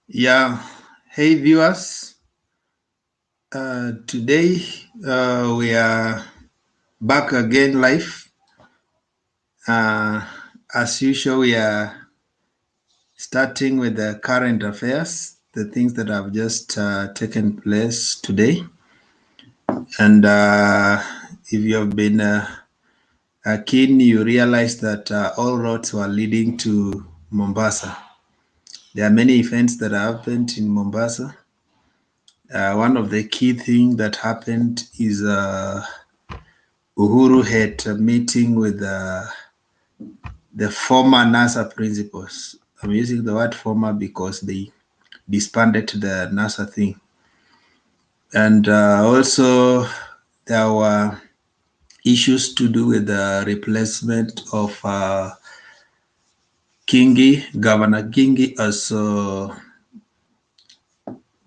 Yeah, hey viewers. Today we are back again live. Uh, as usual, we are starting with the current affairs, the things that have just taken place today. And if you have been keen, you realize that all roads were leading to Mombasa. There are many events that happened in Mombasa. One of the key things that happened is Uhuru had a meeting with the former NASA principals. I'm using the word former because they disbanded the NASA thing. And also, there were issues to do with the replacement of Governor Kingi, as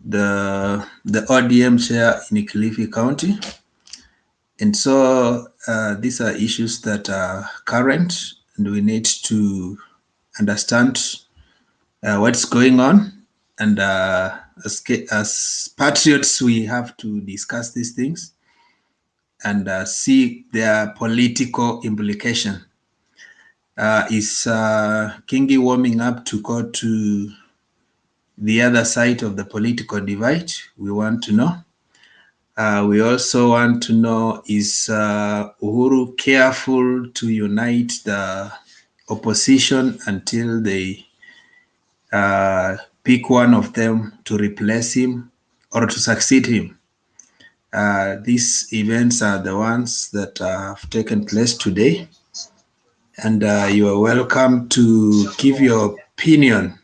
the ODM chair in Kilifi County. And so these are issues that are current, and we need to understand what's going on. And as patriots, we have to discuss these things and see their political implication. Is Kingi warming up to go to the other side of the political divide? We want to know. We also want to know, is Uhuru careful to unite the opposition until they pick one of them to replace him or to succeed him? These events are the ones that have taken place today. And you are welcome to give your opinion.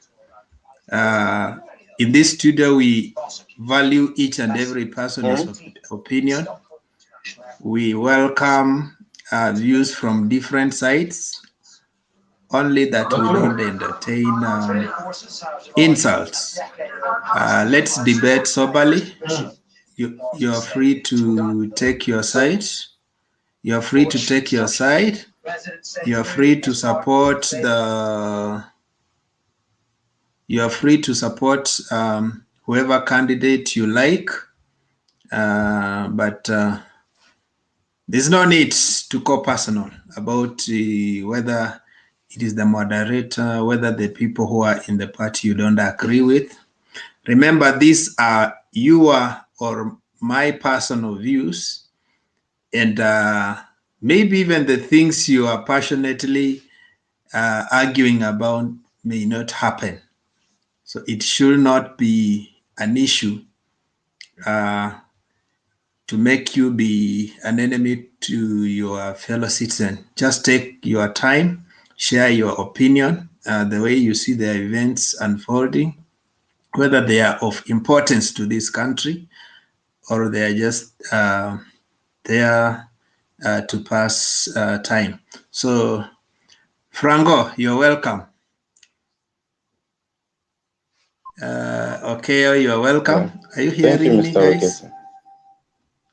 In this studio, we value each and every person's opinion. We welcome views from different sides, only that we don't entertain insults. Let's debate soberly. You're free to take your side. You're free to take your side. You're free to support whoever candidate you like. But there's no need to go personal about whether it is the moderator, whether the people who are in the party you don't agree with. Remember, these are your or my personal views, and maybe even the things you are passionately arguing about may not happen. So it should not be an issue to make you be an enemy to your fellow citizen. Just take your time, share your opinion, the way you see the events unfolding, whether they are of importance to this country or they are just there to pass time. So, Franco, you're welcome. Okay, you're welcome. Yeah. Are you Thank you, hearing me, Mr. guys? Wekesa.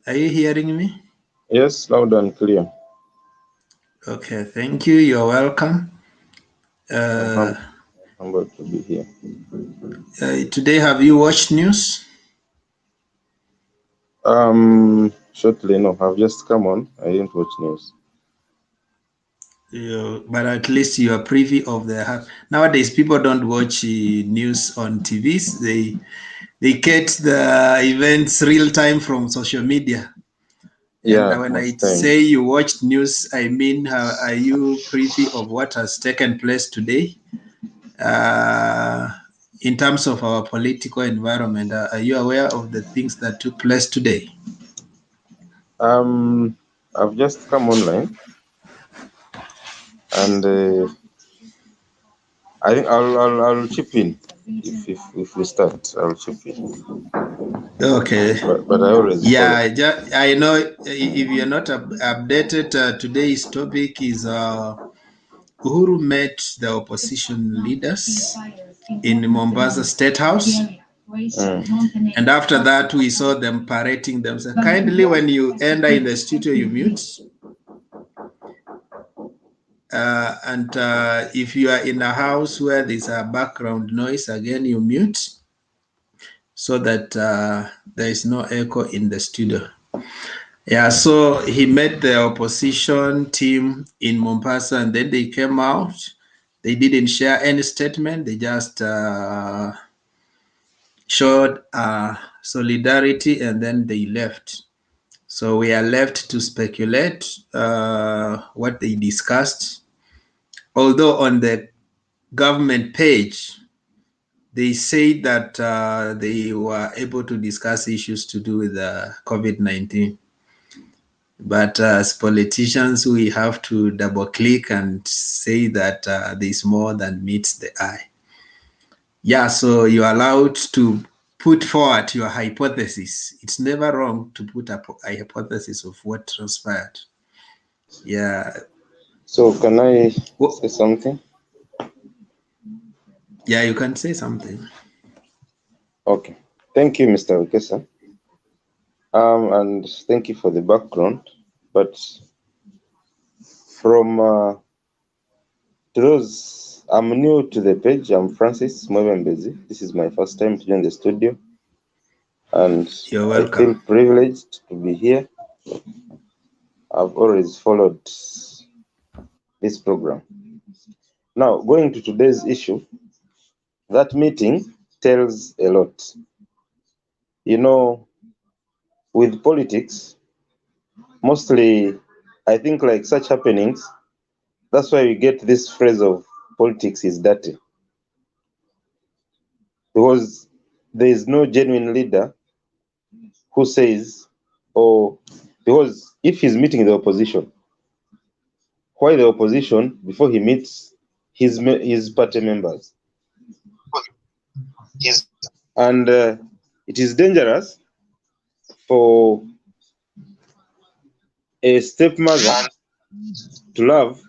Are you hearing me? Yes, loud and clear. Okay, thank you. You're welcome. I'm humbled to be here. Today, have you watched news? Shortly, no, I've just come on. I didn't watch news. But at least you are privy of the. Nowadays, people don't watch news on TVs. They get the events real time from social media. And Yeah, when I most say times. you watched news, I mean, are you privy of what has taken place today? In terms of our political environment, are you aware of the things that took place today? I've just come online, and I think I'll chip in if we start. I'll chip in. Okay. But I always follow. I know if you're not updated, today's topic is Uhuru met the opposition leaders in Mombasa statehouse. And after that, we saw them parading themselves. Kindly, when you enter in the studio, you mute. And if you are in a house where there's a background noise, again, you mute. so that there is no echo in the studio. Yeah, so he met the opposition team in Mombasa, and then they came out. They didn't share any statement. They just showed solidarity, and then they left. So we are left to speculate what they discussed. Although on the government page, they say that they were able to discuss issues to do with COVID-19. But as politicians, we have to double click and say that there's more than meets the eye. Yeah, so you're allowed to put forward your hypothesis. It's never wrong to put a hypothesis of what transpired. Yeah. So can I say something? Yeah, you can say something. Okay. Thank you, Mr. Wekesa. And thank you for the background. But from to those, I'm new to the page. I'm Francis Mwebembezi. This is my first time to join the studio. And You're I welcome. feel privileged to be here. I've always followed this program. Now, going to today's issue, that meeting tells a lot. You know, with politics, mostly, I think like such happenings, that's why we get this phrase of politics is dirty. Because there is no genuine leader who says, or because if he's meeting the opposition, why the opposition before he meets his party members? And it is dangerous for a stepmother to love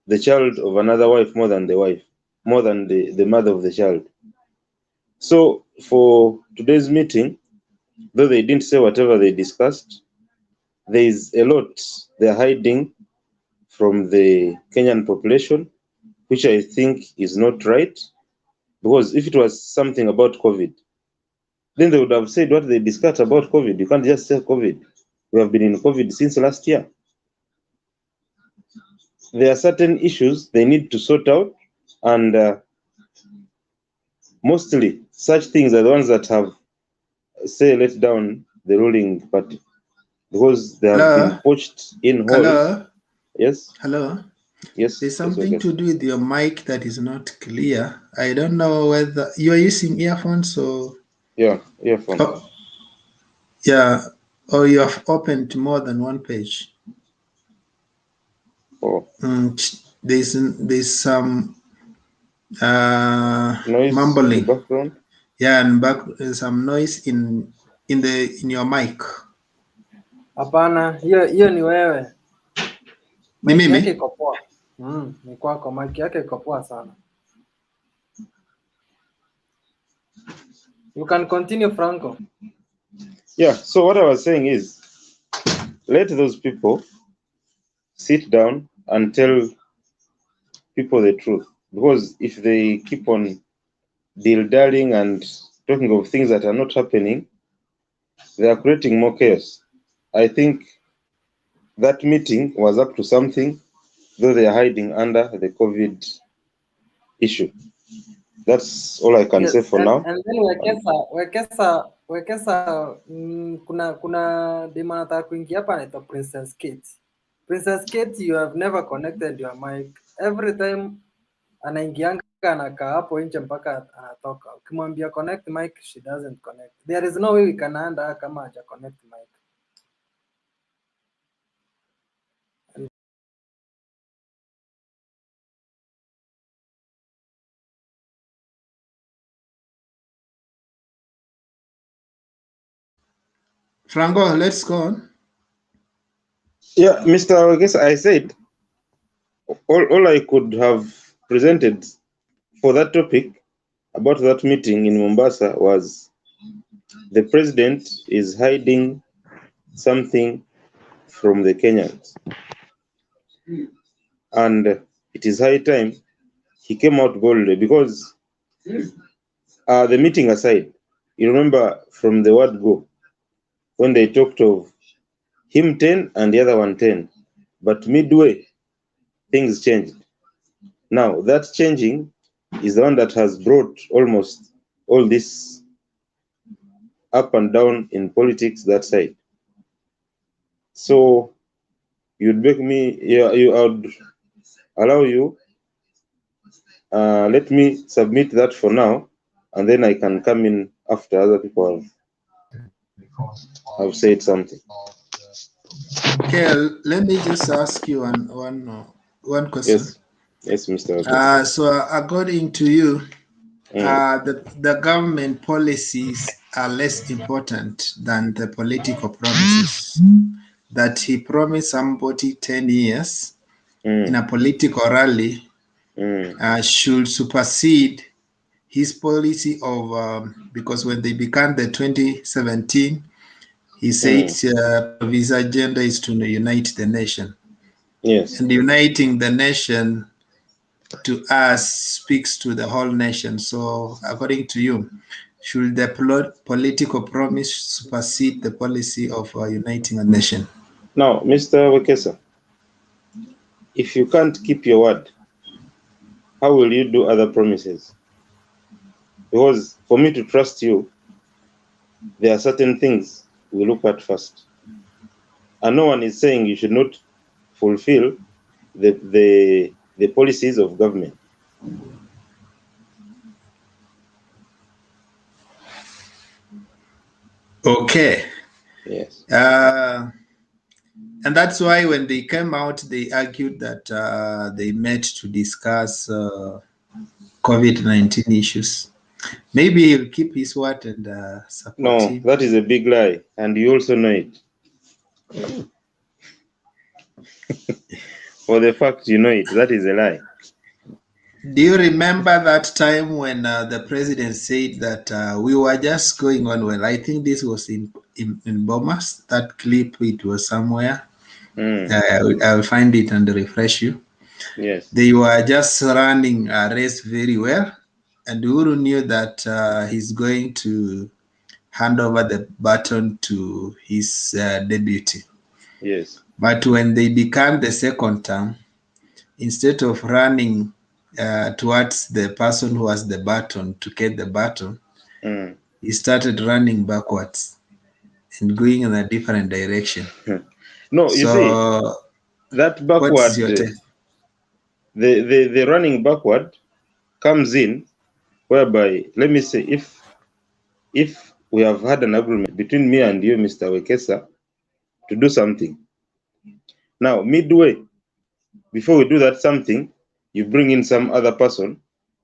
the child of another wife more than the mother of the child. So for today's meeting, though they didn't say whatever they discussed, there is a lot they're hiding from the Kenyan population, which I think is not right. Because if it was something about COVID, then they would have said what they discussed about COVID. You can't just say COVID. We have been in COVID since last year. There are certain issues they need to sort out, and mostly such things are the ones that have, say, let down the ruling party because they have been poached in holes. Hello? Yes? Hello? Yes. There's something to do with your mic that is not clear. I don't know whether you are using earphones or... Yeah, earphones. Oh, yeah, or you have opened more than one page. Oh. There's some noise mumbling. in the background. Yeah, and some noise in your mic. Hapana, hiyo ni wewe. Ni mimi? Mic yake iko poa. Ni kwako, mic yake iko poa sana. You can continue, Franco. Yeah, so what I was saying is, let those people sit down and tell people the truth. Because if they keep on dilly-dallying and talking of things that are not happening, they are creating more chaos. I think that meeting was up to something, though they are hiding under the COVID issue. That's all I can say for now. And then Wekesa, kuna dema nataka kuingia hapa anaitwa Princess Kate. Princess Kate, you have never connected your mic. Every time anaingianga anakaa hapo nje mpaka anatoka. Ukimwambia connect mic, she doesn't connect. There is no way we can anda kama haja connect mic. Franco, let's go on. Yeah, Mr. I guess I said all I could have presented for that topic about that meeting in Mombasa was the president is hiding something from the Kenyans. And it is high time he came out boldly because the meeting aside, You remember from the word go, when they talked of him 10 and the other one 10, but midway, things changed. Now, that changing is the one that has brought almost all this up and down in politics that side. So, you'd make me, I would allow you, let me submit that for now, and then I can come in after other people have said something. Okay, let me just ask you one question. Yes, Mr. So according to you, the government policies are less important than the political promises. That he promised somebody 10 years in a political rally should supersede his policy of, because when they began the 2017, he said his agenda is to unite the nation. Yes. And uniting the nation to us speaks to the whole nation. So according to you, should the political promise supersede the policy of uniting a nation? Now, Mr. Wekesa, if you can't keep your word, how will you do other promises? Because for me to trust you, there are certain things we look at first. And no one is saying you should not fulfill the policies of government. Okay. Yes. And that's why when they came out, they argued that they met to discuss COVID-19 issues. Maybe he'll keep his word and support him. No, that is a big lie, and you also know it. For the fact you know it, that is a lie. Do you remember that time when the president said that we were just going on well? I think this was in Bomas. That clip, it was somewhere. I'll find it and refresh you. Yes. They were just running a race very well. And Uhuru knew that he's going to hand over the baton to his deputy. Yes. But when they began the second term, instead of running towards the person who has the baton to get the baton, he started running backwards and going in a different direction. No, you see, that backward, the running backward comes in whereby, let me say, if we have had an agreement between me and you, Mr. Wekesa, to do something. Now, midway, before we do that something, you bring in some other person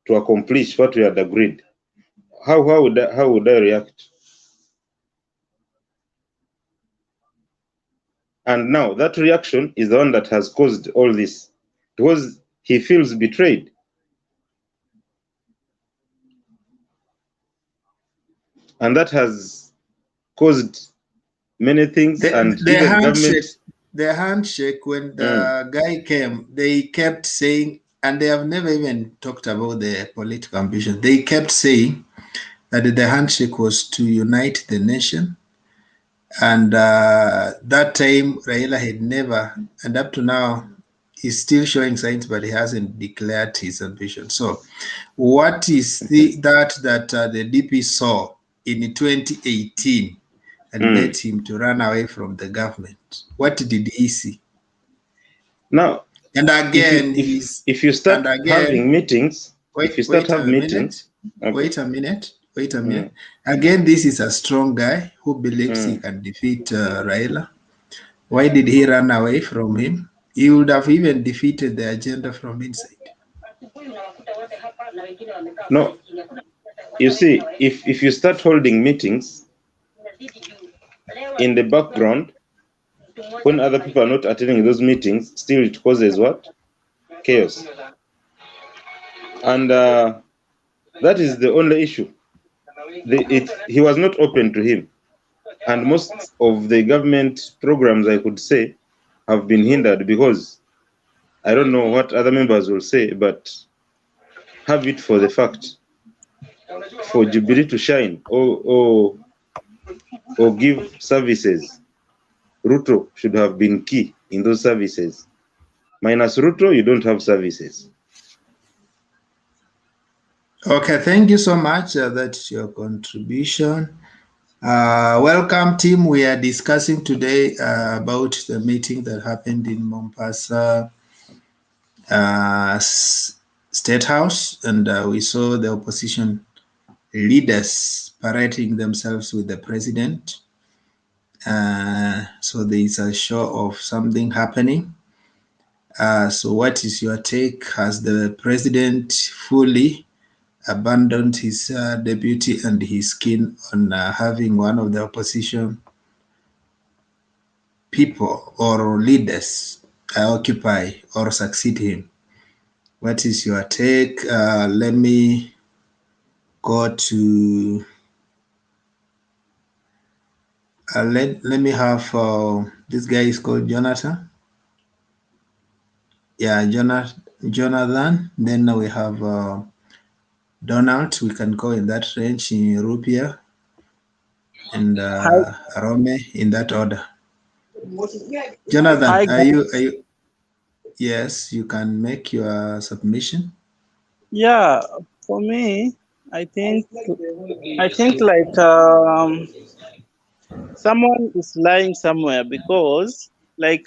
to accomplish what we had agreed. How would I react? And now that reaction is the one that has caused all this, because he feels betrayed. And that has caused many things. The handshake, when the guy came, they kept saying, and they have never even talked about the political ambition. They kept saying that the handshake was to unite the nation. And that time, RAILA had never, and up to now, he's still showing signs, but he hasn't declared his ambition. So what is that the DP saw in 2018 and made him to run away from the government? What did he see? Now, and again, if you start having meetings, wait a minute. Again, this is a strong guy who believes he can defeat RAILA. Why did he run away from him? He would have even defeated the agenda from inside. No, you see, if you start holding meetings in the background, when other people are not attending those meetings, still it causes what? Chaos. And that is the only issue. He was not open to him. And most of the government programs, I could say, have been hindered because I don't know what other members will say, but have it for the fact for Jubilee to shine or give services, Ruto should have been key in those services. Minus Ruto, you don't have services. Okay, thank you so much. That's your contribution. Welcome, team. We are discussing today about the meeting that happened in Mombasa State House, and we saw the opposition leaders parading themselves with the president. So there is a show of something happening. So what is your take? Has the president fully abandoned his deputy and he's keen on having one of the opposition people or leaders occupy or succeed him? What is your take? Let me go to let me have this guy is called Jonathan. Yeah, Jonathan. Then we have Donald. We can go in that range in Rupia and Rome in that order. Jonathan, are you? Yes, you can make your submission. Yeah, for me, I think like someone is lying somewhere because like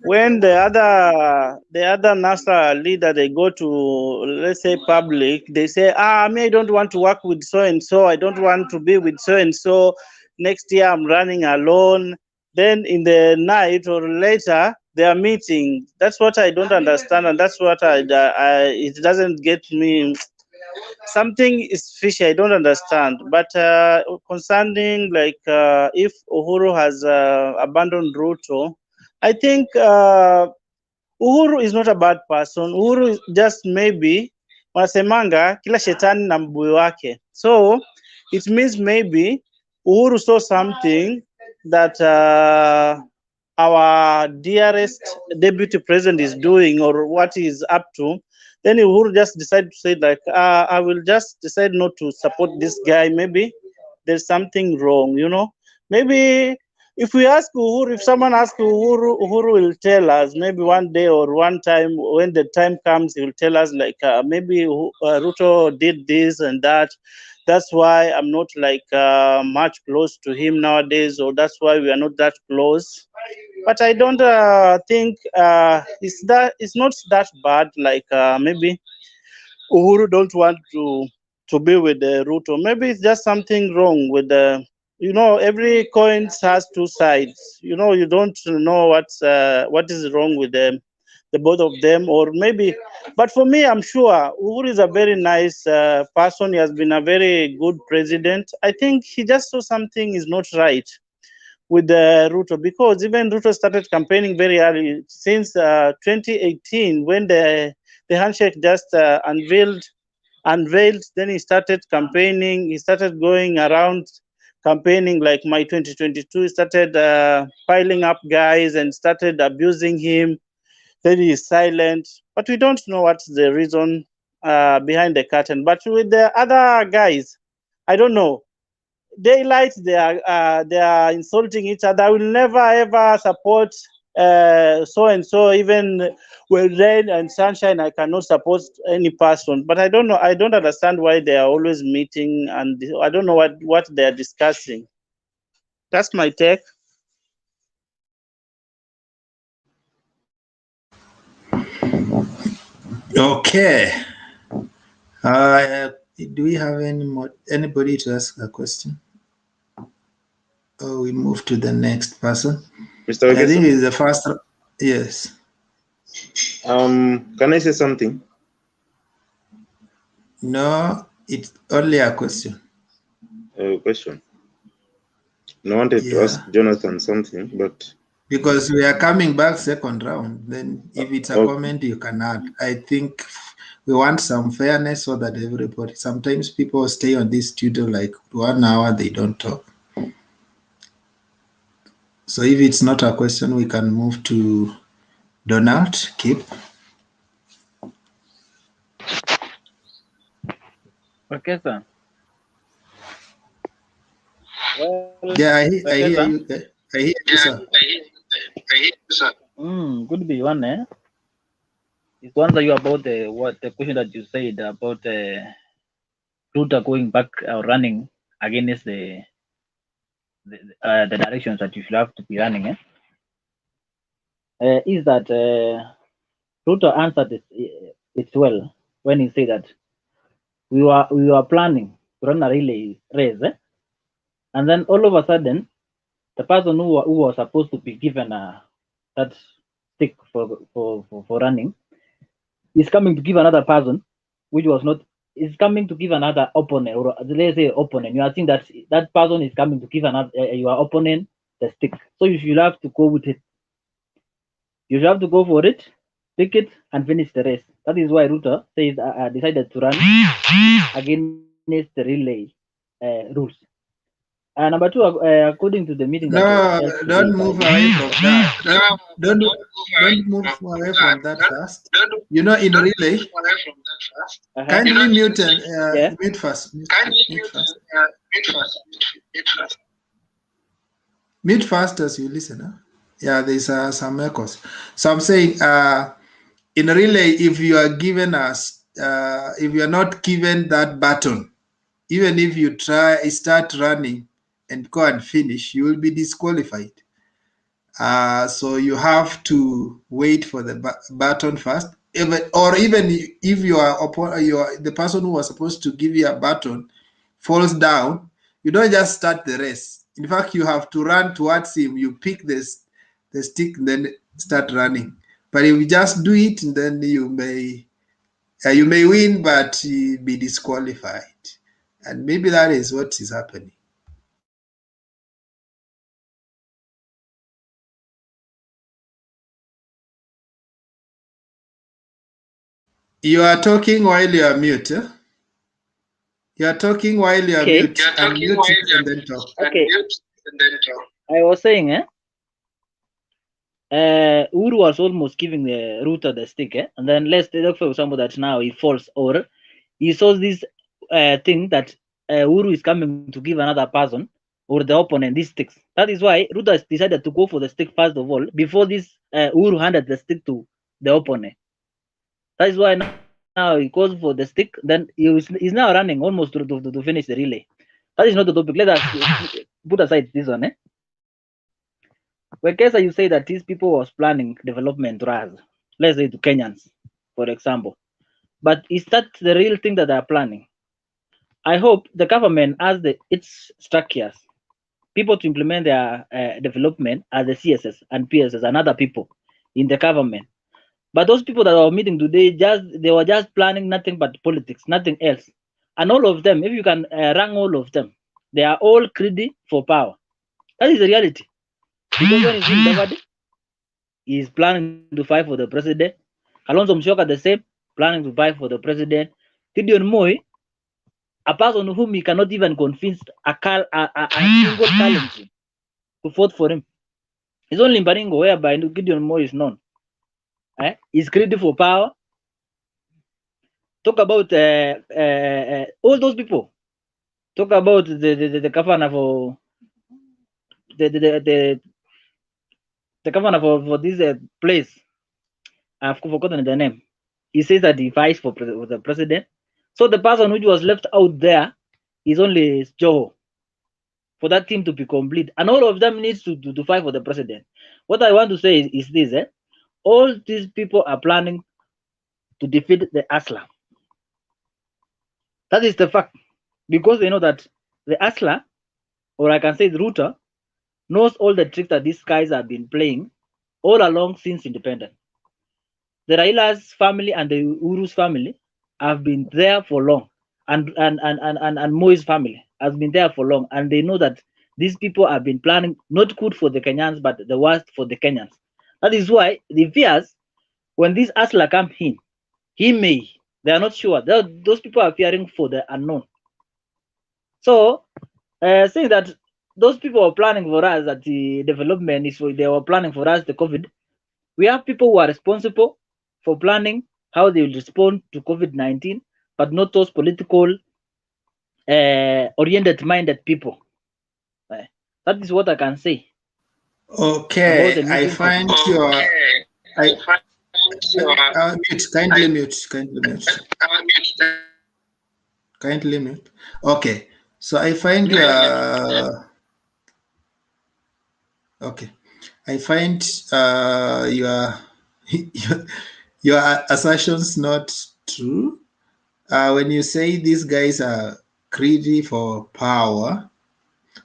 when the other NASA leader they go to, let's say, public, they say, I don't want to work with so and so, I don't want to be with so and so, next year I'm running alone. Then in the night or later they are meeting. That's what I don't understand, and that's what I it doesn't get me. Something is fishy. I don't understand. But concerning like if Uhuru has abandoned Ruto, I think Uhuru is not a bad person. Uhuru is just maybe wanasemanga kila shetani na mbuyu wake. So it means maybe Uhuru saw something that our dearest deputy president is doing or what he is up to. Then Uhuru just decided to say like, I will just decide not to support this guy. Maybe there's something wrong, you know. Maybe if we ask Uhuru, if someone asks Uhuru, Uhuru will tell us maybe one day or one time when the time comes, he will tell us like maybe Ruto did this and that. That's why I'm not like much close to him nowadays, or that's why we are not that close. But I don't think it's not that bad. Like maybe Uhuru don't want to be with the Ruto. Maybe it's just something wrong with the. You know, every coin has two sides. You know, you don't know what is wrong with them, the both of them, or maybe. But for me, I'm sure Uhuru is a very nice person. He has been a very good president. I think he just saw something is not right with the Ruto, because even Ruto started campaigning very early, since 2018 when the handshake just unveiled. Then he started campaigning. He started going around campaigning like my 2022. He started piling up guys and started abusing him. Then he is silent, but we don't know what's the reason behind the curtain. But with the other guys, I don't know. Daylight, they are insulting each other. I will never ever support so and so. Even with rain and sunshine, I cannot support any person. But I don't know. I don't understand why they are always meeting, and I don't know what they are discussing. That's my take. Okay. Do we have anybody to ask a question? Oh, we move to the next person. Mr. I think Wegeso, it's the first. Yes. can I say something? No, it's only a question. Question. I wanted to ask Jonathan something, but because we are coming back second round. Then if it's a comment, you can add. I think we want some fairness so that everybody. Sometimes people stay on this studio like 1 hour, they don't talk. So if it's not a question, we can move to Donald. Keep. Okay, sir. Well, Yeah, I okay, hear sir. you. I hear you, sir. Could be one, eh? It's one that you about the question that you said about Ruto going back or running against the directions that you should have to be running, eh? Is that Ruto answered it well when he said that we were planning to run a relay race, eh? And then all of a sudden the person who was supposed to be given that stick for running is coming to give another person, which was not, is coming to give another opponent, or let's say opponent. You are seeing that that person is coming to give another your opponent the stick. So you should have to go with it. You should have to go for it, pick it, and finish the race. That is why Ruto says decided to run against the relay rules. Number two, according to the meeting that was No, held today don't by move the away from that. Don't move away from that first. You know, in relay, kindly mute and yeah. mute first. Mute first. Mute first as you listen. Huh? Yeah, there's some echoes. So I'm saying, in relay, if you are given if you are not given that button, even if you start running and go and finish, you will be disqualified. So you have to wait for the button first. Even if the person who was supposed to give you a button falls down, you don't just start the race. In fact, you have to run towards him. You pick the stick and then start running. But if you just do it, then you may win, but be disqualified. And maybe that is what is happening. You are talking while you are mute. Eh? You are talking while you are mute. Unmute it and then talk. Okay. I was saying, Uhuru was almost giving the Ruto the stick, and then let's take for example that now he falls, or he saw this thing that Uhuru is coming to give another person or the opponent these sticks. That is why Ruto has decided to go for the stick first of all before this Uhuru handed the stick to the opponent. That is why now he goes for the stick. Then he's now running almost to finish the relay. That is not the topic. Let us put aside this one. When Kesa, you say that these people was planning development to us, let's say to Kenyans, for example. But is that the real thing that they are planning? I hope the government has its structures, people to implement their development as the CSS and PSS and other people in the government. But those people that are meeting today, they were just planning nothing but politics, nothing else. And all of them, if you can rank all of them, they are all greedy for power. That is the reality. Because when you see Davadi, he is planning to fight for the president. Kalonzo Musyoka the same, planning to fight for the president. Gideon Moi, a person whom he cannot even convince a single KALONZO to vote for him. It's only in Baringo whereby Gideon Moi is known. He's greedy for power. Talk about all those people. Talk about the governor for the governor for this place. I've forgotten the name. He says that he fights for the president. So the person which was left out there is only Joe for that team to be complete. And all of them needs to fight for the president. What I want to say is this. All these people are planning to defeat the Asla. That is the fact. Because they know that the Asla, or I can say the Ruto, knows all the tricks that these guys have been playing all along since independence. The Raila's family and the Uru's family have been there for long, and Moi's family has been there for long, and they know that these people have been planning not good for the Kenyans, but the worst for the Kenyans. That is why the fears when this Asla come in, they are not sure. Those people are fearing for the unknown. So, saying that those people are planning for us that the development is they were planning for us the COVID. We have people who are responsible for planning how they will respond to COVID-19, but not those political oriented-minded people. That is what I can say. Okay, I find your. Mute, kindly mute, kindly mute. Okay, so I find your. Okay, I find your your assertions not true. When you say these guys are greedy for power,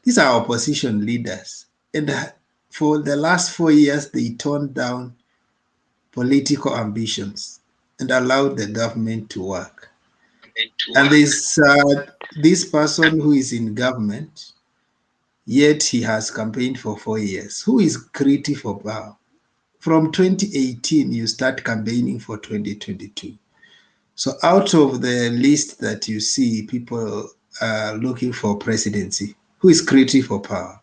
these are opposition leaders, and for the last 4 years they toned down political ambitions and allowed the government to work. And there's this person who is in government, yet he has campaigned for 4 years. Who is greedy for power? From 2018, you start campaigning for 2022. So out of the list that you see people looking for presidency, who is greedy for power?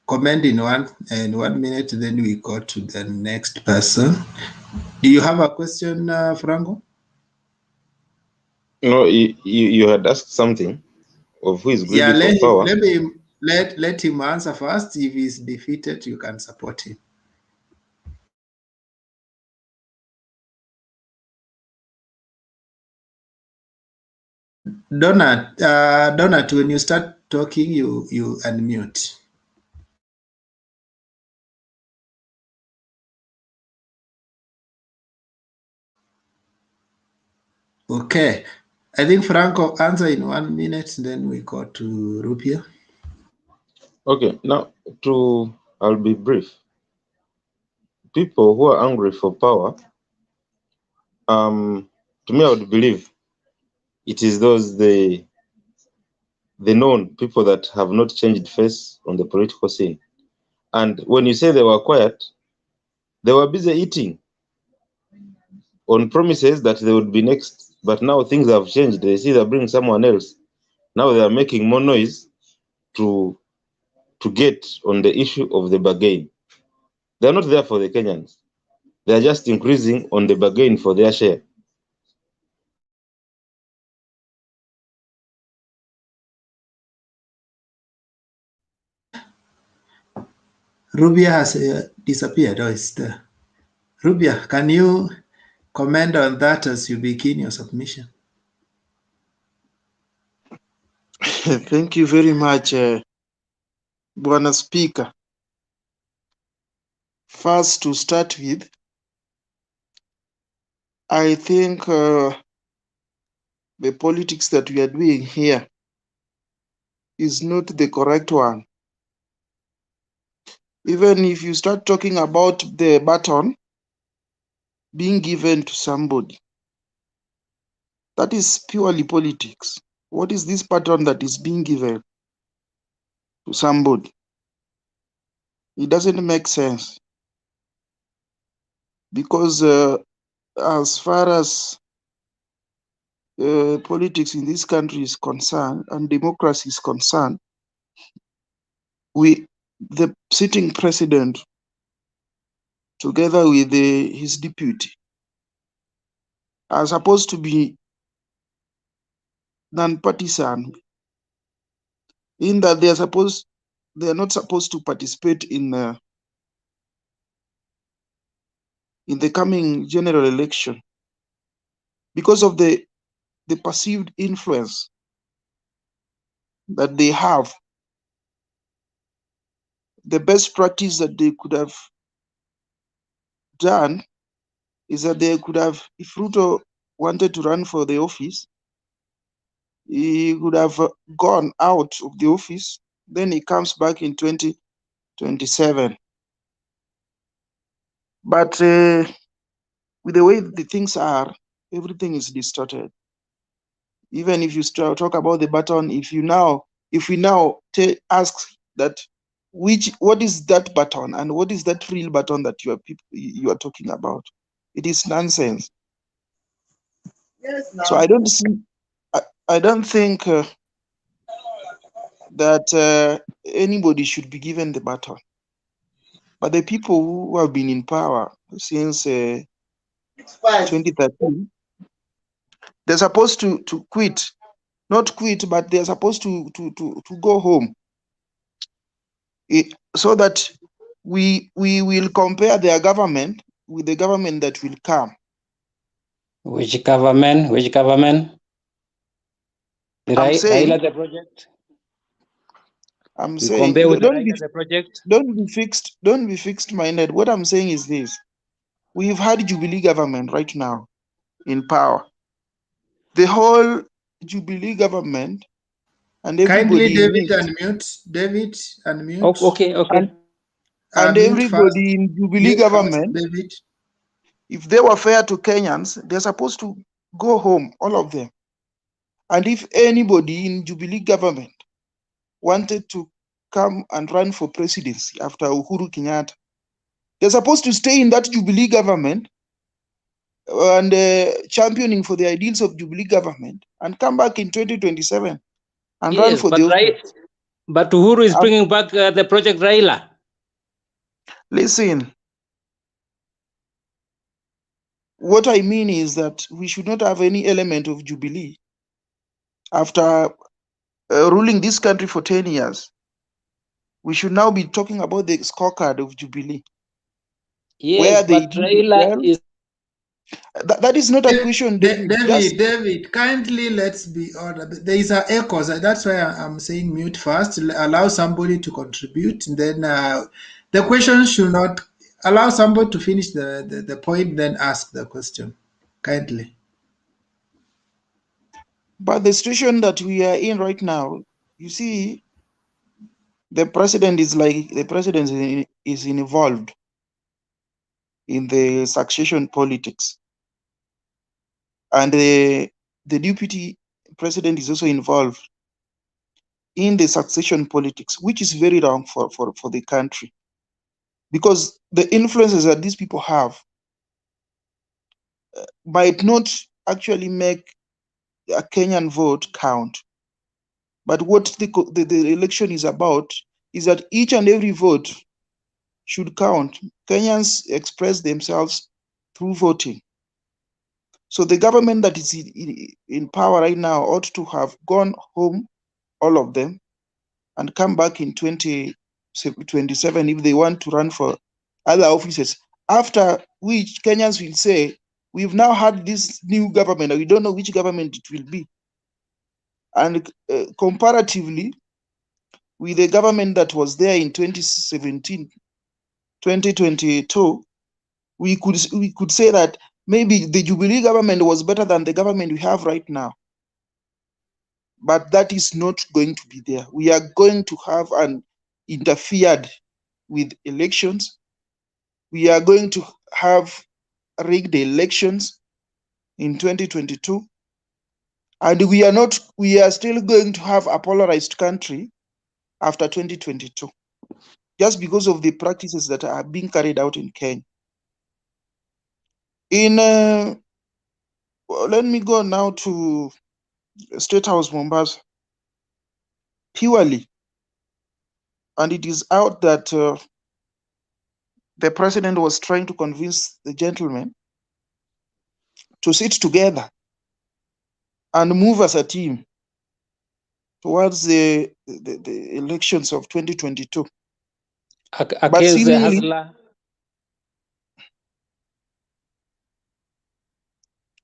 Comment in 1 minute, then we go to the next person. Do you have a question, Franco? No, you had asked something of who is greedy for power. Let him answer first. If he's defeated, you can support him. Donat, when you start talking, you unmute. Okay, I think Franco answer in 1 minute, then we go to Rupia. Okay, now I'll be brief. People who are angry for power, to me, I would believe it is those the known people that have not changed face on the political scene. And when you say they were quiet, they were busy eating on promises that they would be next. But now things have changed. They see they're bringing someone else. Now they are making more noise to get on the issue of the bargain. They're not there for the Kenyans. They're just increasing on the bargain for their share. Rubia has disappeared, or is there? Rubia, can you comment on that as you begin your submission? Thank you very much, Bwana Speaker. First, to start with, I think the politics that we are doing here is not the correct one. Even if you start talking about the baton being given to somebody, that is purely politics. What is this baton that is being given to somebody? It doesn't make sense. Because as far as politics in this country is concerned and democracy is concerned, the sitting president, together with his deputy, are supposed to be non-partisan, in that they are not supposed to participate in the coming general election because of the perceived influence that they have. The best practice that they could have done is that they could have, if Ruto wanted to run for the office, he could have gone out of the office, then he comes back in 2027. But with the way the things are, everything is distorted. Even if you talk about the baton, if we now ask that what is that baton and what is that real baton that you are talking about, it is nonsense. Yes, so I don't see. I don't think that anybody should be given the baton. But the people who have been in power since 2013, they're supposed to quit. not quit, but they're supposed to go home, so that we will compare their government with the government that will come. Which government? Which government? I'm saying, RAILA the project. I'm We saying, compare with don't be RAILA the project. Don't be fixed minded. What I'm saying is this: we've had Jubilee government right now in power. The whole Jubilee government and Kindly, everybody in David, it, unmute. David, unmute. Okay, okay. and Mute first. everybody in Jubilee Mute first, government, David. if they were fair to Kenyans, they're supposed to go home, all of them. And if anybody in Jubilee government wanted to come and run for presidency after Uhuru Kenyatta, they're supposed to stay in that Jubilee government and championing for the ideals of Jubilee government and come back in 2027 and run Yes, for but the office. but Uhuru is bringing back the project RAILA. Listen, what I mean is that we should not have any element of Jubilee after ruling this country for 10 years. We should now be talking about the scorecard of Jubilee. Yes, where they but did RAILA well. is That is not a question, David. David, kindly let's be ordered. There is an echo, so that's why I'm saying mute first. Allow somebody to contribute, and then the question should not allow somebody to finish the point, then ask the question. Kindly. But the situation that we are in right now, you see, the president is involved in the succession politics, and the deputy president is also involved in the succession politics, which is very wrong for the country, because the influences that these people have might not actually make a Kenyan vote count. But what the election is about is that each and every vote should count. Kenyans express themselves through voting. So the government that is in power right now ought to have gone home, all of them, and come back in 2027 if they want to run for other offices. After which Kenyans will say, we've now had this new government, and we don't know which government it will be. And comparatively, with the government that was there in 2017, 2022, we could say that maybe the Jubilee government was better than the government we have right now. But that is not going to be there. We are going to have interfered with elections. We are going to have rigged elections in 2022. And we are still going to have a polarized country after 2022, just because of the practices that are being carried out in Kenya. Let me go now to State House Mombasa. Purely, and it is out that the president was trying to convince the gentlemen to sit together and move as a team towards the elections of 2022. But against the seemingly, hustler.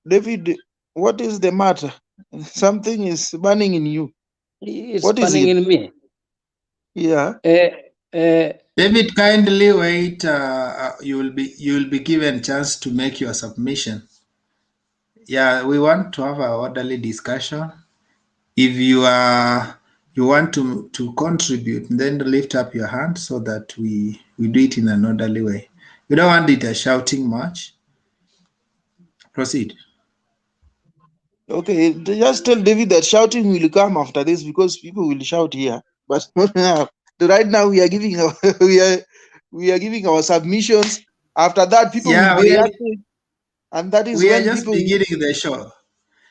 David, what is the matter? Something is burning in you. It's What is burning it? in me. Yeah. David, kindly wait. You will be given chance to make your submission. Yeah, we want to have an orderly discussion. If you want to contribute, then lift up your hand so that we do it in an orderly way. We don't want it a shouting match. Proceed. Okay, just tell David that shouting will come after this because people will shout here. But right now we are giving our we are giving our submissions. After that, people will be reacting, and that is we are when just people beginning the show.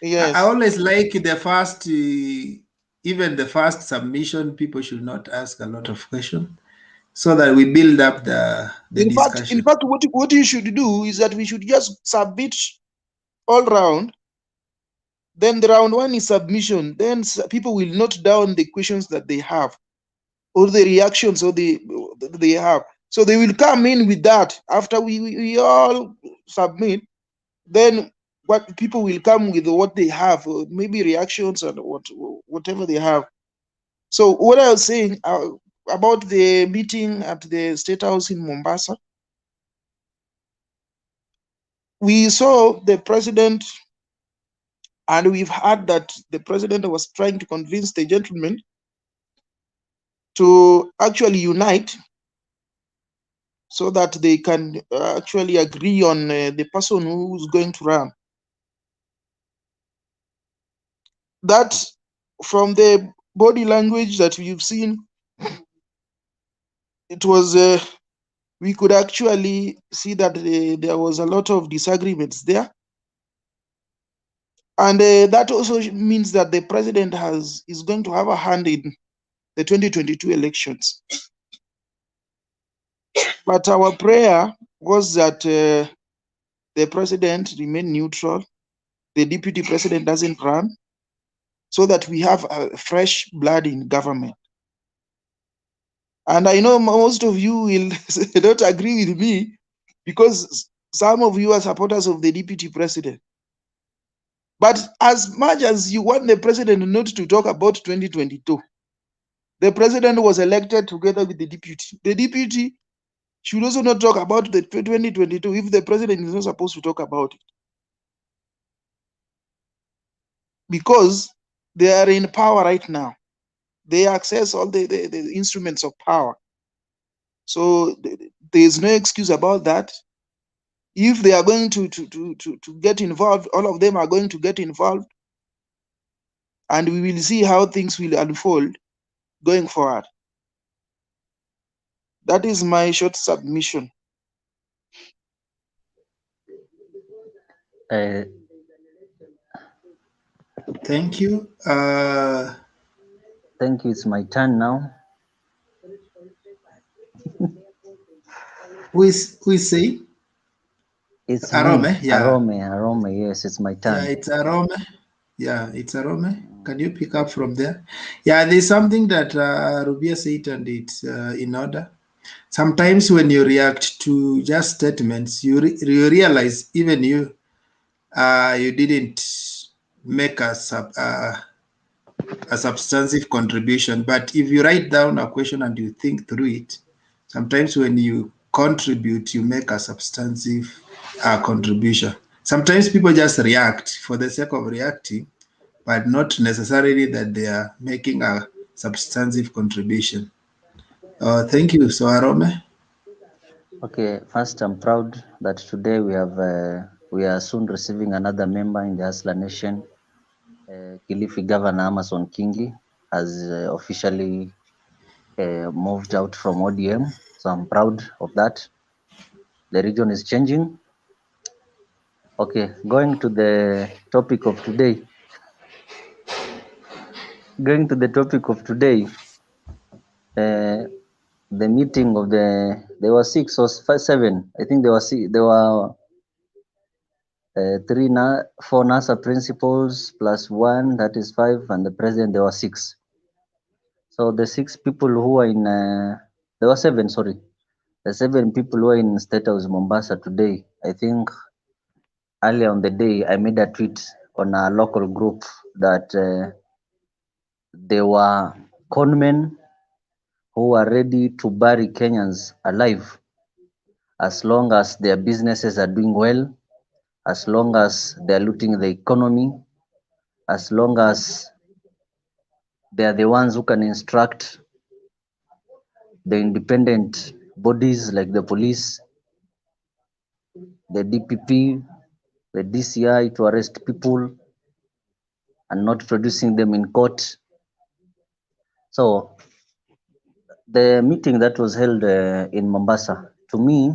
Yes. I always like the first, even the first submission. People should not ask a lot of questions, so that we build up the discussion. In fact, what you should do is that we should just submit all round. Then the round one is submission. Then people will note down the questions that they have or the reactions or they have. So they will come in with that after we all submit. Then what people will come with what they have, maybe reactions and whatever they have. So what I was saying about the meeting at the State House in Mombasa, we saw the president, and we've heard that the president was trying to convince the gentlemen to actually unite so that they can actually agree on the person who's going to run. That from the body language that we've seen, it was we could actually see that there was a lot of disagreements there, and that also means that the president is going to have a hand in the 2022 elections. But our prayer was that the president remain neutral, the deputy president doesn't run, so that we have fresh blood in government. And I know most of you will not agree with me, because some of you are supporters of the deputy president. But as much as you want the president not to talk about 2022, the president was elected together with the deputy. The deputy should also not talk about the 2022 if the president is not supposed to talk about it. Because they are in power right now. They access all the instruments of power. So there is no excuse about that. If they are going to get involved, all of them are going to get involved, and we will see how things will unfold going forward. That is my short submission. Thank you. Thank you. It's my turn now. Who is saying? It's Arome, me. yeah. Arome, yes, it's my turn. Yeah, it's Arome. Yeah, it's Arome. Can you pick up from there? Yeah, there's something that Rubia said, and it's in order. Sometimes when you react to just statements, you realize even you didn't make a substantive contribution. But if you write down a question and you think through it, sometimes when you contribute, you make a substantive contribution. Sometimes people just react for the sake of reacting, but not necessarily that they are making a substantive contribution. Thank you. So, Arome. Okay, first I'm proud that today we are soon receiving another member in the Hustler Nation. Kilifi Governor Amason Kingi has officially moved out from ODM, so I'm proud of that. The region is changing. Okay, going to the topic of today. The meeting of there were 6 or 7. I think there were 4 NASA principals plus 1, that is 5, and the president, there were 6. So the 6 people who are in, there were 7, sorry. The 7 people who are in State House Mombasa today, I think earlier on the day, I made a tweet on a local group that they were conmen who are ready to bury Kenyans alive as long as their businesses are doing well, as long as they're looting the economy, as long as they are the ones who can instruct the independent bodies like the police, the DPP, the DCI to arrest people and not producing them in court. So the meeting that was held in Mombasa, to me,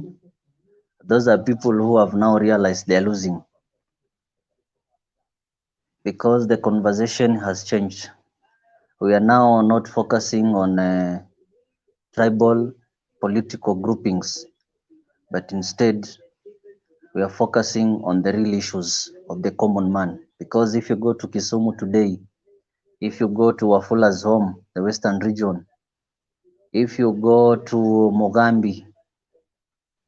those are people who have now realized they're losing because the conversation has changed. We are now not focusing on tribal political groupings, but instead we are focusing on the real issues of the common man. because if you go to Kisumu today, if you go to Wafula's home, the Western region, if you go to Mogambi,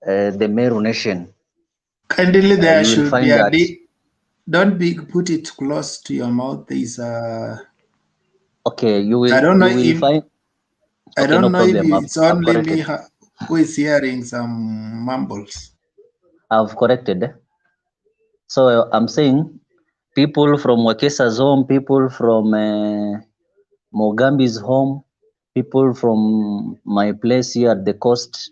the Meru Nation, Kindly, there you will should be find a that. don't put it close to your mouth. There's a. Okay, you I will don't know you will if find. I Okay, no don't know if problem. it's I've only me corrected. who is hearing some mumbles. I've corrected. So I'm saying people from Wakesa's home, people from Mogambi's home, people from my place here at the coast.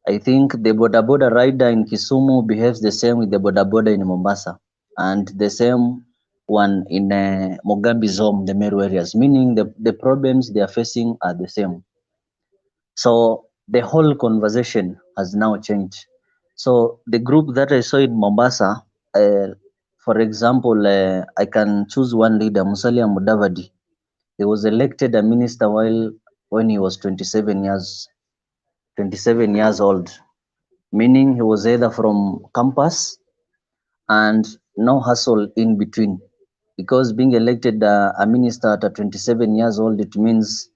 I think the boda rider in Kisumu behaves the same with the boda in Mombasa, and the same one in Mogambi's home, the Meru areas, meaning the problems they are facing are the same. So the whole conversation has now changed. So the group that I saw in Mombasa, for example, I can choose one leader, Musalia Mudavadi. He was elected a minister when he was 27 years old, meaning he was either from campus and no hustle in between. Because being elected a minister at 27 years old, it means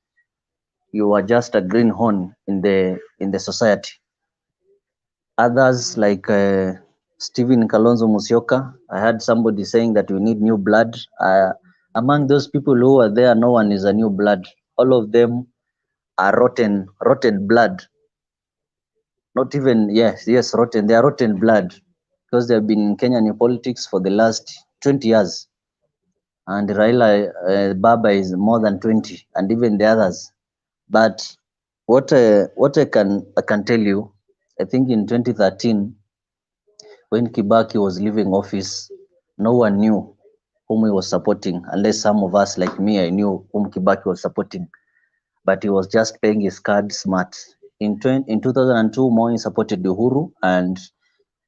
you are just a greenhorn in the society. Others like Stephen Kalonzo Musyoka, I heard somebody saying that we need new blood. Among those people who are there, no one is a new blood. All of them are rotten blood. Not even, yes, rotten. They are rotten blood because they have been in Kenyan politics for the last 20 years. And Raila Baba is more than 20, and even the others. But what I can tell you, I think in 2013, when Kibaki was leaving office, no one knew whom he was supporting, unless some of us like me, I knew whom Kibaki was supporting. But he was just playing his card smart. In 2002, Moi supported Uhuru, and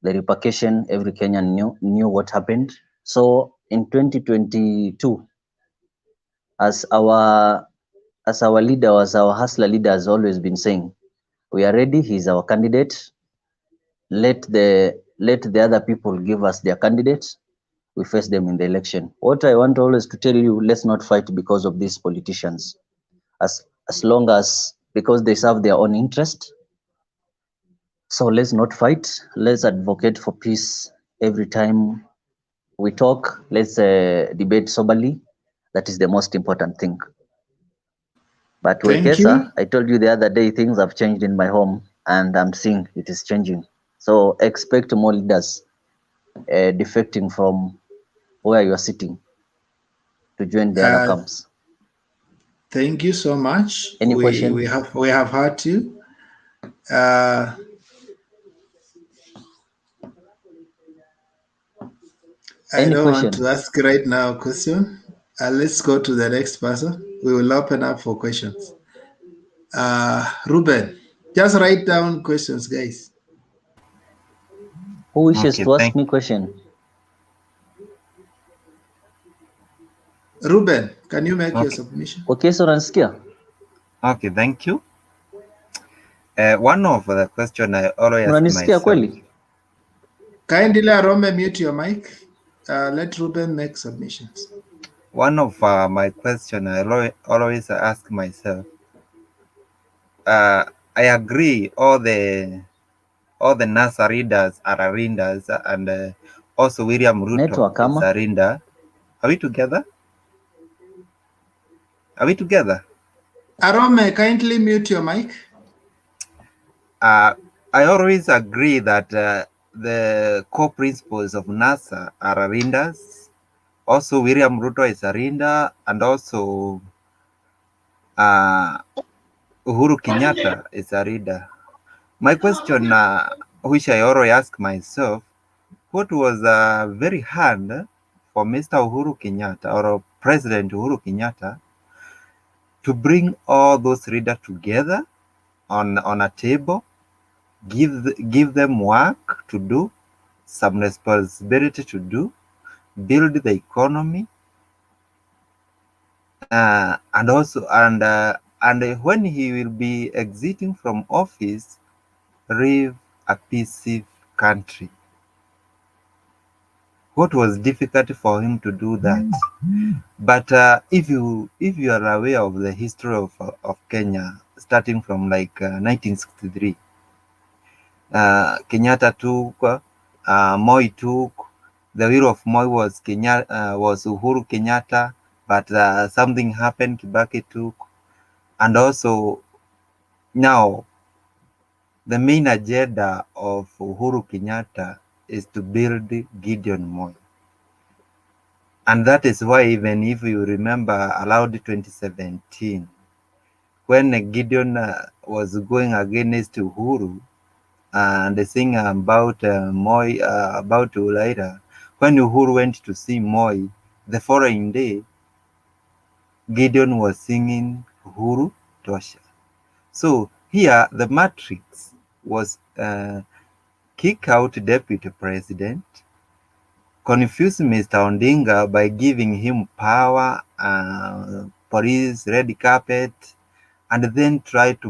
the repercussion, every Kenyan knew what happened. So in 2022, as our leader, as our hustler leader has always been saying, we are ready. He's our candidate. Let the other people give us their candidates. We face them in the election. What I want always to tell you, let's not fight because of these politicians. As long as, because they serve their own interest. So let's not fight. Let's advocate for peace every time we talk. Let's debate soberly. That is the most important thing. But Thank Wekesa, you. I told you the other day things have changed in my home, and I'm seeing it is changing. So expect more leaders defecting from where you are sitting to join the other Uh, camps. Thank you so much. Any question? We have heard you. Uh, I Any don't want question? to ask right now a question. Let's go to the next person. We will open up for questions. Ruben, just write down questions, guys. Who wishes Okay, to ask me question? Ruben, can you make your okay, submission? Okay, so unasikia? okay, thank you. One of the question I always ask Unanisikia myself, kweli? Kindly, Arome, mute your mic. Let Ruben make submissions. one of my question I always ask myself, I agree all the NASA readers are readers, and also William Ruto Network is ama? a reader. Are we together? Are we together? Arome, kindly mute your mic. I always agree that the core principles of NASA are readers. Also, William Ruto is a reader, and also Uhuru Kenyatta is a reader. My question, which I always ask myself, what was very hard for Mr. Uhuru Kenyatta or President Uhuru Kenyatta to bring all those readers together on a table, give them work to do, some responsibility to do, build the economy, and also and when he will be exiting from office, leave a peaceful country. what was difficult for him to do that. But if you are aware of the history of Kenya, starting from like 1963, Kenyatta took, Moi took. The will of Moi was was Uhuru Kenyatta, but something happened. Kibaki took, and also now the main agenda of Uhuru Kenyatta is to build Gideon Moi. And that is why, even if you remember around 2017, when Gideon was going against Uhuru and saying about Moi, about Ulaira, when Uhuru went to see Moi, the following day, Gideon was singing Uhuru Tosha. So here, the matrix was kick out deputy president, confuse Mr. Ondinga by giving him power, police, red carpet, and then try to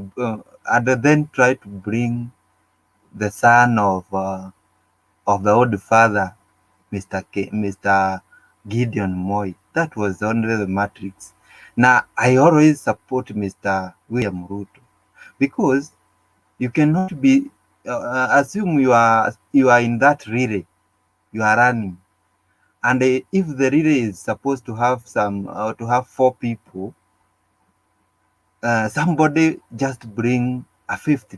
bring the son of the old father, Mr. Gideon Moi. That was only the matrix. Now I always support Mr. William Ruto because you cannot be assume you are in that relay, you are running. And if the relay is supposed to have to have 4 people, somebody just bring a fifth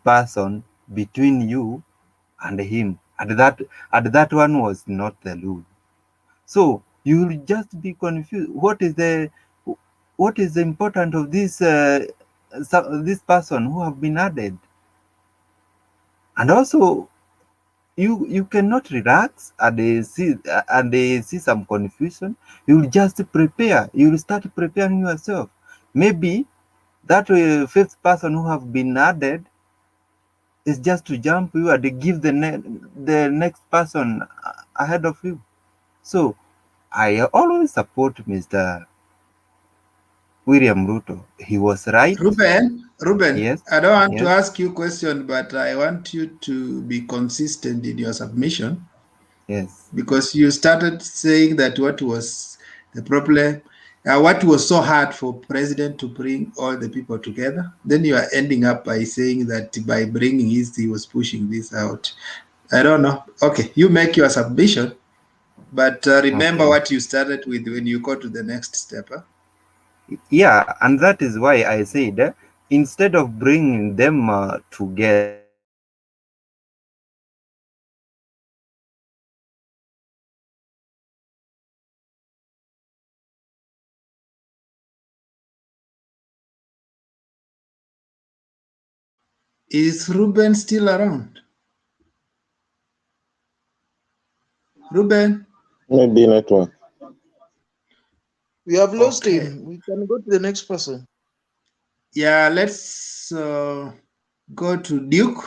person between you and him, and that one was not the rule. So you will just be confused. What is the importance of this this person who have been added? And also you cannot relax and they see some confusion. You will just prepare. You will start preparing yourself. Maybe that 5th person who have been added is just to jump you and give the next person ahead of you. So I always support Mr. William Ruto. He was right. Ruben, Yes. I don't want to Yes. ask you a question, but I want you to be consistent in your submission. Yes. Because you started saying that what was the problem, what was so hard for president to bring all the people together. Then you are ending up by saying that by bringing his, he was pushing this out. I don't know. Okay, you make your submission, but remember Okay. what you started with when you go to the next step. Huh? Yeah, and that is why I said instead of bringing them together, Is Ruben still around? Ruben? Maybe network. We have lost Okay. him. We can go to the next person. Yeah, let's go to Duke.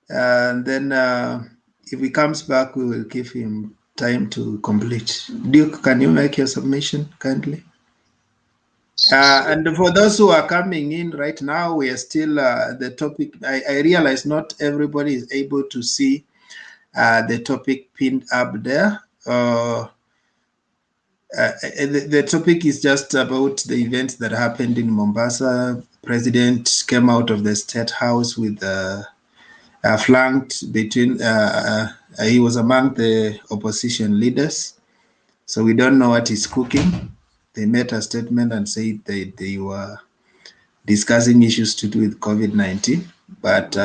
And then if he comes back, we will give him time to complete. Duke, can you make your submission kindly? And for those who are coming in right now, we are still the topic. I realize not everybody is able to see the topic pinned up there. The topic is just about the events that happened in Mombasa. President came out of the State House with flanked between, he was among the opposition leaders. So we don't know what he's cooking. They made a statement and said they were discussing issues to do with COVID-19. But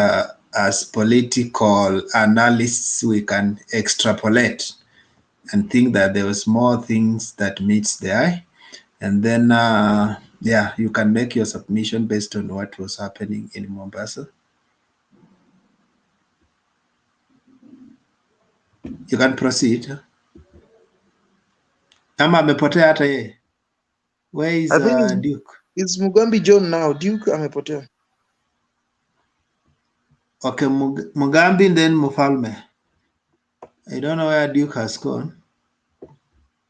as political analysts, we can extrapolate and think that there was more things that meets the eye. And then, yeah, you can make your submission based on what was happening in Mombasa. You can proceed. Ama amepotea hata yeye. Where is I think Duke? it's Mugambi John now. Duke amepotea. Okay, Mugambi then Mufalme. I don't know where Duke has gone.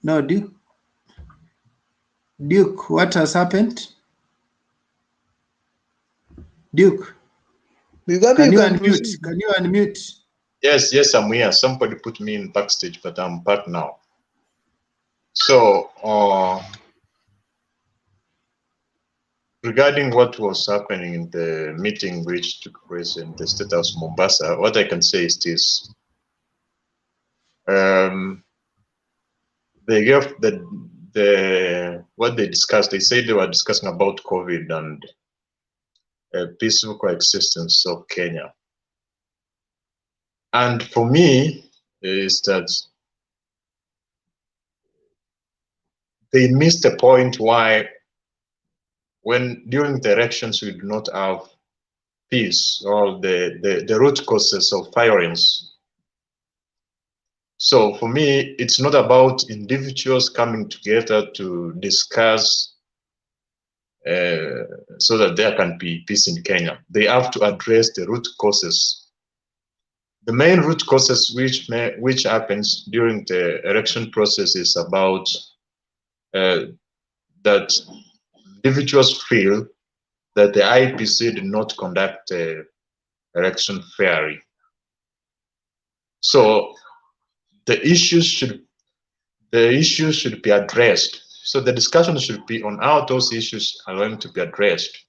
No, Duke. Duke, what has happened? Duke, Mugambi, can you you can unmute? proceed. Can you unmute? Yes, I'm here. Somebody put me in backstage, but I'm back now. So, regarding what was happening in the meeting which took place in the statehouse Mombasa, what I can say is this. They gave what they discussed. They said they were discussing about COVID and peaceful coexistence of Kenya. And for me, is that they missed the point why, when during the elections we do not have peace, or the root causes of violence. So for me, it's not about individuals coming together to discuss so that there can be peace in Kenya. They have to address the root causes. The main root causes which happens during the election process is about that individuals feel that the IPC did not conduct the election fairly. So the issues should be addressed. So the discussion should be on how those issues are going to be addressed.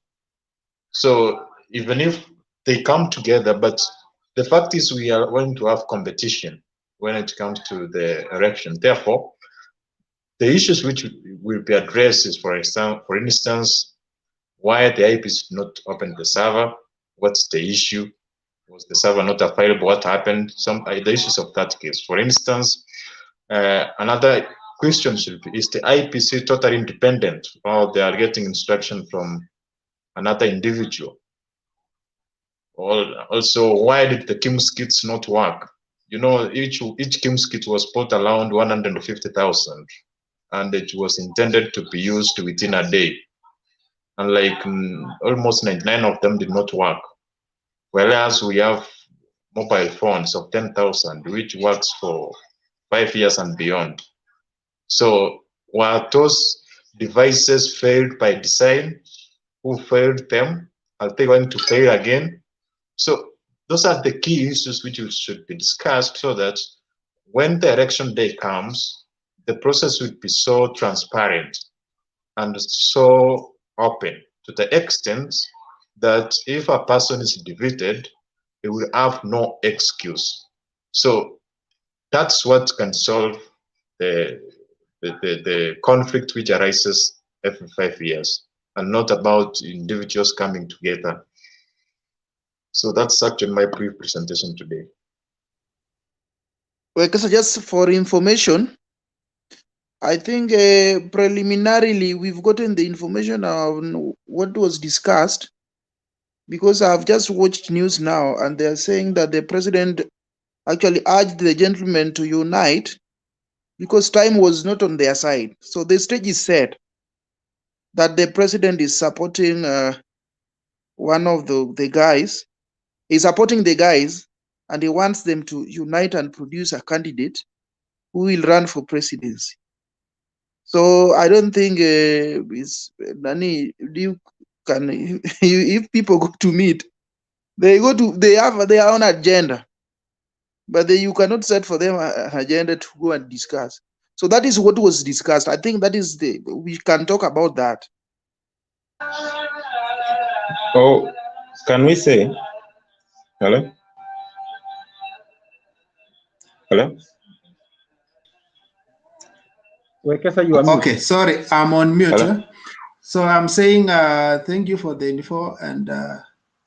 So even if they come together, but the fact is we are going to have competition when it comes to the election. Therefore, the issues which will be addressed is, for instance, why the IPC did not open the server, what's the issue, was the server not available, what happened, the issues of that case. For instance, another question should be, is the IPC totally independent, or they are getting instruction from another individual? Also, why did the KIMS kits not work? You know, each KIMS kit was bought around 150,000, and it was intended to be used within a day. And like almost 99 of them did not work. Whereas we have mobile phones of 10,000, which works for 5 years and beyond. So were those devices failed by design? Who failed them? Are they going to fail again? So those are the key issues which should be discussed, so that when the election day comes, the process will be so transparent and so open, to the extent that if a person is defeated, they will have no excuse. So that's what can solve the conflict which arises every 5 years, and not about individuals coming together. So that's actually my brief presentation today. Well, because just for information, I think preliminarily we've gotten the information on what was discussed, because I've just watched news now and they're saying that the president actually urged the gentlemen to unite because time was not on their side. So the stage is set that the president is supporting one of the guys. He's supporting the guys and he wants them to unite and produce a candidate who will run for presidency. So I don't think it's Nani. You can if people go to meet, they have their own agenda, but you cannot set for them an agenda to go and discuss. So that is what was discussed. I think that is we can talk about that. Oh, can we say hello? Hello? Wekesa, you are mute. Okay, sorry, I'm on mute. Hello? So I'm saying thank you for the info, and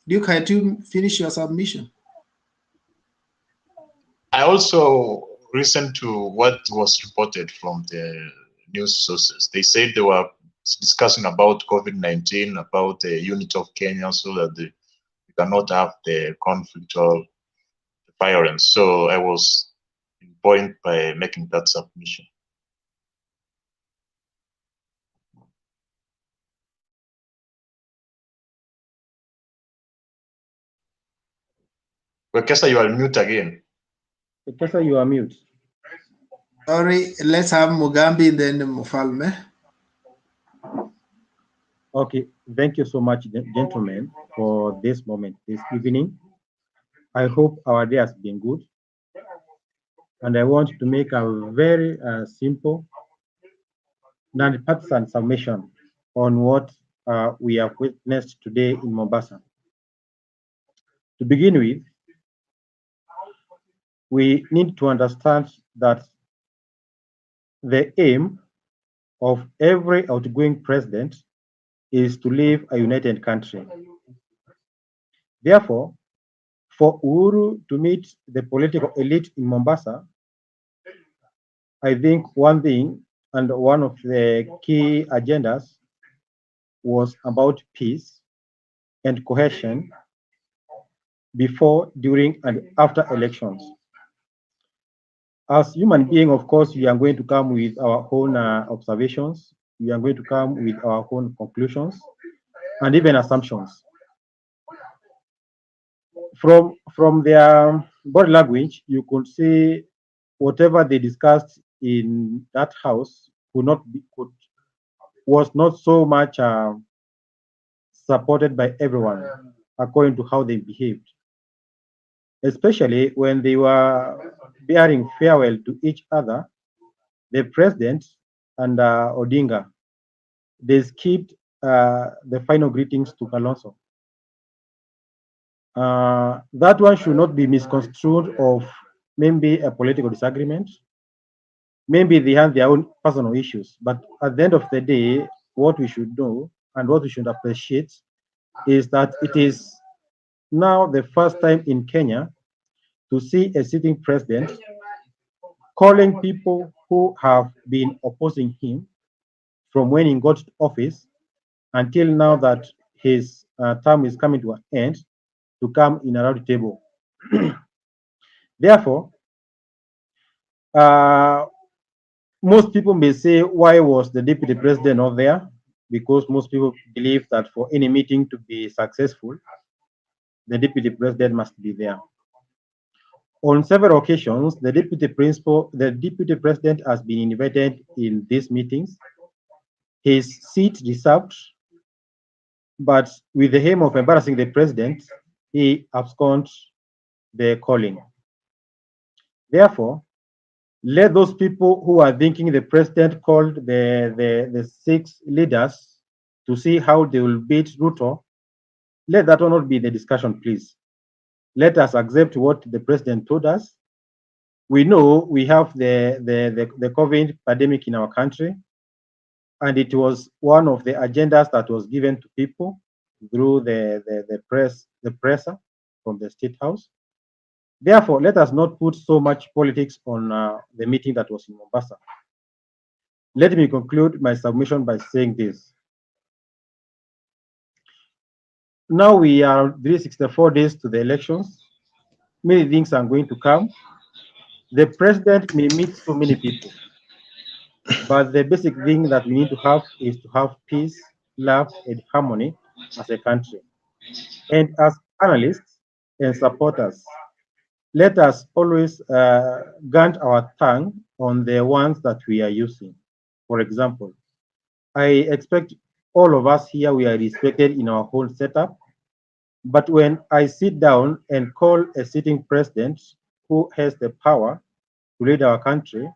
Duke, had you finish your submission? I also listened to what was reported from the news sources. They said they were discussing about COVID-19, about the unity of Kenya, so that we cannot have the conflict or the violence. So I was in point by making that submission. Wekesa, you are mute again. Wekesa, you are mute. Sorry, let's have Mugambi, then Mufalme. Okay, thank you so much, gentlemen, for this moment, this evening. I hope our day has been good. And I want to make a very simple, non-partisan summation on what we have witnessed today in Mombasa. To begin with, we need to understand that the aim of every outgoing president is to leave a united country. Therefore, for Uhuru to meet the political elite in Mombasa, I think one thing and one of the key agendas was about peace and cohesion before, during, and after elections. As human beings, of course, we are going to come with our own observations. We are going to come with our own conclusions and even assumptions. From their body language, you could see whatever they discussed in that house was not so much supported by everyone according to how they behaved, especially when they were bearing farewell to each other. The president and Odinga, they skipped the final greetings to Kalonzo. That one should not be misconstrued of maybe a political disagreement. Maybe they have their own personal issues, but at the end of the day, what we should do and what we should appreciate is that it is now the first time in Kenya to see a sitting president calling people who have been opposing him from when he got to office until now that his term is coming to an end, to come in a round table. Therefore, most people may say, why was the deputy president not there? Because most people believe that for any meeting to be successful, the deputy president must be there. On several occasions, the deputy president has been invited in these meetings. His seat reserved, but with the aim of embarrassing the president, he absconded the calling. Therefore, let those people who are thinking the president called the 6 leaders to see how they will beat Ruto, let that not be the discussion, please. Let us accept what the president told us. We know we have the COVID pandemic in our country, and it was one of the agendas that was given to people through the presser from the statehouse. Therefore, let us not put so much politics on the meeting that was in Mombasa. Let me conclude my submission by saying this. Now we are 364 days to the elections. Many things are going to come. The president may meet so many people, but the basic thing that we need to have is to have peace, love, and harmony as a country. And as analysts and supporters, let us always guard our tongue on the ones that we are using. For example, I expect all of us here, we are respected in our whole setup. But when I sit down and call a sitting president who has the power to lead our country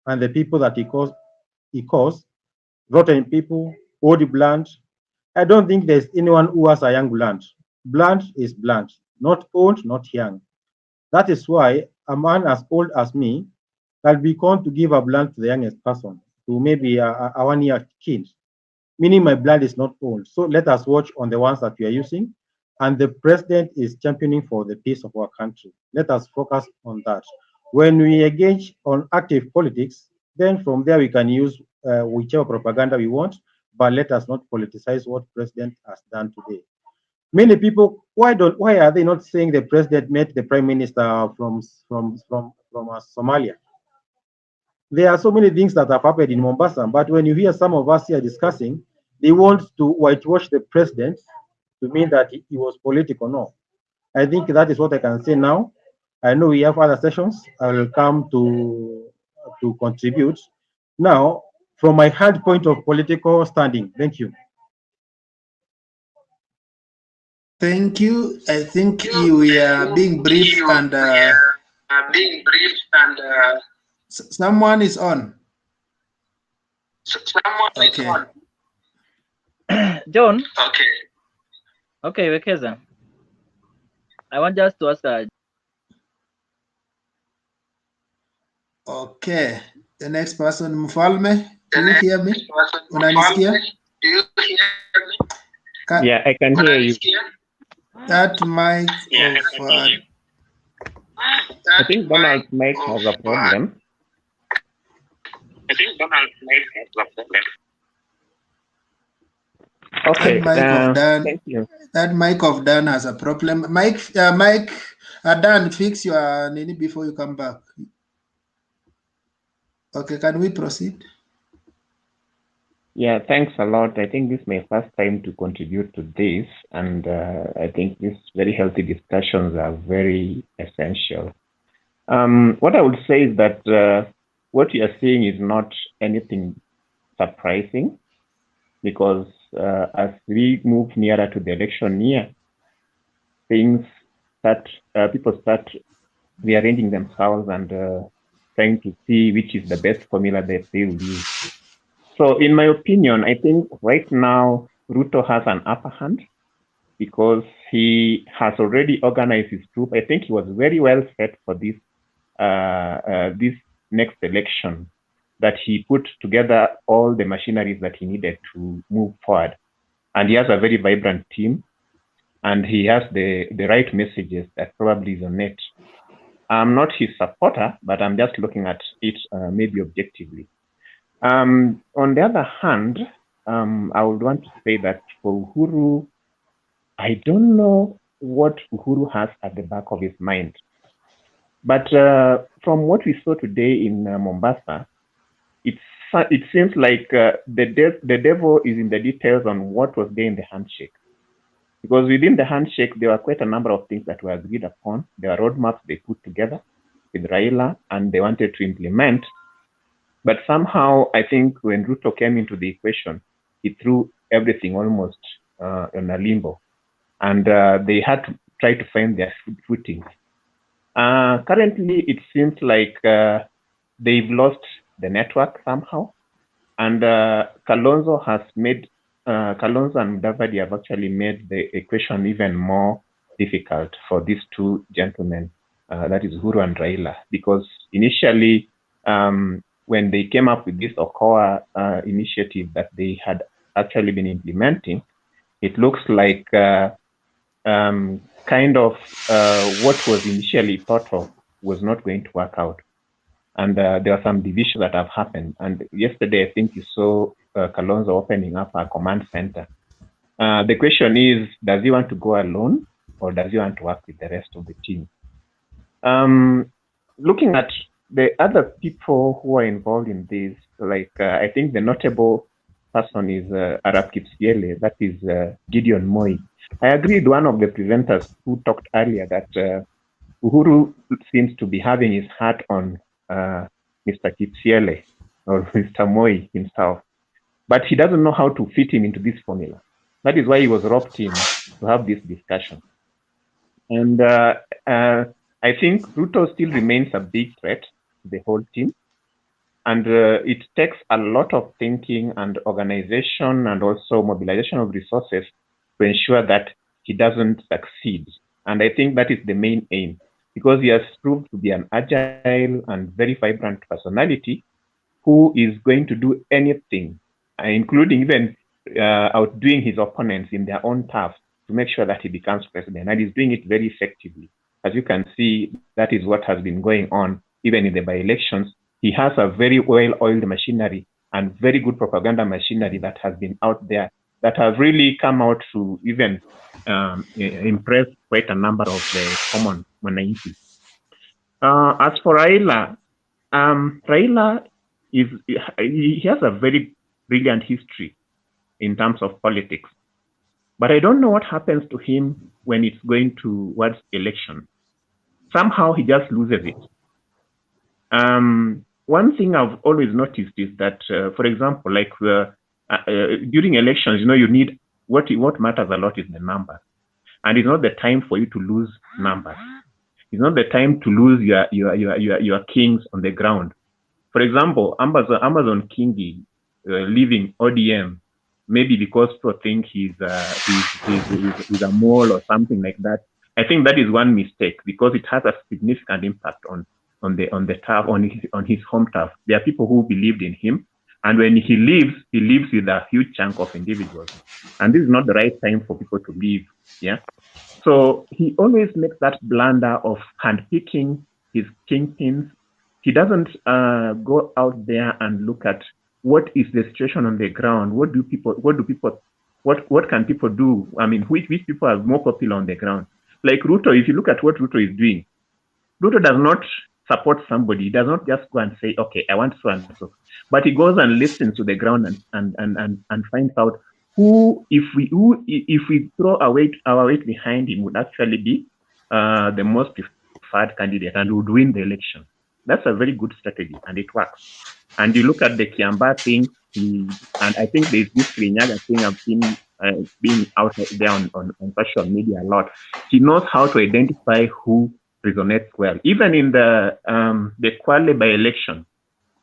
and the people that he calls rotten people, old blunt, I don't think there's anyone who has a young blunt. Blunt is blunt, not old, not young. That is why a man as old as me can be called to give a blunt to the youngest person, to maybe a 1-year kid, meaning my blood is not old. So let us watch on the ones that we are using. And the president is championing for the peace of our country. Let us focus on that. When we engage on active politics, then from there we can use whichever propaganda we want, but let us not politicize what president has done today. Many people, why are they not saying the president met the prime minister from Somalia? There are so many things that have happened in Mombasa, but when you hear some of us here discussing, they want to whitewash the president to mean that he was political. No, I think that is what I can say now. I know we have other sessions. I will come to contribute. Now, from my hard point of political standing, thank you. Thank you. I think you were being brief and being briefed and someone is on. Someone is on. John. Okay. Okay, Wekeza. I want just to ask Okay. The next person, Mfalme. Do you hear me? Unanisikia? Do you hear me? Yeah, I can hear you. That mic I think Donald's mic has a problem. Okay, thank you. That mic of Dan has a problem. Mike, Dan, fix your nini before you come back. Okay, can we proceed? Yeah, thanks a lot. I think this is my first time to contribute to this, and I think these very healthy discussions are very essential. What I would say is that what you are seeing is not anything surprising, because as we move nearer to the election year, people start rearranging themselves and trying to see which is the best formula that they will use. So in my opinion, I think right now Ruto has an upper hand because he has already organized his group. I think he was very well set for this this next election, that he put together all the machineries that he needed to move forward. And he has a very vibrant team, and he has the right messages that probably is on it. I'm not his supporter, but I'm just looking at it maybe objectively. On the other hand, I would want to say that for Uhuru, I don't know what Uhuru has at the back of his mind. But from what we saw today in Mombasa, it seems like the devil is in the details on what was there in the handshake. Because within the handshake, there were quite a number of things that were agreed upon. There are roadmaps they put together with RAILA, and they wanted to implement. But somehow, I think when Ruto came into the equation, he threw everything almost on a limbo. And they had to try to find their footing. Currently, it seems like they've lost the network somehow. And Kalonzo has made, Kalonzo and Mudavadi have actually made the equation even more difficult for these two gentlemen, that is Uhuru and Raila, because initially, when they came up with this Okoa initiative that they had actually been implementing, it looks like kind of what was initially thought of was not going to work out. And there are some divisions that have happened. And yesterday, I think you saw Kalonzo opening up a command center. The question is, does he want to go alone, or does he want to work with the rest of the team? Looking at the other people who are involved in this, like I think the notable person is Arap Kipsiele, that is GIDEON MOI. I agreed with one of the presenters who talked earlier that Uhuru seems to be having his heart on Mr. Kipsiele or Mr. Moi himself, but he doesn't know how to fit him into this formula. That is why he was roped in to have this discussion. And I think Ruto still remains a big threat to the whole team. And it takes a lot of thinking and organization and also mobilization of resources to ensure that he doesn't succeed. And I think that is the main aim, because he has proved to be an agile and very vibrant personality who is going to do anything, including even outdoing his opponents in their own turf to make sure that he becomes president. And he's doing it very effectively. As you can see, that is what has been going on even in the by-elections. He has a very well-oiled machinery and very good propaganda machinery that has been out there that have really come out to even impress quite a number of the common Wananchi. As for Raila, Raila he has a very brilliant history in terms of politics, but I don't know what happens to him when it's going towards election. Somehow he just loses it. One thing I've always noticed is that, for example, like during elections, you need what matters a lot is the numbers, and it's not the time for you to lose numbers. It's not the time to lose your kings on the ground. For example, Amazon Kingi leaving ODM, maybe because people think he's a mole or something like that. I think that is one mistake because it has a significant impact on the turf, on his home turf. There are people who believed in him, and when he leaves with a huge chunk of individuals, and this is not the right time for people to leave. Yeah. So he always makes that blunder of handpicking his kingpins. He doesn't go out there and look at what is the situation on the ground. What can people do? I mean, which people are more popular on the ground? Like Ruto, if you look at what Ruto is doing, Ruto does not support somebody. He does not just go and say, okay, I want so and so. But he goes and listens to the ground and finds out who, if we throw our weight behind him, would actually be the most preferred candidate and would win the election. That's a very good strategy, and it works. And you look at the Kiamba thing, and I think there's this Kirinyaga thing I've seen being out there on social media a lot. He knows how to identify who resonates well. Even in the Kwale by-election,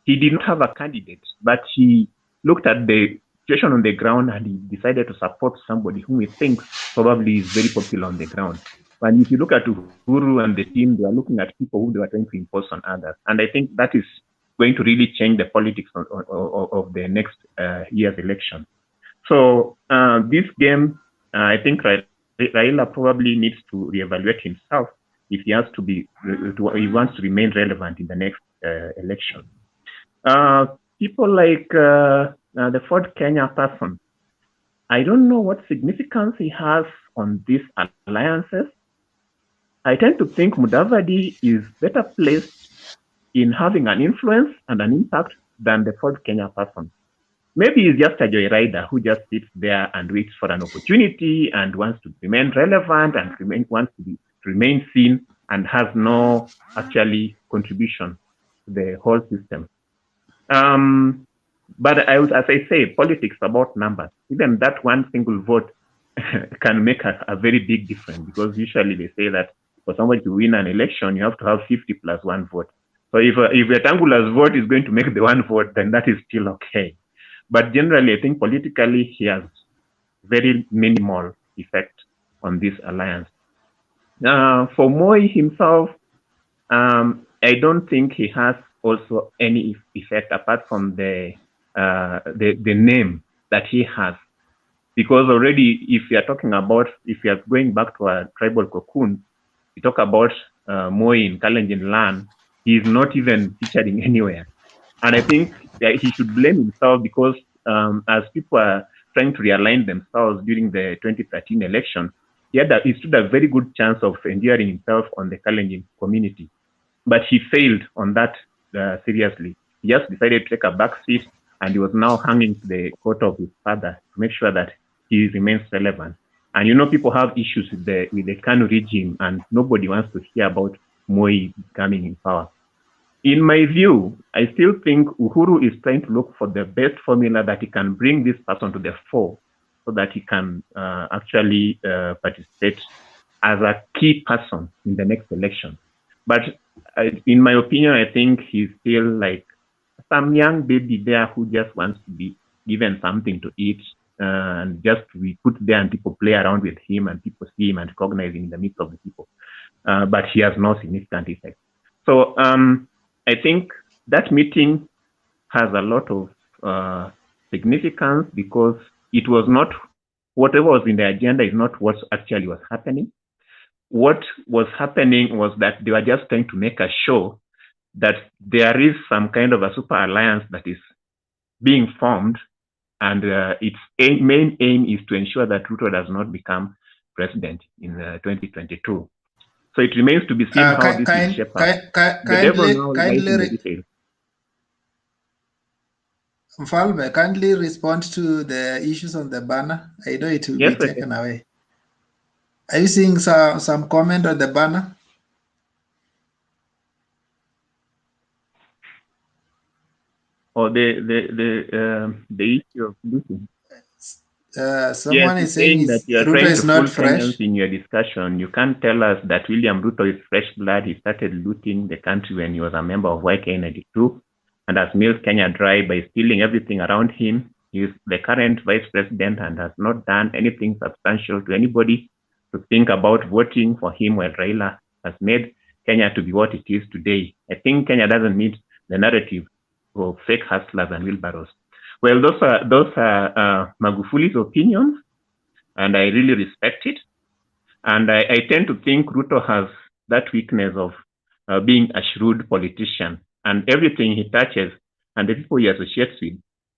he didn't have a candidate, but he looked at the situation on the ground and he decided to support somebody whom he thinks probably is very popular on the ground. And if you look at Uhuru and the team, they are looking at people who they are trying to impose on others. And I think that is going to really change the politics of the next year's election. So this game, I think Raila probably needs to reevaluate himself if he has to he wants to remain relevant in the next election. People like the Ford Kenya person, I don't know what significance he has on these alliances. I tend to think Mudavadi is better placed in having an influence and an impact than the Ford Kenya person. Maybe he's just a joyrider who just sits there and waits for an opportunity and wants to remain relevant and wants to remain seen and has no actually contribution to the whole system. But as I say, politics about numbers. Even that one single vote can make a very big difference, because usually they say that for somebody to win an election, you have to have 50 plus 1 vote. So if WETANGULA's vote is going to make the 1 vote, then that is still okay. But generally, I think politically, he has very minimal effect on this alliance. For Moi himself, I don't think he has also any effect apart from the name that he has. Because already, if you are going back to a tribal cocoon, we talk about Moi in Kalenjin land, he is not even featuring anywhere. And I think he should blame himself, because as people are trying to realign themselves during the 2013 election, he stood a very good chance of enduring himself on the Kalenjin community. But he failed on that seriously. He just decided to take a back seat, and he was now hanging to the coat of his father to make sure that he remains relevant. And people have issues with the Kanu regime, and nobody wants to hear about Moi coming in power. In my view, I still think Uhuru is trying to look for the best formula that he can bring this person to the fore, so that he can actually participate as a key person in the next election. But in my opinion, I think he's still like some young baby there who just wants to be given something to eat, and just we put there and people play around with him and people see him and recognize him in the midst of the people. But he has no significant effect. So I think that meeting has a lot of significance, because it was not, whatever was in the agenda is not what actually was happening. What was happening was that they were just trying to make a show that there is some kind of a super alliance that is being formed, and its main aim is to ensure that Ruto does not become president in 2022. So it remains to be seen how this will shape up. The devil now lies in the details. Mfalme, kindly respond to the issues on the banner. I know it will be taken away. Are you seeing some comment on the banner? Or the issue of looting? Someone Yes, is saying saying that you are Ruto trying is to not fool fresh. Kenyans in your discussion. You can't tell us that William Ruto is fresh blood. He started looting the country when he was a member of YK92 and has milked Kenya dry by stealing everything around him. He is the current vice president and has not done anything substantial to anybody to think about voting for him, while Raila has made Kenya to be what it is today. I think Kenya doesn't need the narrative of fake hustlers and wheelbarrows. Well, those are Magufuli's opinions, and I really respect it. And I tend to think Ruto has that weakness of being a shrewd politician, and everything he touches and the people he associates with,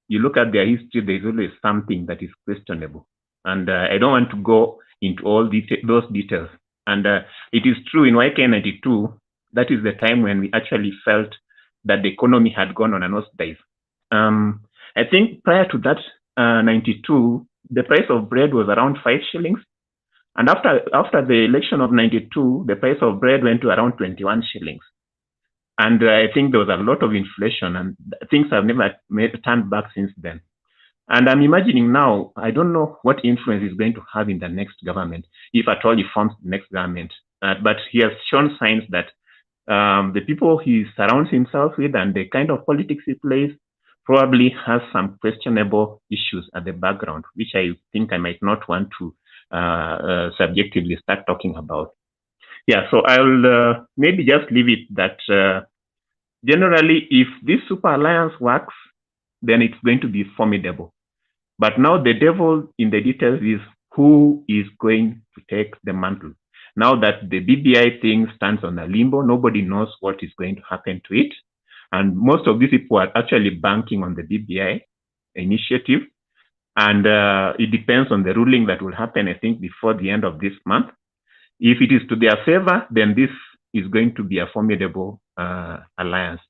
you look at their history, there's always something that is questionable. And I don't want to go into all those details. And it is true in YK92, that is the time when we actually felt that the economy had gone on a nosedive. I think prior to that, 92, the price of bread was around 5 shillings. And after the election of 92, the price of bread went to around 21 shillings. And I think there was a lot of inflation, and things have never turned back since then. And I'm imagining now, I don't know what influence he's going to have in the next government, if at all he forms the next government. But he has shown signs that the people he surrounds himself with and the kind of politics he plays probably has some questionable issues at the background, which I think I might not want to subjectively start talking about. Yeah, so I'll maybe just leave it that generally, if this super alliance works, then it's going to be formidable. But now the devil in the details is who is going to take the mantle. Now that the BBI thing stands on a limbo, nobody knows what is going to happen to it. And most of these people are actually banking on the BBI initiative. And it depends on the ruling that will happen, I think, before the end of this month. If it is to their favor, then this is going to be a formidable alliance.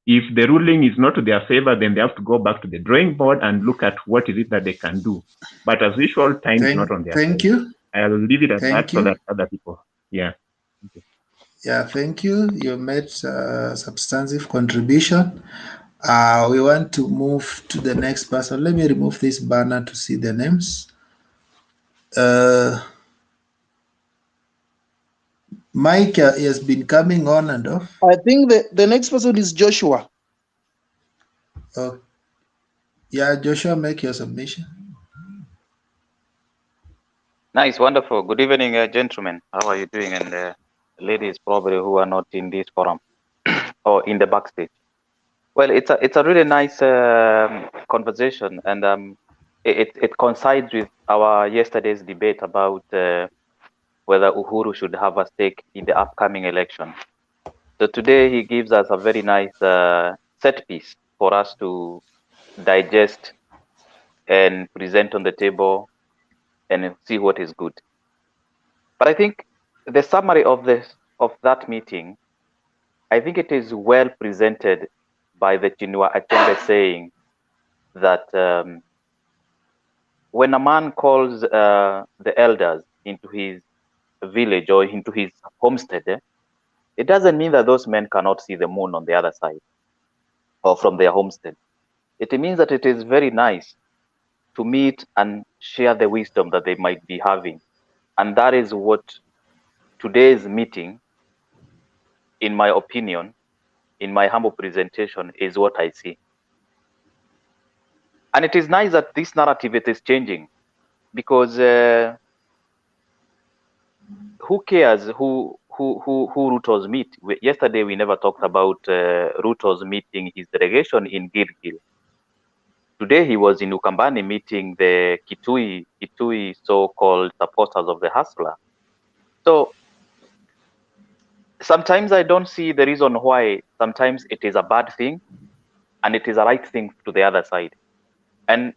If the ruling is not to their favor, then they have to go back to the drawing board and look at what is it that they can do. But as usual, time is not on their side. Thank you. I'll leave it at Thank that you. so that other people, yeah. Okay. Yeah, thank you. You made a substantive contribution. We want to move to the next person. Let me remove this banner to see the names. Mike has been coming on and off. I think the next person is Joshua. Oh, yeah, Joshua, make your submission. Nice, wonderful. Good evening, gentlemen. How are you doing? And ladies, probably who are not in this forum or in the backstage. Well, it's a really nice conversation, and it coincides with our yesterday's debate about whether Uhuru should have a stake in the upcoming election. So today he gives us a very nice set piece for us to digest and present on the table and see what is good. But I think the summary of that meeting, I think it is well presented by the Chinua Achebe saying that when a man calls the elders into his village or into his homestead, it doesn't mean that those men cannot see the moon on the other side or from their homestead. It means that it is very nice to meet and share the wisdom that they might be having. And that is what today's meeting, in my opinion, in my humble presentation, is what I see. And it is nice that this narrative is changing, because who cares who Ruto's meet? Yesterday we never talked about Ruto's meeting his delegation in Gilgil. Today he was in Ukambani meeting the Kitui so-called supporters of the hustler. So sometimes I don't see the reason why sometimes it is a bad thing and it is a right thing to the other side. And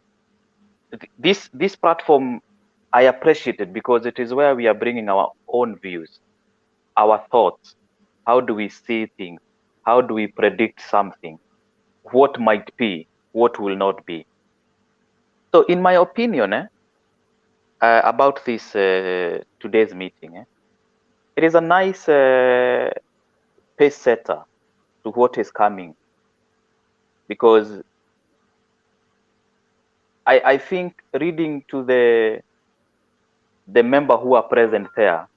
this platform, I appreciate it because it is where we are bringing our own views, our thoughts. How do we see things? How do we predict something? What might be, what will not be? So in my opinion, about this today's meeting, it is a nice pace setter to what is coming, because I think reading to the member who are present there,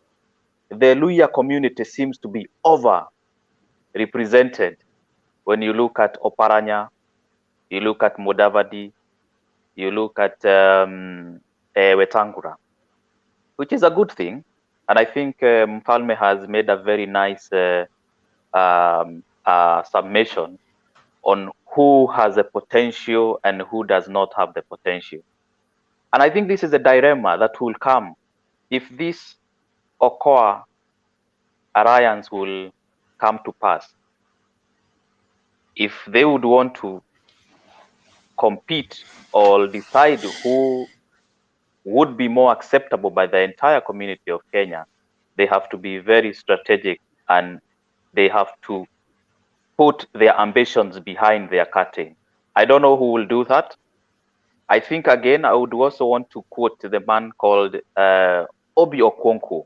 the Luya community seems to be over represented when you look at Oparanya, you look at Mudavadi, you look at Wetangula, which is a good thing. And I think Mfalme has made a very nice submission on who has the potential and who does not have the potential. And I think this is a dilemma that will come if this Okoa alliance will come to pass. If they would want to compete or decide who would be more acceptable by the entire community of Kenya, they have to be very strategic and they have to put their ambitions behind their curtain. I don't know who will do that. I think, again, I would also want to quote the man called Obi Okonkwo.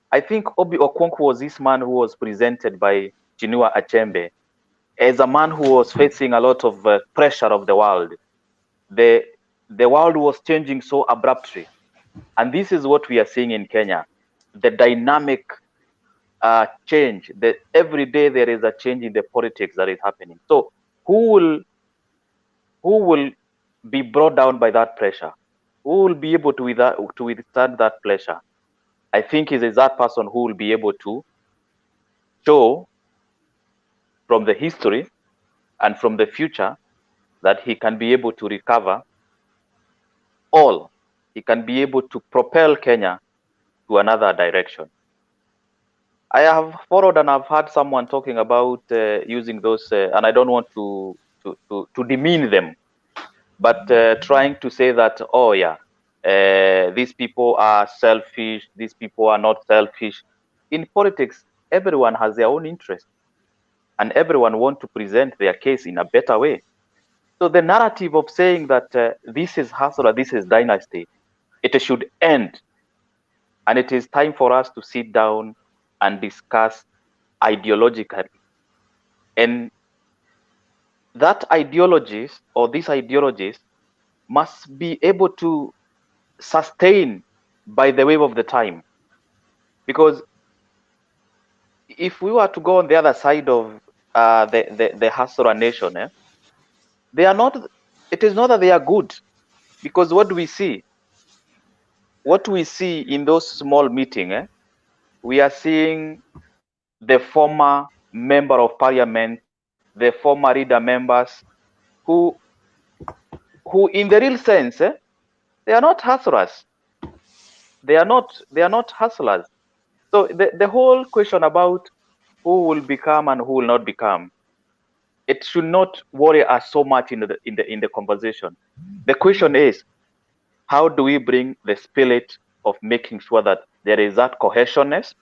I think Obi Okonkwo was this man who was presented by Chinua Achembe as a man who was facing a lot of pressure of the world. The world was changing so abruptly. And this is what we are seeing in Kenya. The dynamic change, that every day there is a change in the politics that is happening. So who will be brought down by that pressure? Who will be able to withstand that pressure? I think it is that person who will be able to show from the history and from the future that he can be able to recover all. He can be able to propel Kenya to another direction. I have followed and I've heard someone talking about using those, and I don't want to demean them, but trying to say that, oh yeah, these people are selfish, these people are not selfish. In politics, everyone has their own interest and everyone wants to present their case in a better way. So the narrative of saying that this is hustle or this is dynasty, it should end. And it is time for us to sit down and discuss ideologically. And that ideologies or these ideologies must be able to sustain by the wave of the time. Because if we were to go on the other side of the Hasura nation, they are not, it is not that they are good. Because what do we see? What we see in those small meetings, we are seeing the former member of parliament, the former leader members, who in the real sense, they are not hustlers. They are not hustlers. So the whole question about who will become and who will not become, it should not worry us so much in the conversation. The question is, how do we bring the spirit of making sure that there is that cohesionness,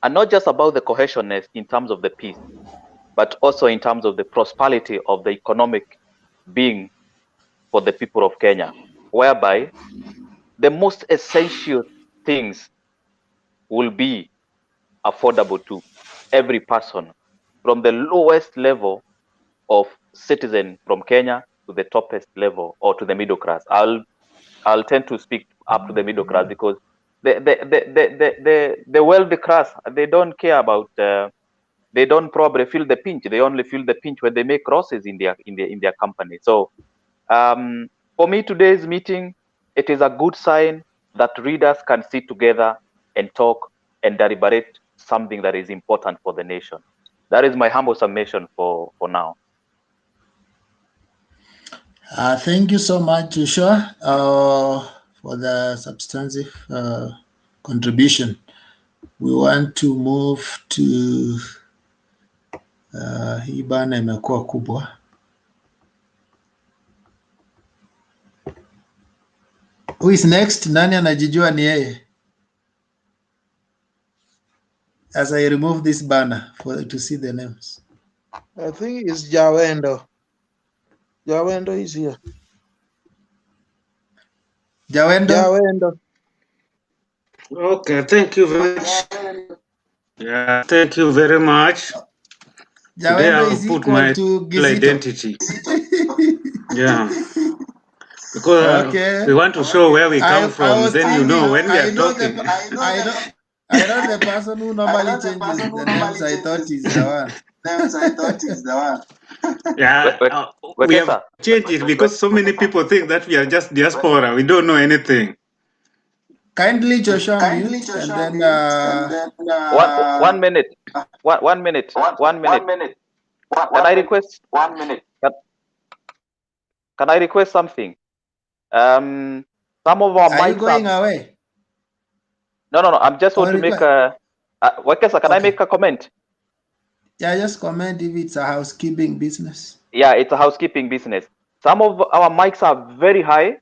and not just about the cohesionness in terms of the peace, but also in terms of the prosperity of the economic being for the people of Kenya, whereby the most essential things will be affordable to every person, from the lowest level of citizen from Kenya to the toppest level or to the middle class. I'll tend to speak up to the middle class because the wealthy class, they don't care about they don't probably feel the pinch. They only feel the pinch when they make losses in their company. So for me, today's meeting, it is a good sign that readers can sit together and talk and deliberate something that is important for the nation. That is my humble submission for now. Thank you so much, Joshua, for the substantive contribution. We want to move to hii bana imekuwa kubwa. Who is next? Nani anajijua ni yeye? As I remove this banner to see the names. I think it's Jawendo. Jawendo is here. Jawendo? Okay, thank you very much. Yeah, thank you very much. Jawendo is equal to Gizito. Identity. Yeah. because Okay. we want to show where we come I from. was Then you thinking. know when we are talking. I know the person who normally changes the names. I thought is the one. Yeah, we have changed it because so many people think that we are just diaspora. We don't know anything. Kindly Joshua mute and then 1 minute. 1 minute. 1 minute. Can I request? 1 minute. Can I request something? Some of our Are you mics going away? No. I'm just want to make a. Wakesa, can I make a comment? Yeah, just comment if it's a housekeeping business. Yeah, it's a housekeeping business. Some of our mics are very high.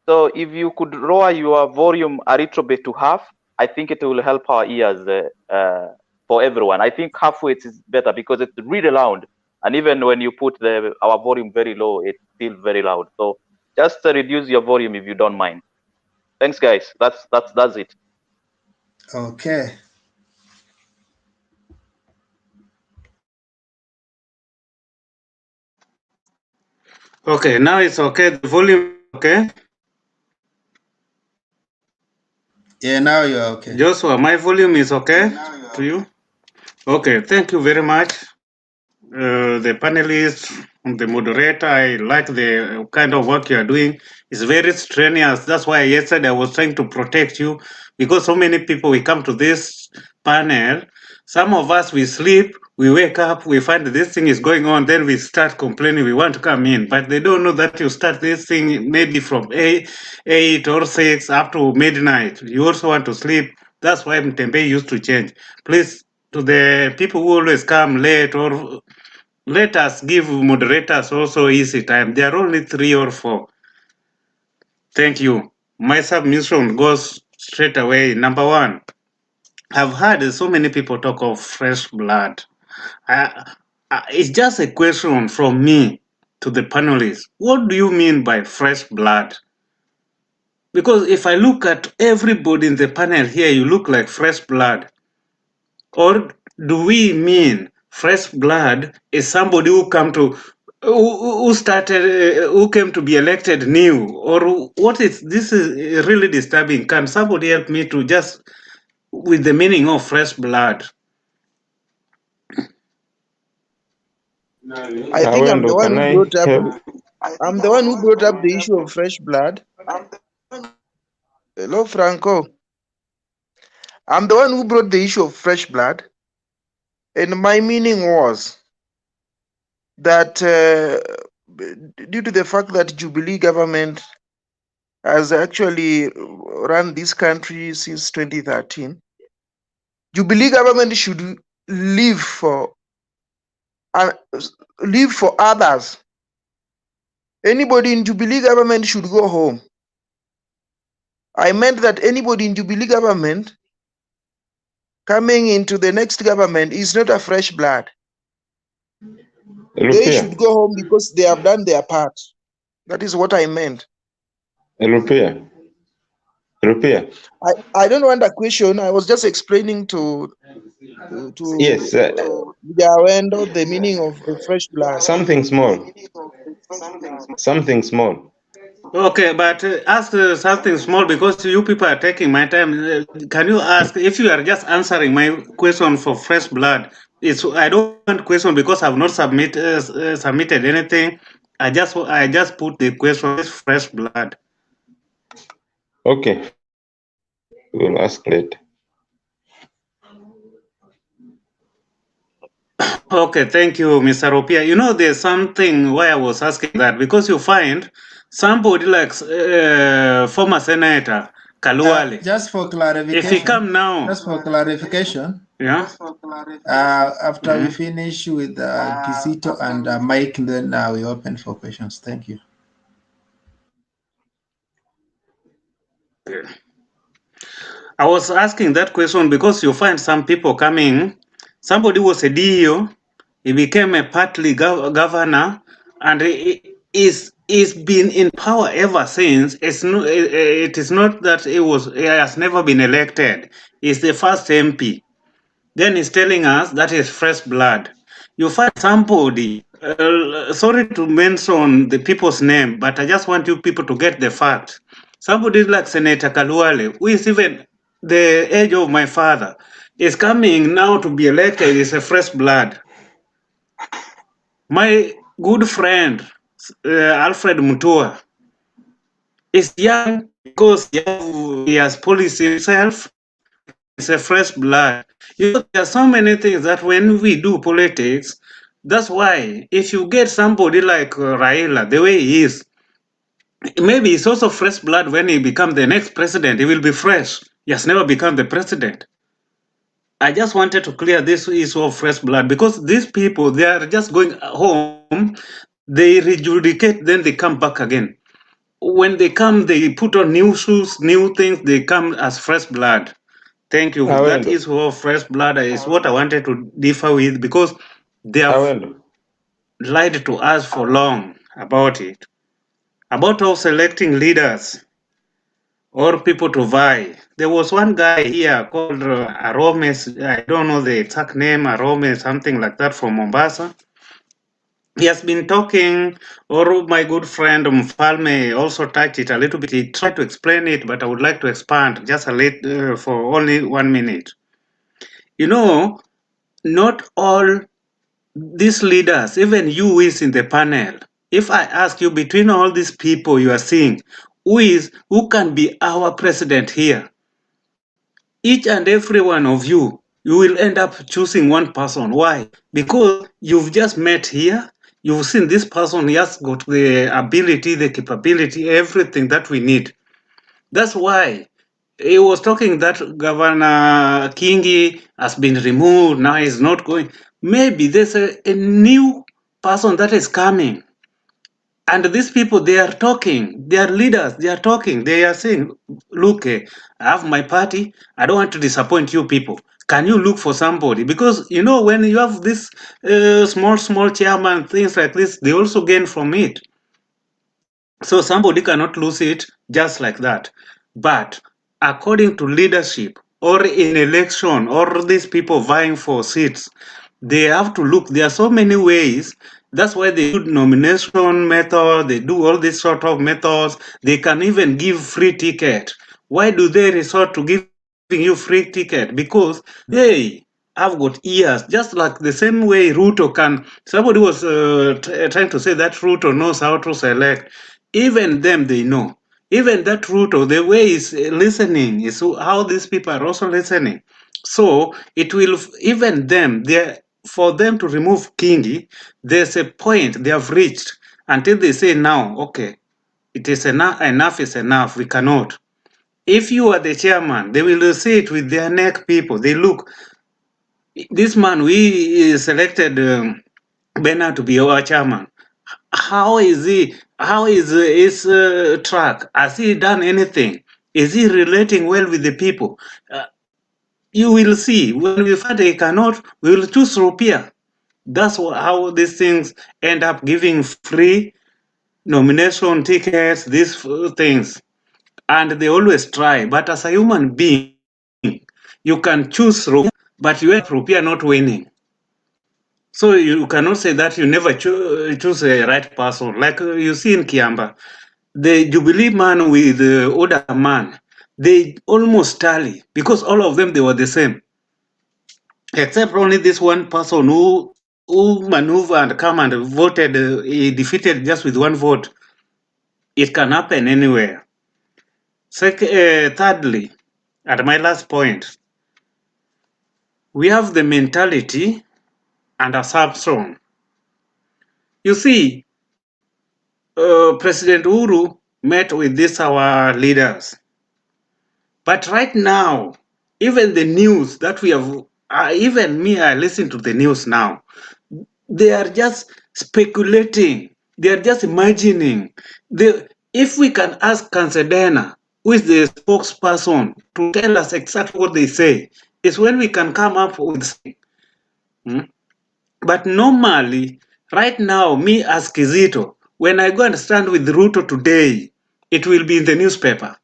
So if you could lower your volume a little bit to half, I think it will help our ears for everyone. I think halfway is better because it's really loud. And even when you put our volume very low, it's still very loud. So just reduce your volume if you don't mind. Thanks, guys. That's it. Okay. Okay, now it's okay. The volume okay. Yeah, now you're okay. Joshua, my volume is okay to you? Okay, thank you very much. The panelists, the moderator, I like the kind of work you are doing. It's very strenuous. That's why yesterday I was trying to protect you because so many people, we come to this panel. Some of us, we sleep, we wake up, we find that this thing is going on, then we start complaining, we want to come in. But they don't know that you start this thing maybe from 8 or 6 up to midnight. You also want to sleep. That's why Mtembe used to change. Please, to the people who always come late, or let us give moderators also easy time. There are only 3 or 4. Thank you. My submission goes straight away. Number 1, I've heard so many people talk of fresh blood. It's just a question from me to the panelists. What do you mean by fresh blood? Because if I look at everybody in the panel here, you look like fresh blood. Or do we mean fresh blood is somebody who came to be elected new? Or what is this? Is really disturbing. Can somebody help me to just with the meaning of fresh blood? I think I'm the one who brought up. I'm the one who brought up the issue of fresh blood. Hello, Franco. I'm the one who brought the issue of fresh blood, and my meaning was that due to the fact that Jubilee government has actually run this country since 2013, Jubilee government should live for others. Anybody in Jubilee government should go home. I meant that anybody in Jubilee government coming into the next government is not a fresh blood. They should go home because they have done their part. That is what I meant. Rupia. I don't want a question. I was just explaining to Yes. Jawendo the meaning of the fresh blood. Something small. Something small. Okay, but ask something small because you people are taking my time. Can you ask if you are just answering my question for fresh blood? I don't want question because I've not submitted anything. I just put the question fresh blood. Okay. We'll ask later. Okay, thank you, Mr. Opia. You know, there's something why I was asking that because you find somebody like former Senator Kaluale. Just for clarification. If he come now. Just for clarification. Yeah. After we finish with Kizito and Mike, then we open for questions. Thank you. I was asking that question because you find some people coming. Somebody was a DEO, he became a partly governor, and he's been in power ever since. It is not that he has never been elected. He's the first MP. Then he's telling us that is fresh blood. You find somebody sorry to mention the people's name, but I just want you people to get the fact. Somebody like Senator Kaluale, who is even the age of my father, is coming now to be elected. Is a fresh blood. My good friend Alfred Mutua is young because he has policy himself. It's a fresh blood. You know, there are so many things that when we do politics, that's why if you get somebody like Raila, the way he is, maybe he's also fresh blood when he becomes the next president. He will be fresh. He has never become the president. I just wanted to clear this issue of fresh blood because these people, they are just going home, they rejuvenate, then they come back again. When they come, they put on new shoes, new things, they come as fresh blood. Thank you. That Awendo, issue of fresh blood is what I wanted to differ with because they have Awendo. lied to us for long about it. About us selecting leaders or people to vie. There was one guy here called Aromes, I don't know the exact name, Arome, something like that, from Mombasa. He has been talking, or my good friend Mfalme also touched it a little bit. He tried to explain it, but I would like to expand just a little for only 1 minute. You know, not all these leaders, even you who is in the panel, if I ask you between all these people you are seeing, who can be our president here? Each and every one of you will end up choosing one person. Why? Because you've just met here, you've seen this person, he has got the ability, the capability, everything that we need. That's why he was talking that Governor Kingi has been removed, now he's not going. Maybe there's a new person that is coming. And these people, they are talking, they are leaders, they are talking, they are saying, look, I have my party, I don't want to disappoint you people. Can you look for somebody? Because, you know, when you have this small chairman, things like this, they also gain from it. So somebody cannot lose it just like that. But according to leadership or in election or these people vying for seats, they have to look. There are so many ways. That's why they do nomination method. They do all these sort of methods. They can even give free ticket. Why do they resort to giving you free ticket? Because, hey, I've got ears, just like the same way Ruto can. Somebody was trying to say that Ruto knows how to select. Even them, they know. Even that Ruto, the way is listening is how these people are also listening. So it will, even them, for them to remove Kingi, there's a point they have reached until they say now, okay, it is enough is enough, we cannot. If you are the chairman, they will say it with their neck people. They look, this man, we selected Bernard to be our chairman. How is he? How is his track? Has he done anything? Is he relating well with the people? You will see. When we find he cannot, we will choose Rupia. That's how these things end up giving free nomination tickets, these things. And they always try. But as a human being, you can choose Rupia, but you end up Rupia not winning. So you cannot say that you never choose a right person. Like you see in Kiamba, the Jubilee man with the older man, they almost tally because all of them, they were the same. Except only this one person who maneuvered and come and voted, he defeated just with one vote. It can happen anywhere. Thirdly, at my last point, we have the mentality and assumption. You see, President Uhuru met with these our leaders. But right now, even the news that we have, even me, I listen to the news now. They are just speculating. They are just imagining. If we can ask Kansedena, who is the spokesperson, to tell us exactly what they say, is when we can come up with something. But normally, right now, me as Kizito, when I go and stand with Ruto today, it will be in the newspaper.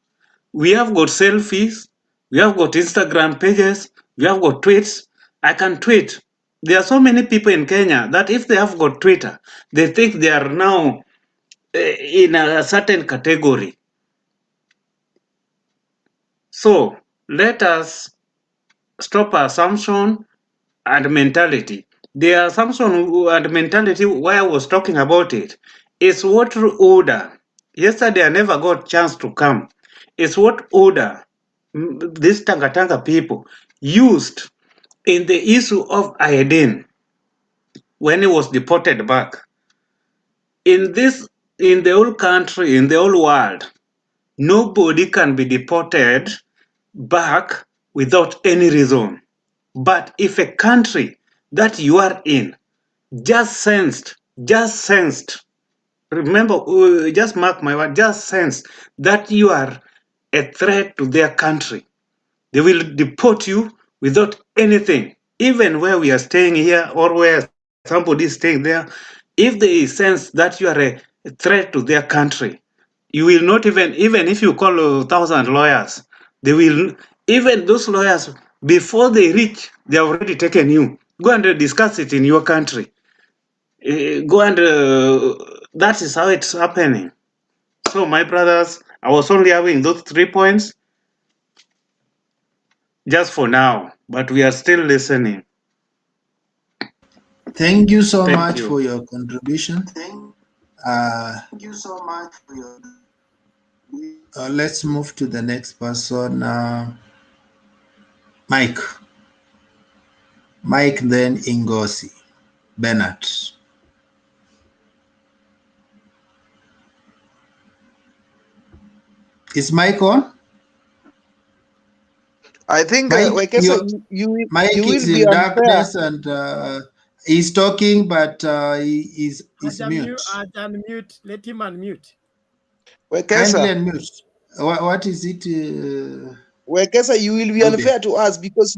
We have got selfies, we have got Instagram pages, we have got tweets. I can tweet There are so many people in Kenya that if they have got Twitter, they think they are now in a certain category. So let us stop assumption and mentality. The assumption and mentality, why I was talking about it, is what order. Yesterday I never got chance to come. It's what order these Tanga people used in the issue of iodine when he was deported back. In the whole country, in the whole world, nobody can be deported back without any reason. But if a country that you are in just sensed, remember, just mark my word, just sense that you are a threat to their country, they will deport you without anything. Even where we are staying here or where somebody is staying there, if they sense that you are a threat to their country, you will not even if you call 1,000 lawyers, they will, even those lawyers, before they reach, they have already taken you. Go and discuss it in your country. Go and that is how it's happening. So my brothers, I was only having those 3 points just for now, but we are still listening. Thank you so Thank much you. for your contribution. Thank you so much for your. Let's move to the next person. Mike. Mike, then Ingosi. Bernard. Is Mike on? I think Mike, Wekesa, you Mike will is be in unfair. darkness and he's talking, but he's mute. Unmute. Let him unmute. Kindly Wekesa, unmute. What is it? Wekesa, you will be unfair to us because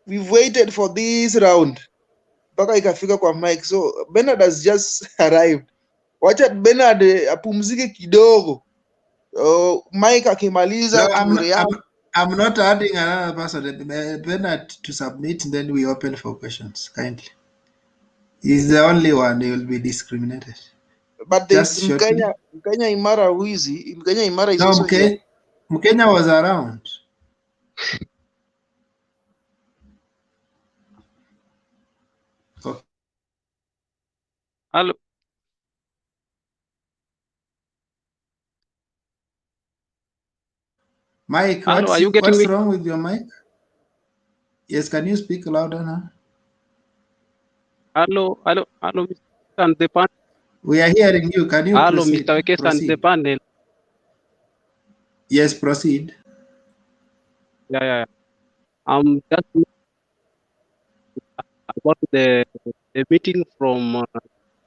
we've waited for this round. Mpaka ikafika kwa Mike. So Bernard has just arrived. Wacha Bernard apumzike kidogo. Mike akimaliza No, react. I'm not adding another person. Bernard to submit, then we open for questions. Kindly. He's the only one. He will be discriminated. But there's Just shortly. Mkenya Imara who is he? Mkenya Imara is No, also here. Mkenya was around. Okay. Hello. Mike, Hello, are you getting what's me? wrong with your mic? Yes, can you speak louder now? Hello, Mr. and the panel. We are hearing you. Can you Hello, proceed? Mr. Wekes and the panel. Yes, proceed. Yeah. Just about the meeting from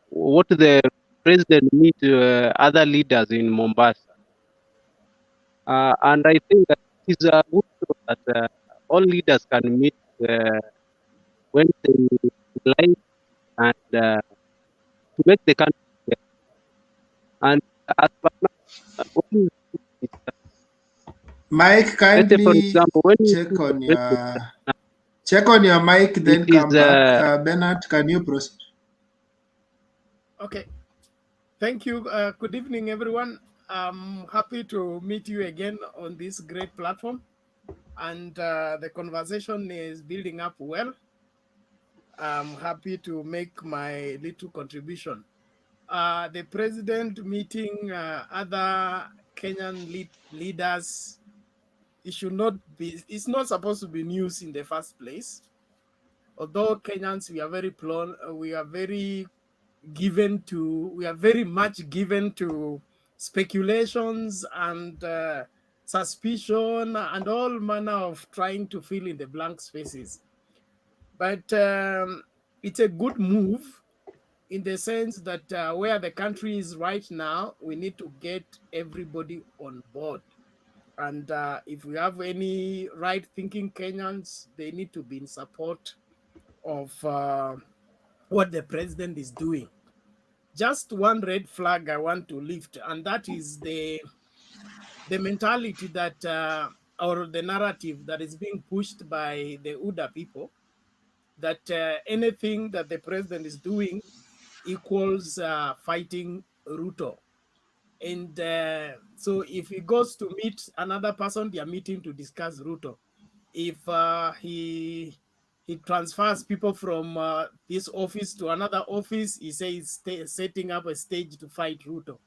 what the president meet other leaders in Mombasa. And I think that it's a good show that all leaders can meet when they like and to make the country better. And as per now, Mike, kindly for example, when check on your mic, then come back. Bernard, can you proceed? Okay. Thank you. Good evening, everyone. I'm happy to meet you again on this great platform. And the conversation is building up well. I'm happy to make my little contribution. The president meeting other Kenyan leaders, it's not supposed to be news in the first place. Although Kenyans, we are very much given to speculations and suspicion and all manner of trying to fill in the blank spaces. But it's a good move in the sense that where the country is right now, we need to get everybody on board. And if we have any right-thinking Kenyans, they need to be in support of what the president is doing. Just one red flag I want to lift, and that is the mentality that or the narrative that is being pushed by the UDA people that anything that the president is doing equals fighting Ruto. And so if he goes to meet another person, they are meeting to discuss Ruto. If he transfers people from this office to another office, he says setting up a stage to fight Ruto.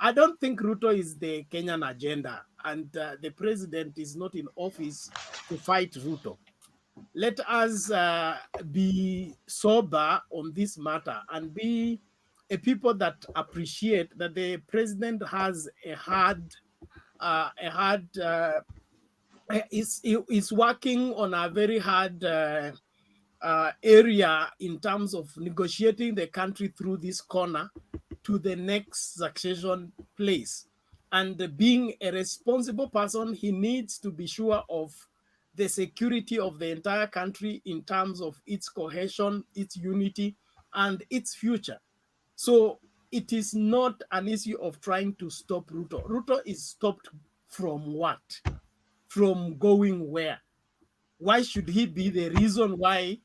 I don't think Ruto is the Kenyan agenda, and the president is not in office to fight Ruto. Let us be sober on this matter and be a people that appreciate that the president has is working on a very hard area in terms of negotiating the country through this corner to the next succession place. And being a responsible person, he needs to be sure of the security of the entire country in terms of its cohesion, its unity, and its future. So it is not an issue of trying to stop Ruto. Ruto is stopped from what? From going where? Why should he be the reason why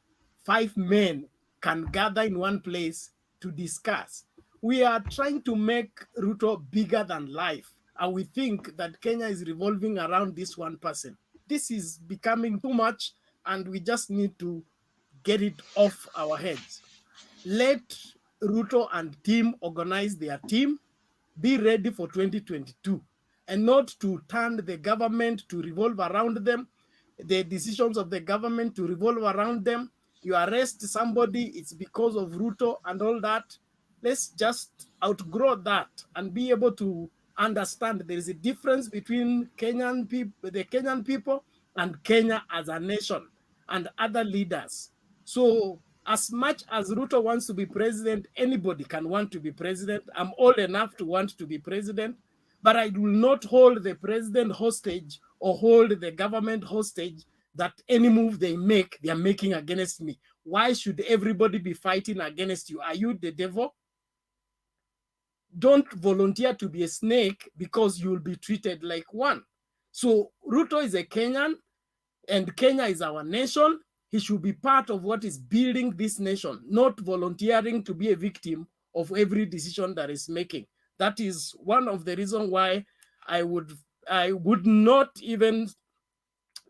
5 men can gather in one place to discuss? We are trying to make Ruto bigger than life, and we think that Kenya is revolving around this one person. This is becoming too much, and we just need to get it off our heads. Let Ruto and team organize their team, be ready for 2022, and not to turn the government to revolve around them, the decisions of the government to revolve around them. You arrest somebody, it's because of Ruto and all that. Let's just outgrow that and be able to understand there is a difference between Kenyan people, the Kenyan people, and Kenya as a nation and other leaders. So as much as Ruto wants to be president, anybody can want to be president. I'm old enough to want to be president, but I will not hold the president hostage or hold the government hostage that any move they make, they are making against me. Why should everybody be fighting against you? Are you the devil? Don't volunteer to be a snake because you will be treated like one. So Ruto is a Kenyan, and Kenya is our nation. He should be part of what is building this nation, not volunteering to be a victim of every decision that is making. That is one of the reasons why I would not even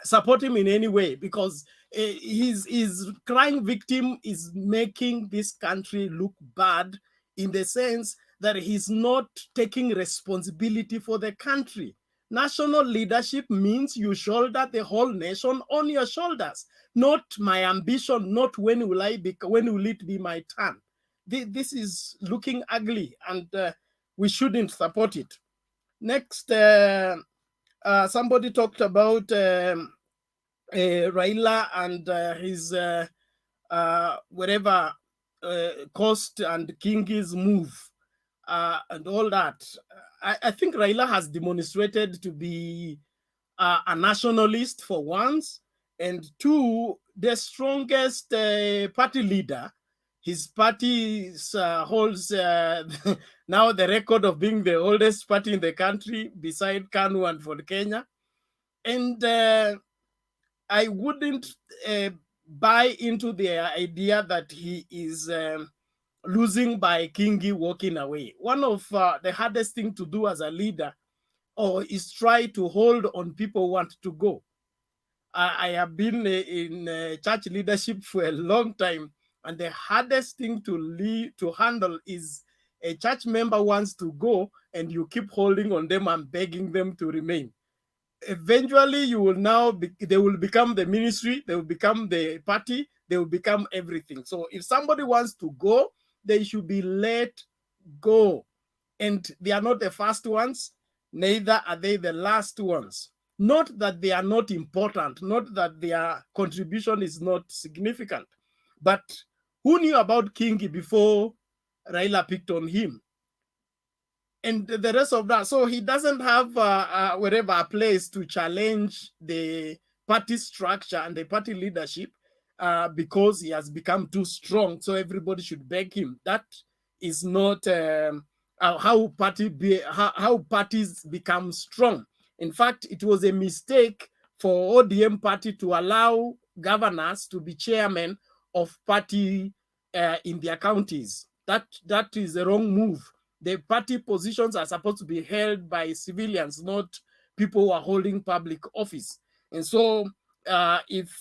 support him in any way, because his crying victim is making this country look bad in the sense that he's not taking responsibility for the country. National leadership means you shoulder the whole nation on your shoulders, not my ambition, not when will it be my turn. This is looking ugly, and we shouldn't support it. Next, somebody talked about Raila and his whatever Coast and Kingi's move and all that. I think Raila has demonstrated to be a nationalist for once, and two, the strongest party leader. His party holds now the record of being the oldest party in the country beside KANU and Ford Kenya. And I wouldn't buy into the idea that he is losing by Kingi walking away. One of the hardest thing to do as a leader is try to hold on people who want to go. I have been in church leadership for a long time, and the hardest thing to handle is a church member wants to go and you keep holding on them and begging them to remain. Eventually they will become the ministry, they will become the party, they will become everything. So if somebody wants to go, they should be let go. And they are not the first ones, neither are they the last ones. Not that they are not important, not that their contribution is not significant, but who knew about Kingi before Raila picked on him? And the rest of that. So he doesn't have whatever a place to challenge the party structure and the party leadership because he has become too strong. So everybody should beg him. That is not how parties become strong. In fact, it was a mistake for ODM party to allow governors to be chairmen of party in their counties. That is the wrong move. The party positions are supposed to be held by civilians, not people who are holding public office. And so if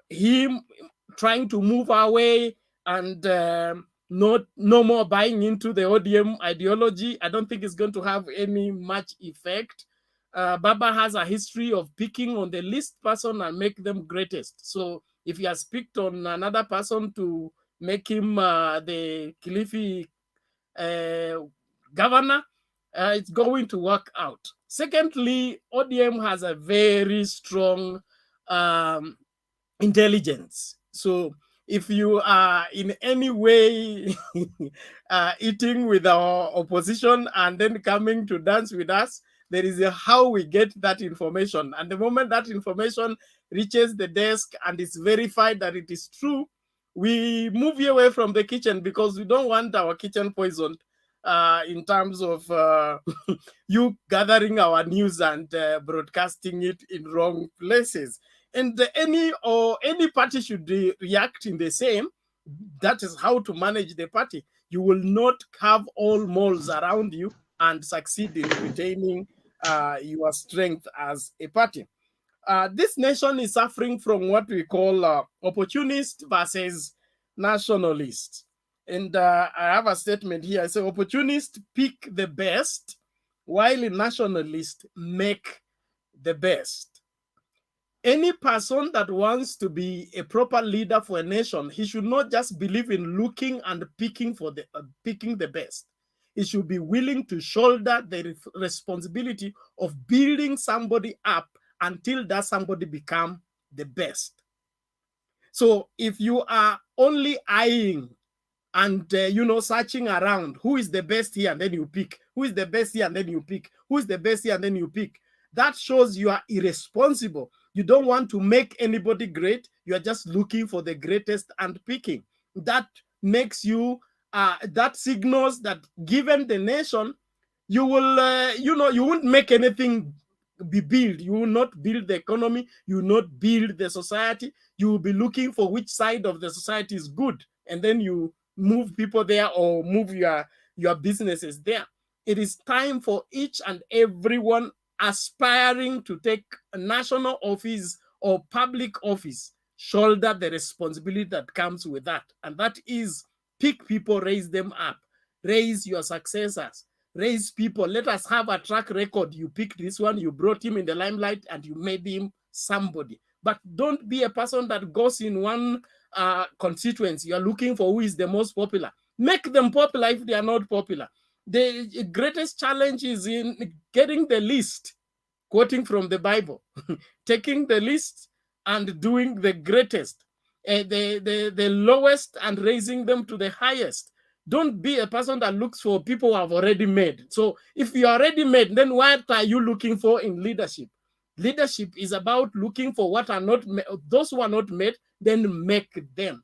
him trying to move away and no more buying into the ODM ideology, I don't think it's going to have any much effect. Baba has a history of picking on the least person and make them greatest. So if he has picked on another person to make him the Kilifi governor, it's going to work out. Secondly, ODM has a very strong intelligence. So if you are in any way eating with our opposition and then coming to dance with us, there is a how we get that information. And the moment that information reaches the desk and it's verified that it is true, we move you away from the kitchen because we don't want our kitchen poisoned in terms of you gathering our news and broadcasting it in wrong places. And any party should react in the same. That is how to manage the party. You will not have all moles around you and succeed in retaining your strength as a party. This nation is suffering from what we call opportunist versus nationalist. And I have a statement here. I say opportunist pick the best, while a nationalist make the best. Any person that wants to be a proper leader for a nation, he should not just believe in looking and picking for the picking the best. He should be willing to shoulder the responsibility of building somebody up until that somebody become the best. So if you are only eyeing and searching around who is the best here and then you pick, who is the best here and then you pick, who is the best here and then you pick, that shows you are irresponsible. You don't want to make anybody great. You are just looking for the greatest and picking. That makes you, that signals that given the nation, you will, you won't make anything be built. You will not build the economy. You will not build the society. You will be looking for which side of the society is good. And then you move people there or move your businesses there. It is time for each and everyone aspiring to take a national office or public office shoulder the responsibility that comes with that. And that is pick people, raise them up, raise your successors, raise people. Let us have a track record. You picked this one, you brought him in the limelight and you made him somebody. But don't be a person that goes in one constituency. You're looking for who is the most popular. Make them popular if they are not popular. The greatest challenge is in getting the list, quoting from the Bible, taking the list and doing the greatest, the lowest and raising them to the highest. Don't be a person that looks for people who have already made. So if you are already made, then what are you looking for in leadership? Leadership is about looking for what are not those who are not made, then make them.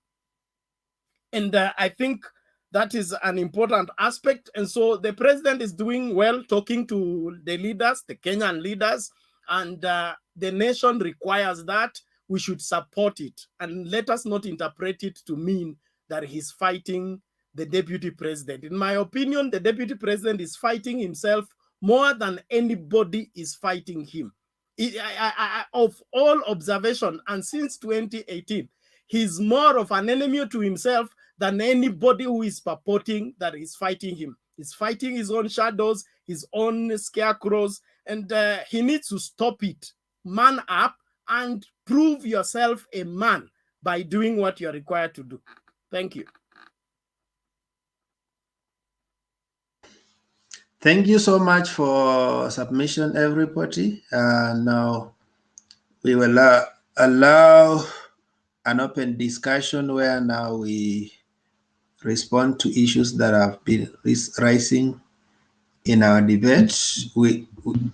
And I think that is an important aspect. And so the president is doing well talking to the leaders, the Kenyan leaders, and the nation requires that. We should support it. And let us not interpret it to mean that he's fighting the deputy president. In my opinion, the deputy president is fighting himself more than anybody is fighting him. Of all observation, and since 2018, he's more of an enemy to himself than anybody who is purporting that he's fighting him. He's fighting his own shadows, his own scarecrows, and he needs to stop it. Man up and prove yourself a man by doing what you're required to do. Thank you. Thank you so much for submission, everybody. Now we will allow an open discussion where now we respond to issues that have been rising in our debate.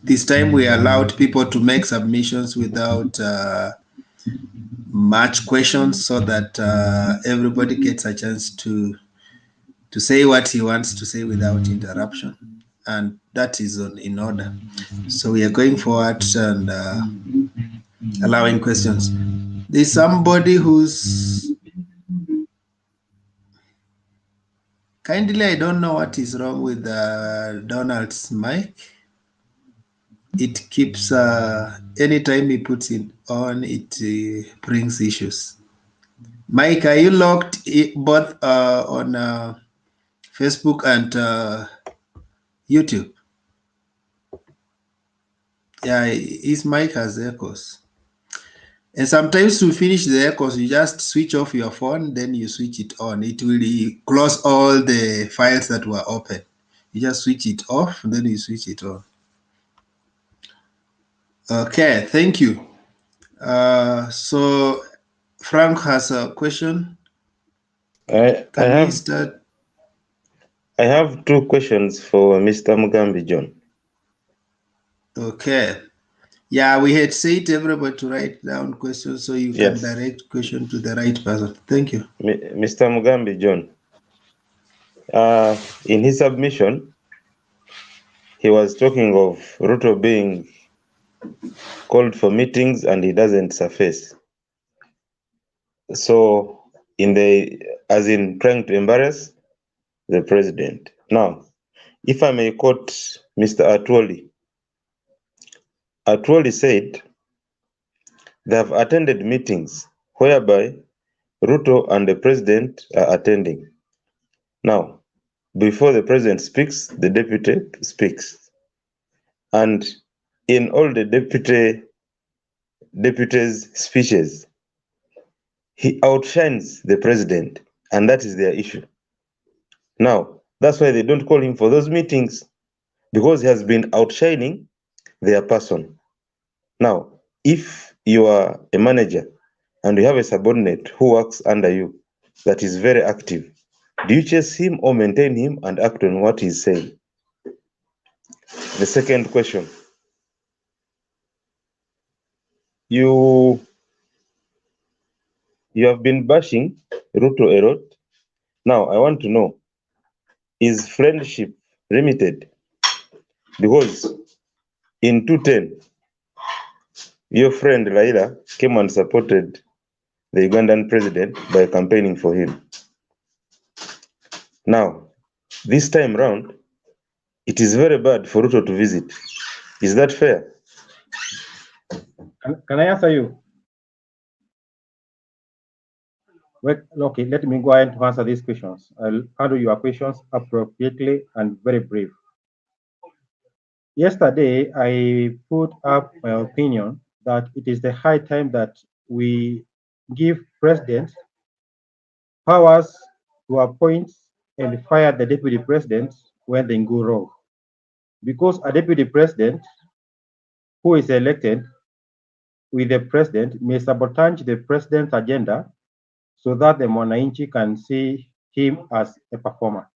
This time we allowed people to make submissions without much questions so that everybody gets a chance to say what he wants to say without interruption. And that is in order. So we are going forward and allowing questions. There's somebody who's Kindly, I don't know what is wrong with Donald's mic. It keeps, anytime he puts it on, it brings issues. Mike, are you logged both on Facebook and YouTube? Yeah, his mic has echoes. And sometimes to finish the echoes, you just switch off your phone, then you switch it on. It will close all the files that were open. You just switch it off, then you switch it on. Okay, thank you. So Frank has a question. I have two questions for Mr. Mugambi John. Okay. Yeah, we had said everybody to write down questions so you can direct question to the right person. Thank you. Mr. Mugambi John. In his submission, he was talking of Ruto being called for meetings and he doesn't surface. So, as in trying to embarrass the president. Now, if I may quote Mr. Atwoli said, they have attended meetings whereby Ruto and the president are attending. Now, before the president speaks, the deputy speaks. And in all the deputy's speeches, he outshines the president, and that is their issue. Now, that's why they don't call him for those meetings, because he has been outshining their person. Now, if you are a manager and you have a subordinate who works under you that is very active, do you chase him or maintain him and act on what he's saying? The second question. You have been bashing Ruto a lot. Now, I want to know, is friendship limited? Because in 2010, your friend RAILA came and supported the Ugandan president by campaigning for him. Now, this time round, it is very bad for Ruto to visit. Is that fair? Can I answer you? Well, okay, let me go ahead to answer these questions. I'll handle your questions appropriately and very brief. Yesterday, I put up my opinion that it is the high time that we give presidents powers to appoint and fire the deputy president when they go wrong. Because a deputy president who is elected with the president may sabotage the president's agenda so that the Mwananchi can see him as a performer.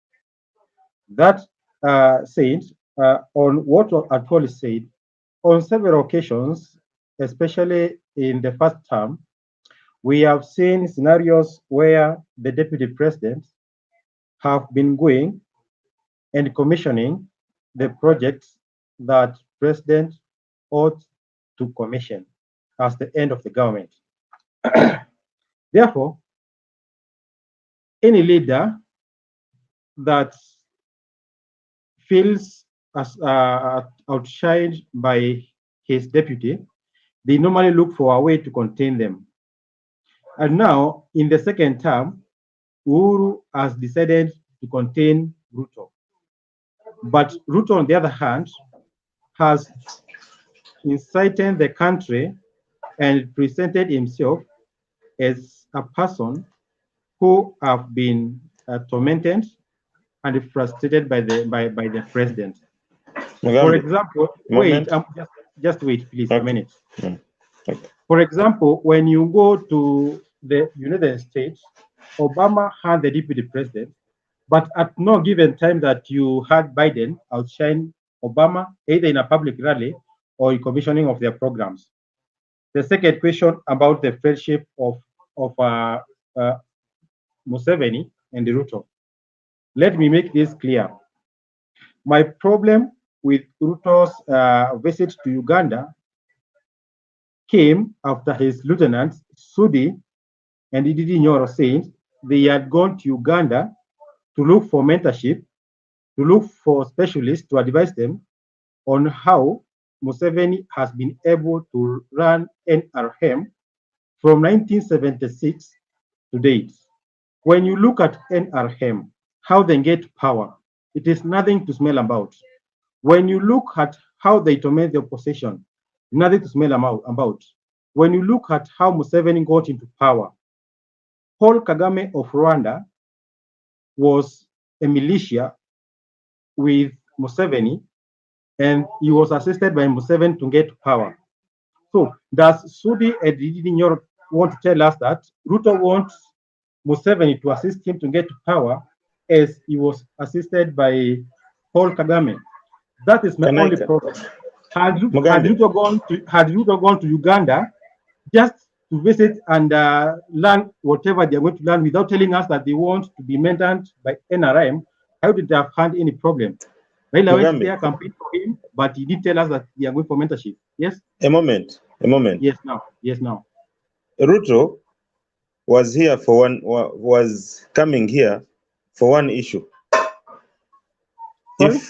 That said, on what Atwoli said, on several occasions, especially in the first term, we have seen scenarios where the deputy presidents have been going and commissioning the projects that president ought to commission as the end of the government. Therefore, any leader that feels as outshined by his deputy, they normally look for a way to contain them. And now, in the second term, Uhuru has decided to contain Ruto. But Ruto, on the other hand, has incited the country and presented himself as a person who have been tormented and frustrated by the president. For example, wait, just wait, please, a minute. For example, when you go to the United States, Obama had the deputy president, but at no given time that you had Biden outshine Obama, either in a public rally or in commissioning of their programs. The second question about the friendship of Museveni and Ruto. Let me make this clear. My problem with Ruto's visit to Uganda came after his lieutenants, Sudi and Ididi Nyoro, saying they had gone to Uganda to look for mentorship, to look for specialists to advise them on how Museveni has been able to run NRM from 1976 to date. When you look at NRM, how they get power, it is nothing to smell about. When you look at how they torment the opposition, nothing to smell about. When you look at how Museveni got into power, Paul Kagame of Rwanda was a militia with Museveni, and he was assisted by Museveni to get power. So does Sudi Edidinyoro want to tell us that Ruto wants Museveni to assist him to get power as he was assisted by Paul Kagame? That is my only problem. Had Ruto gone to Uganda just to visit and learn whatever they are going to learn without telling us that they want to be mentored by NRM, I wouldn't have had any problem. Raila went there, campaigned for him, but he did tell us that they are going for mentorship. Yes? A moment. Yes, now. Ruto was here for was coming here for one issue. Sorry?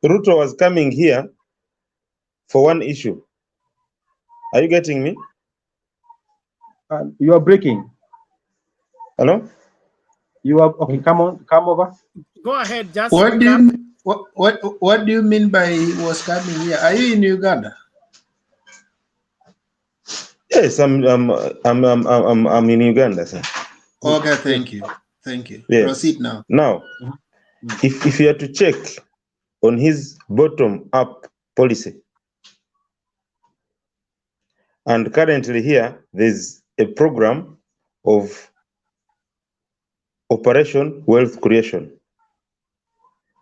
Ruto was coming here for one issue. Are you getting me? You are breaking. Hello? You are okay. Come over. Go ahead. Just what do you mean by he was coming here? Are you in Uganda? Yes, I'm in Uganda, sir. Okay, thank you. Yes. Proceed now. Now, if you are to check on his bottom-up policy, and currently here there's a program of Operation Wealth Creation.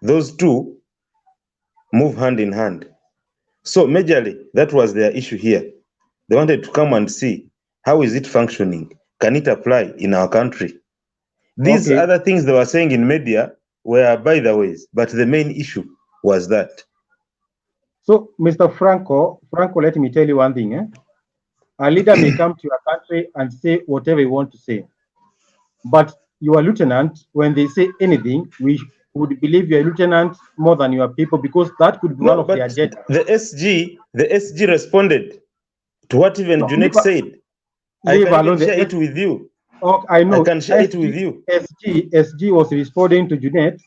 Those two move hand in hand. So majorly, that was their issue here. They wanted to come and see how is it functioning? Can it apply in our country? These other things they were saying in media were by the ways, but the main issue was that. So, Mr. Franco, let me tell you one thing. A leader may come to your country and say whatever you want to say. But your lieutenant, when they say anything, we would believe your lieutenant more than your people, because that could be one of the agenda. The SG responded to what even Junet said. I can even share it with you. Oh, I know. I can share it with you. SG was responding to Junet,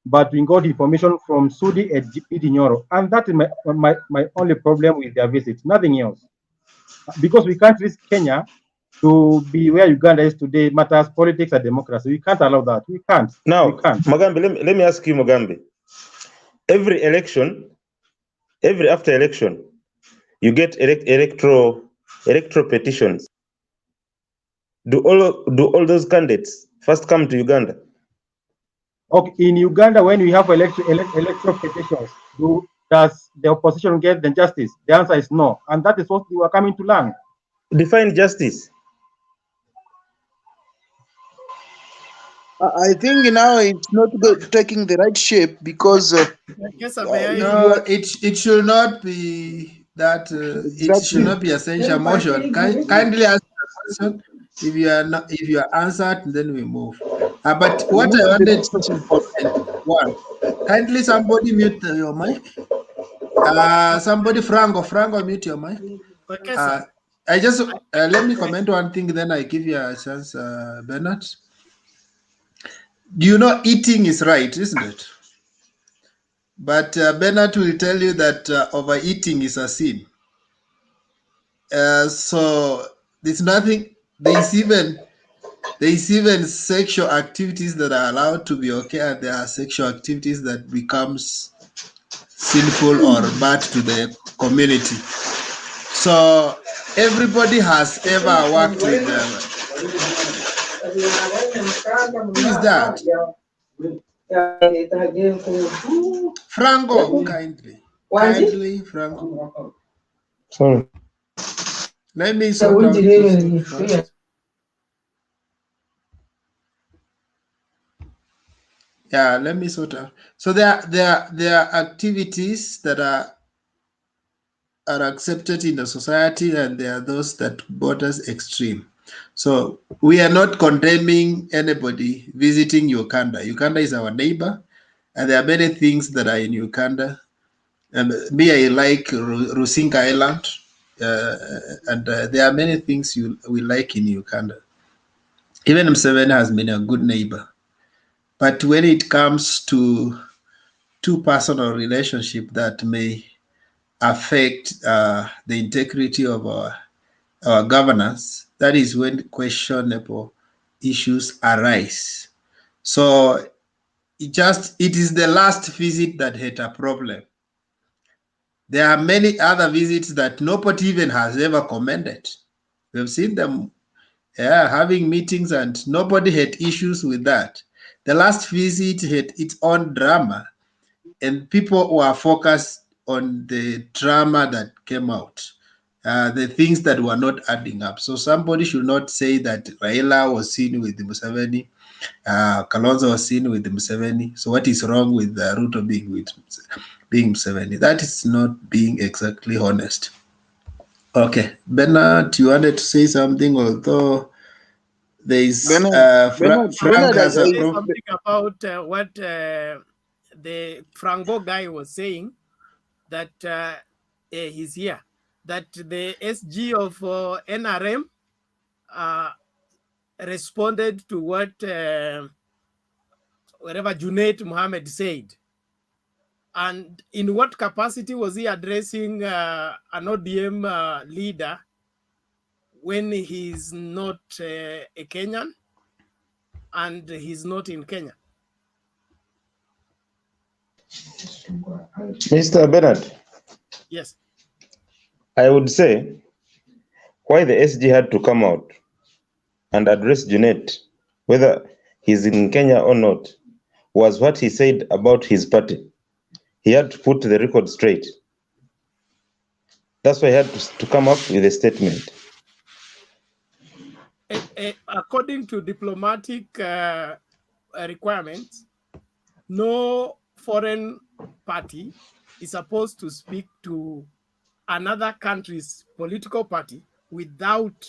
but we got information from Sudi Edinyoro, and that is my only problem with their visit. Nothing else, because we can't risk Kenya to be where Uganda is today. Matters politics and democracy. We can't allow that. We can't. Now, we can't. Mugambe, let me ask you, Mugambe. Every after election, you get electoral petitions. Do all those candidates first come to Uganda? Okay, in Uganda, when we have electoral petitions, does the opposition get the justice? The answer is no, and that is what we were coming to learn. Define justice. I think now it's not taking the right shape, because no, it should not be that. It should not be essential motion. Kindly ask the question. If you are answered, then we move. But what I wanted to comment, one, kindly somebody mute your mic. Somebody Franco, mute your mic. Okay, sir. I just let me comment one thing, then I give you a chance, Bernard. You know, eating is right, isn't it? But Bernard will tell you that overeating is a sin. So there's nothing. There's even sexual activities that are allowed to be okay, and there are sexual activities that becomes sinful or bad to the community. So everybody has ever worked with them. Who is that? Franco, kindly, Franco. Sorry. Let me sort out this first. Yeah, let me sort out. So there are activities that are accepted in the society, and there are those that borders extreme. So we are not condemning anybody visiting Uganda. Uganda is our neighbor, and there are many things that are in Uganda. And me, I like Rusinga Island, and there are many things we like in Uganda. Even Museveni has been a good neighbor. But when it comes to two personal relationship that may affect the integrity of our governance, that is when questionable issues arise. So it is the last visit that had a problem. There are many other visits that nobody even has ever commended. We've seen them having meetings and nobody had issues with that. The last visit had its own drama, and people were focused on the drama that came out, the things that were not adding up. So somebody should not say that Raila was seen with Museveni, KALONZO was seen with Museveni. So what is wrong with Ruto being Museveni? That is not being exactly honest. Okay, Bernard, you wanted to say something, although there is Frank has a say something about what the Franco guy was saying, that he's here, that the SG of NRM responded to what whatever Junaid Mohammed said. And in what capacity was he addressing an ODM leader when he's not a Kenyan and he's not in Kenya? Mr. Bernard. Yes. I would say why the SG had to come out and address Junet, whether he's in Kenya or not, was what he said about his party. He had to put the record straight. That's why he had to come up with a statement. According to diplomatic requirements, no foreign party is supposed to speak to another country's political party without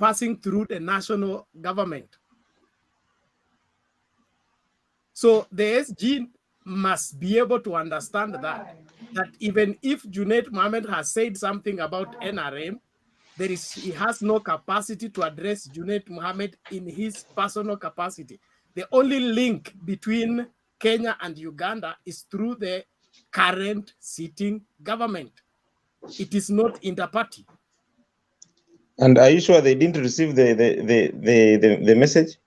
passing through the national government. So the SG must be able to understand that even if Junaid Mohammed has said something about NRM, he has no capacity to address Junaid Mohammed in his personal capacity. The only link between Kenya and Uganda is through the current sitting government. It is not inter-party. And are you sure they didn't receive the message?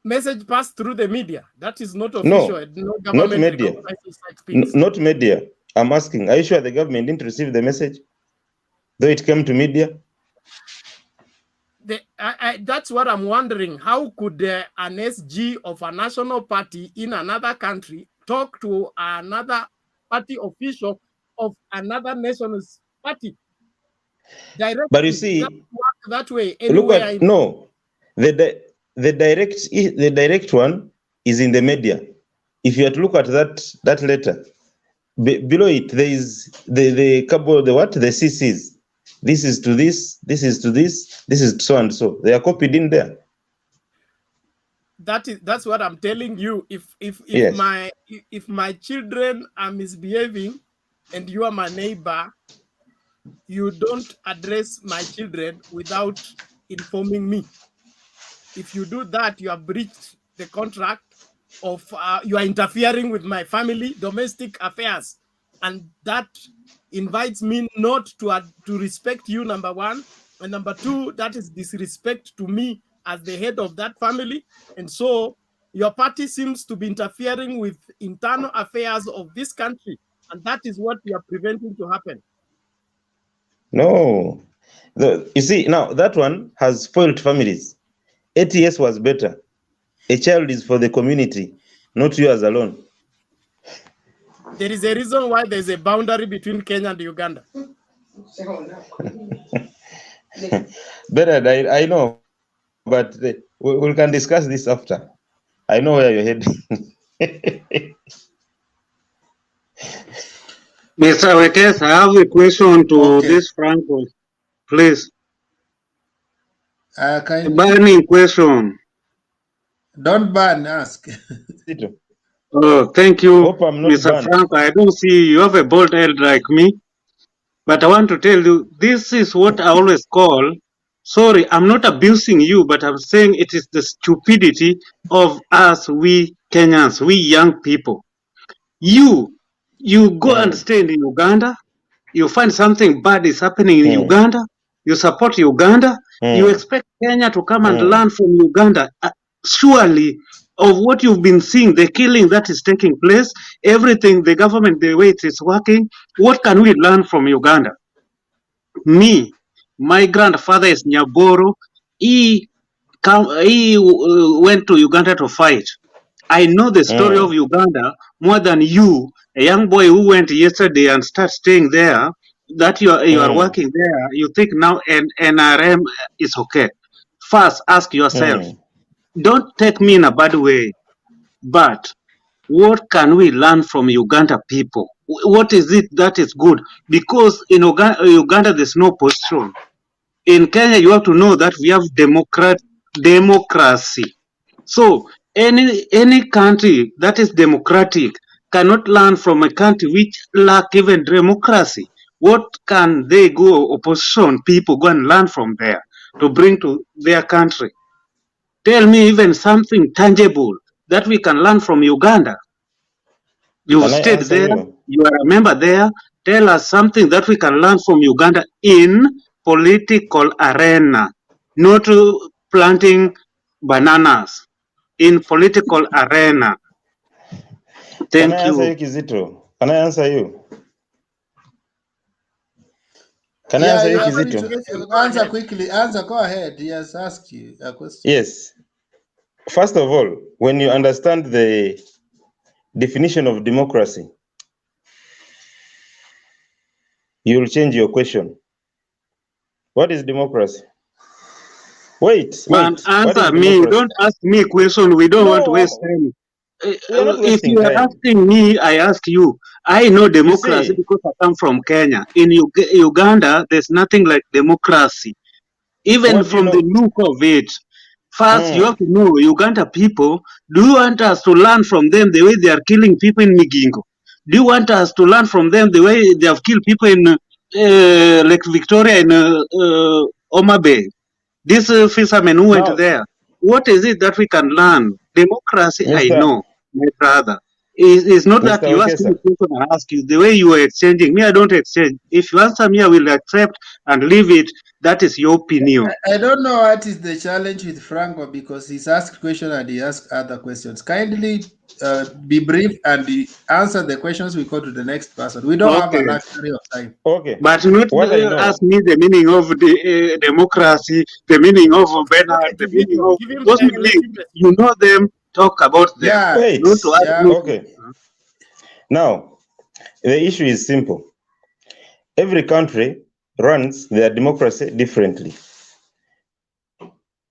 Message passed through the media. That is not official. No, not media. Not media. I'm asking, are you sure the government didn't receive the message, though it came to media? That's what I'm wondering. How could an SG of a national party in another country talk to another party official of another nation's party? Directly, but you see, work that way. Look at the direct one is in the media. If you have to look at that letter, below it there is the couple the CCs. This is to this, this is to this, this is so and so. They are copied in there. That's what I'm telling you. If yes. my children are misbehaving and you are my neighbor, you don't address my children without informing me. If you do that, you have breached the contract of you are interfering with my family domestic affairs, and that invites me not to respect you, number one, and number two, that is disrespect to me as the head of that family. And so your party seems to be interfering with internal affairs of this country, and that is what we are preventing to happen. No, you see, now that one has spoiled families. ATS was better. A child is for the community, not yours alone. There is a reason why there's a boundary between Kenya and Uganda. Better, I know, but we can discuss this after. I know where you're heading. Mr. Wekes, I have a question to this Franco. please. Kindly. Burning question. Don't ban, ask. Oh, thank you, Hope I'm not Mr. banned. Frank. I don't see you have a bold head like me, but I want to tell you this is what I always call. Sorry, I'm not abusing you, but I'm saying it is the stupidity of us, we Kenyans, we young people. You go and stay in Uganda. You find something bad is happening in Uganda. You support Uganda. You expect Kenya to come and learn from Uganda. Surely, of what you've been seeing, the killing that is taking place, everything, the government, the way it is working, what can we learn from Uganda? Me, my grandfather is Nyaboro. He went to Uganda to fight. I know the story of Uganda more than you, a young boy who went yesterday and start staying there. That you are working there, you think now NRM is okay. First, ask yourself. Don't take me in a bad way, but what can we learn from Uganda people? What is it that is good? Because in Uganda there's no opposition. In Kenya, you have to know that we have democracy. So any country that is democratic cannot learn from a country which lack even democracy. What can they go, opposition people, go and learn from there to bring to their country? Tell me even something tangible that we can learn from Uganda. You stayed there, you are a member there. Tell us something that we can learn from Uganda in political arena, not planting bananas in political arena. Thank Can I answer you. you, Kizito? Can I answer you? Can I Yeah, answer you, you are free Kizito? to answer quickly. Answer, go ahead. Yes, ask you a question. Yes. First of all, when you understand the definition of democracy, you will change your question. What is democracy? Wait. Answer me. Don't ask me question. We don't want to waste time. We are not If wasting you are time. asking me, I ask you. I know democracy because I come from Kenya. In Uganda, there's nothing like democracy. Even from the look of it. First, you have to know Uganda people. Do you want us to learn from them the way they are killing people in Migingo? Do you want us to learn from them the way they have killed people in Lake Victoria in Oma Bay? These fishermen who went there. What is it that we can learn? Democracy, I know, my brother. It's not that you ask me a question, I ask you. The way you are exchanging, me, I don't exchange. If you answer me, I will accept and leave it. That is your opinion. I don't know what is the challenge with Franco because he's asked question and he asked other questions. Kindly be brief and answer the questions. We go to the next person. We don't have a luxury of time. Okay. But not ask me the meaning of the democracy, the meaning of Bernard, the meaning of those meanings. You know them. Talk about them. Yeah. Wait. Not to ask me. Okay. Now, the issue is simple. Every country runs their democracy differently.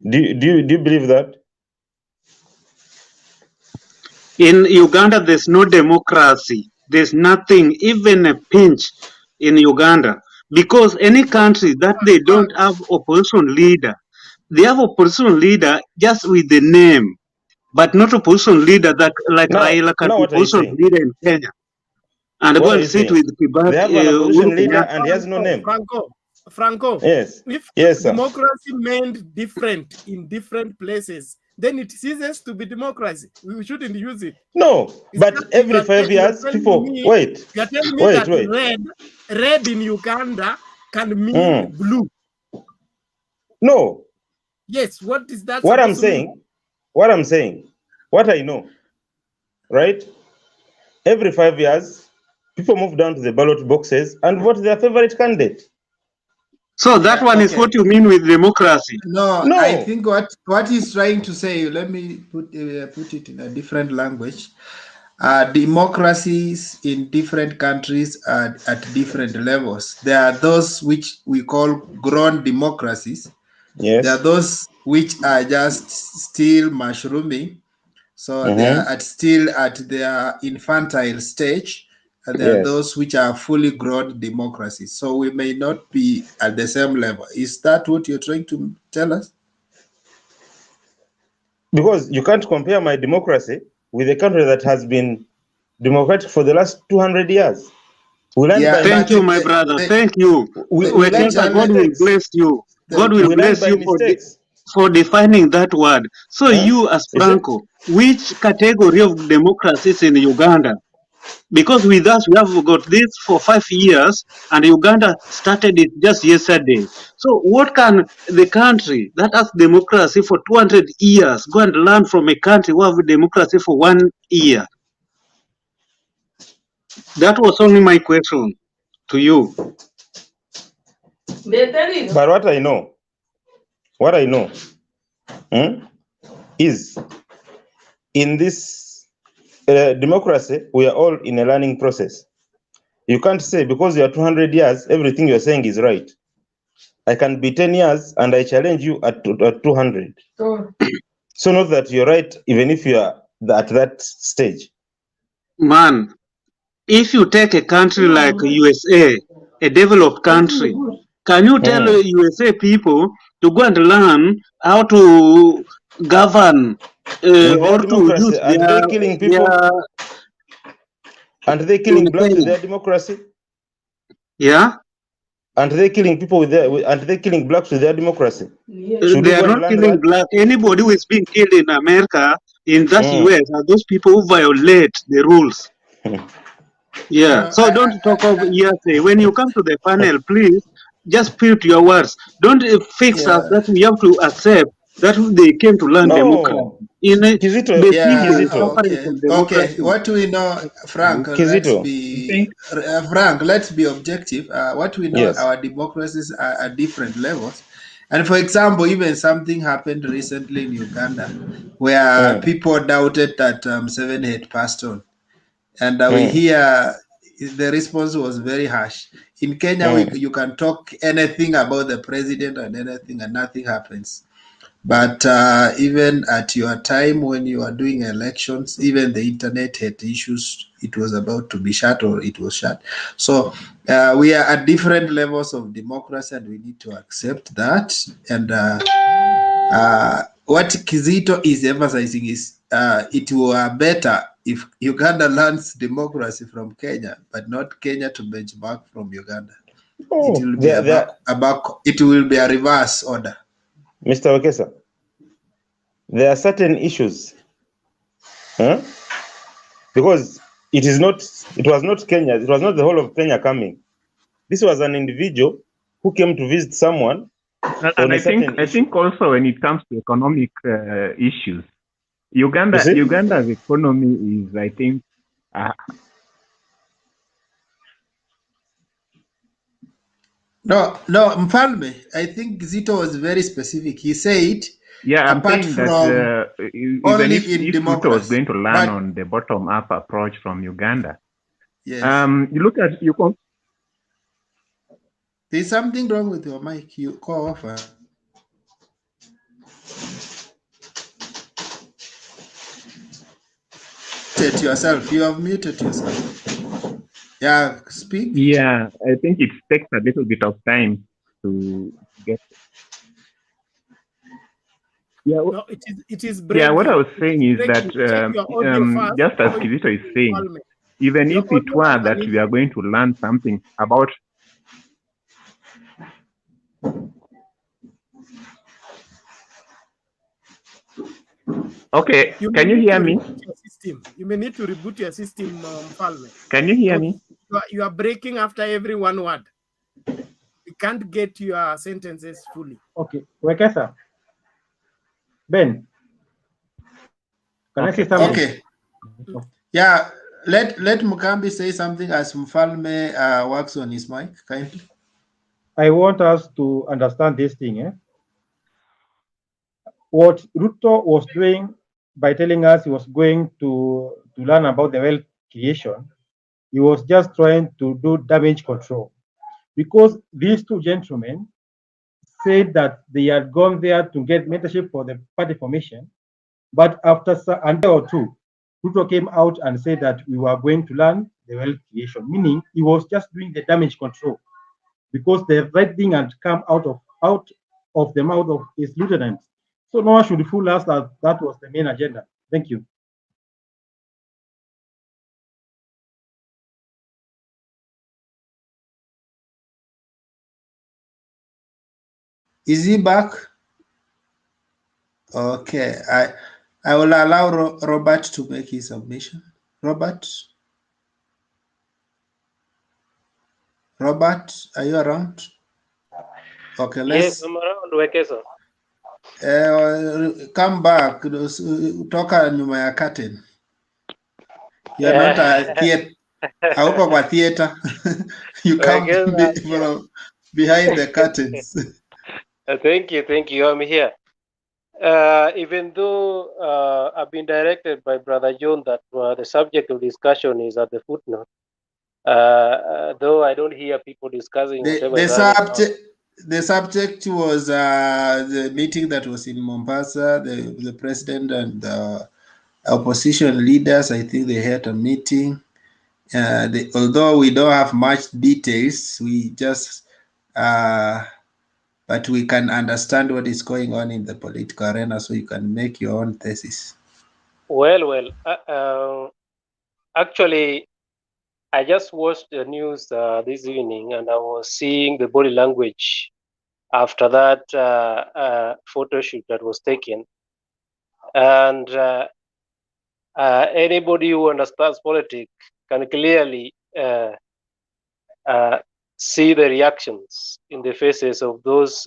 Do you believe that? In Uganda, there's no democracy. There's nothing, even a pinch in Uganda. Because any country that they don't have opposition leader, they have opposition leader just with the name, but not opposition leader that like RAILA can be opposition leader in Kenya. And go and sit with Kibaki. They have an opposition leader and he has no name. Franco. Yes. If democracy meant different in different places, then it ceases to be democracy. We shouldn't use it. No, but every 5 years, people wait. You're telling me that red in Uganda can mean blue. No. Yes, what is that? What I'm saying, what I know, right? Every 5 years, people move down to the ballot boxes and vote their favorite candidate. So that one is what you mean with democracy. No, I think what he's trying to say, let me put it in a different language. Democracies in different countries are at different levels. There are those which we call grown democracies. Yes. There are those which are just still mushrooming. So they are still at their infantile stage. and there are Yes. those which are fully grown democracies. So we may not be at the same level. Is that what you're trying to tell us? Because you can't compare my democracy with a country that has been democratic for the last 200 years. We learn by Thank you, my brother. Thank you. we learn Wekesa, by God will mistakes. bless you. God We will learn bless by you mistakes. for defining that word. So you, as You see? Franco, which category of democracy is in Uganda? Because with us, we have got this for 5 years, and Uganda started it just yesterday. So what can the country that has democracy for 200 years go and learn from a country who have democracy for 1 year? That was only my question to you. But what I know is in this democracy, we are all in a learning process. You can't say because you are 200 years, everything you're saying is right. I can be 10 years and I challenge you at 200. So not that you're right, even if you are at that stage. Man, if you take a country like USA, a developed country, can you tell USA people to go and learn how to govern With or their to use democracy, and they killing people, and they killing blacks with their democracy? Yeah? And they killing people with their, and they killing blacks with their democracy? Should They we are go and not learn killing that? black. Anybody who is being killed in America, in that US, are those people who violate the rules. Yeah. So don't talk of hearsay. When you come to the panel, please just put your words. Don't fix us that we have to accept that they came to learn democracy. No. In the people suffering Okay. from Okay. democracy. What we know, Frank, let's be Frank. Let's be objective. What we know, Yes. our democracies are at different levels. And for example, even something happened recently in Uganda, where people doubted that 7 had passed on, and we hear the response was very harsh. In Kenya, you can talk anything about the president and anything, and nothing happens. But even at your time when you are doing elections, even the internet had issues. It was about to be shut or it was shut. So we are at different levels of democracy and we need to accept that. And what Kizito is emphasizing is it were better if Uganda learns democracy from Kenya, but not Kenya to benchmark from Uganda. Oh, It will be it will be a reverse order. Mr. Wekesa, there are certain issues, because it was not Kenya, it was not the whole of Kenya coming. This was an individual who came to visit someone. And I think also when it comes to economic issues, Uganda's economy is, I think, No, Mfalme, I think Zito was very specific. He said, yeah, I'm apart saying from that even only if in Ruto was democracy, going to learn but on the bottom-up approach from Uganda, yes, you look at there's something wrong with your mic. You call off. Muted yourself. You have muted yourself. Yeah, speak. Yeah, I think it takes a little bit of time to get. Yeah, no, it is breaking. Yeah, what I was saying is that Check your audio first just as before you Kizito is saying, call me. even Your if it audio were has that an we are going to learn something about. Okay, can you hear me? You may need to reboot your system, Palme. Can you hear me? You are breaking after every one word. You can't get your sentences fully. Okay, Wekesa. Ben, can I say something? Okay. Yeah, let Mukambi say something as Mfalme works on his mic, kindly. I want us to understand this thing. What Ruto was doing by telling us he was going to learn about the wealth creation, he was just trying to do damage control. Because these two gentlemen said that they had gone there to get mentorship for the party formation, but after a day or two, Ruto came out and said that we were going to learn the wealth creation, meaning he was just doing the damage control, because the right thing had come out of the mouth of his lieutenants. So no one should fool us that that was the main agenda. Thank you. Is he back? Okay, I will allow Robert to make his submission. Robert, are you around? Okay, let's. Yes, I'm around, Wekeso. Come back. Toka nyuma ya curtain. You're not a theater. Hauko kwa theater. You come from behind the curtains. Thank you. I'm here. Even though I've been directed by Brother John that the subject of discussion is at the footnote, though I don't hear people discussing whatever is running. The subject was the meeting that was in Mombasa. The president and the opposition leaders, I think they had a meeting. Although we don't have much details, we just but we can understand what is going on in the political arena, so you can make your own thesis. Well. Actually, I just watched the news this evening, and I was seeing the body language after that photo shoot that was taken. And anybody who understands politics can clearly see the reactions in the faces of those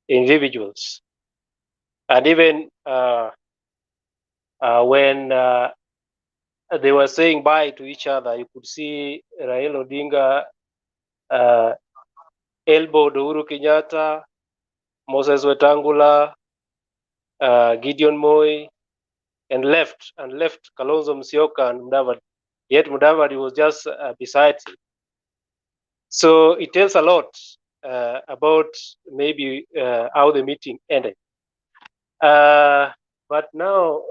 individuals. And even when they were saying bye to each other, you could see Raila Odinga elbowed Uhuru Kenyatta, Moses Wetangula, Gideon MOI, and left Kalonzo Musyoka and Mudavadi. Yet Mudavadi was just beside him. So it tells a lot about maybe how the meeting ended. But now,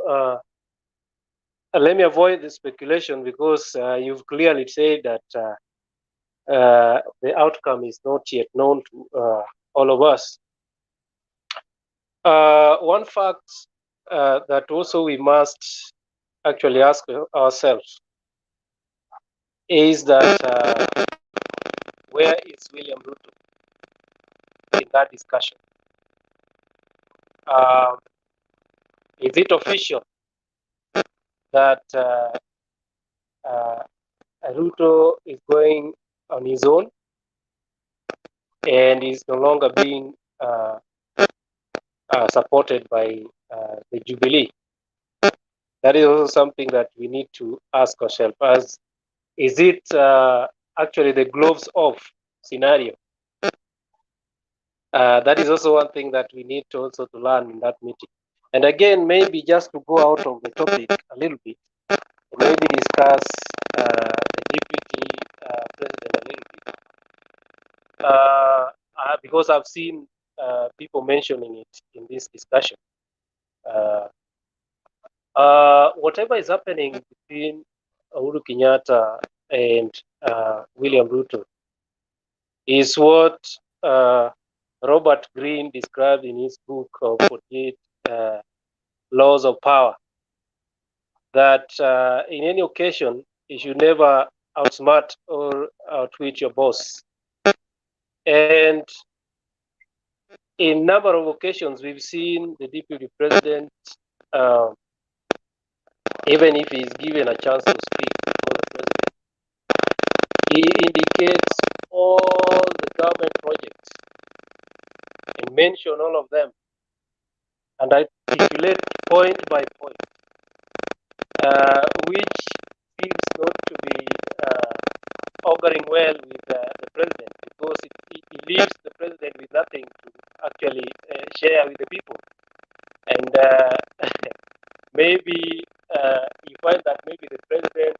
let me avoid the speculation, because you've clearly said that the outcome is not yet known to all of us. One fact that also we must actually ask ourselves is that where is William Ruto in that discussion? Is it official that Ruto is going on his own and is no longer being supported by the Jubilee? That is also something that we need to ask ourselves. As is it actually the gloves off scenario? That is also one thing that we need to also to learn in that meeting. And again, maybe just to go out of the topic a little bit, maybe discuss the deputy president a little bit, because I've seen people mentioning it in this discussion. Whatever is happening between Uhuru Kenyatta and William Ruto is what Robert Greene described in his book of 48 Laws of Power, that in any occasion, you should never outsmart or outwit your boss. And in number of occasions, we've seen the deputy president, even if he's given a chance to speak before the president, he indicates all the government projects and mention all of them and articulate point by point, which seems not to be auguring well with the president, because he leaves the president with nothing to actually share with the people. And maybe you find that maybe the president,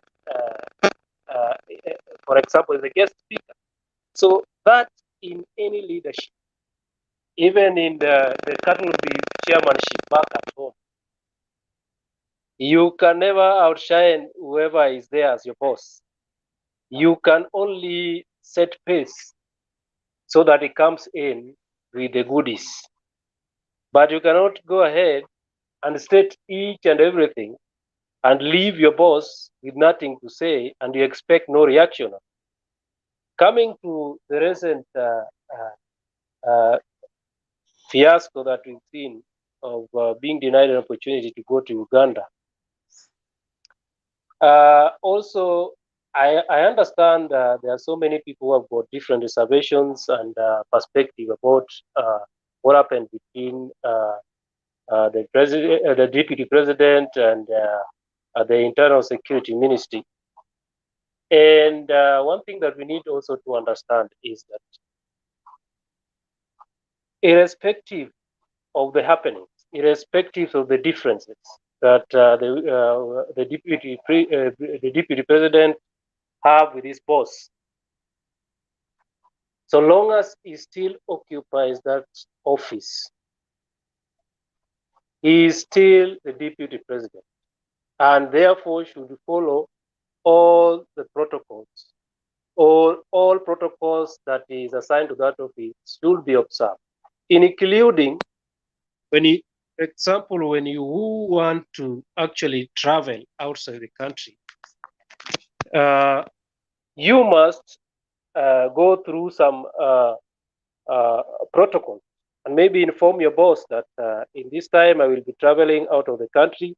for example, is a guest speaker. So that in any leadership, even in the cattle beef chairmanship back at home, You can never outshine whoever is there as your boss. You can only set pace so that it comes in with the goodies. But you cannot go ahead and state each and everything and leave your boss with nothing to say and you expect no reaction. Coming to the recent fiasco that we've seen of being denied an opportunity to go to Uganda. Also, I understand there are so many people who have got different reservations and perspective about what happened between the president, the deputy president, and the internal security ministry. And one thing that we need also to understand is that irrespective of the happenings, irrespective of the differences that the deputy president have with his boss, so long as he still occupies that office, he is still the deputy president, and therefore should follow all the protocols, or all protocols that is assigned to that office should be observed, including when you, for example, when you want to actually travel outside the country, you must go through some protocols and maybe inform your boss that in this time I will be traveling out of the country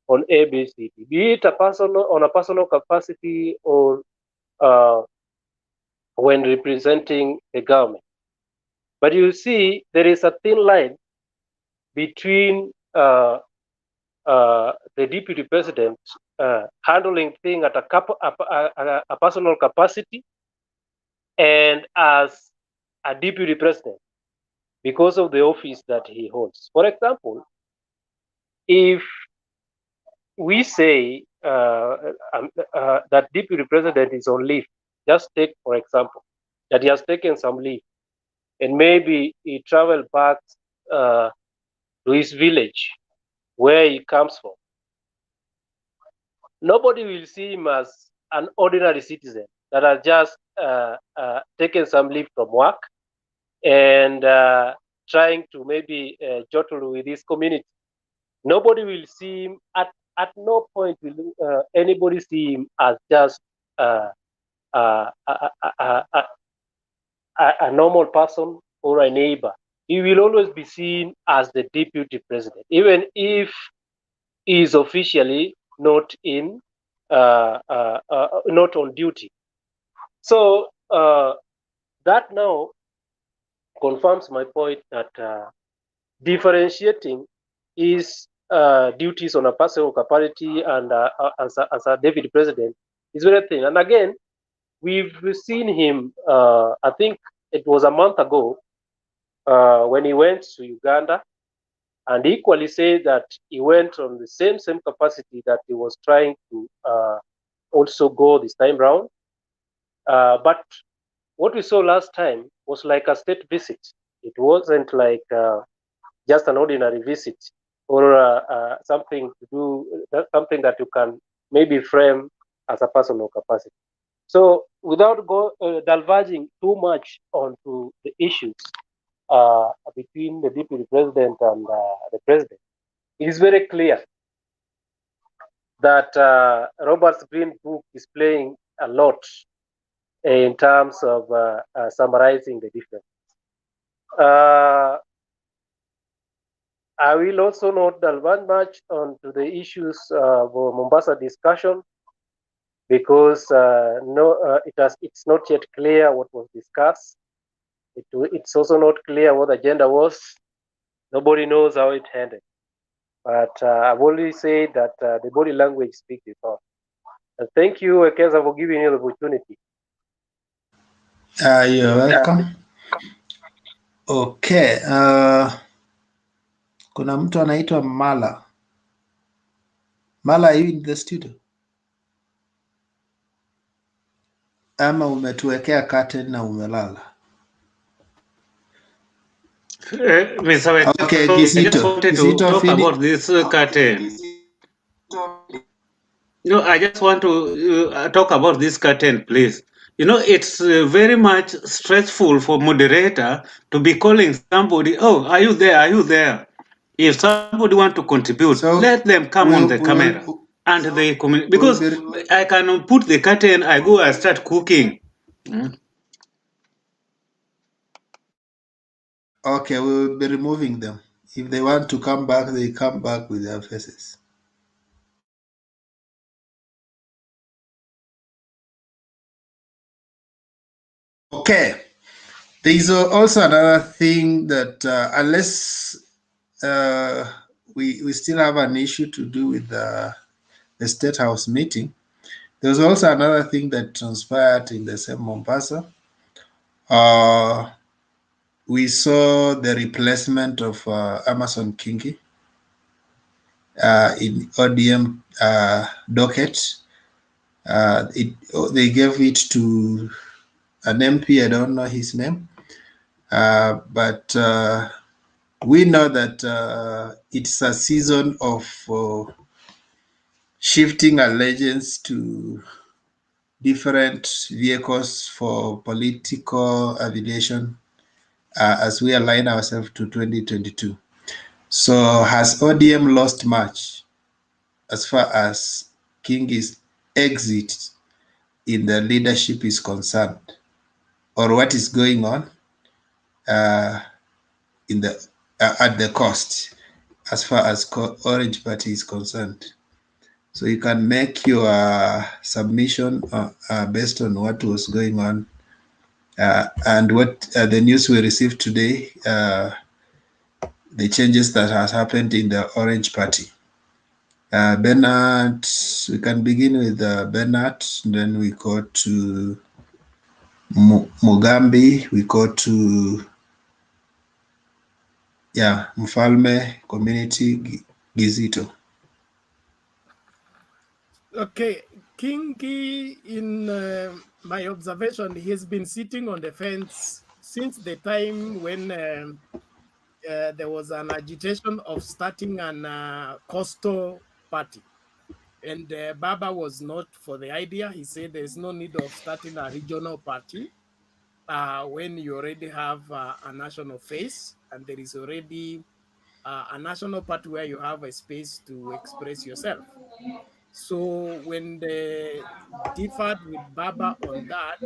on ABC, be it on a personal capacity or when representing the government. But you see, there is a thin line between the deputy president handling things at a personal capacity and as a deputy president because of the office that he holds. For example, if we say that deputy president is on leave, just take, for example, that he has taken some leave and maybe he traveled back to his village where he comes from. Nobody will see him as an ordinary citizen that has just taken some leave from work and trying to maybe jottle with his community. Nobody will see him, at no point will anybody see him as just a normal person or a neighbor. He will always be seen as the deputy president, even if he is officially not in not on duty. So that now confirms my point that differentiating his duties on a personal capacity and as a deputy president is very thin. And again, we've seen him, I think it was a month ago, when he went to Uganda, and equally said that he went on the same capacity that he was trying to also go this time round. But what we saw last time was like a state visit. It wasn't like just an ordinary visit or something to do, something that you can maybe frame as a personal capacity. So without diverging too much onto the issues between the deputy president and the president, it is very clear that Robert's Green Book is playing a lot in terms of summarizing the difference. I will also not delve much onto the issues of Mombasa discussion because it's not yet clear what was discussed. It's also not clear what the agenda was. Nobody knows how it ended. But I've already said that the body language speaks itself. And thank you, Ekeza, for giving me the opportunity. You're welcome. Okay. Kuna mtu anaitwa Mala. Mala, are you in the studio? Ama umetuwekea curtain na umelala? Mr. Okay, I just wanted to Gisito talk finish. about this curtain. I just want to talk about this curtain, please. It's very much stressful for moderator to be calling somebody, oh, are you there? Are you there? If somebody want to contribute, let them come on the camera. And they communicate. Because I can put the curtain, I go and start cooking. Okay, we will be removing them. If they want to come back, they come back with their faces. Okay. There is also another thing that unless we still have an issue to do with the State House meeting, there was also another thing that transpired in the same Mombasa. We saw the replacement of Amason Kingi in ODM docket. They gave it to an MP, I don't know his name, but we know that it's a season of shifting allegiance to different vehicles for political affiliation as we align ourselves to 2022. So has ODM lost much as far as Kingi's exit in the leadership is concerned? Or what is going on in the at the cost as far as Orange Party is concerned? So you can make your submission based on what was going on and what the news we received today, the changes that has happened in the Orange Party. Bernard, we can begin with Bernard, then we go to Mugambi, we go to Mfalme Community Gizito. Okay, Kingi, in my observation, he has been sitting on the fence since the time when there was an agitation of starting an coastal party. And Baba was not for the idea. He said there's no need of starting a regional party when you already have a national face and there is already a national party where you have a space to express yourself. So when they differed with Baba on that,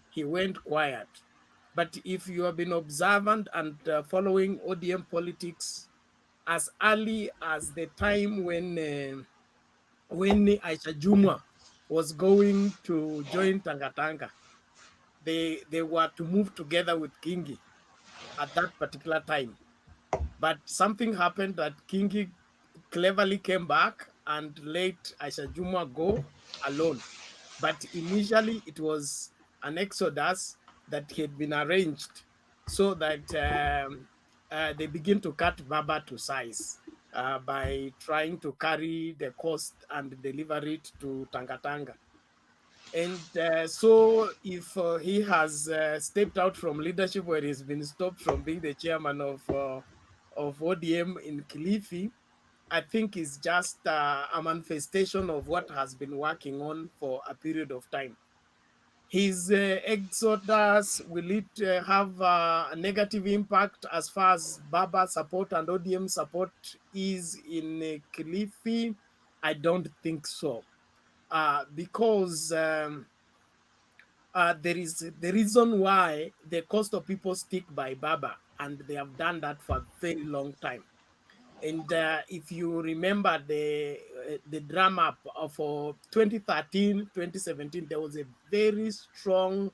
he went quiet. But if you have been observant and following ODM politics as early as the time when Aisha Juma was going to join Tangatanga, they were to move together with Kingi at that particular time. But something happened that Kingi cleverly came back and let Aisha Juma go alone. But initially it was an exodus that had been arranged so that they begin to cut Baba to size by trying to carry the cost and deliver it to Tangatanga. And so if he has stepped out from leadership where he's been stopped from being the chairman of ODM in Kilifi, I think is just a manifestation of what has been working on for a period of time. His exodus, will it have a negative impact as far as Baba support and ODM support is in Kilifi? I don't think so. Because there is the reason why the cost of people stick by Baba, and they have done that for a very long time. And if you remember the drama for 2013, 2017, there was a very strong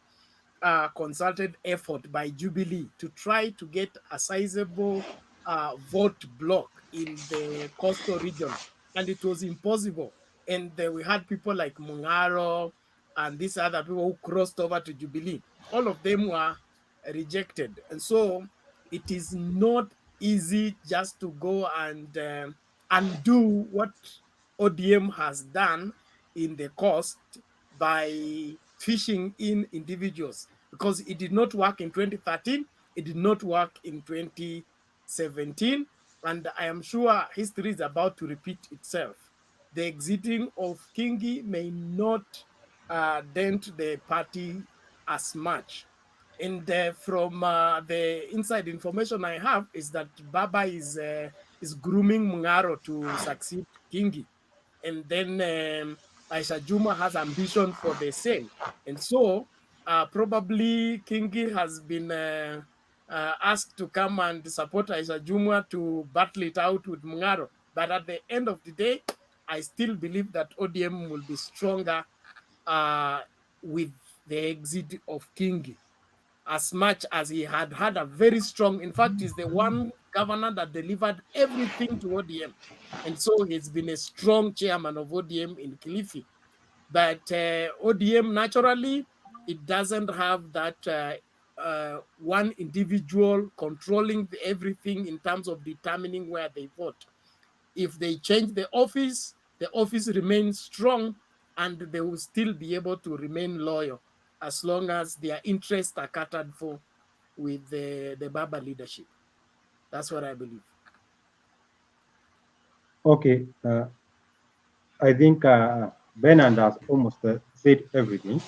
concerted effort by Jubilee to try to get a sizable vote block in the coastal region, and it was impossible. And we had people like Mungaro and these other people who crossed over to Jubilee. All of them were rejected, and so it is not easy just to go and undo what ODM has done in the coast by fishing in individuals, because it did not work in 2013, it did not work in 2017, and I am sure history is about to repeat itself. the exiting of Kingi may not dent the party as much. And from the inside information I have is that Baba is grooming Mungaro to succeed Kingi. And then Aisha Juma has ambition for the same. And so probably Kingi has been asked to come and support Aisha Juma to battle it out with Mungaro. But at the end of the day, I still believe that ODM will be stronger with the exit of Kingi, as much as he had a very strong, in fact, he's the one governor that delivered everything to ODM. And so he's been a strong chairman of ODM in Kilifi. But ODM, naturally, it doesn't have that one individual controlling everything in terms of determining where they vote. If they change the office remains strong, and they will still be able to remain loyal as long as their interests are catered for with the Baba leadership. That's what I believe. Okay, I think Bernard has almost said everything,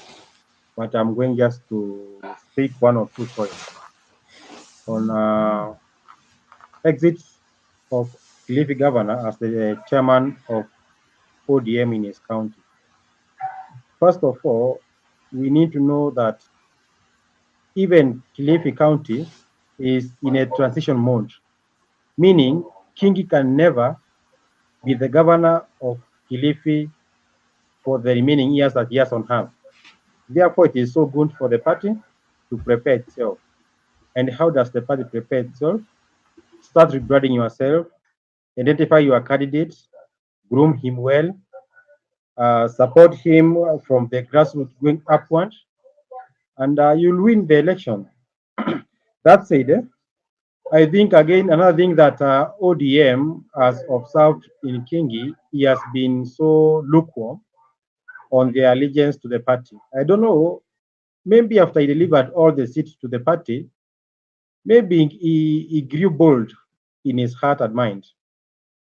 but I'm going just to speak one or two points on exit of Kilifi governor as the chairman of ODM in his county. First of all, we need to know that even Kilifi County is in a transition mode, meaning Kingi can never be the governor of Kilifi for the remaining years that he has on hand. Therefore, it is so good for the party to prepare itself. And how does the party prepare itself? Start rebranding yourself, identify your candidate, groom him well, support him from the grassroots going upward, and you'll win the election. That said, I think again another thing that ODM has observed in Kingi, he has been so lukewarm on their allegiance to the party. I don't know, maybe after he delivered all the seats to the party, maybe he grew bold in his heart and mind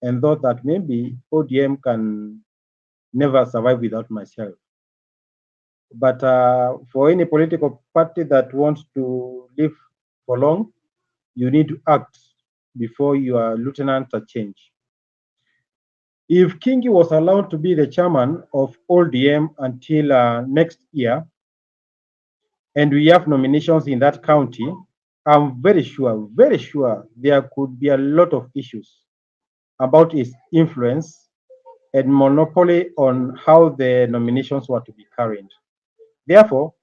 and thought that maybe ODM can never survive without myself. But for any political party that wants to live for long, you need to act before your lieutenants are changed. If Kingi was allowed to be the chairman of ODM until next year, and we have nominations in that county, I'm very sure there could be a lot of issues about his influence and monopoly on how the nominations were to be carried. Therefore,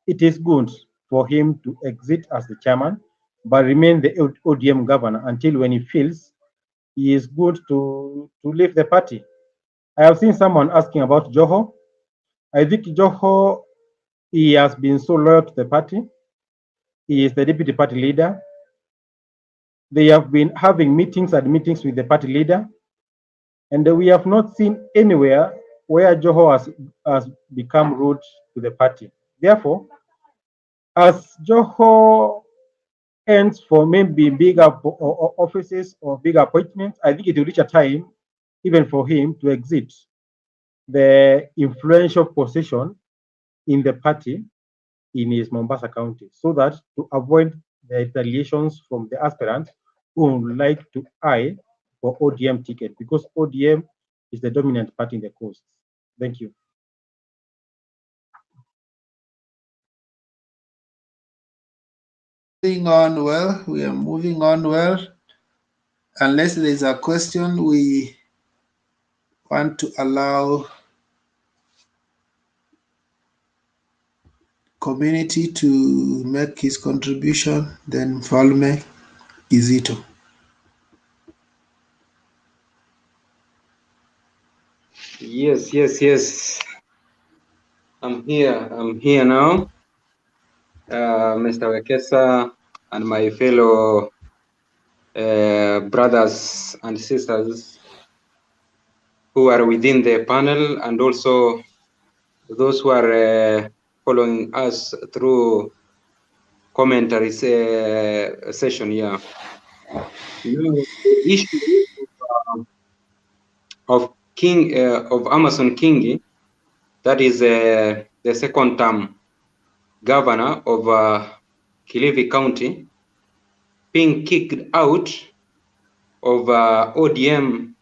it is good for him to exit as the chairman, but remain the ODM governor until when he feels he is good to leave the party. I have seen someone asking about Joho. I think Joho, he has been so loyal to the party. He is the deputy party leader. They have been having meetings and meetings with the party leader. And we have not seen anywhere where Joho has become rude to the party. Therefore, as Joho ends for maybe bigger offices or bigger appointments, I think it will reach a time even for him to exit the influential position in the party in his Mombasa County, so that to avoid the retaliations from the aspirants who would like to eye for ODM ticket, because ODM is the dominant party in the coast. Thank you. We are moving on well. Unless there's a question, we want to allow community to make his contribution, then Mfalme Kizito. Yes. I'm here now. Mr. Wekesa and my fellow brothers and sisters who are within the panel, and also those who are following us through commentary session here. Now, the issue of Amason Kingi, that is the second term governor of Kilifi County, being kicked out of ODM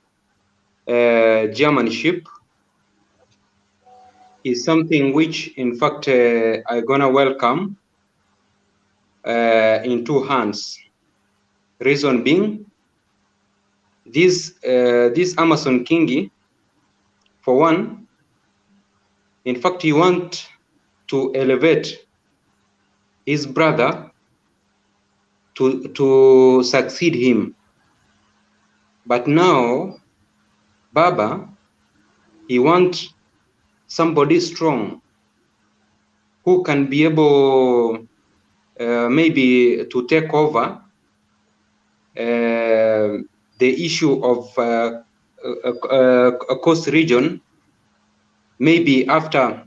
chairmanship is something which, in fact, I'm gonna welcome in two hands. Reason being, this Amason Kingi, for one, in fact, he want to elevate his brother to succeed him. But now, Baba, he want somebody strong who can be able maybe to take over the issue of a coast region, maybe after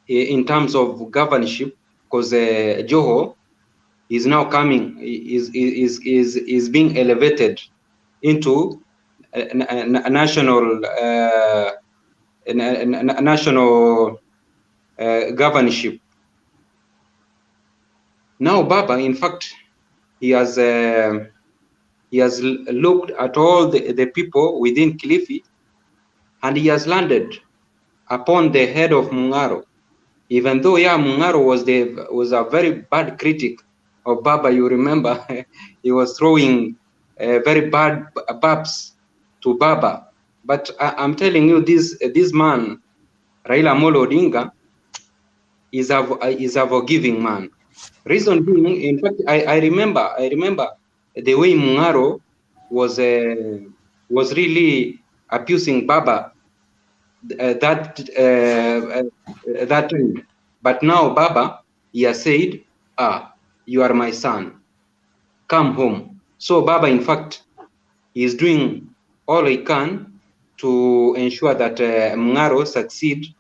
in terms of governorship, because Joho is now coming, is being elevated into a national governorship. Now Baba, in fact, he has looked at all the people within Kilifi, and he has landed upon the head of Mungaro. Even though, yeah, Mungaro was a very bad critic of Baba, you remember, he was throwing very bad babs to Baba. But I'm telling you, this man, Raila Amolo Odinga, is a forgiving man. Reason being, in fact, I remember the way Mungaro was really abusing Baba that time. But now Baba, he has said, you are my son, come home. So Baba, in fact, he is doing all he can to ensure that Mungaro succeed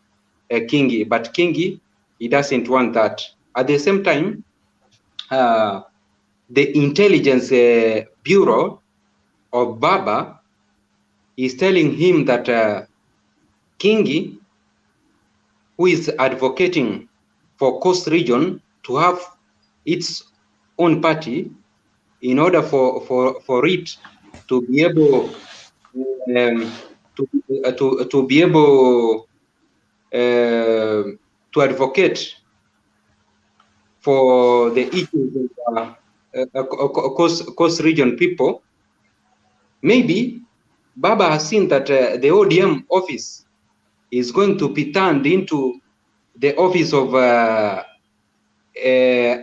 Kingi. But Kingi, he doesn't want that. At the same time, the intelligence bureau of Baba is telling him that Kingi, who is advocating for Coast Region to have its own party, in order for it to be able to be able to advocate for the issues of Coast Region people. Maybe Baba has seen that the ODM office is going to be turned into the office of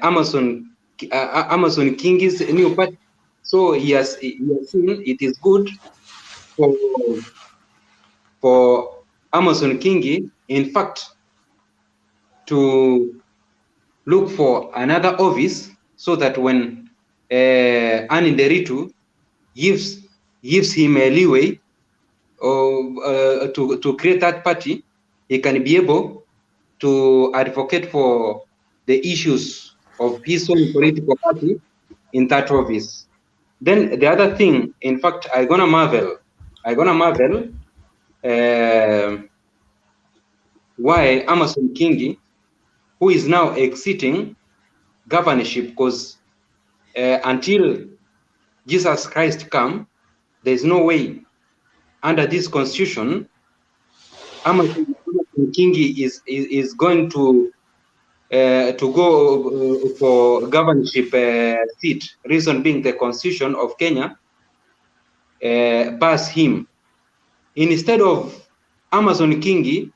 Amason Kingi's new party. So he has seen it is good for Amason Kingi, in fact, to look for another office, so that when Annie Nderitu gives him a leeway to create that party, he can be able to advocate for the issues of his own political party in that office. Then the other thing, in fact, I'm gonna marvel why Amason Kingi, who is now exiting governorship, because until Jesus Christ come, there's no way under this constitution Amason Kingi is going to go for governorship seat. Reason being, the constitution of Kenya bars him. Instead of Amason Kingi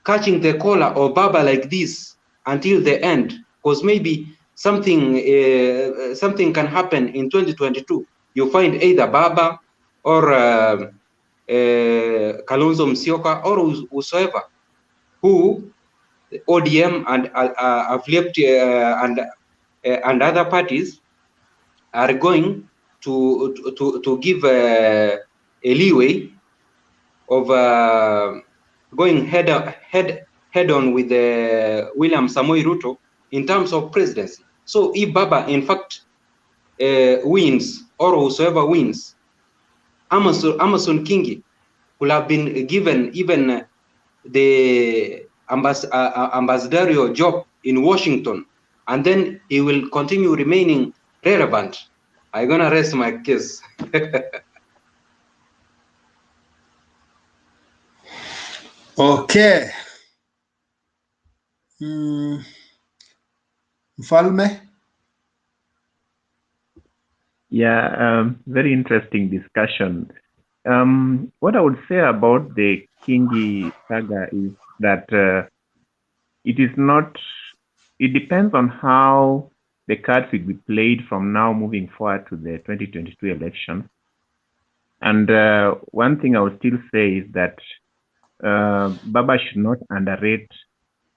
catching the collar of Baba like this until the end, because maybe something can happen in 2022. You find either Baba or Kalonzo Musyoka or whosoever who ODM and have left and other parties are going to give a leeway of going head on with William Samoei Ruto in terms of presidency. So if Baba, in fact, wins, or whosoever wins, Amason Kingi could have been given even the ambassadorial job in Washington, and then he will continue remaining relevant. I'm gonna rest my case. Okay. Mfalme? Yeah, very interesting discussion. What I would say about the Kingi saga is that it is not, it depends on how the cards will be played from now moving forward to the 2022 election. And one thing I would still say is that Baba should not underrate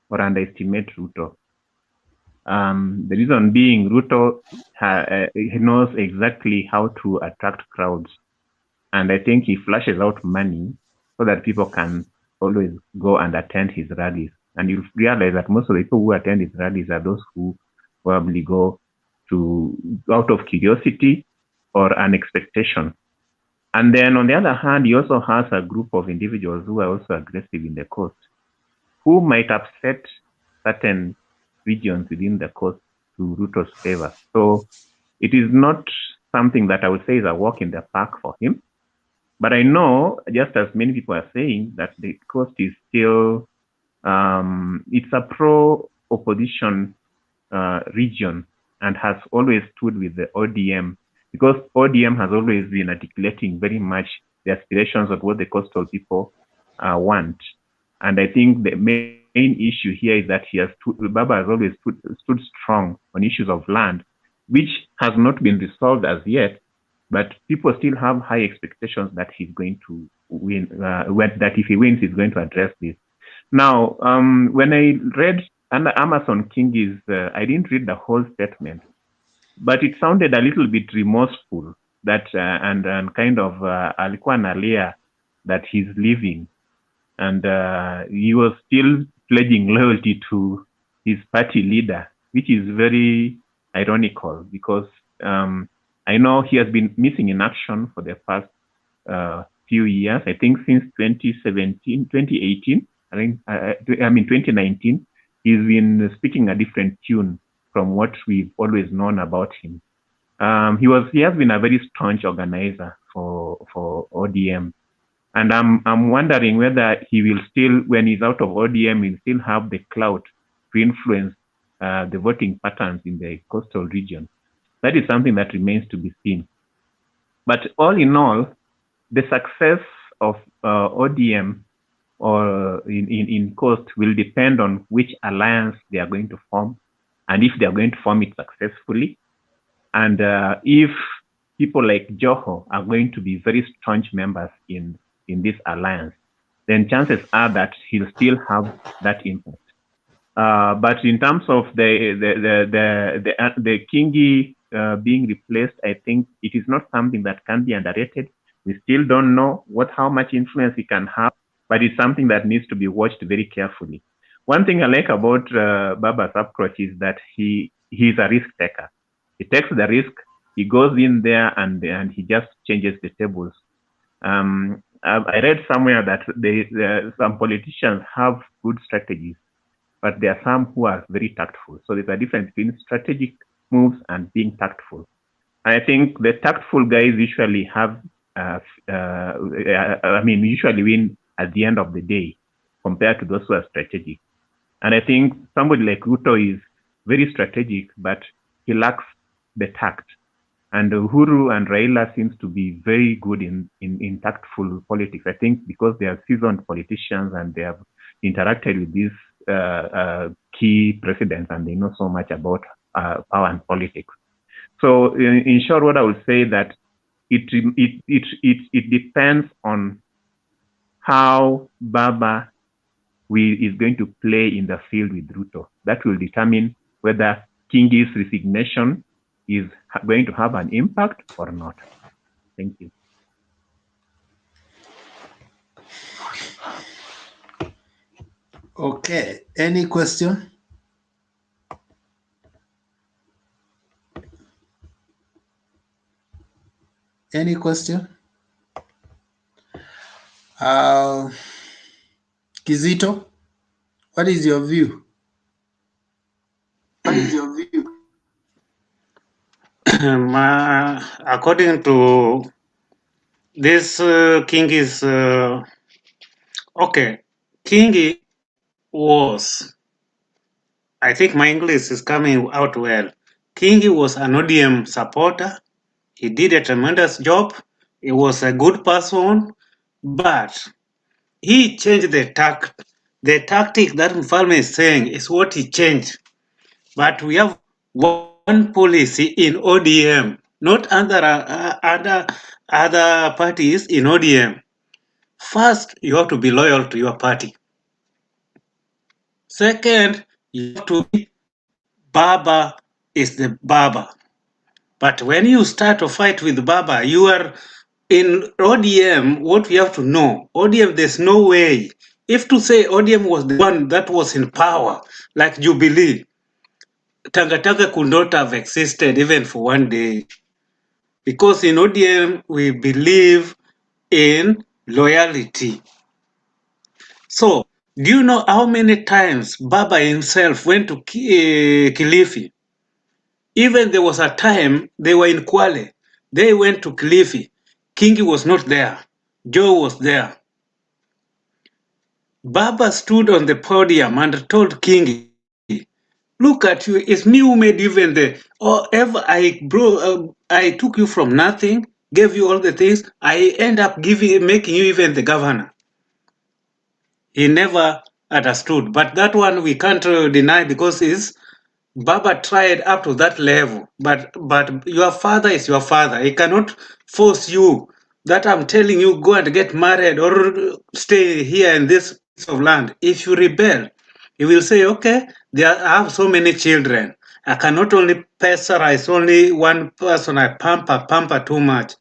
or underestimate Ruto. The reason being, Ruto he knows exactly how to attract crowds. And I think he flashes out money so that people can always go and attend his rallies. And you'll realize that most of the people who attend his rallies are those who probably go to out of curiosity or an expectation. And then on the other hand, he also has a group of individuals who are also aggressive in the coast, who might upset certain regions within the coast to Ruto's favor. So it is not something that I would say is a walk in the park for him. But I know, just as many people are saying, that the coast is still, it's a pro-opposition region and has always stood with the ODM, because ODM has always been articulating very much the aspirations of what the coastal people want. And I think the main issue here is that Baba has always stood strong on issues of land, which has not been resolved as yet, but people still have high expectations that he's going to win, that if he wins, he's going to address this. Now, when I read Amason Kingi's, I didn't read the whole statement, but it sounded a little bit remorseful that, and kind of alikuwa analia that he's leaving. And he was still pledging loyalty to his party leader, which is very ironical because I know he has been missing in action for the past few years. I think since 2018, I mean 2019, he's been speaking a different tune from what we've always known about him. He has been a very staunch organizer for ODM. And I'm wondering whether he will still, when he's out of ODM, he'll still have the clout to influence the voting patterns in the coastal region. That is something that remains to be seen. But all in all, the success of ODM or in coast will depend on which alliance they are going to form, and if they are going to form it successfully, and if people like Joho are going to be very staunch members in this alliance, then chances are that he'll still have that impact. But in terms of the Kingi being replaced, I think it is not something that can be underrated. We still don't know how much influence he can have, but it's something that needs to be watched very carefully. One thing I like about Baba's approach is that he's a risk taker. He takes the risk, he goes in there and he just changes the tables. I read somewhere that some politicians have good strategies, but there are some who are very tactful. So there's a difference between strategic moves and being tactful. I think the tactful guys usually have, usually win at the end of the day compared to those who are strategic. And I think somebody like Ruto is very strategic, but he lacks the tact. And Uhuru and RAILA seems to be very good in tactful politics. I think because they are seasoned politicians and they have interacted with these key presidents and they know so much about power and politics. So in short, what I would say that it depends on how Baba is going to play in the field with Ruto. That will determine whether Kingi's resignation is going to have an impact or not. Thank you. Okay, any question? Any question? Kizito, what is your view? What is your view? According to this, King is okay. King was, I think my English is coming out well. King was an ODM supporter. He did a tremendous job. He was a good person, but he changed the tactic that Mfalme is saying is what he changed. But we have one policy in ODM, not other parties in ODM. First, you have to be loyal to your party. Second, you have to be Baba is the Baba. But when you start to fight with Baba, you are in ODM. What we have to know, ODM, there's no way. If to say ODM was the one that was in power, like Jubilee, Tanga could not have existed even for one day. Because in ODM, we believe in loyalty. So, do you know how many times Baba himself went to Kilifi? Even there was a time they were in Kwale. They went to Kilifi. Kingi was not there. Joe was there. Baba stood on the podium and told Kingi, look at you, it's me who made even I took you from nothing, gave you all the things, I end up making you even the governor. He never understood, but that one we can't deny because Baba tried up to that level, but your father is your father. He cannot force you that I'm telling you go and get married or stay here in this piece of land. If you rebel, he will say, okay, I have so many children. I cannot only pressurize only one person. I pamper too much.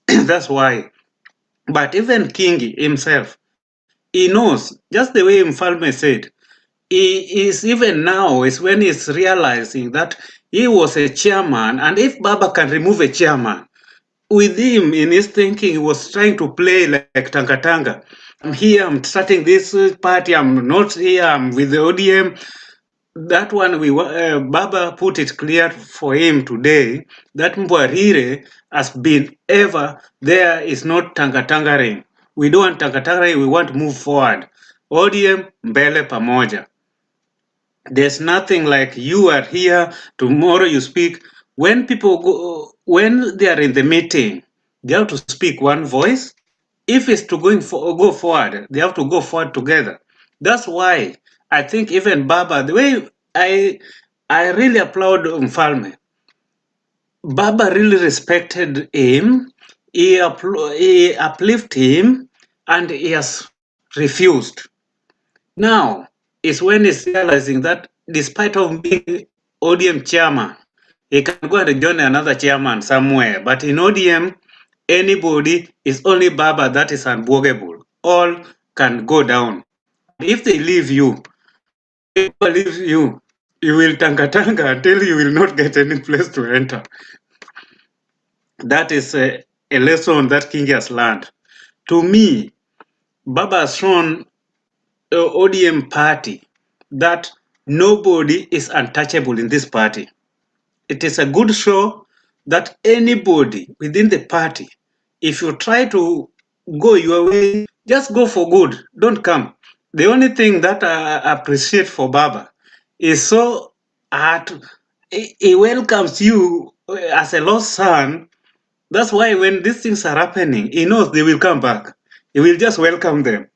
That's why. But even King himself, he knows, just the way Mfalme said, he is even now is when he's realizing that he was a chairman, and if Baba can remove a chairman, with him in his thinking, he was trying to play like Tanga Tanga. I'm here, I'm starting this party, I'm not here, I'm with the ODM. That one, Baba put it clear for him today that Mbwarire has been ever, there is not Tanga Tangering. We don't want Tanga Tangering, we want to move forward. ODM, mbele pamoja. There's nothing like you are here, tomorrow you speak. When people go, when they are in the meeting, they have to speak one voice. If it's to go forward, they have to go forward together. That's why I think even Baba, the way I really applaud Mfalme. Baba really respected him. He uplifted him, and he has refused. Now is when he's realizing that despite of being ODM chairman, he can go and join another chairman somewhere. But in ODM, anybody is only Baba that is unbogable. All can go down. And if they leave you, if they leave you, you will tanga until you will not get any place to enter. That is a lesson that King has learned. To me, Baba has shown ODM party that nobody is untouchable in this party. It is a good show that anybody within the party, if you try to go your way, just go for good. Don't come. The only thing that I appreciate for Baba is so he welcomes you as a lost son. That's why when these things are happening, he knows they will come back. He will just welcome them.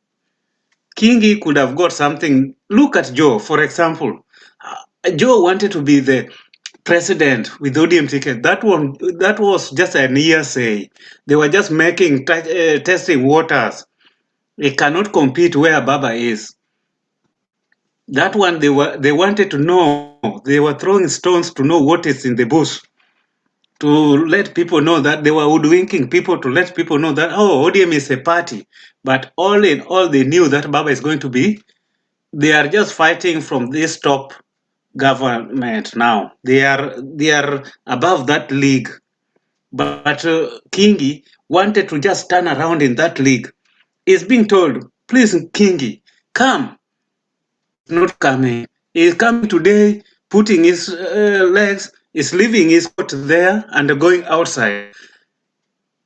Kingi could have got something. Look at Joe, for example. Joe wanted to be the president with ODM ticket. That was just an hearsay. They were just making testing waters. They cannot compete where Baba is. That one they wanted to know. They were throwing stones to know what is in the bush. To let people know that they were hoodwinking people, to let people know that ODM is a party. But all in all, they knew that Baba is going to be. They are just fighting from this top government now. They are above that league. But Kingi wanted to just turn around in that league. is being told, please, Kingi, come. Not coming. He's coming today, putting his legs, is leaving his coat there and going outside.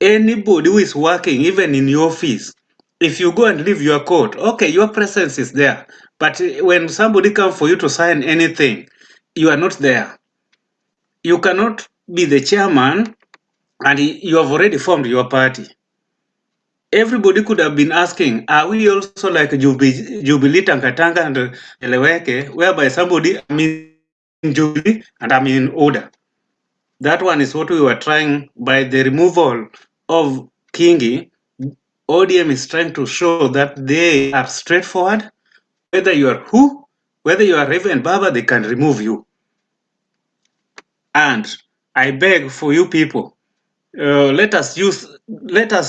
Anybody who is working, even in your office, if you go and leave your coat, okay, your presence is there. But when somebody comes for you to sign anything, you are not there. You cannot be the chairman and you have already formed your party. Everybody could have been asking, are we also like Jubilee Tangatanga and Eleweke, whereby somebody, I'm in Jubilee and I'm in order. That one is what we were trying by the removal of Kingi. ODM is trying to show that they are straightforward. Whether you are who, whether you are Reverend Baba, they can remove you. And I beg for you people, let us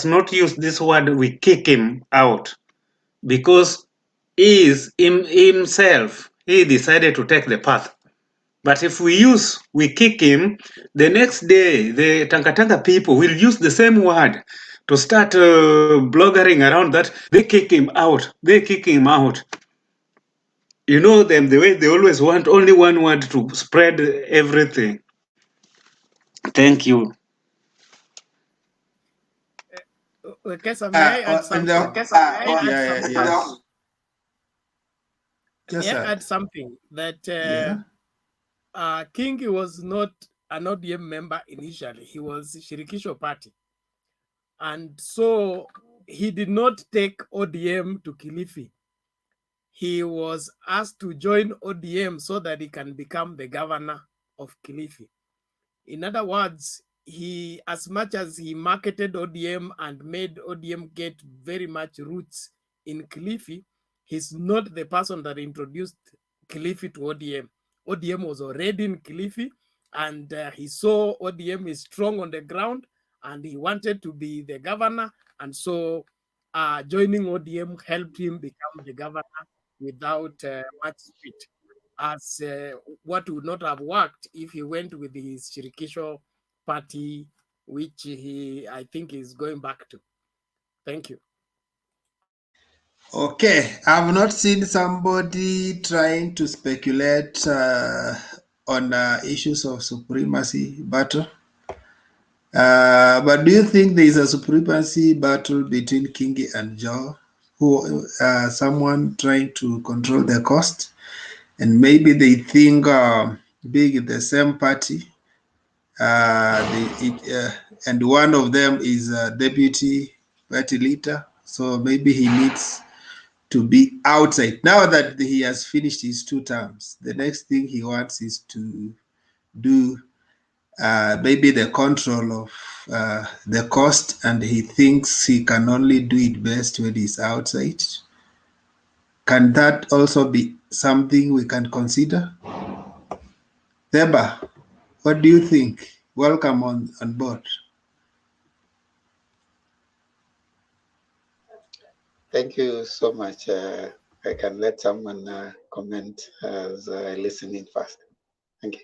not use this word we kick him out, because he is himself, he decided to take the path. But if we kick him, the next day the Tangatanga people will use the same word to start bloggering around that they kick him out, they kick him out. You know them, the way they always want only one word to spread everything. Thank you. Kesa, may I add something? Yes, May I add something that Kingi was not an ODM member initially. He was Shirikisho Party. And so he did not take ODM to Kilifi. He was asked to join ODM so that he can become the governor of Kilifi. In other words, he, as much as he marketed ODM and made ODM get very much roots in Kilifi, he's not the person that introduced Kilifi to ODM. ODM was already in Kilifi, and he saw ODM is strong on the ground, and he wanted to be the governor, and so joining ODM helped him become the governor without much speed, as what would not have worked if he went with his Shirikisho party, which he, I think, is going back to. Thank you. Okay, I've not seen somebody trying to speculate on issues of supremacy battle. But do you think there is a supremacy battle between Kingi and Joe, who someone trying to control the cost, and maybe they think being in the same party, and one of them is a deputy party leader, so maybe he needs to be outside. Now that he has finished his 2 terms, the next thing he wants is to do maybe the control of the cost, and he thinks he can only do it best when he's outside. Can that also be something we can consider? Theba, what do you think? Welcome on board. Thank you so much. I can let someone comment as I listen in first. Thank you.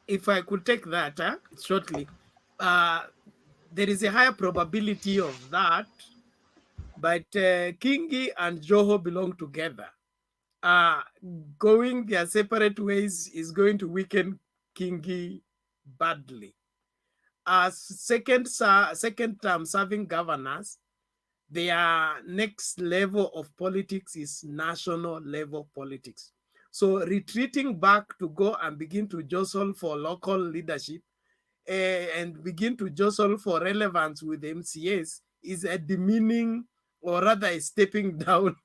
If I could take that shortly, there is a higher probability of that, but Kingi and Joho belong together. Going their separate ways is going to weaken Kingi badly. As second term serving governors, their next level of politics is national level politics. So retreating back to go and begin to jostle for local leadership and begin to jostle for relevance with MCAs is a demeaning, or rather a stepping down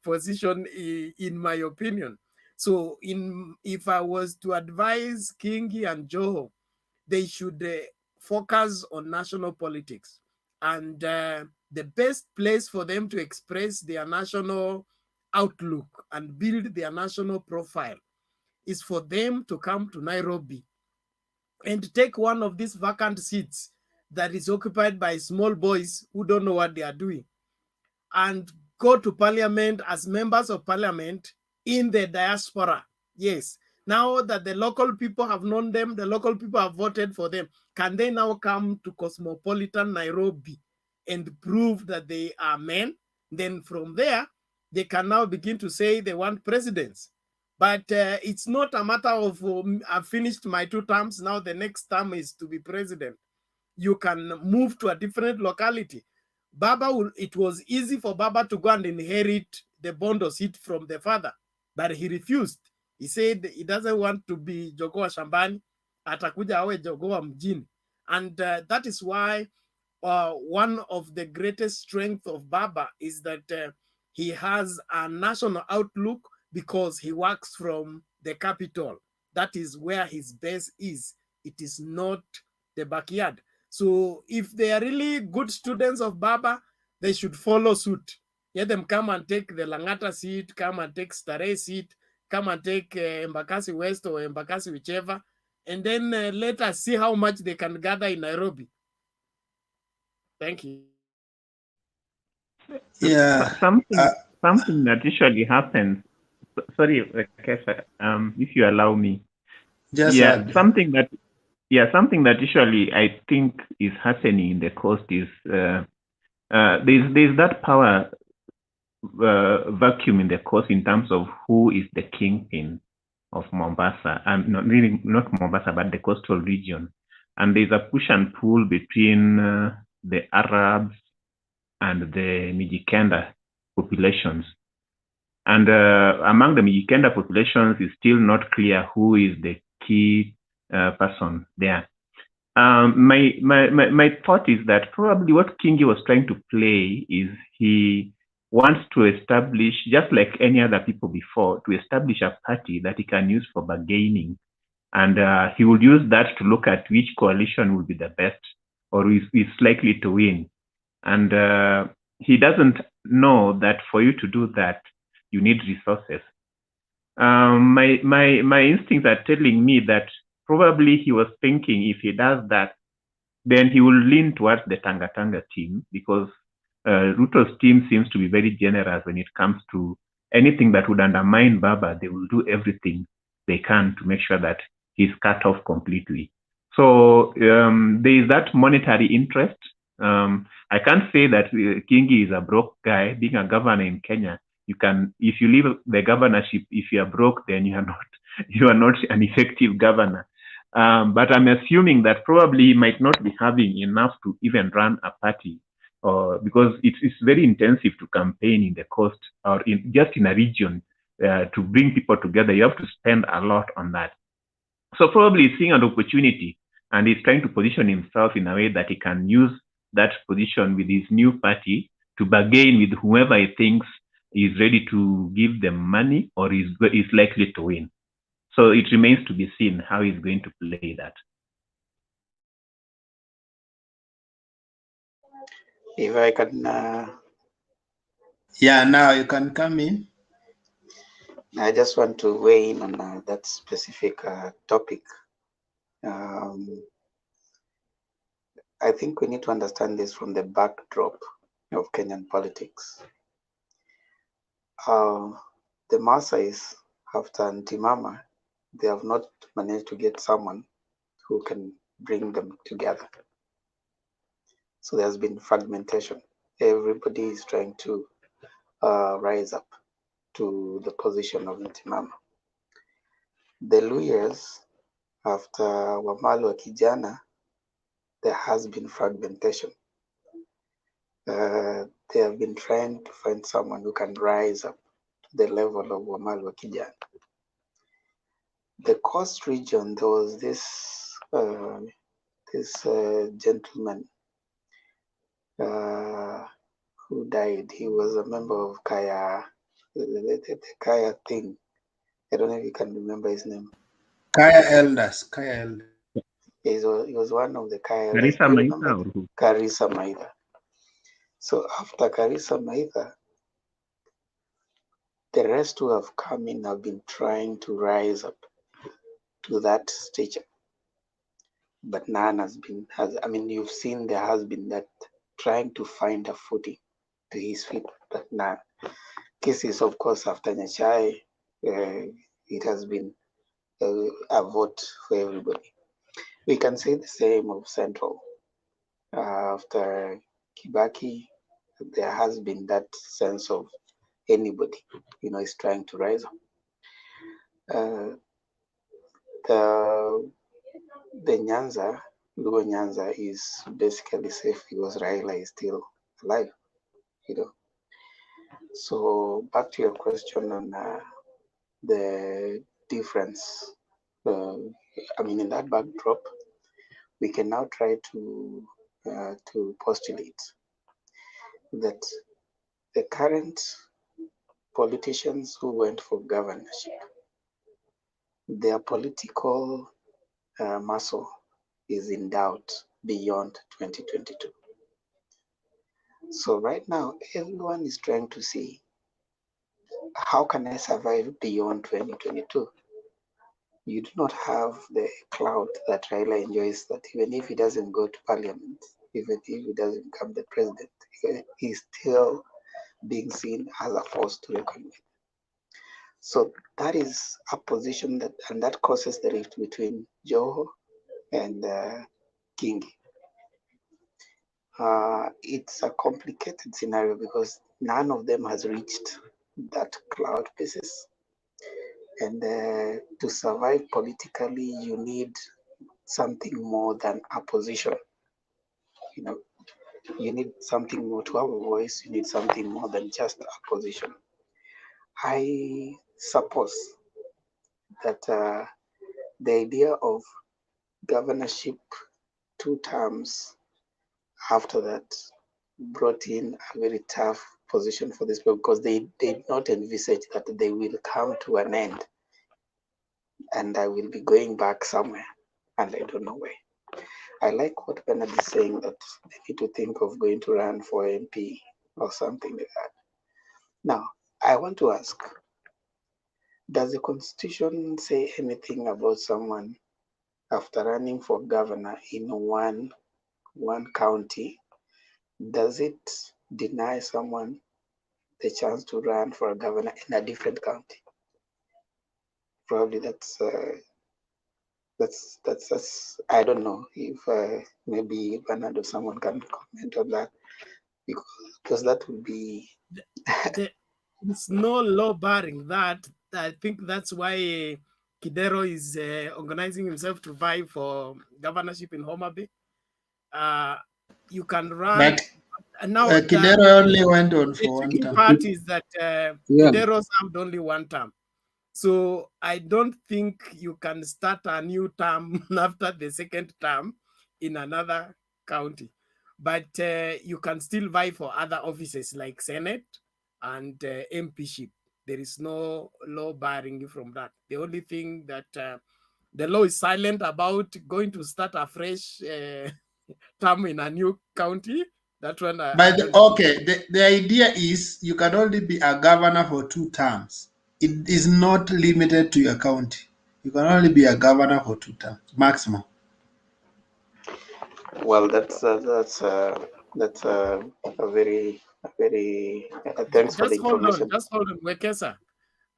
position, in my opinion. So if I was to advise Kingi and Joho, they should focus on national politics. And the best place for them to express their national outlook and build their national profile is for them to come to Nairobi and take one of these vacant seats that is occupied by small boys who don't know what they are doing, and go to parliament as members of parliament in the diaspora. Yes, Now that the local people have known them, the local people have voted for them, can they now come to cosmopolitan Nairobi and prove that they are men? Then from there, they can now begin to say they want presidents. But it's not a matter of I've finished my 2 terms, now the next term is to be president. You can move to a different locality. It was easy for Baba to go and inherit the Bondo seat from the father, but he refused. He said he doesn't want to be jogoo wa shambani, atakuja awe jogoo wa mjini. And that is why one of the greatest strengths of Baba is that he has a national outlook because he works from the capital. That is where his base is. It is not the backyard. So if they are really good students of Baba, they should follow suit. Let them come and take the Langata seat, come and take Starehe seat, come and take Embakasi West or Embakasi whichever, and then let us see how much they can gather in Nairobi. Thank you. Yeah. Something that usually happens. Sorry, Kesha, if you allow me. Just something that usually I think is happening in the coast is there's that power vacuum in the coast in terms of who is the kingpin of Mombasa, and not Mombasa, but the coastal region. And there's a push and pull between the Arabs and the Mijikenda populations. And among the Mijikenda populations, it's still not clear who is the key person there. My thought is that probably what Kingi was trying to play is he wants to establish, just like any other people before, to establish a party that he can use for bargaining. And he would use that to look at which coalition will be the best or is likely to win. And he doesn't know that for you to do that, you need resources. My instincts are telling me that probably he was thinking if he does that, then he will lean towards the Tanga Tanga team, because Ruto's team seems to be very generous when it comes to anything that would undermine Baba. They will do everything they can to make sure that he's cut off completely. So there is that monetary interest. I can't say that Kingi is a broke guy. Being a governor in Kenya, you can, if you leave the governorship, if you are broke, then you are not an effective governor. But I'm assuming that probably he might not be having enough to even run a party, because it's very intensive to campaign in the coast or just in a region to bring people together. You have to spend a lot on that. So probably he's seeing an opportunity, and he's trying to position himself in a way that he can use that position with his new party to bargain with whoever he thinks is ready to give them money or is likely to win. So it remains to be seen how he's going to play that. If I can... Yeah, now you can come in. I just want to weigh in on that specific topic. I think we need to understand this from the backdrop of Kenyan politics. The Maasais, after Ntimama, they have not managed to get someone who can bring them together. So there's been fragmentation. Everybody is trying to rise up to the position of Ntimama. The Luyas, after Wamalo Kijana, there has been fragmentation. They have been trying to find someone who can rise up to the level of Wamalo Kijana. The coast region, there was this gentleman who died. He was a member of Kaya, the Kaya thing. I don't know if you can remember his name. Kaya Elders. He was one of the Kaya Elders. Karisa Maitha. So after Karisa Maitha, the rest who have come in have been trying to rise up to that stature. But none I mean, you've seen there has been that trying to find a footing to his feet, but none. Cases, of course, after Nyachai, it has been a vote for everybody. We can say the same of Central. After Kibaki, there has been that sense of anybody, is trying to rise up. The Nyanza, Luo Nyanza is basically safe because Raila is still alive, So back to your question on the difference. In that backdrop, we can now try to postulate that the current politicians who went for governorship, their political muscle is in doubt beyond 2022. So right now, everyone is trying to see, how can I survive beyond 2022? You do not have the clout that Raila enjoys, that even if he doesn't go to parliament, even if he doesn't become the president, he's still being seen as a force to reckon with. So that is a position that causes the rift between Joho and Kingi. It's a complicated scenario because none of them has reached that cloud basis. And to survive politically, you need something more than a position. You need something more to have a voice. You need something more than just a position. I suppose that the idea of governorship 2 terms after that brought in a very tough position for this people because they did not envisage that they will come to an end and I will be going back somewhere and I don't know where. I like what Bernard is saying, that they need to think of going to run for MP or something like that. Now, I want to ask, does the Constitution say anything about someone after running for governor in one county? Does it deny someone the chance to run for a governor in a different county? Probably that's I don't know if maybe Bernard or someone can comment on that, because that would be There's no law barring that. I think that's why Kidero is organizing himself to vie for governorship in Homa Bay. You can run. But now Kidero only went on the for 1 tricky term. part is that Kidero served only 1 term. So I don't think you can start a new term after the 2nd term in another county. But you can still vie for other offices like Senate and MPship. There is no law barring you from that. The only thing that the law is silent about going to start a fresh term in a new county. That one, the idea is you can only be a governor for 2 terms. It is not limited to your county. You can only be a governor for 2 terms maximum. Well, that's a very thanks for the information. Just hold on, Wekesa.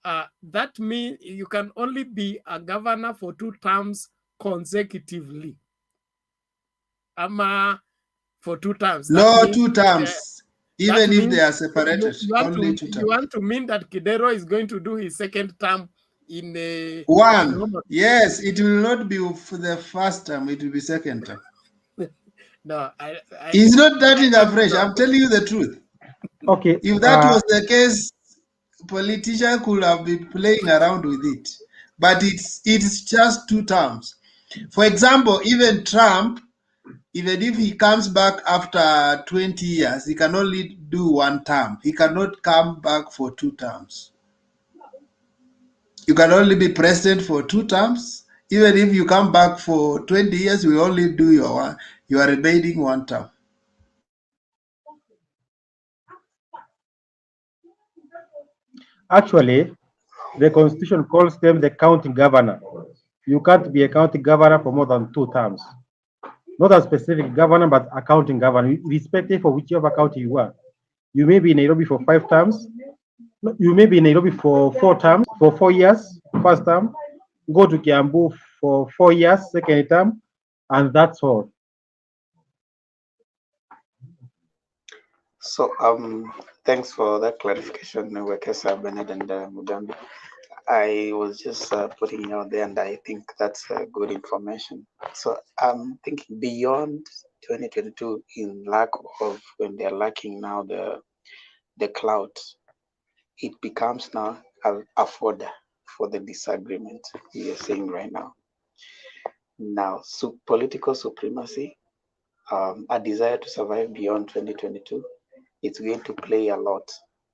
That means you can only be a governor for 2 terms consecutively. For 2 terms. No, 2 terms. Even if they are separated, only 2 terms. You want to mean that Kidero is going to do his 2nd term in 1. Yes, it will not be for the 1st term, it will be 2nd term. No, he's not starting afresh. I'm telling you the truth. Okay. If that was the case, politicians could have been playing around with it. But it's just 2 terms. For example, even Trump, even if he comes back after 20 years, he can only do 1 term. He cannot come back for 2 terms. You can only be president for 2 terms. Even if you come back for 20 years, we only do your remaining 1 term. Actually, the Constitution calls them the county governor. You can't be a county governor for more than 2 terms. Not a specific governor, but a county governor, irrespective of whichever county you are. You may be in Nairobi for 5 terms. You may be in Nairobi for 4 terms, for 4 years, 1st term. go to Kiambu for 4 years, second term, and that's all. So thanks for that clarification, Wekesa, Bernard, and Mugambi. I was just putting it out there, and I think that's good information. So I'm thinking beyond 2022, in lack of when they're lacking now the clout, it becomes now a fodder for the disagreement we are seeing right now. Now, political supremacy, a desire to survive beyond 2022, it's going to play a lot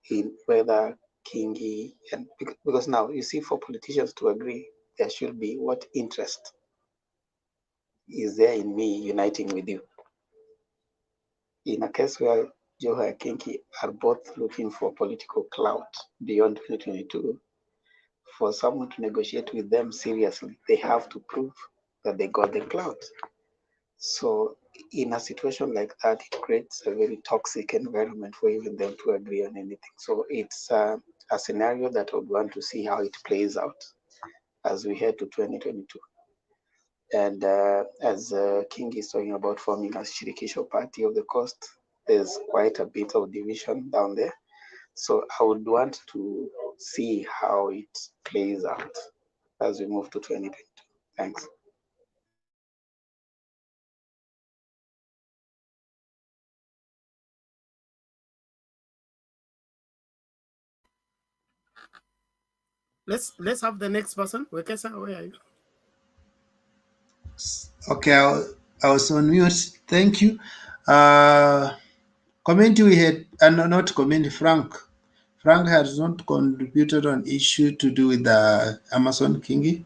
in whether Kingi and because now you see, for politicians to agree, there should be what interest is there in me uniting with you. In a case where Joho and Kingi are both looking for political clout beyond 2022, for someone to negotiate with them seriously, they have to prove that they got the clout. So in a situation like that, it creates a very toxic environment for even them to agree on anything. So it's a scenario that I would want to see how it plays out as we head to 2022. And as King is talking about forming a Shirikisho party of the coast, there's quite a bit of division down there. So I would want to see how it plays out as we move to 2022. Thanks. Let's have the next person. Wekesa, where are you? Okay, I was on mute. Thank you. Committee we had, not committee, Frank. Frank has not contributed on issue to do with the Amazon Kingi.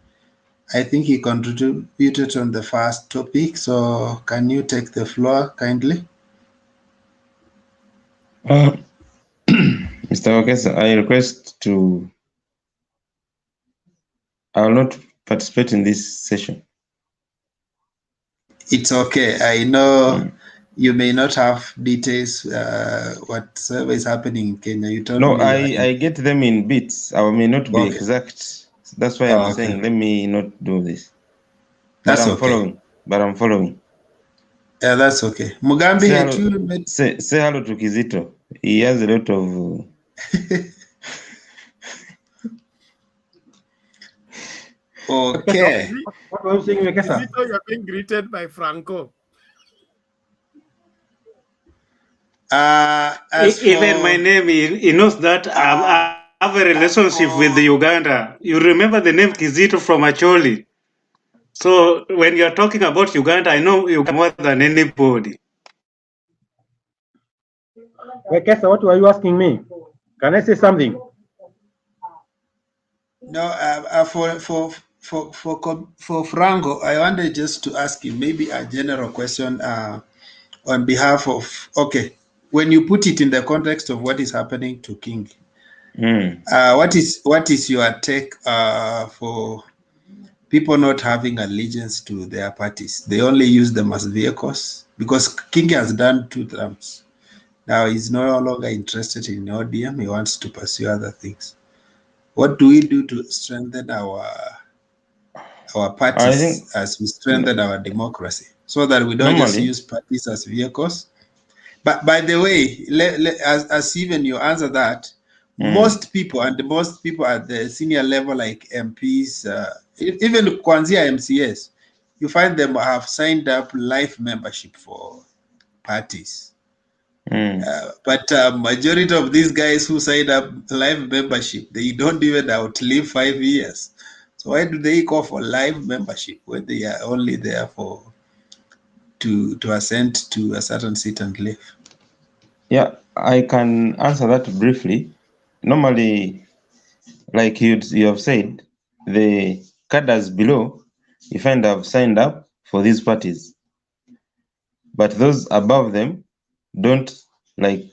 I think he contributed on the first topic. So can you take the floor kindly? Mr. Wakesa, I request to, I will not participate in this session. It's okay. I know you may not have details whatsoever is happening in Kenya. You told No, me. I get them in bits. I may not be exact. That's why I'm saying let me not do this. But That's I'm okay. following. But I'm following. Yeah, that's okay. Mugambi, say hello to Kizito. He has a lot of. Okay. What were you saying, Wekesa? Kizito, you're being greeted by Franco. Even my name, he knows that I have a relationship with Uganda. You remember the name Kizito from Acholi. So when you're talking about Uganda, I know Uganda more than anybody. Wekesa, what were you asking me? Can I say something? No, for Franco, I wanted just to ask you maybe a general question on behalf of, okay, when you put it in the context of what is happening to King, what is your take for people not having allegiance to their parties? They only use them as vehicles because King has done 2 terms. Now he's no longer interested in ODM. He wants to pursue other things. What do we do to strengthen our parties as we strengthen our democracy so that we don't just use parties as vehicles? But by the way, as even you answer that, most people at the senior level, like MPs, even Kwanzia MCS, you find them have signed up life membership for parties. But majority of these guys who signed up life membership, they don't even outlive 5 years. So why do they go for life membership when they are only there for to assent to a certain seat and leave? Yeah, I can answer that briefly. Normally, like you have said, the cadres below, you find have signed up for these parties. But those above them don't like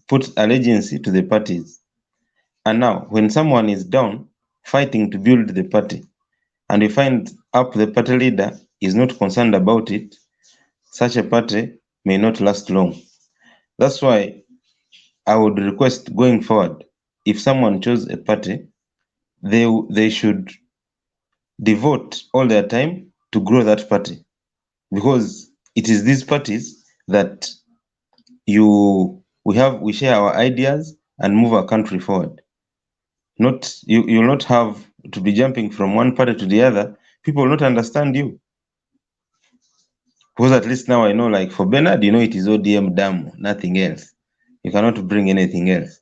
put allegiance to the parties. And now, when someone is down fighting to build the party, and you find up the party leader is not concerned about it, such a party may not last long. That's why I would request going forward, if someone chose a party, they should devote all their time to grow that party, because it is these parties that we share our ideas and move our country forward. Not you'll not have to be jumping from one party to the other. People will not understand you. Because at least now I know, like for Bernard, you know, it is ODM Damu, nothing else. You cannot bring anything else.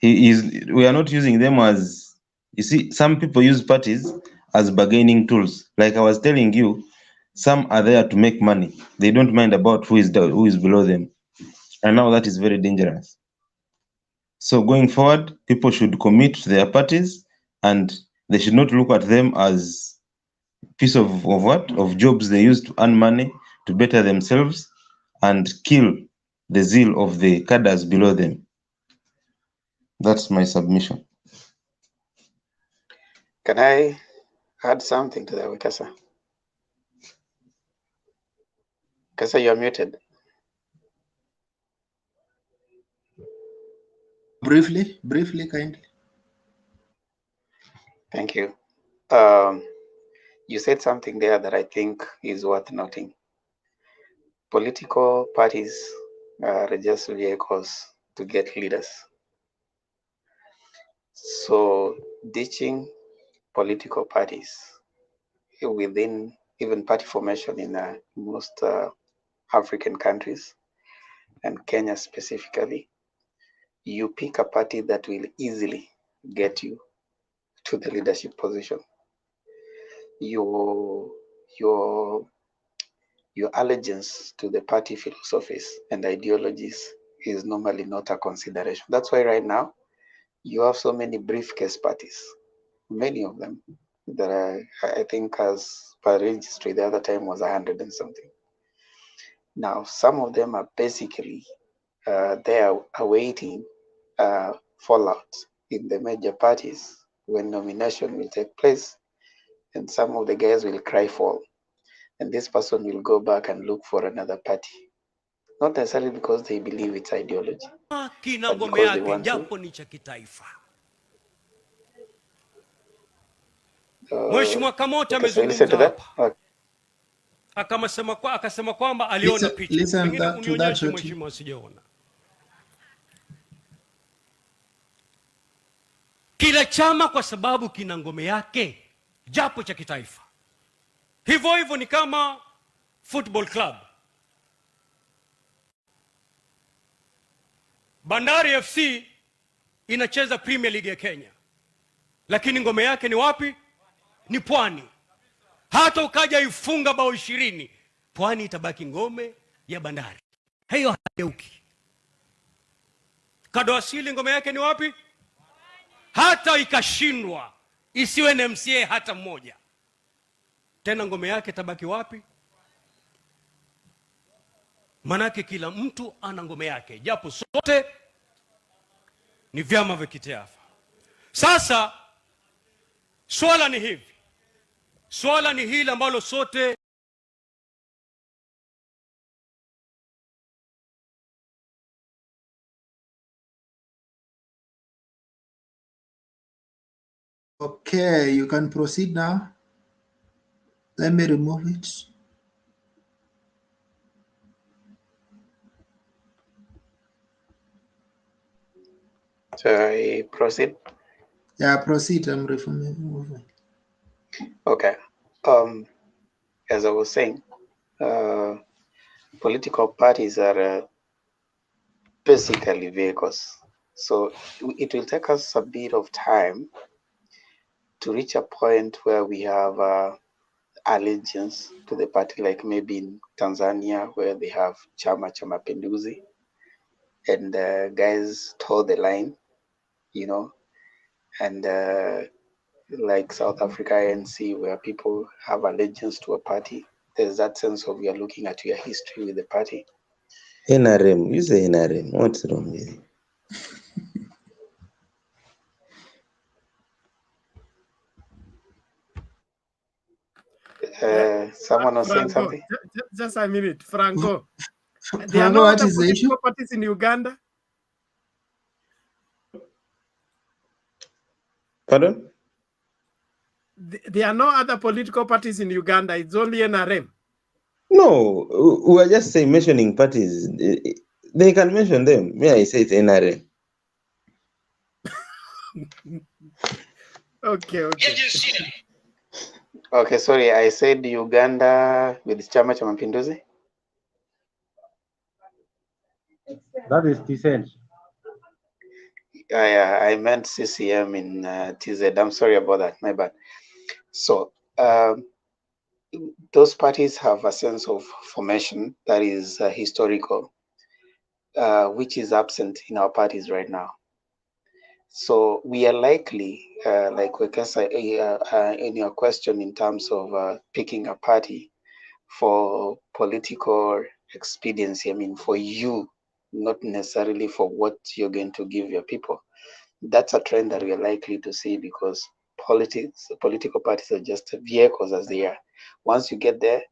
We are not using them as, you see, some people use parties as bargaining tools. Like I was telling you, some are there to make money. They don't mind about who is below them. And now that is very dangerous. So going forward, people should commit to their parties, and they should not look at them as piece of what? Of jobs they use to earn money, to better themselves, and kill the zeal of the cadres below them. That's my submission. Can I add something to that, Wekesa? Kesa, you're muted. Briefly, kindly. Thank you. You said something there that I think is worth noting. Political parties are just vehicles to get leaders. So ditching political parties within even party formation in most African countries, and Kenya specifically, you pick a party that will easily get you to the leadership position. Your allegiance to the party philosophies and ideologies is normally not a consideration. That's why right now you have so many briefcase parties, many of them that I think as per registry the other time was 100 and something. Now some of them are basically they are awaiting fallout in the major parties when nomination will take place, and some of the guys will cry foul, and this person will go back and look for another party, not necessarily because they believe it's ideology, but because they want to. Mheshimiwa Kamoto Okay, so listen to amezungumza that. hapa. Akasema kwamba aliona picha. Pengine unionyeshe mheshimiwa, sijaona. Kila chama kwa sababu kina ngome yake, japo cha kitaifa. Hivyo hivyo ni kama football club. Bandari FC inacheza Premier League ya Kenya, lakini ngome yake ni wapi? Ni Pwani. Hata ukaja ifunga bao 20, Pwani itabaki ngome ya Bandari. Hiyo hageuki. Kadoasili ngome yake ni wapi? Hata ikashindwa isiwe na MCA hata mmoja, tena ngome yake tabaki wapi? Manake kila mtu ana ngome yake, japo sote ni vyama vya kitaifa. Sasa swala ni hivi, swala ni hili ambalo sote Okay, you can proceed now. Let me remove it. So I proceed. Yeah, proceed. I'm removing. Okay. As I was saying, political parties are basically vehicles. So it will take us a bit of time to reach a point where we have allegiance to the party, like maybe in Tanzania where they have Chama cha Mapinduzi, and guys toe the line, you know, and like South Africa ANC where people have allegiance to a party. There's that sense of you're looking at your history with the party. NRM, you say NRM, what's wrong with it? Someone was saying Franco, something? just a minute, Franco. There are Franco, no what other is the issue? political parties in Uganda? Pardon? There are no other political parties in Uganda. It's only NRM. No, we are just say mentioning parties. They can mention them. Me, I say it's NRA. Okay. Okay, sorry, I said Uganda with Chama cha Mapinduzi. That is dissent. Yeah, I meant CCM in TZ. I'm sorry about that. My bad. So those parties have a sense of formation that is historical, which is absent in our parties right now. So we are likely, like Wekesa, in your question in terms of picking a party for political expediency, I mean, for you, not necessarily for what you're going to give your people. That's a trend that we are likely to see because political parties are just vehicles as they are. Once you get there,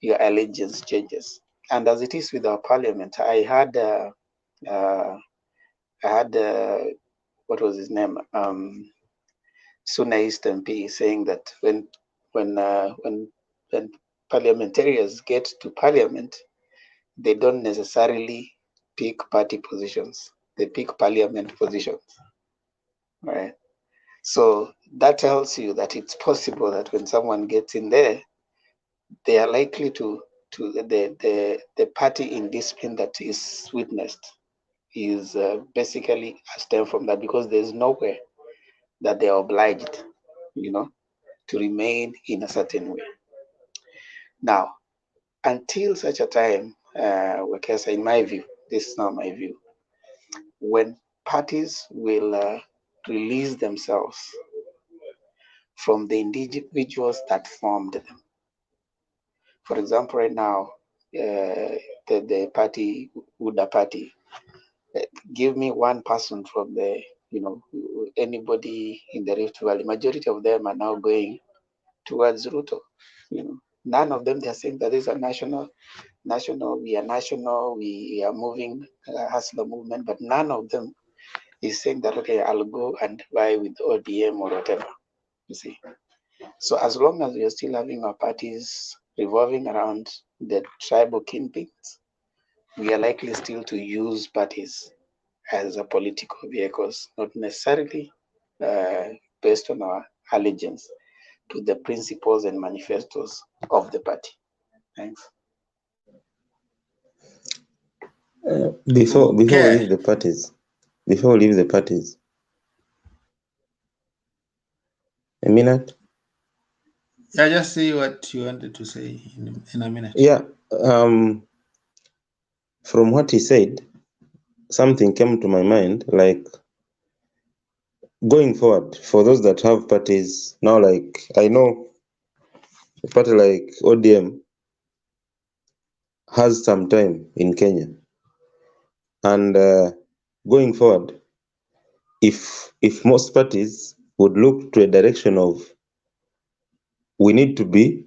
your allegiance changes. And as it is with our parliament, I had what was his name? Suna East MP saying that when parliamentarians get to parliament, they don't necessarily pick party positions. They pick parliament positions, right? So that tells you that it's possible that when someone gets in there, they are likely to the party indiscipline that is witnessed is basically a stem from that because there's nowhere that they are obliged, to remain in a certain way. Now, until such a time, Wekesa, in my view, this is not my view, when parties will release themselves from the individuals that formed them. For example, right now, the party, UDA party, give me one person from the, anybody in the Rift Valley. Majority of them are now going towards Ruto. None of them, they're saying that this is a national, we are national, we are moving, hustler movement, but none of them is saying that, okay, I'll go and vie with ODM or whatever, you see. So as long as we are still having our parties revolving around the tribal kingpins, we are likely still to use parties as a political vehicles, not necessarily based on our allegiance to the principles and manifestos of the party. Thanks. Before we leave the parties, a minute. Yeah, just say what you wanted to say in a minute. Yeah, from what he said, something came to my mind, like going forward, for those that have parties now, like I know a party like ODM has some time in Kenya, and going forward, if most parties would look to a direction of we need to be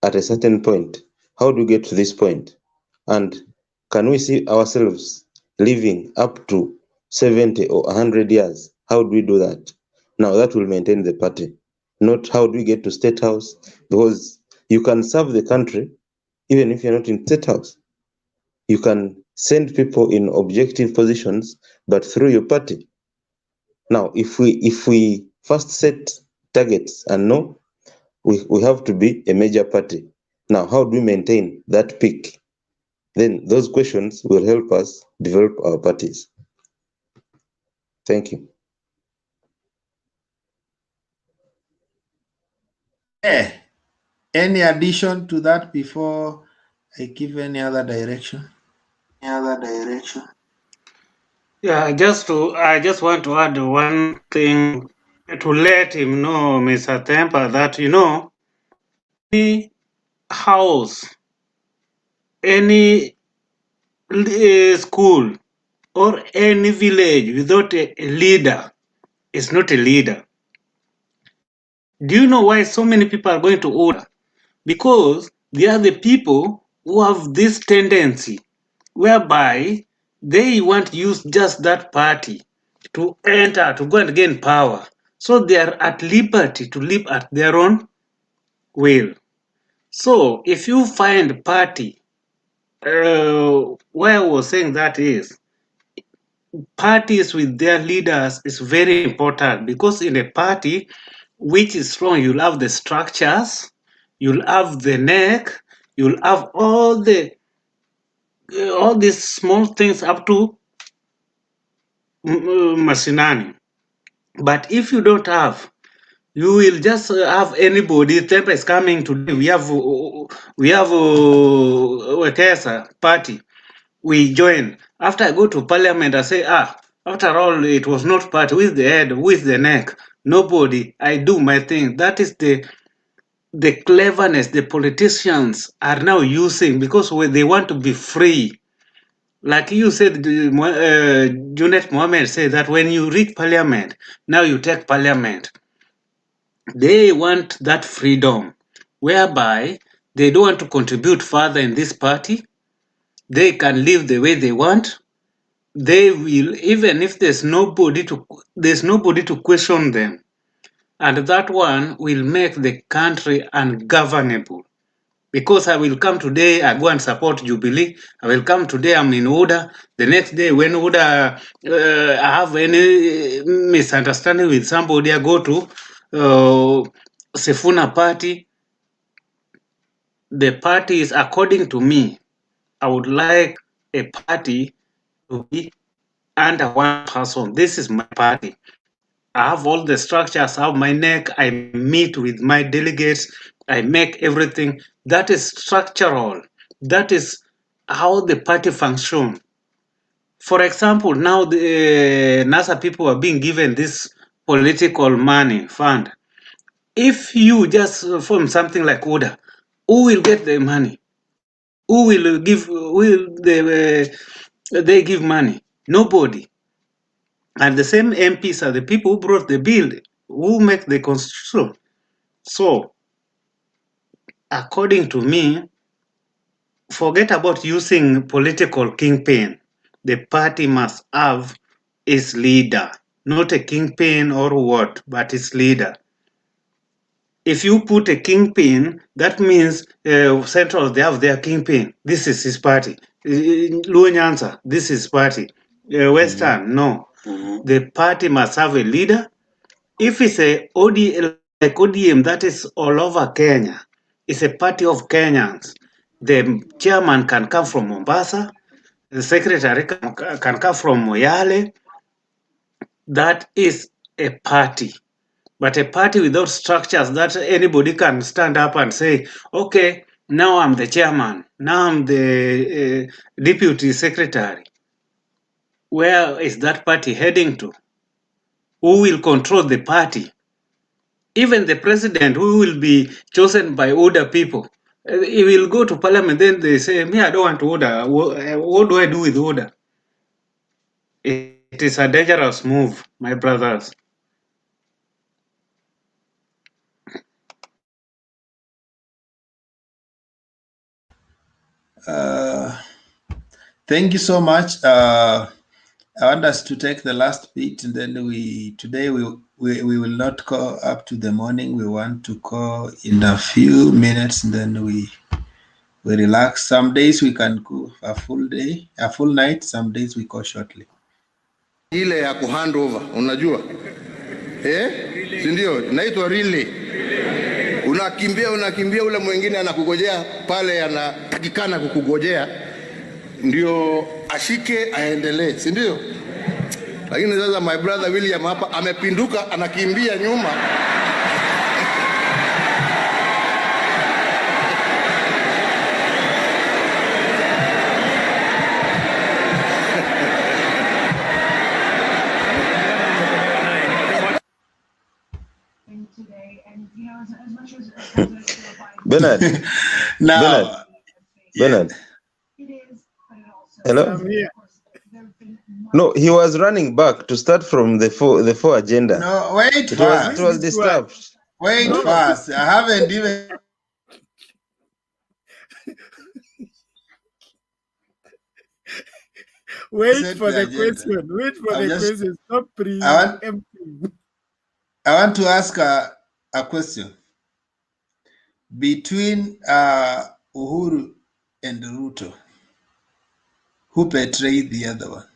at a certain point, how do we get to this point? And can we see ourselves living up to 70 or 100 years? How do we do that? Now that will maintain the party, not how do we get to state house, because you can serve the country even if you're not in state house. You can send people in objective positions, but through your party. Now, if we first set targets and know we have to be a major party. Now, how do we maintain that peak? Then those questions will help us develop our parties. Thank you. Any addition to that before I give any other direction? Yeah, I just want to add one thing to let him know, Mr. Temper, that any house, any school, or any village without a leader is not a leader. Do you know why so many people are going to order? Because they are the people who have this tendency whereby they want to use just that party to enter, to go and gain power. So they are at liberty to live at their own will. So if you find a party, where I was saying that is, parties with their leaders is very important, because in a party which is strong, you'll have the structures, you'll have the neck, you'll have all these small things up to mashinani. But if you don't have, you will just have anybody. Temper is coming today. We have Wekesa party. We join. After I go to parliament, I say, after all, it was not party. With the head, with the neck, nobody. I do my thing. That is the cleverness the politicians are now using, because when they want to be free. Like you said, Junet Mohammed said that when you reach parliament, now you take parliament. They want that freedom, whereby they don't want to contribute further in this party. They can live the way they want. They will, even if there's nobody to question them, and that one will make the country ungovernable. Because I will come today, I go and support Jubilee. I will come today, I'm in order. The next day, when order I have any misunderstanding with somebody, I go to Sifuna party. The party is, according to me, I would like a party to be under one person. This is my party. I have all the structures, I have my neck, I meet with my delegates, I make everything. That is structural. That is how the party functions. For example, now the NASA people are being given this political money fund. If you just form something like order, who will get the money? Who will give? Will they give money? Nobody. And the same MPs are the people who brought the bill, who make the constitution. So, according to me, forget about using political kingpin. The party must have its leader, not a kingpin or what, but its leader. If you put a kingpin, that means Central, they have their kingpin. This is his party. Luo Nyanza, this is party. Western, no. The party must have a leader. If it's a ODM, like ODM, that is all over Kenya, it's a party of Kenyans. The chairman can come from Mombasa, the secretary can come from Moyale. That is a party. But a party without structures that anybody can stand up and say, okay, now I'm the chairman, now I'm the deputy secretary. Where is that party heading to? Who will control the party? Even the president, who will be chosen by older people, he will go to parliament, then they say, me, I don't want order. What do I do with order? It is a dangerous move, my brothers. Thank you so much. I want us to take the last bit, and then today we will not call up to the morning. We want to call in a few minutes, and then we relax. Some days we can go a full day, a full night. Some days we call shortly. Ile ya kuhand over, unajua si ndio? Inaitwa relay. Unakimbia, ule mwingine anakugojea pale, anatakikana kukugojea ndio ashike aendelee, si ndio? Lakini sasa my brother William hapa amepinduka, anakimbia nyuma. Bernard. Now, Bernard. Hello? No, he was running back to start from the four agenda. No, wait first. It was disturbed. Wait first. I haven't even. Wait for the question. Wait for the question. Stop preempting. I want to ask a question. Between Uhuru and Ruto, who betrayed the other one?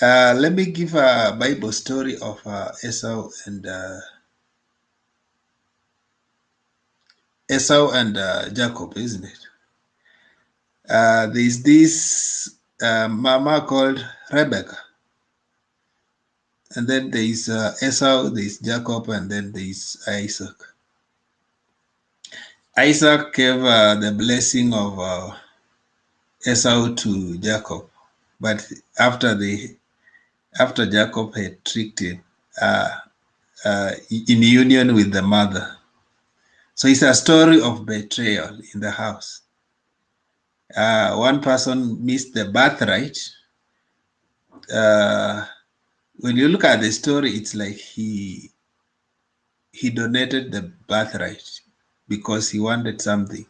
Let me give a Bible story of Esau and Jacob, isn't it? There's this mama called Rebecca, and then there's Esau, there's Jacob, and then there's Isaac. Isaac gave the blessing of Esau to Jacob, but after Jacob had tricked him in union with the mother. So it's a story of betrayal in the house. One person missed the birthright. When you look at the story, it's like he donated the birthright because he wanted something.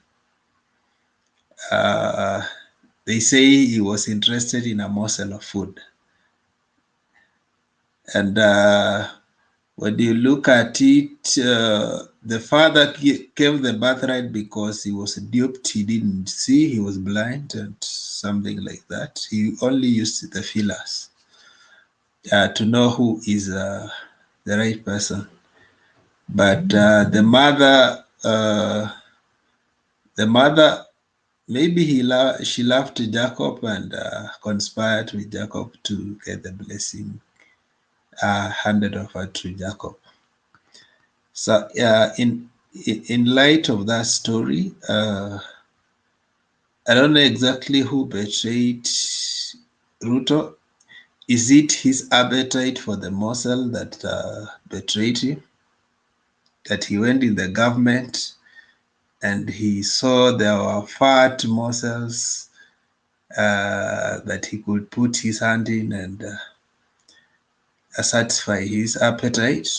They say he was interested in a morsel of food. And when you look at it, the father gave the birthright because he was duped. He didn't see, he was blind and something like that. He only used the feelers to know who is the right person. But the mother, maybe she loved Jacob and conspired with Jacob to get the blessing handed over to Jacob. So in light of that story, I don't know exactly who betrayed Ruto. Is it his appetite for the morsel that betrayed him? That he went in the government and he saw there were fat morsels that he could put his hand in and satisfy his appetite?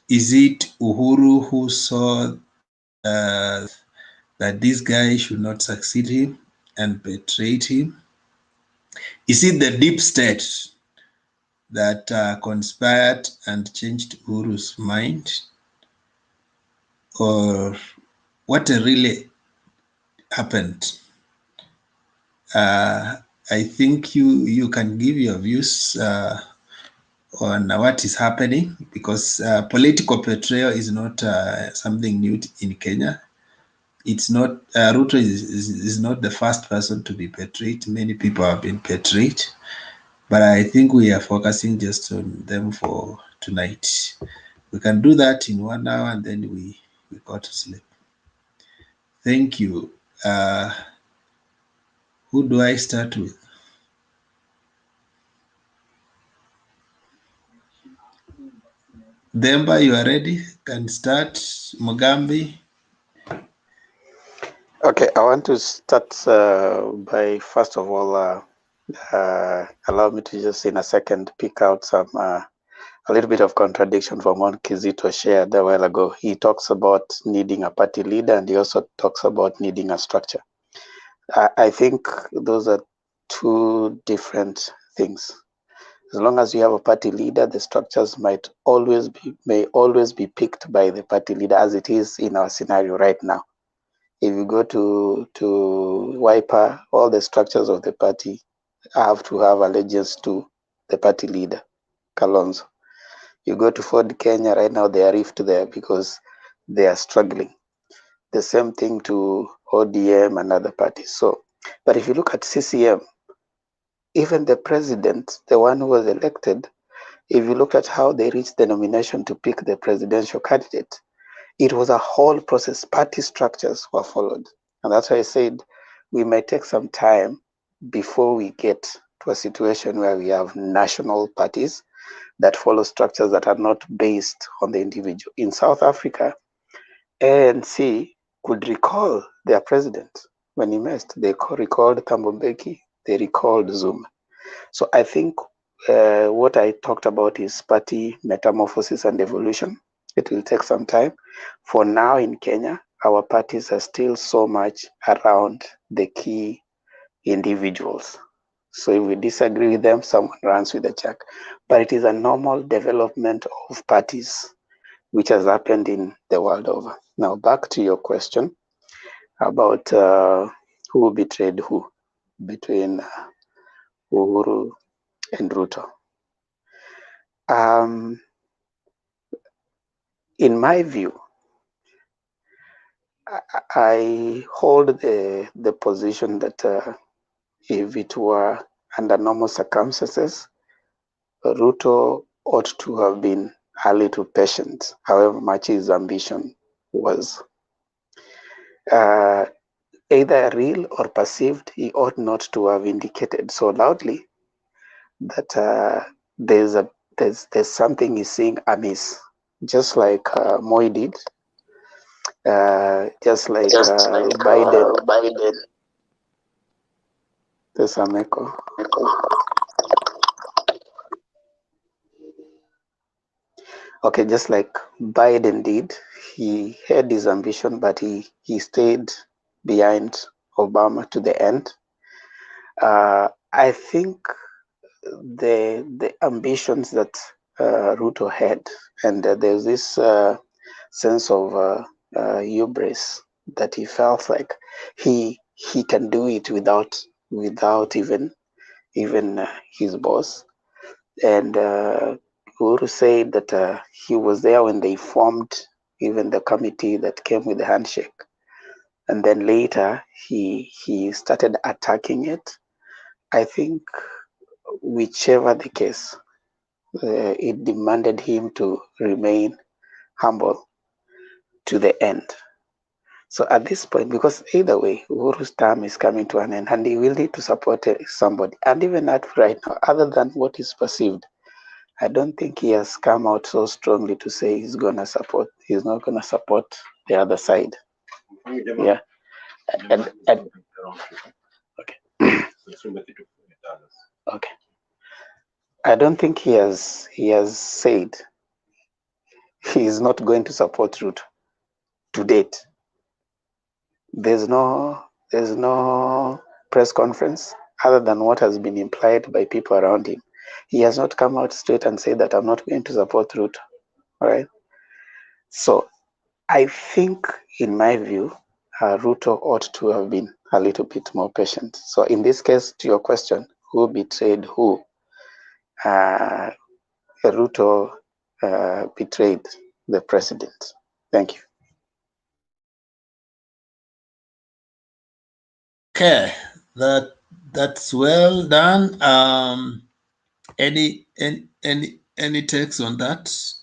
Is it Uhuru who saw that this guy should not succeed him and betrayed him? Is it the deep state that conspired and changed Uhuru's mind? Or what really happened? I think you can give your views on what is happening, because political betrayal is not something new in Kenya. It's not, Ruto is not the first person to be betrayed. Many people have been betrayed, but I think we are focusing just on them for tonight. We can do that in 1 hour and then we go to sleep. Thank you. Who do I start with? Demba, you are ready? Can start. Mugambi. Okay, I want to start by first of all, allow me to just in a second pick out some a little bit of contradiction from what Kizito shared a while ago. He talks about needing a party leader, and he also talks about needing a structure. I think those are two different things. As long as you have a party leader, the structures may always be picked by the party leader, as it is in our scenario right now. If you go to Wiper, all the structures of the party have to have allegiance to the party leader, Kalonzo. You go to Ford Kenya right now, they are rift there because they are struggling. The same thing to ODM and other parties. So, but if you look at CCM, even the president, the one who was elected, if you look at how they reached the nomination to pick the presidential candidate, it was a whole process. Party structures were followed. And that's why I said we might take some time before we get to a situation where we have national parties that follow structures that are not based on the individual. In South Africa, ANC could recall their president when he missed. They recalled Thabo Mbeki, they recalled Zuma. So I think what I talked about is party metamorphosis and evolution. It will take some time. For now in Kenya, our parties are still so much around the key individuals. So if we disagree with them, someone runs with the check. But it is a normal development of parties, which has happened in the world over. Now, back to your question about who betrayed who between Uhuru and Ruto. In my view, I hold the position that if it were under normal circumstances, Ruto ought to have been a little patient, however much his ambition was. Either real or perceived, he ought not to have indicated so loudly that there's something he's seeing amiss, just like MOI did, just like Biden. There's an echo. Okay, just like Biden did, he had his ambition, but he stayed behind Obama to the end. I think the ambitions that Ruto had, and there's this sense of hubris that he felt like he can do it without even his boss. And Uhuru said that he was there when they formed even the committee that came with the handshake, and then later he started attacking it. I think whichever the case, it demanded him to remain humble to the end. So at this point, because either way, Uhuru's term is coming to an end, and he will need to support somebody. And even at right now, other than what is perceived, I don't think he has come out so strongly to say he's not gonna support the other side. Yeah. And okay. Okay. I don't think he has said he is not going to support Ruto to date. There's no press conference other than what has been implied by people around him. He has not come out straight and said that I'm not going to support Ruto. All right. So I think, in my view, Ruto ought to have been a little bit more patient. So in this case, to your question, who betrayed who? Ruto betrayed the president. Thank you. Okay, that's well done. Any takes on that?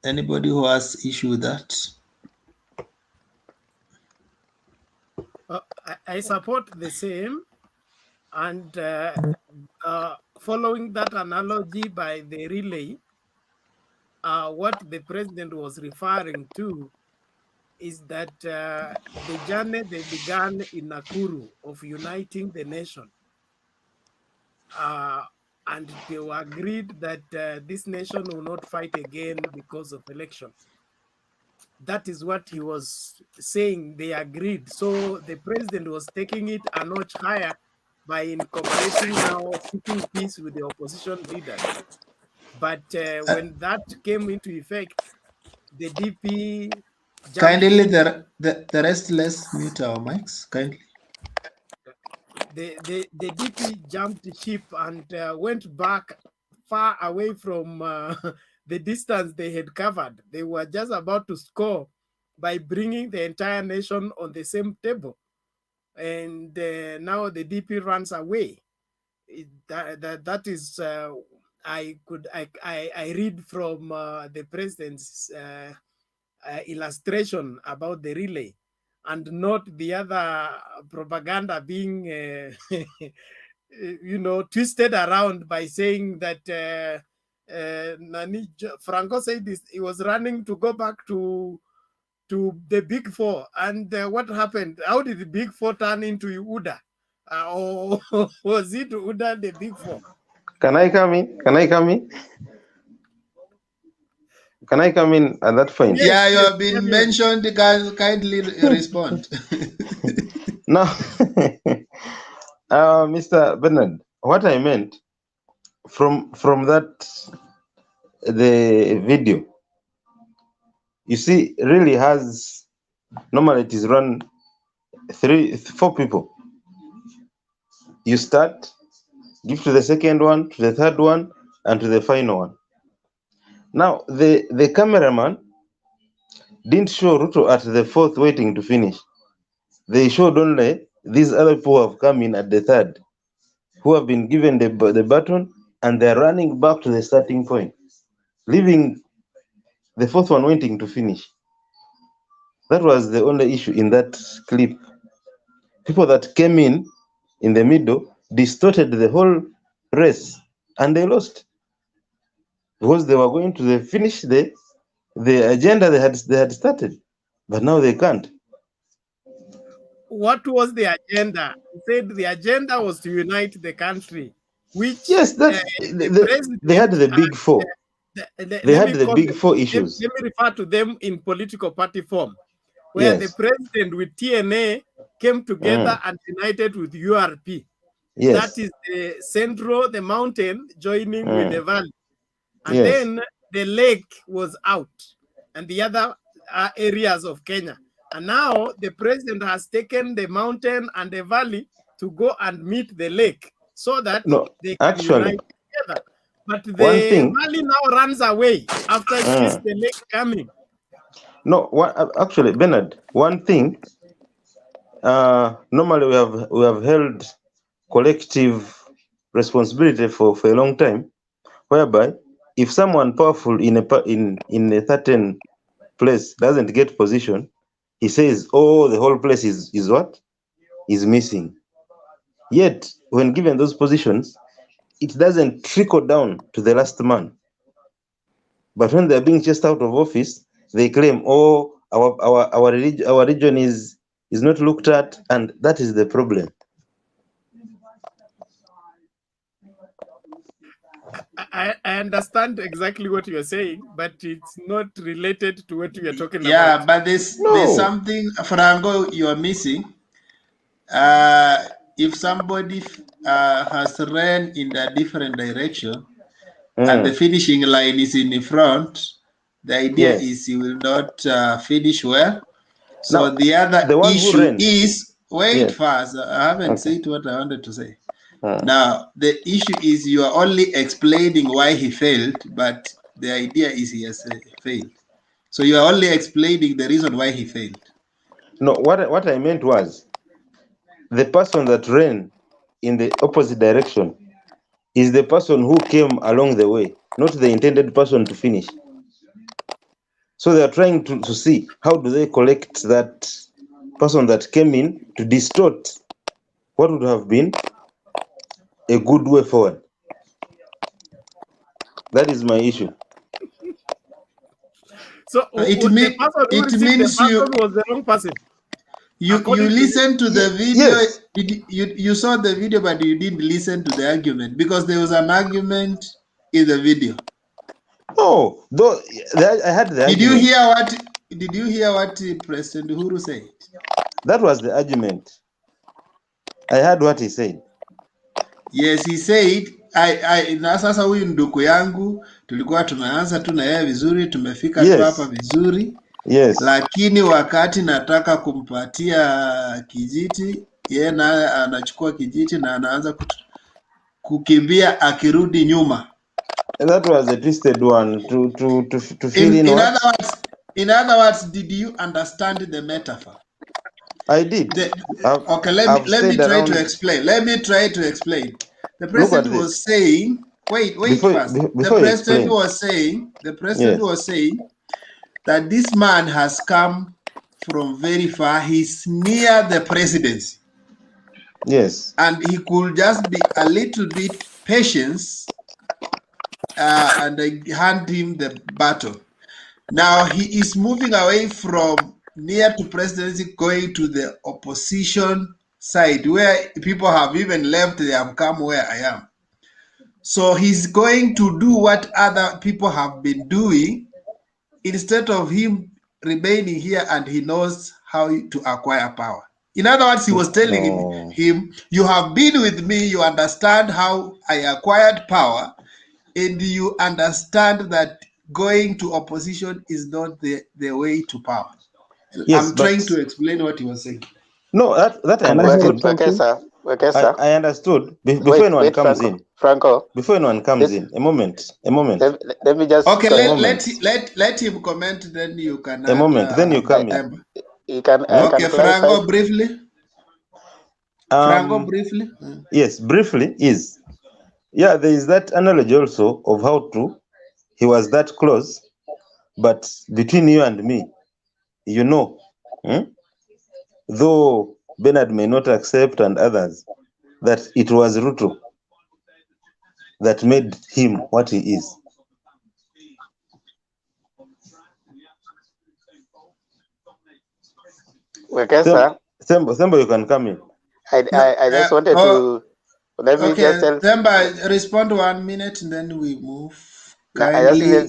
Anybody who has issue with that? I support the same, and following that analogy by the relay, what the president was referring to is that the journey they began in Nakuru of uniting the nation, and they were agreed that this nation will not fight again because of election. That is what he was saying. They agreed. So the president was taking it a notch higher by incorporating now seeking peace with the opposition leaders. But when that came into effect, the DP jumped Kindly, ship. the rest, let's mute our mics. Kindly. The DP jumped ship and went back far away from the distance they had covered. They were just about to score by bringing the entire nation on the same table. And now the DP runs away. That is, I read from the president's illustration about the relay, and not the other propaganda being, twisted around by saying that Franco said this, he was running to go back to the Big Four. And what happened? How did the Big Four turn into UDA? Or was it UDA the Big Four? Can I come in? Can I come in? Can I come in at that point? Yes, Yeah, you yes, have been mentioned. Kindly respond. Now, Mr. Bernard, what I meant from that the video, you see, really has normally it is run 4 people. You start, give to the second one, to the third one, and to the final one. Now the cameraman didn't show Ruto at the 4th waiting to finish. They showed only these other people who have come in at the 3rd, who have been given the baton, and they're running back to the starting point, leaving the 4th one waiting to finish. That was the only issue in that clip. People that came in the middle distorted the whole race, and they lost because they were going to finish the agenda they had started, but now they can't. What was the agenda? He said the agenda was to unite the country, which yes, that's they had the big 4. They had the big 4 issues. Let me refer to them in political party form, where Yes. the president with TNA came together and united with URP. Yes. That is the central, the mountain joining with the valley. And Yes. then the lake was out and the other areas of Kenya. And now the president has taken the mountain and the valley to go and meet the lake so that they can unite together. But the valley now runs away after it sees the lake coming. No, actually, Bernard, one thing, normally we have held collective responsibility for a long time, whereby if someone powerful in a certain place doesn't get position, he says, oh, the whole place is what? Is missing. Yet, when given those positions, it doesn't trickle down to the last man. But when they're being chased out of office, they claim, oh, our region is not looked at, and that is the problem. I understand exactly what you're saying, but it's not related to what you're talking about. Yeah, but there's something, Franco, you are missing. If somebody has ran in a different direction and the finishing line is in the front, the idea is he will not finish well. So now, the issue is, wait first, I haven't said what I wanted to say. Now, the issue is you are only explaining why he failed, but the idea is he has failed. So you are only explaining the reason why he failed. No, what I meant was, the person that ran in the opposite direction is the person who came along the way, not the intended person to finish. So they are trying to see how do they collect that person that came in to distort what would have been a good way forward. That is my issue. So it means you was the wrong person. You listened to the video. Yes. You saw the video, but you didn't listen to the argument because there was an argument in the video. Oh, though I had the argument. Did you hear what President Uhuru said? That was the argument. I heard what he said. Yes, he said na sasa huyu ndugu yangu tulikuwa tumeanza tu na yeye vizuri, tumefika tu hapa vizuri. Yes. Lakini wakati nataka kumpatia kijiti, yeye naye anachukua kijiti na anaanza kukimbia akirudi nyuma. That was a twisted one to fill in in other words, did you understand the metaphor? I did. Okay, let me try to explain. Let me try to explain. The president was saying, wait first. The president was saying that this man has come from very far. He's near the presidency. Yes. And he could just be a little bit patient and they hand him the baton. Now he is moving away from near to presidency, going to the opposition side where people have even left, they have come where I am. So he's going to do what other people have been doing instead of him remaining here, and he knows how to acquire power. In other words, he was telling him, you have been with me, you understand how I acquired power, and you understand that going to opposition is not the way to power. Yes, I'm trying to explain what he was saying. No, that I Can I understood. help something? I understood. Before Wait, anyone comes Franco. in. Franco. Before anyone comes in, a moment. Let me just. Okay, moment. let him comment, then you can A moment, then you come in. Temba. You can. Okay, Can clarify. Franco, briefly. Franco, briefly. Yes, briefly is. Yeah, there is that analogy also of how he was that close, but between you and me, you know, though Bernard may not accept and others, that it was Ruto that made him what he is. Sembo, you can come in. I just wanted to. Let me just tell. Temba, respond 1 minute, and then we move. No, Kindly,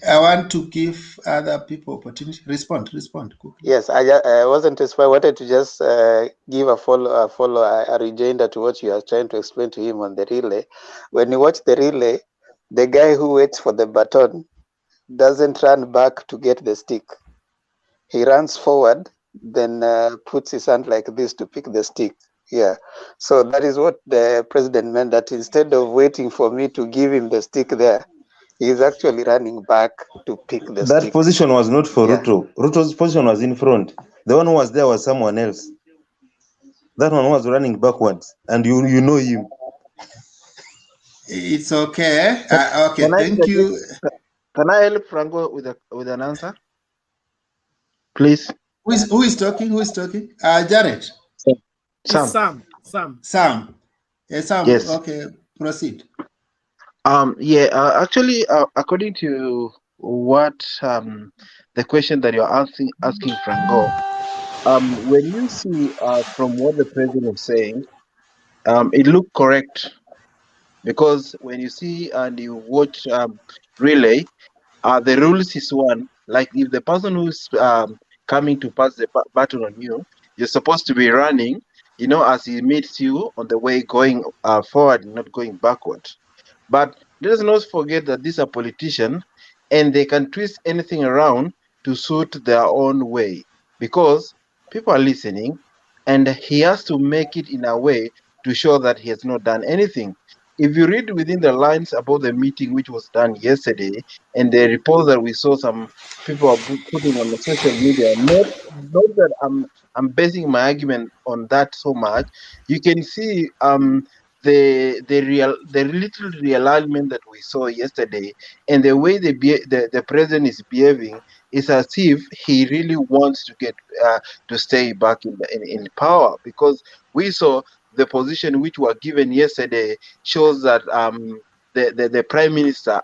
I want to give other people opportunity. Respond quickly. Yes, I wasn't. I wanted to just give a rejoinder to what you are trying to explain to him on the relay. When you watch the relay, the guy who waits for the baton doesn't run back to get the stick. He runs forward, then puts his hand like this to pick the stick. Yeah. So that is what the president meant, that instead of waiting for me to give him the stick there, he's actually running back to pick the stick. That position was not for Ruto. Ruto's position was in front. The one who was there was someone else. That one was running backwards, and you know him. It's okay. Okay, thank you. Can I help Franco with an answer, please? Who is talking? Jared. Sam. Sam. Yes, Sam. Yes. Okay, proceed. Actually, according to what the question that you're asking Franco, when you see from what the president is saying, it looked correct, because when you see and you watch relay, the rules is one. Like if the person who's coming to pass the baton on you, you're supposed to be running, as he meets you on the way going forward, not going backward. But let us not forget that these are politicians, and they can twist anything around to suit their own way, because people are listening, and he has to make it in a way to show that he has not done anything. If you read within the lines about the meeting which was done yesterday, and the report that we saw some people are putting on the social media, not that I'm basing my argument on that so much, you can see the little realignment that we saw yesterday, and the way the president is behaving is as if he really wants to get to stay back in power, because we saw the position which were given yesterday shows that the prime minister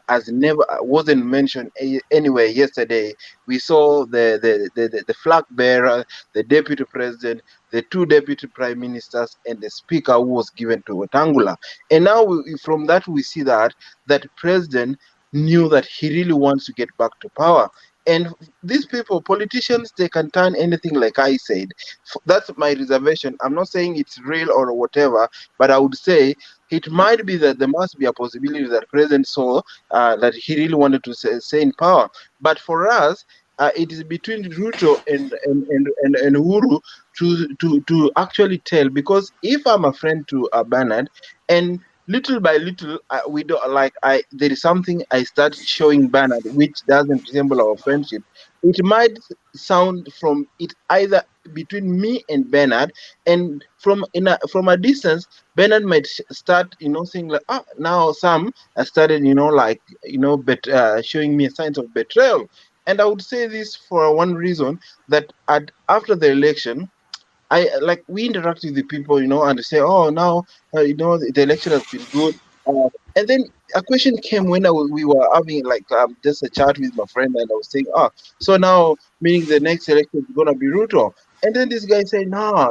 wasn't mentioned anywhere yesterday. We saw the flag bearer, the deputy president, the two deputy prime ministers, and the speaker who was given to WETANGULA. And now from that we see that president knew that he really wants to get back to power. And these people, politicians, they can turn anything, like I said. That's my reservation. I'm not saying it's real or whatever, but I would say it might be that there must be a possibility that president saw that he really wanted to stay in power. But for us, it is between Ruto and Uhuru to actually tell, because if I'm a friend to Bernard, and little by little, we don't there is something I start showing Bernard which doesn't resemble our friendship. It might sound from it either between me and Bernard, and from a distance, Bernard might start, saying like, now Sam has started, showing me signs of betrayal. And I would say this for one reason, that after the election, we interact with the people, and say, oh, now, the election has been good. And then a question came when we were having just a chat with my friend, and I was saying, so now, meaning the next election is going to be Ruto. And then this guy said, nah,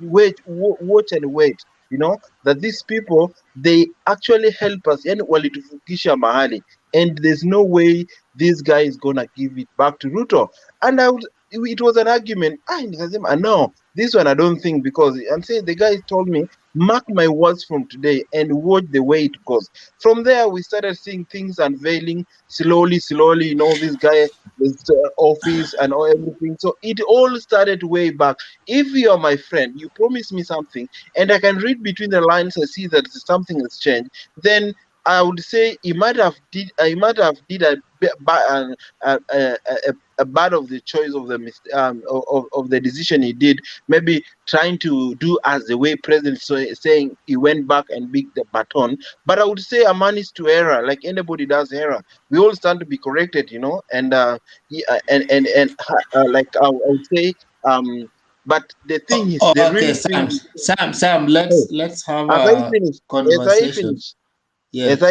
wait, watch and wait, that these people, they actually help us, and walitufukisha mahali. And there's no way this guy is going to give it back to Ruto. And it was an argument. Nikasema, no, this one I don't think, because I'm saying the guy told me, mark my words from today and watch the way it goes. From there, we started seeing things unveiling slowly, you know, this guy, this office and all everything. So it all started way back. If you are my friend, you promise me something, and I can read between the lines and see that something has changed, then I would say he might have did a bad of the choice of the of the decision he did, maybe trying to do as the way president saying he went back and beat the baton. But I would say a man is to error, like anybody does error. We all stand to be corrected, you know, and like I would say, but the thing is, the Okay, real thing. Sam, let's have As I a finish, conversation. as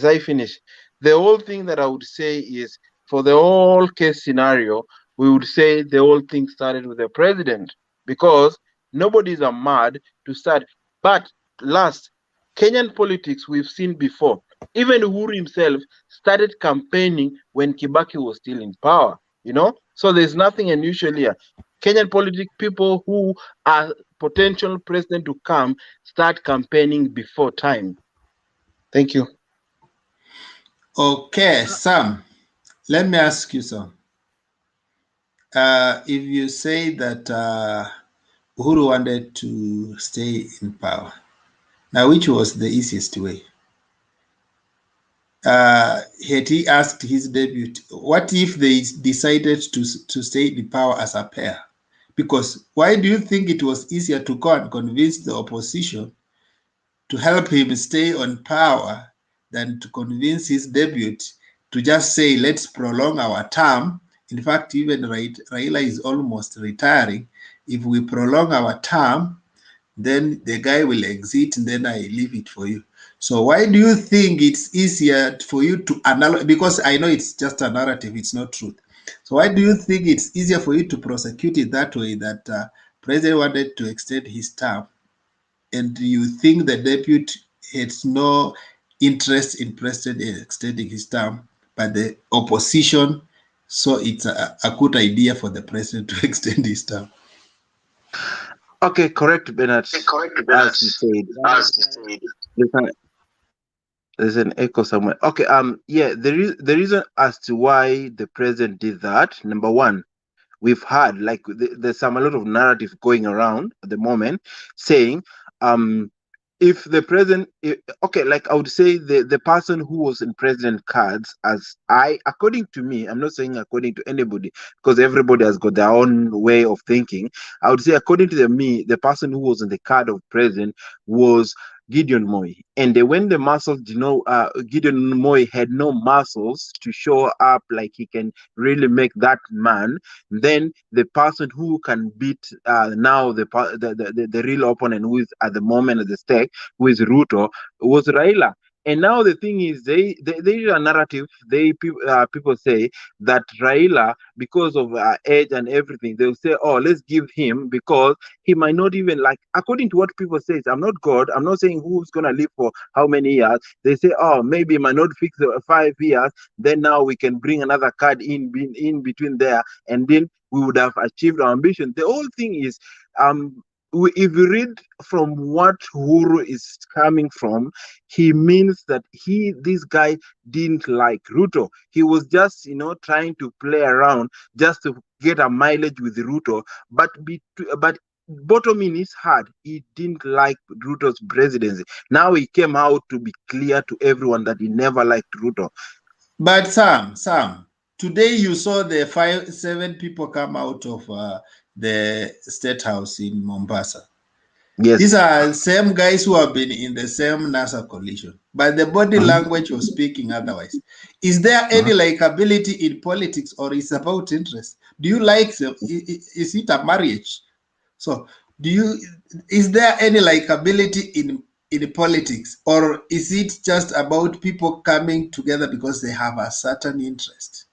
I finish, the whole thing that I would say is, for the whole case scenario, we would say the whole thing started with the president, because nobody's a mad to start. But last, Kenyan politics we've seen before. Even Uhuru himself started campaigning when Kibaki was still in power, you know? So there's nothing unusual here. Kenyan politics, people who are potential president to come, start campaigning before time. Thank you. Okay, Sam, let me ask you some. If you say that Uhuru wanted to stay in power, now which was the easiest way? Had he asked his deputy, what if they decided to stay in power as a pair? Because why do you think it was easier to go and convince the opposition to help him stay on power than to convince his deputy to just say, let's prolong our term? In fact, even RAILA is almost retiring. If we prolong our term, then the guy will exit and then I leave it for you. So why do you think it's easier for you to analyze? Because I know it's just a narrative, it's not truth. So why do you think it's easier for you to prosecute it that way, that president wanted to extend his term, and you think the deputy has no interest in president extending his term, but the opposition, so it's a good idea for the president to extend his term? Okay, correct, Bernard. As you said, there's an echo somewhere. Okay, yeah, the reason as to why the president did that. Number one, we've had like there's a lot of narrative going around at the moment saying, if the president, okay, like I would say the person who was in president cards, according to me, I'm not saying according to anybody, because everybody has got their own way of thinking. I would say according to the person who was in the card of president was Gideon Moi. And when the muscles, Gideon Moi had no muscles to show up like he can really make that man, then the person who can beat now the real opponent, who is at the moment at the stake, who is Ruto, was RAILA. And now the thing is, they use a narrative. People say that RAILA, because of age and everything, they'll say, oh, let's give him, because he might not even, like, according to what people say, I'm not God, I'm not saying who's gonna live for how many years. They say, oh, maybe he might not fix 5 years, then now we can bring another card in between there, and then we would have achieved our ambition. The whole thing is, if you read from what Uhuru is coming from, he means that this guy didn't like Ruto. He was just, trying to play around just to get a mileage with Ruto. But bottom in his heart, he didn't like Ruto's presidency. Now he came out to be clear to everyone that he never liked Ruto. But Sam, today you saw the 7 people come out of the statehouse in Mombasa. Yes. These are same guys who have been in the same NASA collision, but the body language was speaking otherwise. Is there any likability in politics, or is it about interest? Do you like them? Is it a marriage? So is there any likability in politics, or is it just about people coming together because they have a certain interest?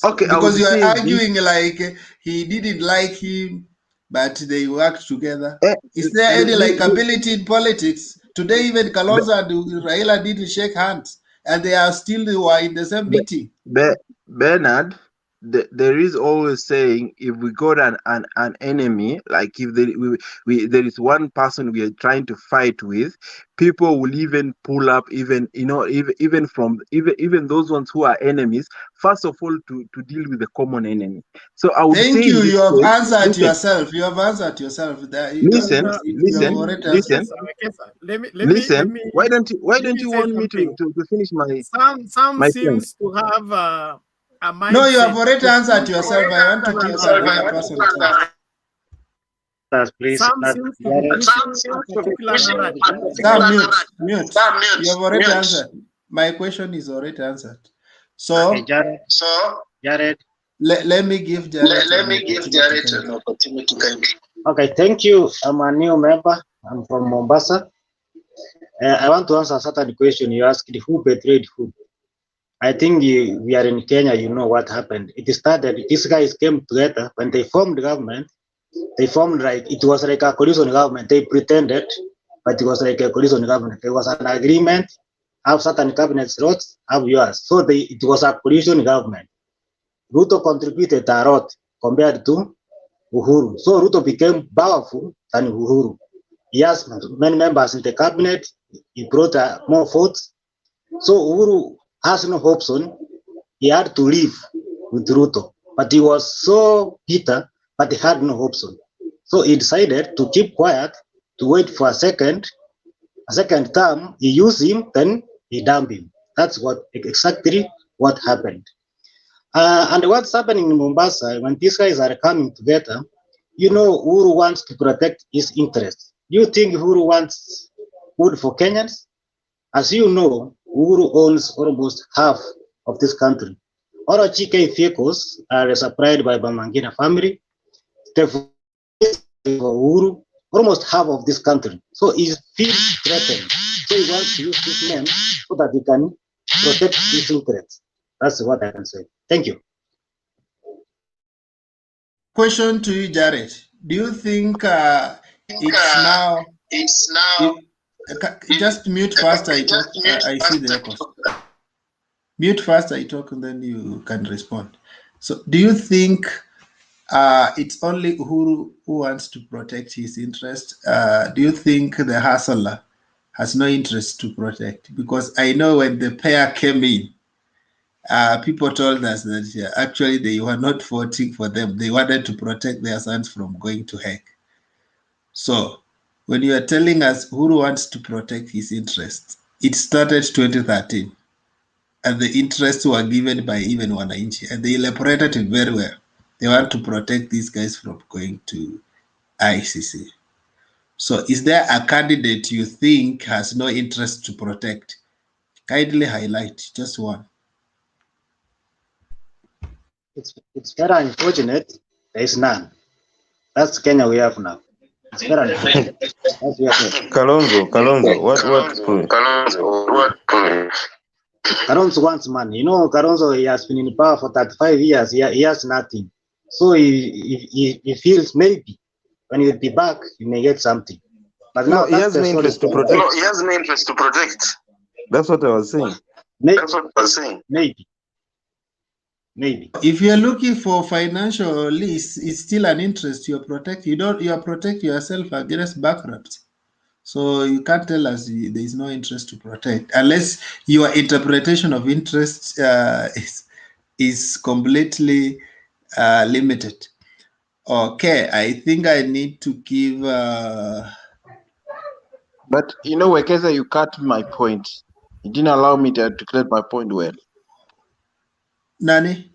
Okay, because you are arguing like he didn't like him, but they worked together. Is there any likability in politics? Today, even KALONZO and RAILA didn't shake hands, and they are still in the same meeting. Bernard, there is always saying, if we got an enemy, like if there is one person we are trying to fight with, people will even pull up, even even those ones who are enemies, first of all to deal with the common enemy. So I would Thank say you. in this You have case, answered listen, yourself. You have answered yourself. That you don't. listen, You have listen, already listen, answered. listen. Why don't let me you say want me something. to finish Some my point? seems to have a No, you have mindset already to answered think yourself. I want to give the other person a chance. Please, some seems to be pushing a particular narrative. Sam, mute. You have already answered. My question is already answered. So, okay, Jared. Let me give Jared an opportunity. Okay, thank you. I'm a new member. I'm from Mombasa. I want to answer a certain question you asked: who betrayed who? I think we are in Kenya. You know what happened. It started. These guys came together when they formed the government. They formed it was like a coalition government. They pretended, but it was like a coalition government. There was an agreement. Have certain cabinets roles, have yours. So it was a coalition government. Ruto contributed a lot compared to Uhuru. So Ruto became powerful than Uhuru. He has many members in the cabinet. He brought more votes. So Uhuru has no hopes on. He had to leave with Ruto, but he was so bitter, but he had no hopes on. So he decided to keep quiet, to wait for a second term. He used him, then he dumped him. That's exactly what happened. And what's happening in Mombasa, when these guys are coming together, you know, Uhuru wants to protect his interests. Do you think Uhuru wants good for Kenyans? As you know, Uhuru owns almost half of this country. All GK vehicles are supplied by Bamangina family. Therefore, Uhuru, almost half of this country. So he feels threatened. So he wants to use this man so that he can protect his interests. That's what I can say. Thank you. Question to you, Jared. Do you think it's now? Just mute first. I talk. I see the echoes. Mute first. I talk, and then you can respond. So, do you think it's only Uhuru who wants to protect his interest? Do you think the hustler has no interest to protect? Because I know when the pair came in, people told us that actually they were not voting for them. They wanted to protect their sons from going to heck. So when you are telling us Uhuru wants to protect his interests, it started 2013. And the interests were given by even Wananchi, and they elaborated it very well. They want to protect these guys from going to ICC. So is there a candidate you think has no interest to protect? Kindly highlight just one. It's very unfortunate. There is none. That's Kenya we have now. It's very unfortunate. Kalonzo, what? Kalonzo wants money. You know, Kalonzo, he has been in power for 35 years. He has nothing. So he feels maybe when he will be back, he may get something. But now he has no interest to protect. No, he has no interest to protect. That's what I was saying. Maybe. If you're looking for financial release, it's still an interest you protect. You are protect yourself against bankruptcy. So you can't tell us there is no interest to protect unless your interpretation of interest is completely limited. Okay, I think I need to give. But you know, Wekesa, you cut my point. You didn't allow me to articulate my point well. Nani,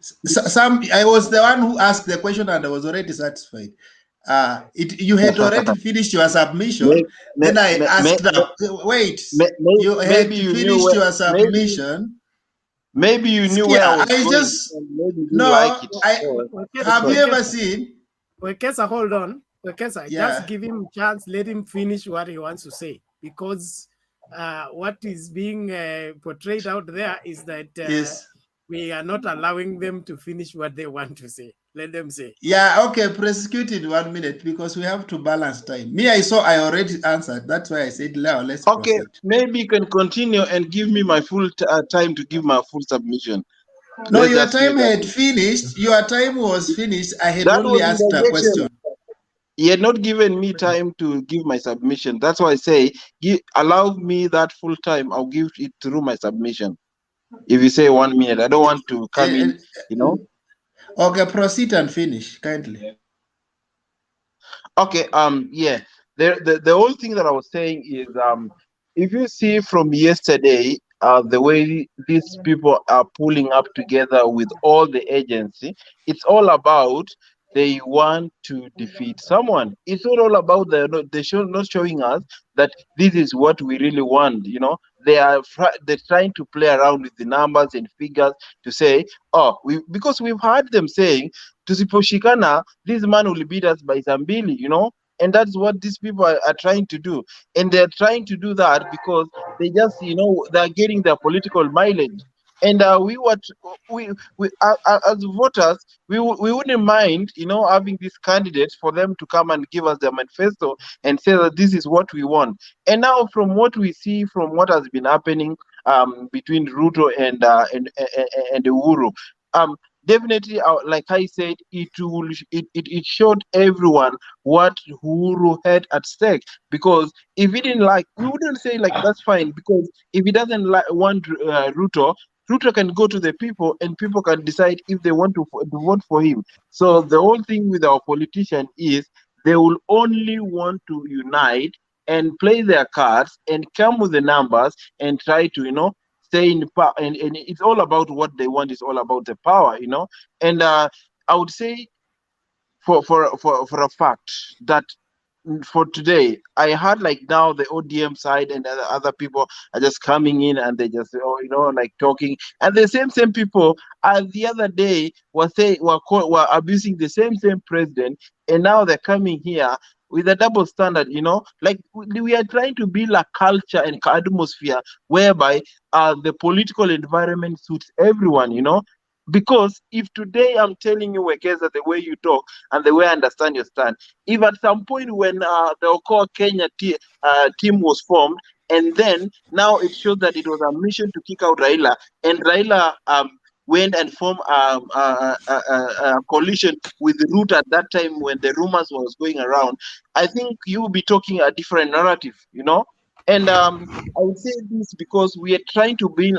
I was the one who asked the question and I was already satisfied. You had already finished your submission. Then I asked, wait, you had finished your submission. Maybe you knew where I was going. Maybe you like it. Have you ever seen? Wekesa, hold on. Wekesa, just give him a chance. Let him finish what he wants to say, because what is being portrayed out there is that we are not allowing them to finish what they want to say. Let them say. Yeah, okay, prosecute it 1 minute because we have to balance time. Me, I already answered. That's why I said, let's proceed. Maybe you can continue and give me my full time to give my full submission. No, Let's your just time make had a finished. Your time was finished. I had that only was asked a question. interjection. He had not given me time to give my submission. That's why I say, allow me that full time. I'll give it through my submission. If you say 1 minute, I don't want to come in, you know. Okay, proceed and finish, kindly. Okay, yeah. The whole thing that I was saying is, if you see from yesterday, the way these people are pulling up together with all the agency, it's all about they want to defeat someone. It's not all about not showing us that this is what we really want. You know, they're trying to play around with the numbers and figures to say, oh, because we've heard them saying, tusiposhikana, this man will beat us by Zambili, you know, and that's what these people are trying to do. And they're trying to do that because they just, you know, they're getting their political mileage. And as voters, we wouldn't mind, you know, having these candidates for them to come and give us their manifesto and say that this is what we want. And now, from what we see, from what has been happening between Ruto and Uhuru, definitely, like I said, it showed everyone what Uhuru had at stake. Because if he didn't like, we wouldn't say like that's fine. Because if he doesn't want Ruto, Ruto can go to the people, and people can decide if they want to vote for him. So the whole thing with our politician is they will only want to unite and play their cards and come with the numbers and try to, you know, stay in power. And it's all about what they want. It's all about the power, you know. And I would say for a fact that for today, I heard like now the ODM side and other people are just coming in and they just, you know, like talking, and the same people the other day were abusing the same president, and now they're coming here with a double standard, you know, like we are trying to build a culture and atmosphere whereby the political environment suits everyone, you know. Because if today I'm telling you, Wekeza, the way you talk and the way I understand your stand, if at some point when the Okoa Kenya team was formed, and then now it shows that it was a mission to kick out Raila, and Raila went and formed a coalition with Ruto at that time when the rumors was going around, I think you will be talking a different narrative, you know. And I would say this because we are trying to bring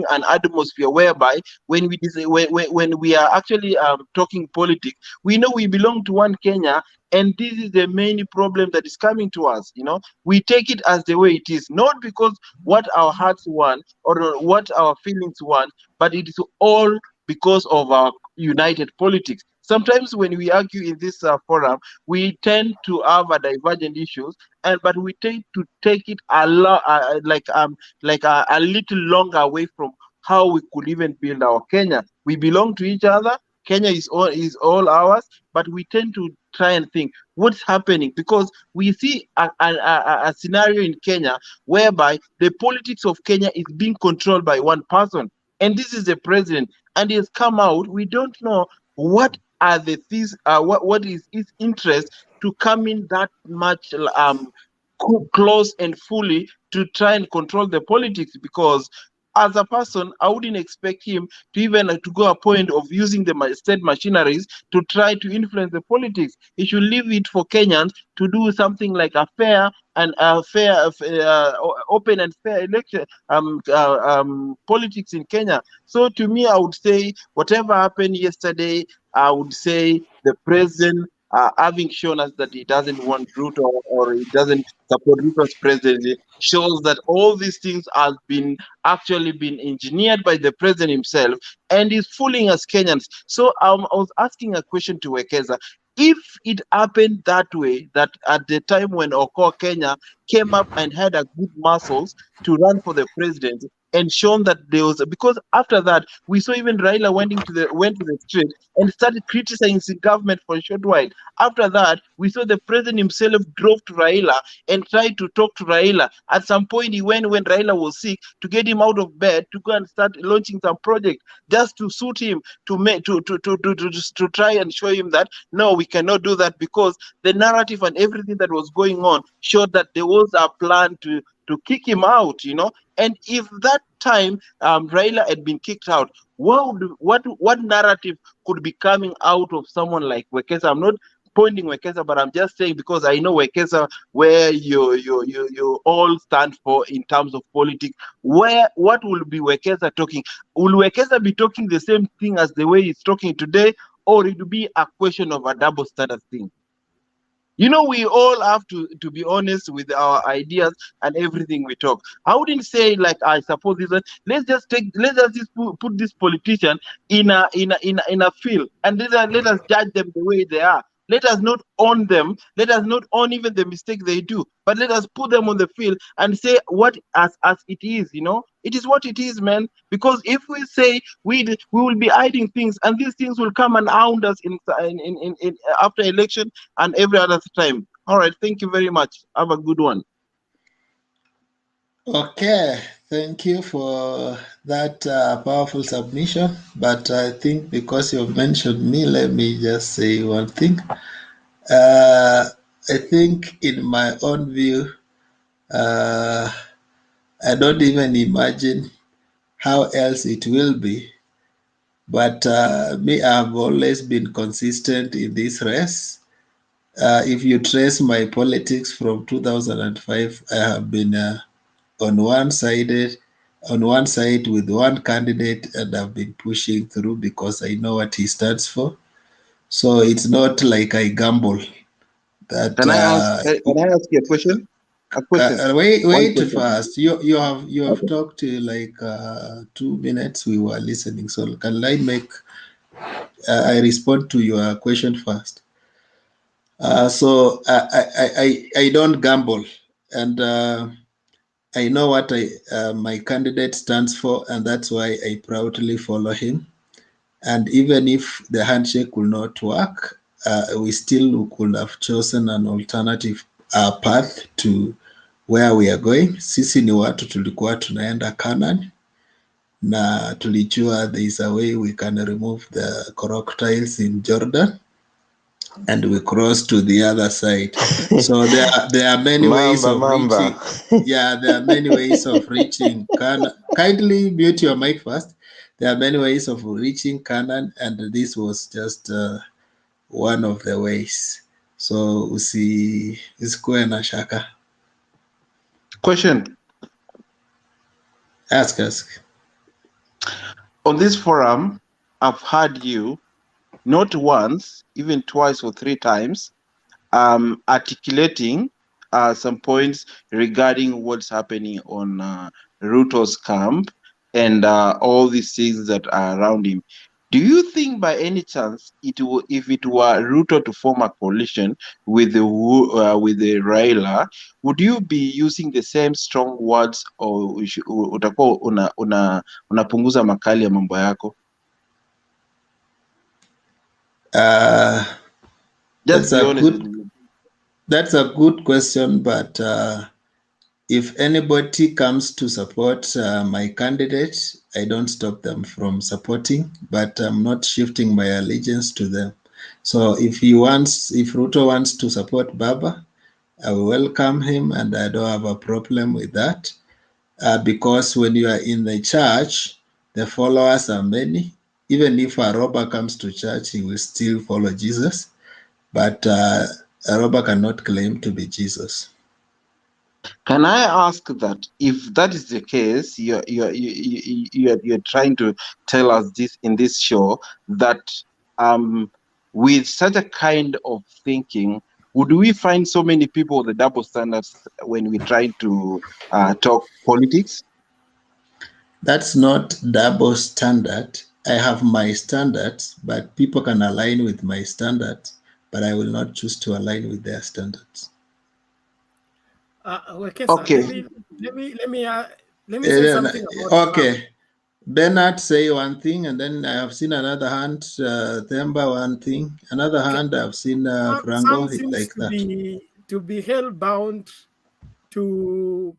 an atmosphere whereby when when we are actually talking politics, we know we belong to one Kenya, and this is the main problem that is coming to us. You know, we take it as the way it is, not because what our hearts want or what our feelings want, but it is all because of our united politics. Sometimes when we argue in this forum, we tend to have a divergent issues, but we tend to take it a lot a little longer away from how we could even build our Kenya. We belong to each other. Kenya is all ours, but we tend to try and think what's happening, because we see a scenario in Kenya whereby the politics of Kenya is being controlled by one person, and this is the president, and he has come out. We don't know what are the things, what is his interest to come in that much close and fully to try and control the politics. Because as a person, I wouldn't expect him to even to go a point of using the state machineries to try to influence the politics. He should leave it for Kenyans to do something like a fair and open and fair election politics in Kenya. So to me, I would say whatever happened yesterday, I would say the president, having shown us that he doesn't want Ruto or he doesn't support Ruto's presidency, shows that all these things have been actually been engineered by the president himself, and is fooling us Kenyans. So I was asking a question to Wekeza. If it happened that way, that at the time when Okoa Kenya came up and had a good muscles to run for the presidency, and shown that there was, because after that we saw even Raila went to the street and started criticizing the government for a short while. After that, we saw the president himself drove to Raila and tried to talk to Raila. At some point, he went when Raila was sick to get him out of bed to go and start launching some project just to suit him, to try and show him that no, we cannot do that, because the narrative and everything that was going on showed that there was a plan to to kick him out, you know. And if that time Raila had been kicked out, what narrative could be coming out of someone like Wekesa? I'm not pointing Wekesa, but I'm just saying because I know Wekesa where you all stand for in terms of politics. What will be Wekesa talking? Will Wekesa be talking the same thing as the way he's talking today, or it will be a question of a double standard thing? You know, we all have to be honest with our ideas and everything we talk. I wouldn't say like I suppose this. Let's just put this politician in a field and let us judge them the way they are. Let us not own them. Let us not own even the mistake they do. But let us put them on the field and say what as it is. You know, it is what it is, man. Because if we say we will be hiding things, and these things will come and hound us in after election and every other time. All right, thank you very much. Have a good one. Okay, thank you for that powerful submission. But I think because you mentioned me, let me just say one thing. I think, in my own view, I don't even imagine how else it will be. But me, I've always been consistent in this race. If you trace my politics from 2005, I have been on one side with one candidate, and I've been pushing through because I know what he stands for. So it's not like I gamble. That Can I ask you a question? wait One question. first. You have talked to like 2 minutes. We were listening. So can I make I respond to your question first? So I don't gamble, and I know what my candidate stands for, and that's why I proudly follow him. And even if the handshake will not work, we still could have chosen an alternative path to where we are going. Sisi ni watu tulikuwa tunaenda Canaan, na tulijua there is a way we can remove the crocodiles in Jordan, and we cross to the other side. So there are many ways of reaching. Yeah, there are many ways of reaching Canaan. Kindly mute your mic first. There are many ways of reaching Canaan, and this was just one of the ways. So usikuwe na shaka. Question. Ask. On this forum, I've heard you not once, even twice or 3 times, articulating some points regarding what's happening on Ruto's camp and all these things that are around him. Do you think by any chance if it were Ruto to form a coalition with the RAILA, would you be using the same strong words, or utakuwa unapunguza makali ya mambo yako? That's a good question, but if anybody comes to support my candidate, I don't stop them from supporting, but I'm not shifting my allegiance to them. So if Ruto wants to support Baba, I will welcome him, and I don't have a problem with that, because when you are in the church, the followers are many. Even if a robber comes to church, he will still follow Jesus, but a robber cannot claim to be Jesus. Can I ask that if that is the case, you're trying to tell us this in this show, that with such a kind of thinking, would we find so many people with the double standards when we try to talk politics? That's not double standard. I have my standards, but people can align with my standards, but I will not choose to align with their standards. Okay. Let me say something about okay. Bernard say one thing, and then I have seen another hand, Themba one thing, another hand I've seen Franco like that. To be held bound to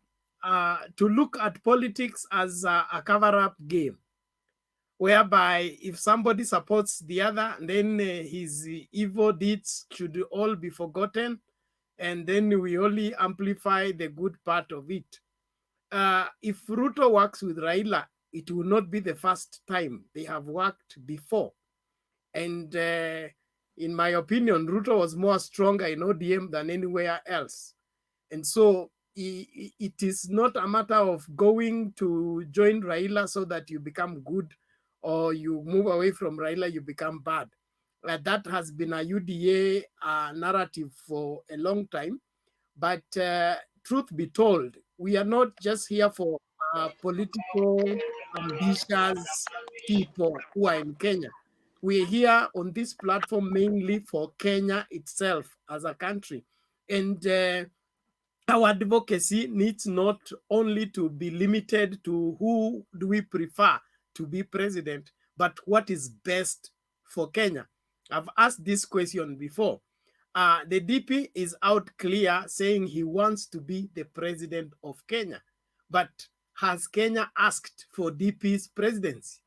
look at politics as a cover-up game, whereby if somebody supports the other, then his evil deeds should all be forgotten, and then we only amplify the good part of it. if Ruto works with Raila, it will not be the first time. They have worked before. And in my opinion, Ruto was more stronger in ODM than anywhere else. And so it is not a matter of going to join Raila so that you become good, or you move away from Raila, you become bad. That has been a UDA narrative for a long time. But truth be told, we are not just here for political ambitious people who are in Kenya. We're here on this platform mainly for Kenya itself as a country. And our advocacy needs not only to be limited to who do we prefer to be president, but what is best for Kenya. I've asked this question before. The DP is out clear saying he wants to be the president of Kenya. But has Kenya asked for DP's presidency?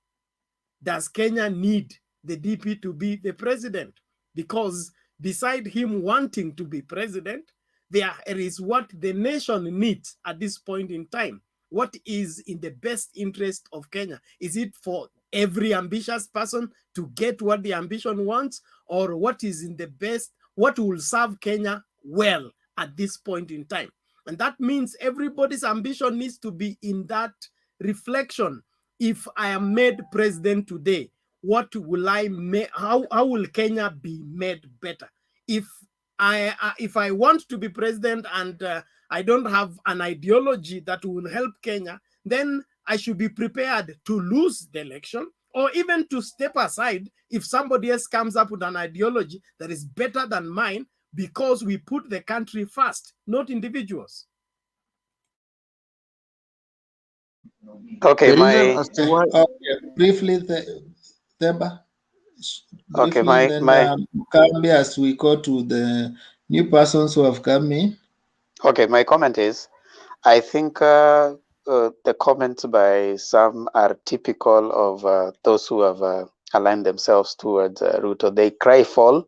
Does Kenya need the DP to be the president? Because beside him wanting to be president, there is what the nation needs at this point in time. What is in the best interest of Kenya? Is it for every ambitious person to get what the ambition wants, or what is in the best, what will serve Kenya well at this point in time? And that means everybody's ambition needs to be in that reflection. If I am made president today, what will I make? How will Kenya be made better? If I want to be president and I don't have an ideology that will help Kenya, then I should be prepared to lose the election, or even to step aside if somebody else comes up with an ideology that is better than mine, because we put the country first, not individuals. Okay, The reason my as to why briefly, Themba. okay, Briefly, and then my Kambi, as we go to the new persons who have come in. okay, my comment is, I think the comments by some are typical of those who have aligned themselves towards Ruto. They cry fall,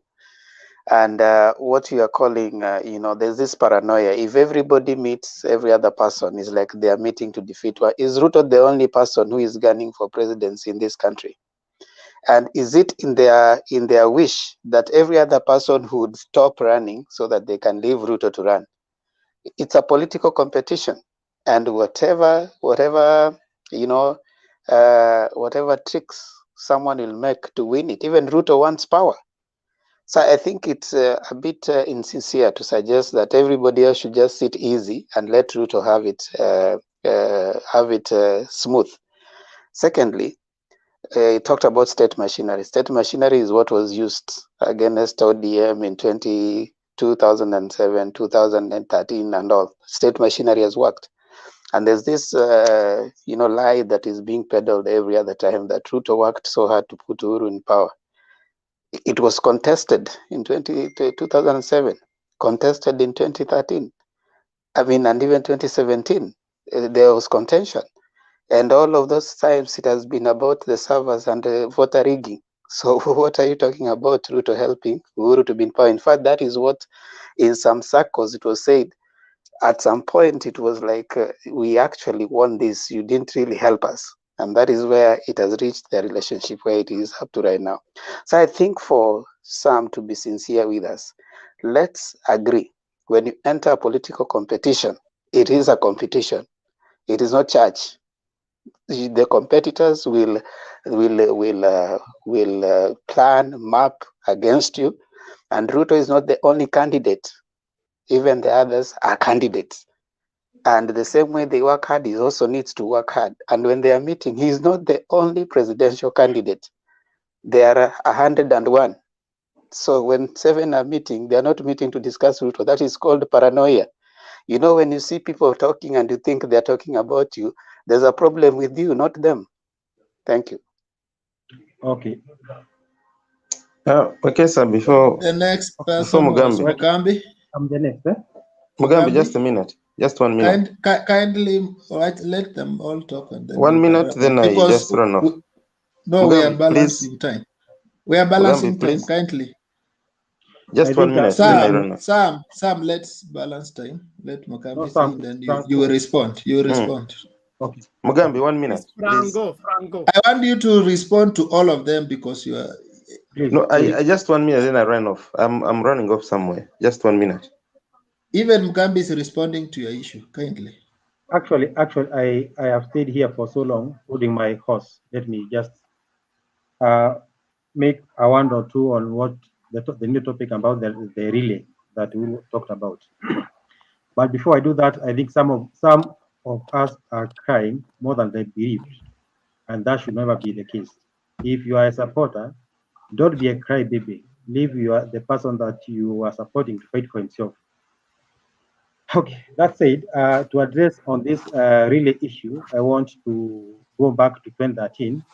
and what you are calling, there's this paranoia. If everybody meets every other person, it's like they are meeting to defeat. Is Ruto the only person who is gunning for presidency in this country? And is it in their wish that every other person would stop running so that they can leave Ruto to run? It's a political competition, and whatever tricks someone will make to win it. Even Ruto wants power. So I think it's a bit insincere to suggest that everybody else should just sit easy and let Ruto have it smooth. Secondly, he talked about state machinery. State machinery is what was used against ODM in 2007, 2013, and all. State machinery has worked. And there's this, lie that is being peddled every other time that Ruto worked so hard to put Uhuru in power. It was contested in 2007, contested in 2013. And even 2017, there was contention. And all of those times it has been about the servers and the voter rigging. So what are you talking about, Ruto helping Uhuru to be in power? In fact, that is what in some circles it was said. At some point, it was like, we actually won this. You didn't really help us. And that is where it has reached the relationship where it is up to right now. So I think for some to be sincere with us, let's agree. When you enter a political competition, it is a competition. It is not church. The competitors will plan, map against you. And Ruto is not the only candidate. Even the others are candidates. And the same way they work hard, he also needs to work hard. And when they are meeting, he is not the only presidential candidate. There are 101. So when 7 are meeting, they are not meeting to discuss Ruto. That is called paranoia. When you see people talking and you think they're talking about you, there's a problem with you, not them. Thank you. Okay. Okay, sir, before The next person was Mugambi. Mugambi. I'm the next, eh? Mugambi, just a minute. Just 1 minute. Kindly let them all talk. And then 1 minute, then I because just run off. we are Mugambi, balancing please. time. We are balancing Mugambi, time. please. Kindly. Just 1 minute, then I run off. Sam, let's balance time. Let Mugambi say, Sam, then Sam, you will respond. You will respond. Okay. Mugambi, 1 minute. Please. Franco. I want you to respond to all of them because you are. Please, No, I just 1 minute, then I run off. I'm running off somewhere. Just 1 minute. Even Mugambi is responding to your issue, kindly. Actually, I have stayed here for so long holding my horse. Let me just make a one or two on what the new topic about the relay that we talked about. But before I do that, I think some of us are crying more than they believe, and that should never be the case. If you are a supporter, don't be a crybaby. Leave the person that you are supporting to fight for himself. Okay, that said, to address on this relay issue, I want to go back to 2013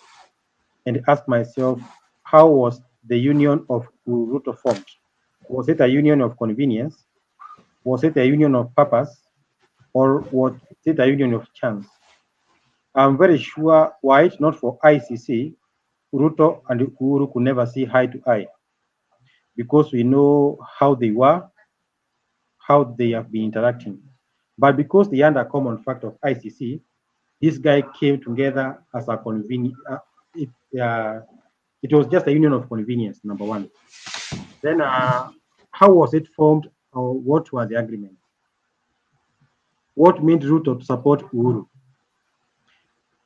and ask myself, how was the union of Ruto formed? Was it a union of convenience? Was it a union of purpose? Or was it a union of chance? I'm very sure, were it not for ICC, Ruto and Uhuru could never see eye to eye, because we know how they were, how they have been interacting. But because they under common fact of ICC, this guy came together as a convenient. It was just a union of convenience, number one. Then, how was it formed, or what were the agreements? What made Ruto to support Uhuru?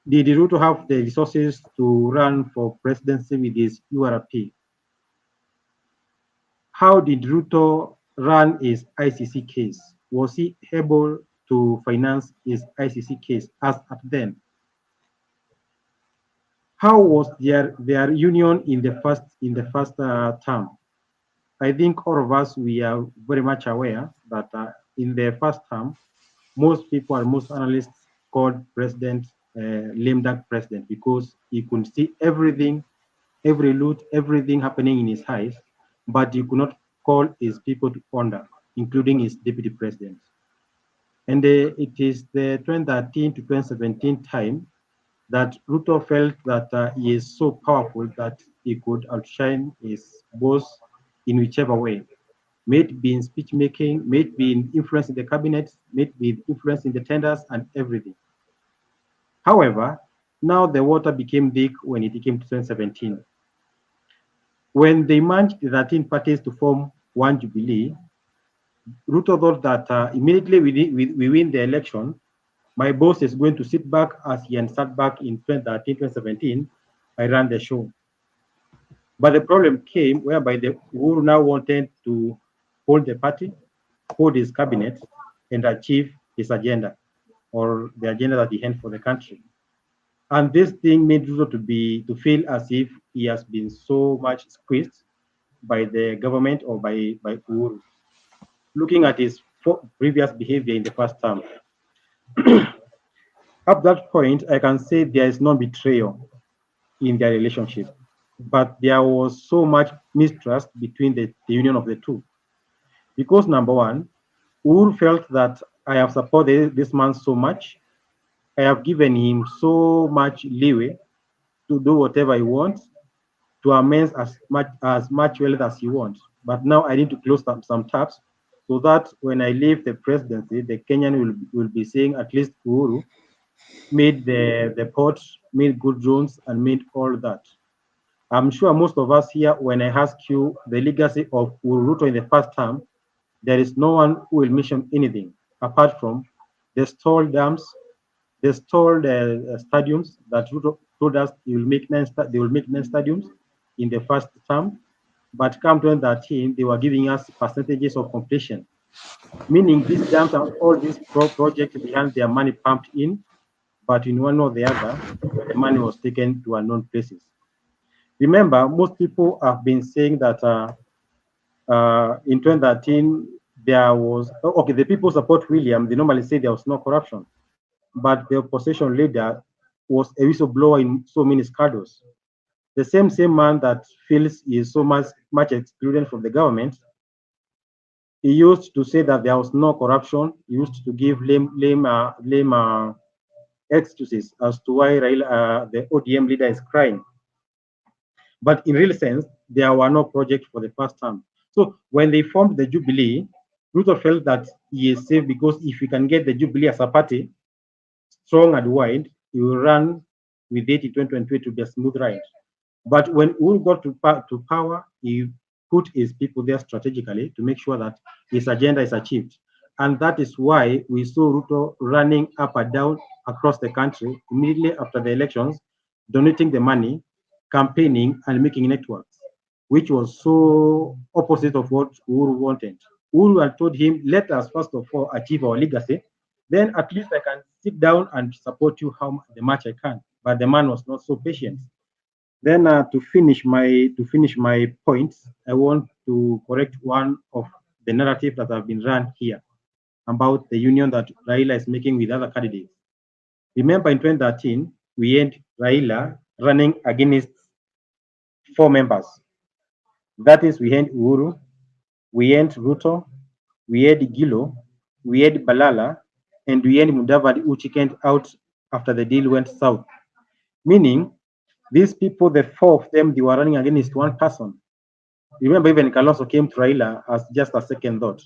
Did Ruto have the resources to run for presidency with his URP? How did Ruto run his ICC case? Was he able to finance his ICC case as at then? How was their union in the first term? I think all of us, we are very much aware that in the first term, most people and most analysts called President lame duck president, because he could see everything, every loot, everything happening in his eyes, but he could not call his people to order, including his deputy president. And it is the 2013 to 2017 time that Ruto felt that he is so powerful that he could outshine his boss in whichever way. May it be in speech making, may it be in influence in the cabinet, may it be influence in the tenders and everything. However, now the water became thick when it came to 2017. When they merged the 13 parties to form one Jubilee, Ruto thought that immediately we win the election, my boss is going to sit back as he had sat back in 2013, 2017. I ran the show. But the problem came whereby the Uhuru now wanted to hold the party, hold his cabinet, and achieve his agenda, or the agenda that he had for the country. And this thing made Ruto to feel as if he has been so much squeezed by the government or by Uhuru. Looking at his previous behavior in the first term, up that point, I can say there is no betrayal in their relationship, but there was so much mistrust between the union of the two. Because number one, Uhuru felt that I have supported this man so much, I have given him so much leeway to do whatever he wants, to amend as much wealth as he wants. But now I need to close some taps so that when I leave the presidency, the Kenyan will be saying at least Uhuru made the port, made good roads, and made all that. I'm sure most of us here, when I ask you the legacy of Uhuru Ruto in the first term, there is no one who will mention anything apart from the stalled dams, the stalled stadiums that Ruto told us they will make 9 stadiums in the first term. But come 2013, they were giving us percentages of completion, meaning these dams and all these projects behind their money pumped in, but in one or the other, the money was taken to unknown places. Remember, most people have been saying that in 2013, there was, okay, the people support William, they normally say there was no corruption, but the opposition leader was a whistleblower in so many scandals. The same man that feels he is so much excluded from the government, he used to say that there was no corruption. He used to give lame excuses as to why RAILA, the ODM leader, is crying. But in real sense, there were no projects for the first time. So when they formed the Jubilee, Ruto felt that he is safe because if he can get the Jubilee as a party strong and wide, he will run with it in 2028 to be a smooth ride. But when Uhuru got to power, he put his people there strategically to make sure that his agenda is achieved. And that is why we saw Ruto running up and down across the country immediately after the elections, donating the money, campaigning, and making networks, which was so opposite of what Uhuru wanted. Uhuru had told him, let us first of all achieve our legacy, then at least I can sit down and support you how much I can. But the man was not so patient. Then to finish my points, I want to correct one of the narrative that have been run here about the union that RAILA is making with other candidates. Remember in 2013, we had RAILA running against 4 members. That is, we had Uhuru, we had Ruto, we had Gilo, we had Balala, and we had Mudavadi, who chickened out after the deal went south. Meaning, these people, the 4 of them, they were running against one person. Remember, even KALONZO came to Raila as just a second thought.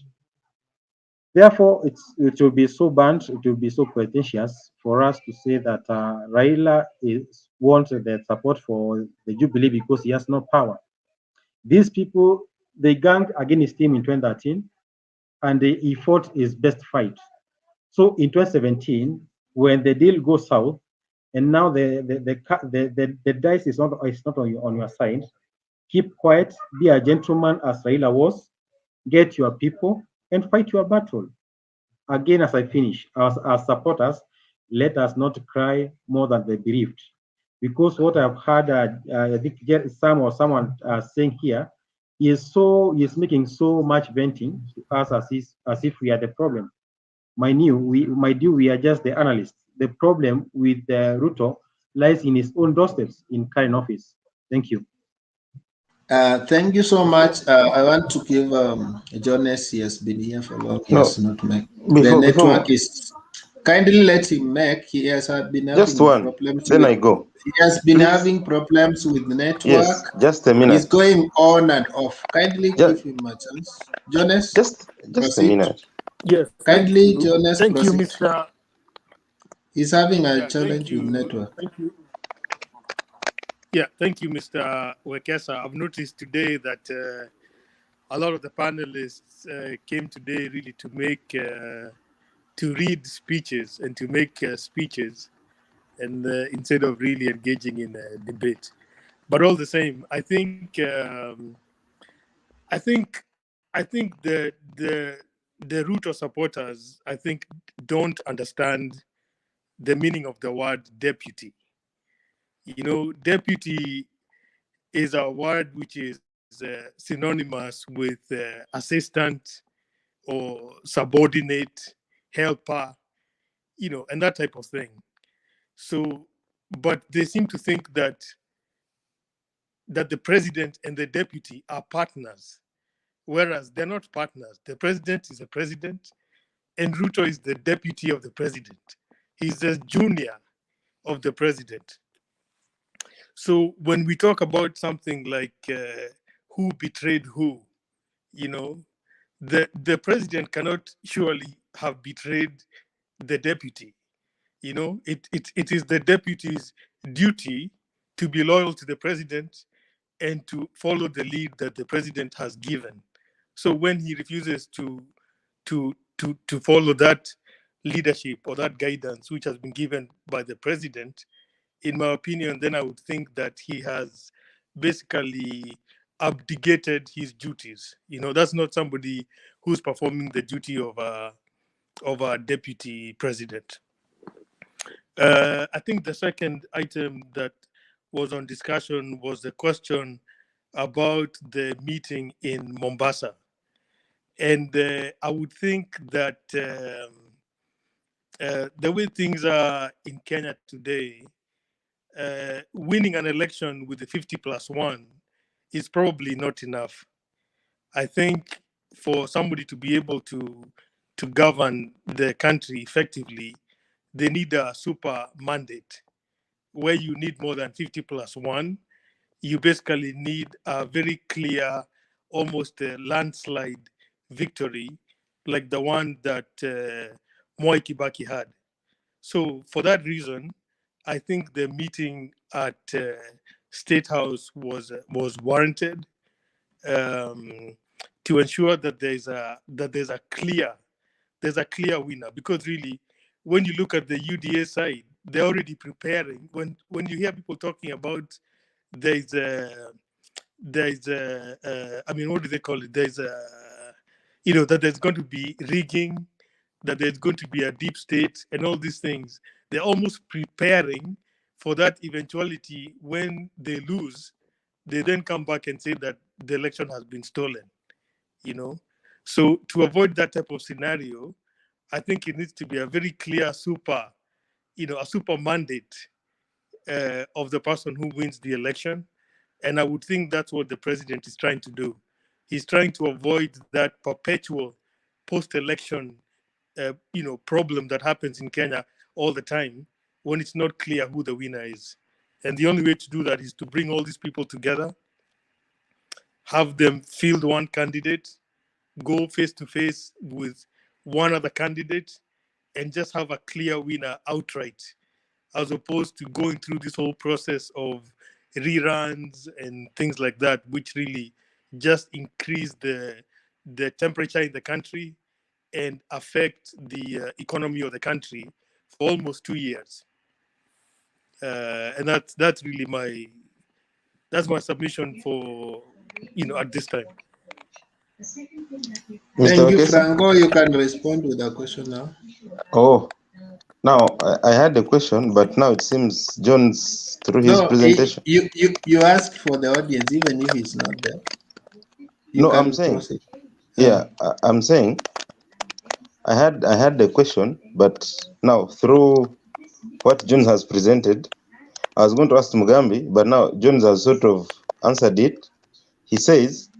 Therefore, it will be so blunt, it will be so pretentious for us to say that Raila wants the support for the Jubilee because he has no power. These people, they ganged against him in 2013, and he fought his best fight. So in 2017, when the deal goes south, and now the dice is not on your side, keep quiet, be a gentleman as Raila was, get your people, and fight your battle. Again, as I finish, as supporters, let us not cry more than the bereaved. Because what I've heard, I think someone saying here, is making so much venting to us as if we are the problem. Mind you, we are just the analysts. The problem with Ruto lies in his own doorsteps in current office. Thank you. Thank you so much. I want to give Jonas, he has been here for long. He has not make the network is kindly let him make. He has been having Just one, problems. then I go. He has been Please. having problems with the network. Yes, just a minute. He's going on and off. Kindly give him a chance. Jonas, just a minute. Yes. Kindly, Jonas, Thank you, proceed. Mr. He's having a Yeah, challenge with network. Thank you. Yeah, thank you, Mr. Wekesa. I've noticed today that a lot of the panelists came today really to make, to read speeches and to make speeches, and instead of really engaging in a debate. But all the same, I think the Ruto supporters, I think, don't understand the meaning of the word deputy. You know, deputy is a word which is synonymous with assistant or subordinate, helper, you know, and that type of thing. So, but they seem to think that the president and the deputy are partners, whereas they're not partners. The president is a president, and Ruto is the deputy of the president. He's the junior of the president. So when we talk about something like who betrayed who, you know, the president cannot surely have betrayed the deputy. You know, it is the deputy's duty to be loyal to the president and to follow the lead that the president has given. So when he refuses to follow that leadership or that guidance which has been given by the president, in my opinion, then I would think that he has basically abdicated his duties. You know, that's not somebody who's performing the duty of a deputy president. I think the second item that was on discussion was the question about the meeting in Mombasa. And I would think that the way things are in Kenya today, winning an election with the 50+1 is probably not enough. I think for somebody to be able to govern the country effectively, they need a super mandate where you need more than 50+1. You basically need a very clear almost a landslide victory like the one that Moi Kibaki had. So for that reason, I think the meeting at State House was warranted to ensure that there's a clear winner. Because really, when you look at the UDA side, they're already preparing. When you hear people talking about there's a I mean, what do they call it? There's a, that there's going to be rigging, that there's going to be a deep state, and all these things. They're almost preparing for that eventuality. When they lose, they then come back and say that the election has been stolen. So to avoid that type of scenario, I think it needs to be a very clear super mandate of the person who wins the election. And I would think that's what the president is trying to do. He's trying to avoid that perpetual post-election, problem that happens in Kenya all the time when it's not clear who the winner is. And the only way to do that is to bring all these people together, have them field one candidate, go face to face with one other candidate, and just have a clear winner outright, as opposed to going through this whole process of reruns and things like that, which really just increase the temperature in the country and affect the economy of the country for almost 2 years. And that's really my submission for at this time. Thank you, Franco. You can respond with a question now. Oh, now I had a question, but now it seems John's through his presentation. You ask for the audience, even if it's not there. I'm saying, I'm saying, I had the question, but now through what John has presented, I was going to ask Mugambi, but now John has sort of answered it. He says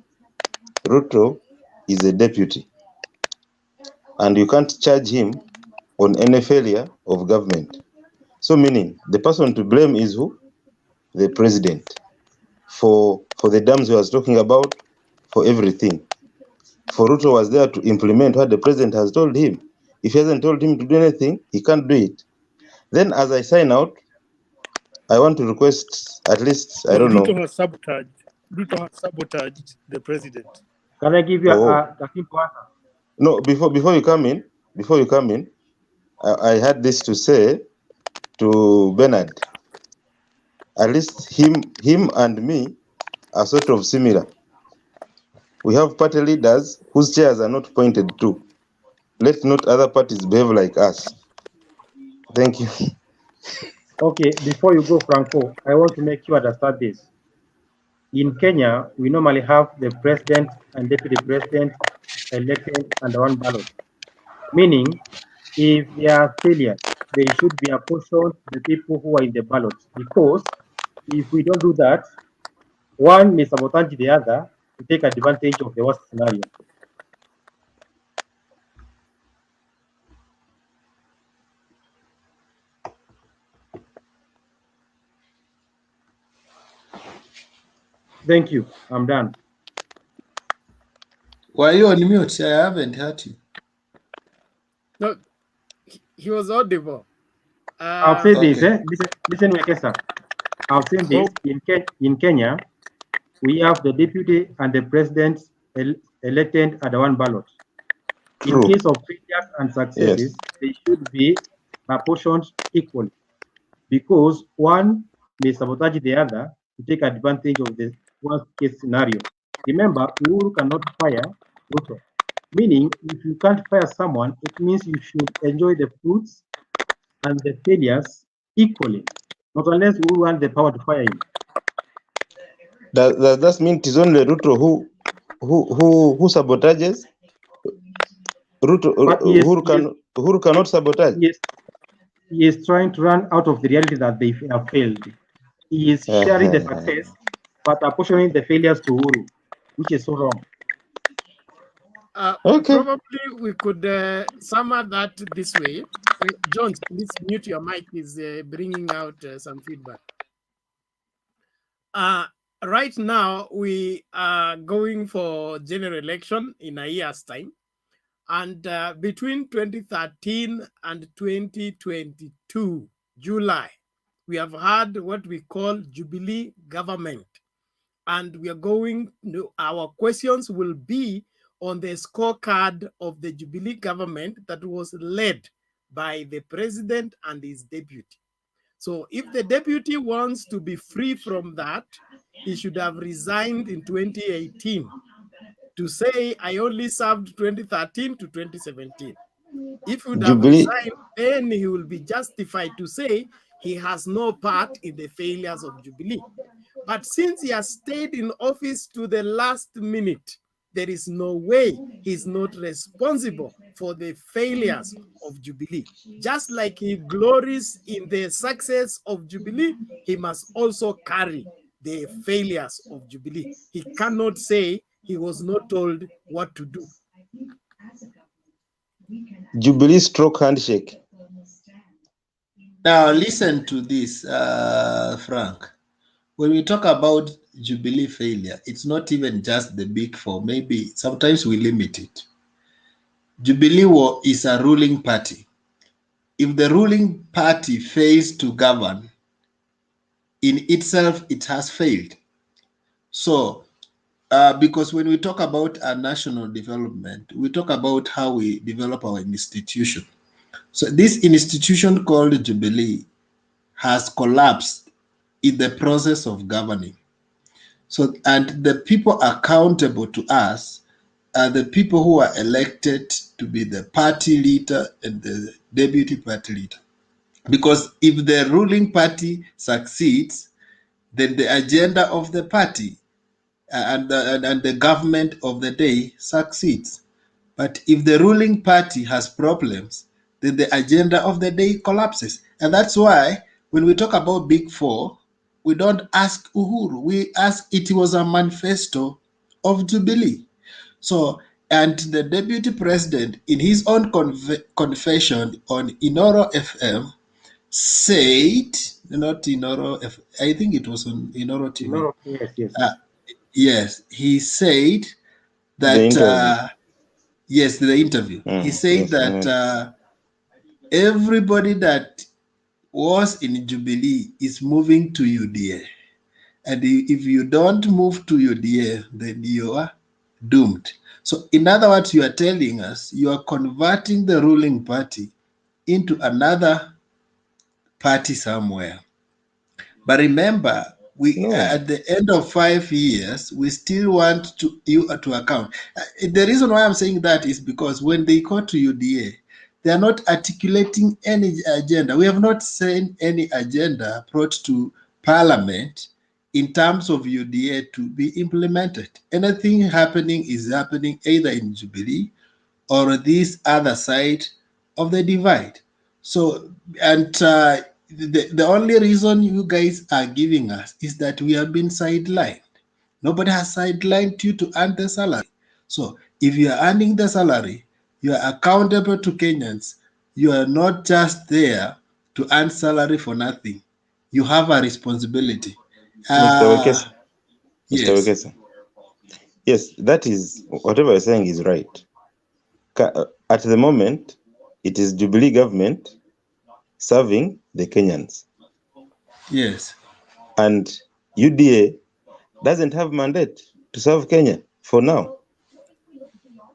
Ruto is a deputy, and you can't charge him on any failure of government. So meaning the person to blame is who? The president. For the dams he was talking about, for everything. For Ruto was there to implement what the president has told him. If he hasn't told him to do anything, he can't do it. Then as I sign out, I want to request at least, I don't know. Ruto has sabotaged the president. Can I give you a simple answer? No, before you come in, I had this to say to Bernard. At least him and me are sort of similar. We have party leaders whose chairs are not pointed to. Let not other parties behave like us. Thank you. Okay, before you go, Franco, I want to make you understand this. In Kenya, we normally have the president and deputy president elected under one ballot. Meaning, if there are failures, they should be apportioned to the people who are in the ballot. Because if we don't do that, one may sabotage the other to take advantage of the worst scenario. Thank you. I'm done. Why are you on mute? I haven't heard you. No, he was audible. I'll say this. Listen, Wekesa. I'll say this. In Kenya, we have the deputy and the president elected at one ballot. In case of failures and successes, they should be apportioned equally, because one may sabotage the other to take advantage of the worst case scenario. Remember, Uhuru cannot fire Ruto. Meaning, if you can't fire someone, it means you should enjoy the fruits and the failures equally, not unless Uhuru has the power to fire him. Does that mean it is only Ruto who sabotages? Uhuru cannot sabotage. Yes, he is trying to run out of the reality that they have failed. He is sharing the success, but apportioning the failures to Uhuru, which is so wrong. Probably we could sum up that this way. Jones, please mute your mic. Is bringing out some feedback. right now we are going for general election in a year's time. And between 2013 and 2022, July, we have had what we call Jubilee government. And we are going, our questions will be on the scorecard of the Jubilee government that was led by the president and his deputy. So if the deputy wants to be free from that, he should have resigned in 2018 to say, I only served 2013 to 2017. If he would have Jubilee, resigned, then he will be justified to say he has no part in the failures of Jubilee. But since he has stayed in office to the last minute, there is no way he's not responsible for the failures of Jubilee. Just like he glories in the success of Jubilee, he must also carry the failures of Jubilee. He cannot say he was not told what to do. Jubilee stroke handshake. Now listen to this, Frank. When we talk about Jubilee failure, it's not even just the big four. Maybe sometimes we limit it. Jubilee is a ruling party. If the ruling party fails to govern, in itself, it has failed. So, because when we talk about our national development, we talk about how we develop our institution. So this institution called Jubilee has collapsed in the process of governing. So, and the people accountable to us are the people who are elected to be the party leader and the deputy party leader. Because if the ruling party succeeds, then the agenda of the party and the government of the day succeeds. But if the ruling party has problems, then the agenda of the day collapses. And that's why when we talk about Big Four, we don't ask Uhuru. We ask, it was a manifesto of Jubilee. So, and the deputy president, in his own confession on Inoro FM, said, not Inoro, I think it was on Inoro TV. No, yes. Yes, he said The that, interview. yes, the interview. He said yes, that everybody that was in Jubilee is moving to UDA. And if you don't move to UDA, then you are doomed. So in other words, you are telling us you are converting the ruling party into another party somewhere. But remember, we at the end of 5 years, we still want you to account. The reason why I'm saying that is because when they go to UDA, they are not articulating any agenda. We have not seen any agenda brought to Parliament in terms of UDA to be implemented. Anything happening is happening either in Jubilee or this other side of the divide. So, and the only reason you guys are giving us is that we have been sidelined. Nobody has sidelined you to earn the salary. So if you are earning the salary, you are accountable to Kenyans. You are not just there to earn salary for nothing. You have a responsibility. Mr. Wekesa. Yes. Mr. Wekesa. Yes, that is, whatever you're saying is right. At the moment, it is Jubilee government serving the Kenyans. Yes. And UDA doesn't have mandate to serve Kenya for now.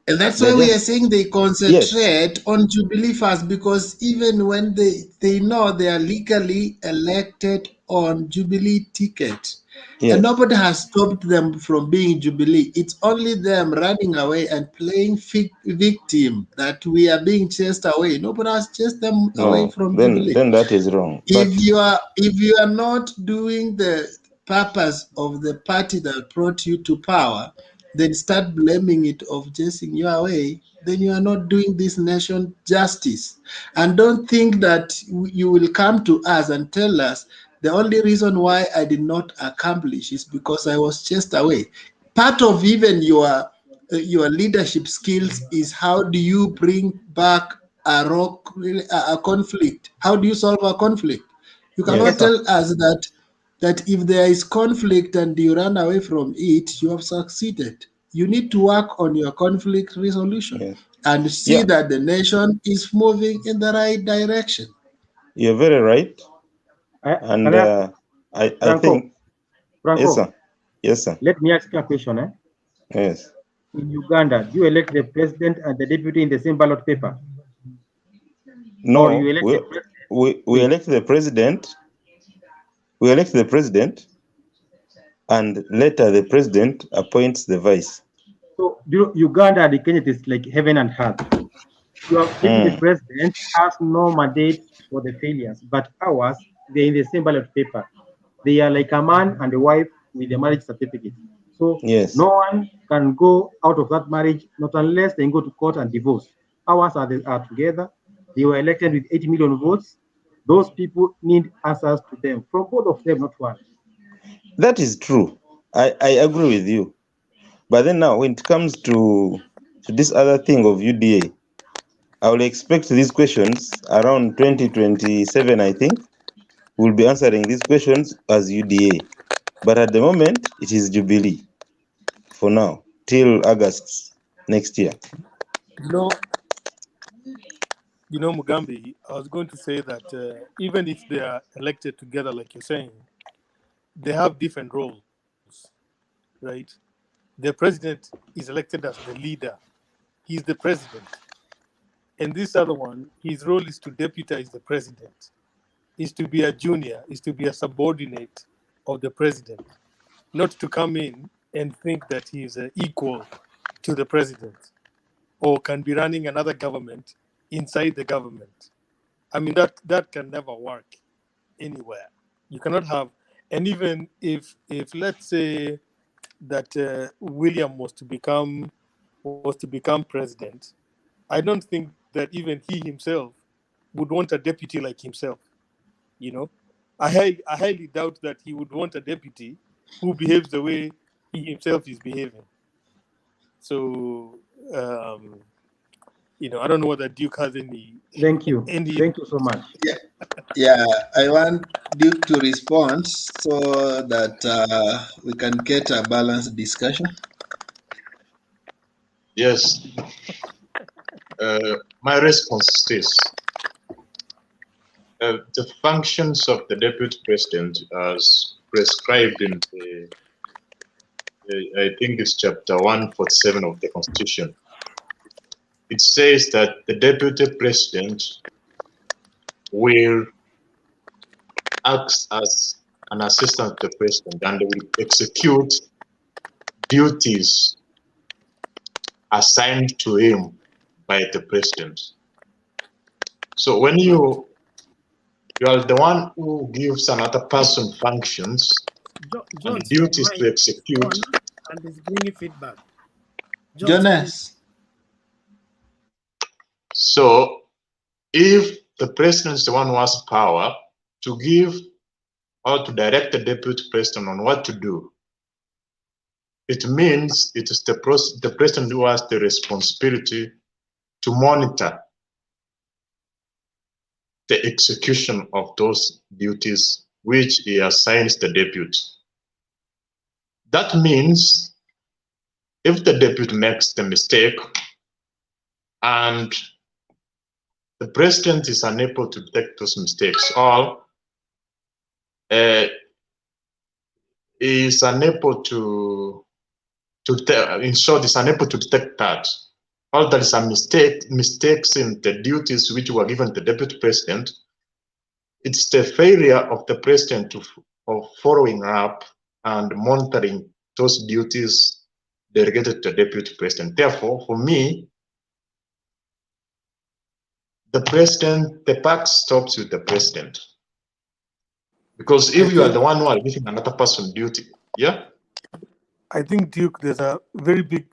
And that's why we are saying they concentrate on Jubilee first, because even when they know they are legally elected on Jubilee ticket, and nobody has stopped them from being Jubilee. It's only them running away and playing victim that we are being chased away. Nobody has chased them away from Jubilee. Then that is wrong. If you are not doing the purpose of the party that brought you to power, then start blaming it of chasing you away, then you are not doing this nation justice. And don't think that you will come to us and tell us the only reason why I did not accomplish is because I was chased away. Part of even your leadership skills is how do you bring back a conflict? How do you solve a conflict? You cannot tell us that that if there is conflict and you run away from it, you have succeeded. You need to work on your conflict resolution and see Yeah, that the nation is moving in the right direction. you're very right. And Can I, I Franco, think, yes, Franco, sir. Yes, sir. let me ask you a question. Yes. In Uganda, do you elect the president and the deputy in the same ballot paper? Or you No, elect the president? we elect the president. We elect the president, and later the president appoints the vice. So Uganda and Kenya is like heaven and earth. Your deputy president has no mandate for the failures, but ours, they're in the same ballot paper. They are like a man and a wife with a marriage certificate. So Yes. no one can go out of that marriage, not unless they go to court and divorce. Ours are together. They were elected with 80 million votes. Those people need answers to them, from both of them, not one. That is true. I agree with you. But then now, when it comes to this other thing of UDA, I will expect these questions around 2027, I think. We'll be answering these questions as UDA. But at the moment, it is Jubilee for now, till August next year. You know, Mugambi, I was going to say that even if they are elected together, like you're saying, they have different roles, right? The president is elected as the leader. He's the president. And this other one, his role is to deputize the president, is to be a junior, is to be a subordinate of the president, not to come in and think that he is equal to the president or can be running another government inside the government. I mean, that can never work anywhere. You cannot have, and even if let's say that William was to become president, I don't think that even he himself would want a deputy like himself. You know, I highly doubt that he would want a deputy who behaves the way he himself is behaving. So, you know, I don't know whether Duke has any. Thank you. Thank you so much. Yeah, I want Duke to respond so that we can get a balanced discussion. Yes. My response is this. The functions of the deputy president as prescribed in I think it's chapter 147 of the Constitution. It says that the deputy president will act as an assistant to the president and will execute duties assigned to him by the president. So when you are the one who gives another person functions John, and duties to execute. And is bringing feedback. Jonas. So if the president is the one who has power to give or to direct the deputy president on what to do, it means it is the president who has the responsibility to monitor the execution of those duties which he assigns the deputy. That means if the deputy makes the mistake and the president is unable to detect those mistakes, or is unable to in short, is unable to detect that, or there is a mistakes in the duties which were given to the deputy president, it's the failure of the president of following up and monitoring those duties delegated to the deputy president. Therefore, for me, the buck stops with the president. Because if you are the one who are giving another person duty, yeah? I think, Duke, there's a very big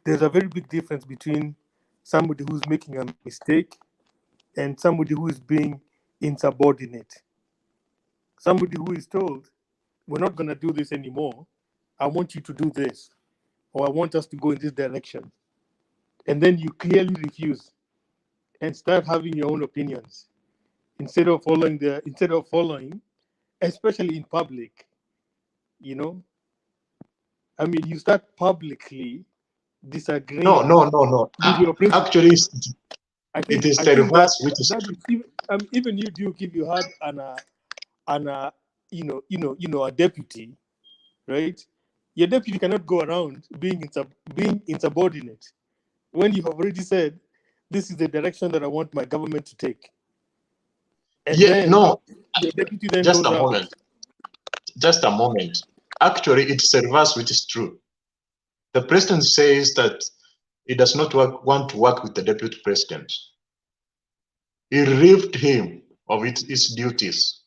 difference between somebody who's making a mistake and somebody who is being insubordinate. Somebody who is told, we're not going to do this anymore. I want you to do this, or I want us to go in this direction. And then you clearly refuse and start having your own opinions instead of following, especially in public, you know. I mean, you start publicly disagreeing. No. With your president. Actually, it is the reverse, which is even you, Duke, if you had a deputy, right? Your deputy cannot go around being insubordinate when you have already said, this is the direction that I want my government to take. And then the deputy then just goes a out. moment. Just a moment. Actually, it's a reverse, which is true. The president says that he does not want to work with the deputy president. He relieved him of his duties.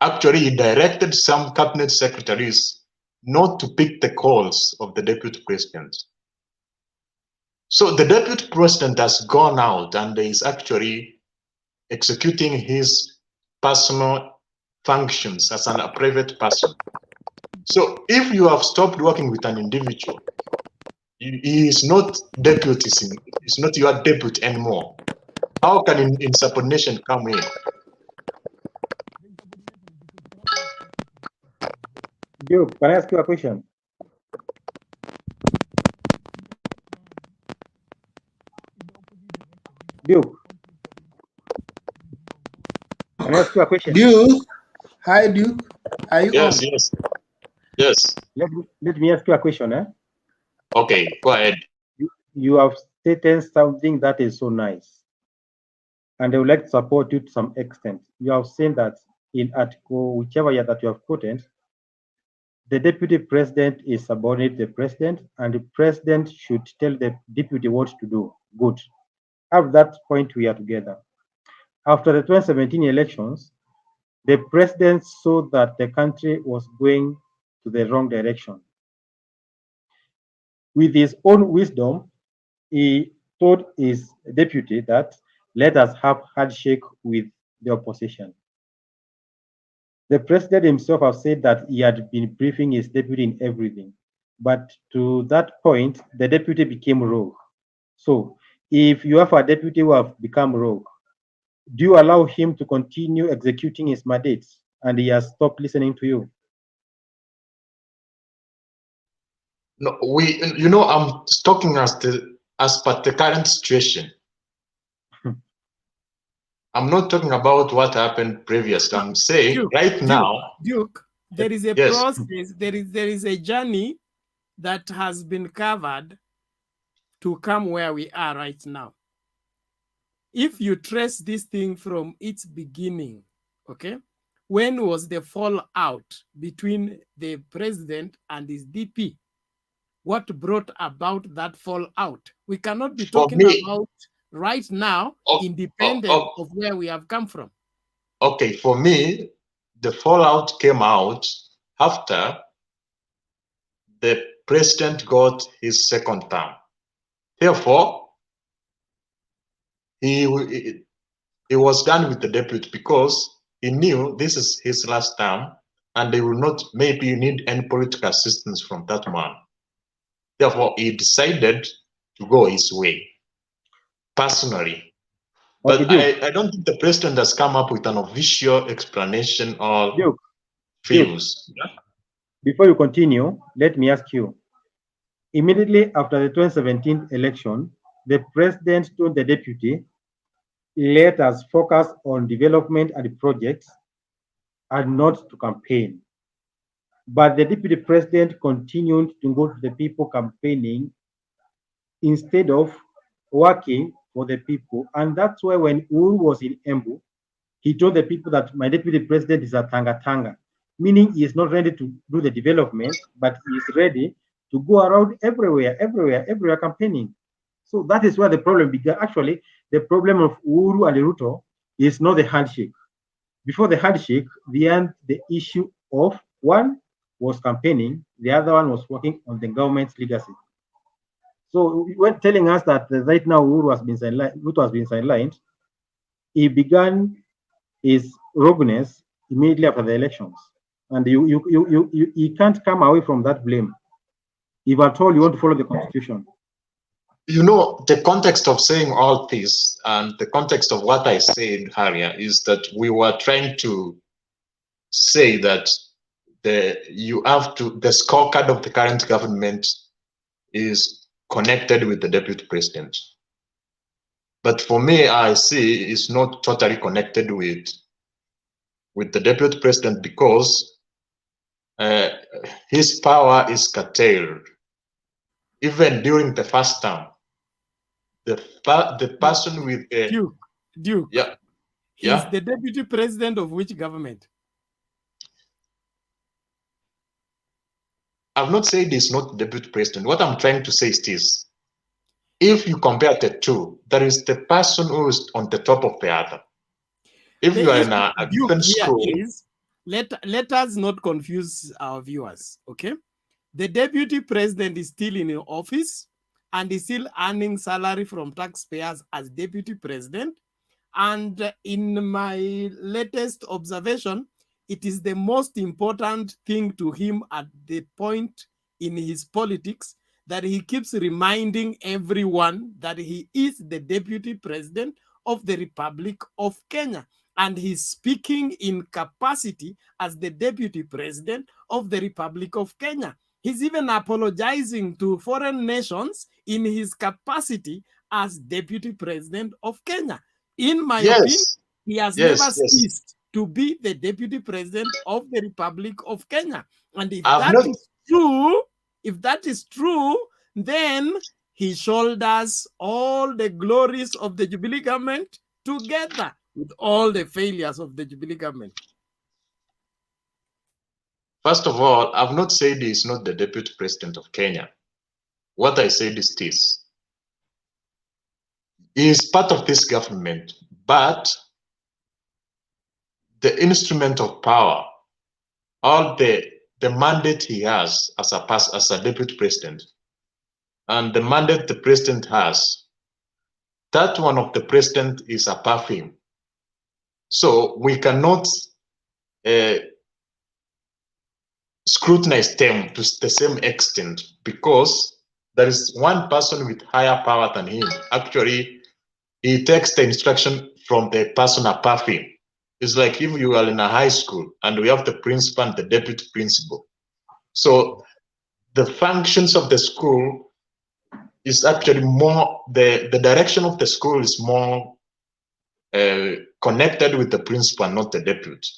Actually, he directed some cabinet secretaries not to pick the calls of the deputy president. So the deputy president has gone out and is actually executing his personal functions as a private person. So if you have stopped working with an individual, he is not deputy, he's not your deputy anymore. How can insubordination come in? Duke, can I ask you a question? Duke, can I ask you a question? Duke, hi Duke, are you on? Yes. Let me ask you a question, eh? Okay, go ahead. You have stated something that is so nice, and I would like to support you to some extent. You have said that in article, whichever year that you have quoted, the deputy president is subordinate to the president, and the president should tell the deputy what to do. Good. At that point, we are together. After the 2017 elections, the president saw that the country was going to the wrong direction. With his own wisdom, he told his deputy that let us have handshake with the opposition. The president himself has said that he had been briefing his deputy in everything, but to that point, the deputy became rogue. So if you have a deputy who have become rogue, do you allow him to continue executing his mandates and he has stopped listening to you? No, I'm talking as per the current situation. I'm not talking about what happened previously. I'm saying Duke, there is a process, there is a journey that has been covered to come where we are right now. If you trace this thing from its beginning, okay, when was the fallout between the president and his DP? What brought about that fallout? We cannot be talking about right now, independent of where we have come from. Okay, for me, the fallout came out after the president got his second term. Therefore, he was done with the deputy because he knew this is his last term and they will not maybe need any political assistance from that man. Therefore, he decided to go his way, personally. But I don't think the president has come up with an official explanation or views. Before you continue, let me ask you. Immediately after the 2017 election, the president told the deputy, let us focus on development and projects and not to campaign. But the deputy president continued to go to the people campaigning instead of working for the people. And that's why when Uhuru was in Embu, he told the people that my deputy president is a tanga, meaning he is not ready to do the development, but he is ready to go around everywhere campaigning. So that is where the problem began. Actually, the problem of Uhuru and Ruto is not the handshake. Before the handshake, the issue of one was campaigning, the other one was working on the government's legacy. So when telling us that right now Ruto has been sidelined, he began his rogueness immediately after the elections, and you can't come away from that blame if at all you want to follow the constitution. You know, the context of saying all this and the context of what I said earlier is that we were trying to say that the scorecard of the current government is connected with the deputy president. But for me, I see it's not totally connected with the deputy president, because his power is curtailed. Even during the first term, the person with Duke. Yeah. He's the deputy president of which government? I've not said he's not deputy president. What I'm trying to say is this: if you compare the two, there is the person who is on the top of the other. If you are in a given school, let us not confuse our viewers, okay? The deputy president is still in office and is still earning salary from taxpayers as deputy president. And in my latest observation, it is the most important thing to him at the point in his politics that he keeps reminding everyone that he is the deputy president of the Republic of Kenya. And he's speaking in capacity as the deputy president of the Republic of Kenya. He's even apologizing to foreign nations in his capacity as deputy president of Kenya. In my opinion, he has never ceased to be the deputy president of the Republic of Kenya. And if that is true, then he shoulders all the glories of the Jubilee government together with all the failures of the Jubilee government. First of all, I've not said he's not the deputy president of Kenya. What I said is this: he is part of this government, but the instrument of power, all the mandate he has as a deputy president, and the mandate the president has, that one of the president is above him. So we cannot scrutinize them to the same extent, because there is one person with higher power than him. Actually, he takes the instruction from the person above him. It's like if you are in a high school and we have the principal and the deputy principal. So the functions of the school is actually more, the direction of the school is more connected with the principal, not the deputy.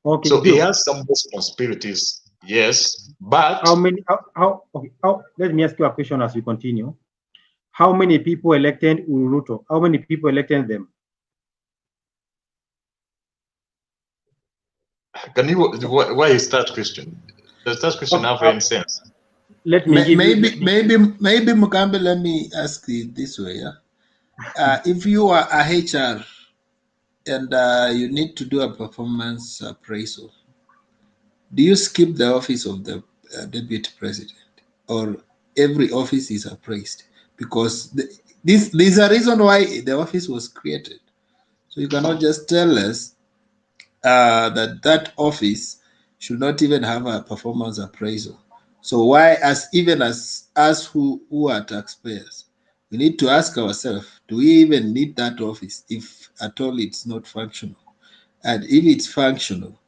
Okay, so he has some responsibilities, yes, but let me ask you a question as we continue. How many people elected Ruto? How many people elected them? Can you, why is that question? Does that question have any sense? Let me give maybe Mugambe, let me ask it this way. Yeah? If you are a HR and you need to do a performance appraisal, do you skip the office of the deputy president, or every office is appraised? Because there's a reason why the office was created. So you cannot just tell us that office should not even have a performance appraisal. So why, as us who are taxpayers, we need to ask ourselves, do we even need that office if at all it's not functional? And if it's functional,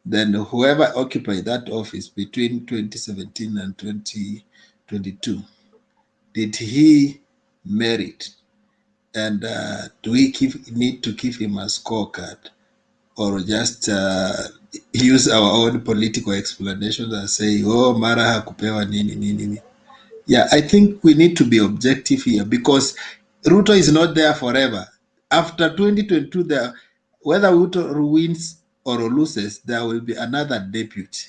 then whoever occupied that office between 2017 and 2022, did he merit? And do we need to give him a scorecard, or just use our own political explanations and say, oh, mara hakupewa nini? Yeah, I think we need to be objective here, because Ruto is not there forever. After 2022, whether Ruto wins or loses, there will be another deputy.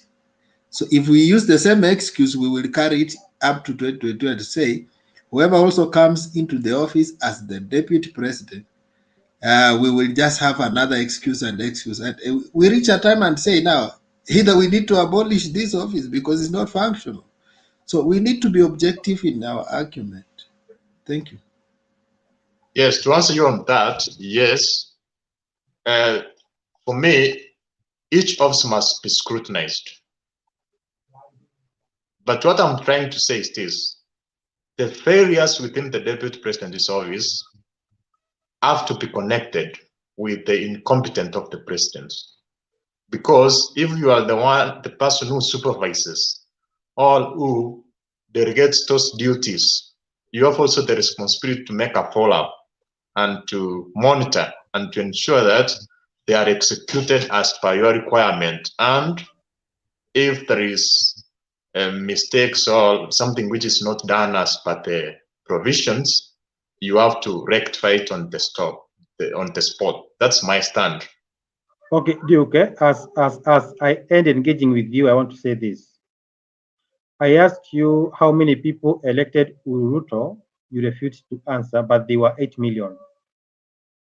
So if we use the same excuse, we will carry it up to 2022 and say, whoever also comes into the office as the deputy president, we will just have another excuse. And we reach a time and say, now, either we need to abolish this office because it's not functional. So we need to be objective in our argument. Thank you. Yes, to answer you on that, yes. For me, each office must be scrutinized. But what I'm trying to say is this: the failures within the deputy president's office have to be connected with the incompetence of the president. Because if you are the person who supervises or who delegates those duties, you have also the responsibility to make a follow-up and to monitor and to ensure that they are executed as per your requirement. And if there is mistakes or something which is not done as per the provisions, you have to rectify it on the spot. That's my stand. Okay, Duke, as I end engaging with you, I want to say this. I asked you how many people elected Ruto. You refused to answer, but they were 8 million.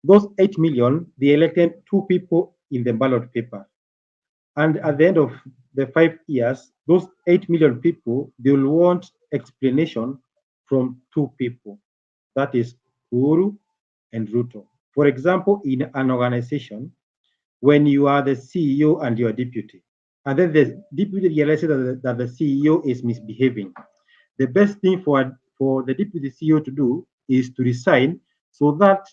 Those 8 million, they elected 2 people in the ballot paper. And at the end of the 5 years, those 8 million people, they will want explanation from 2 people. That is Uhuru and Ruto. For example, in an organization, when you are the CEO and your deputy, and then the deputy realizes that the CEO is misbehaving, the best thing for the deputy CEO to do is to resign so that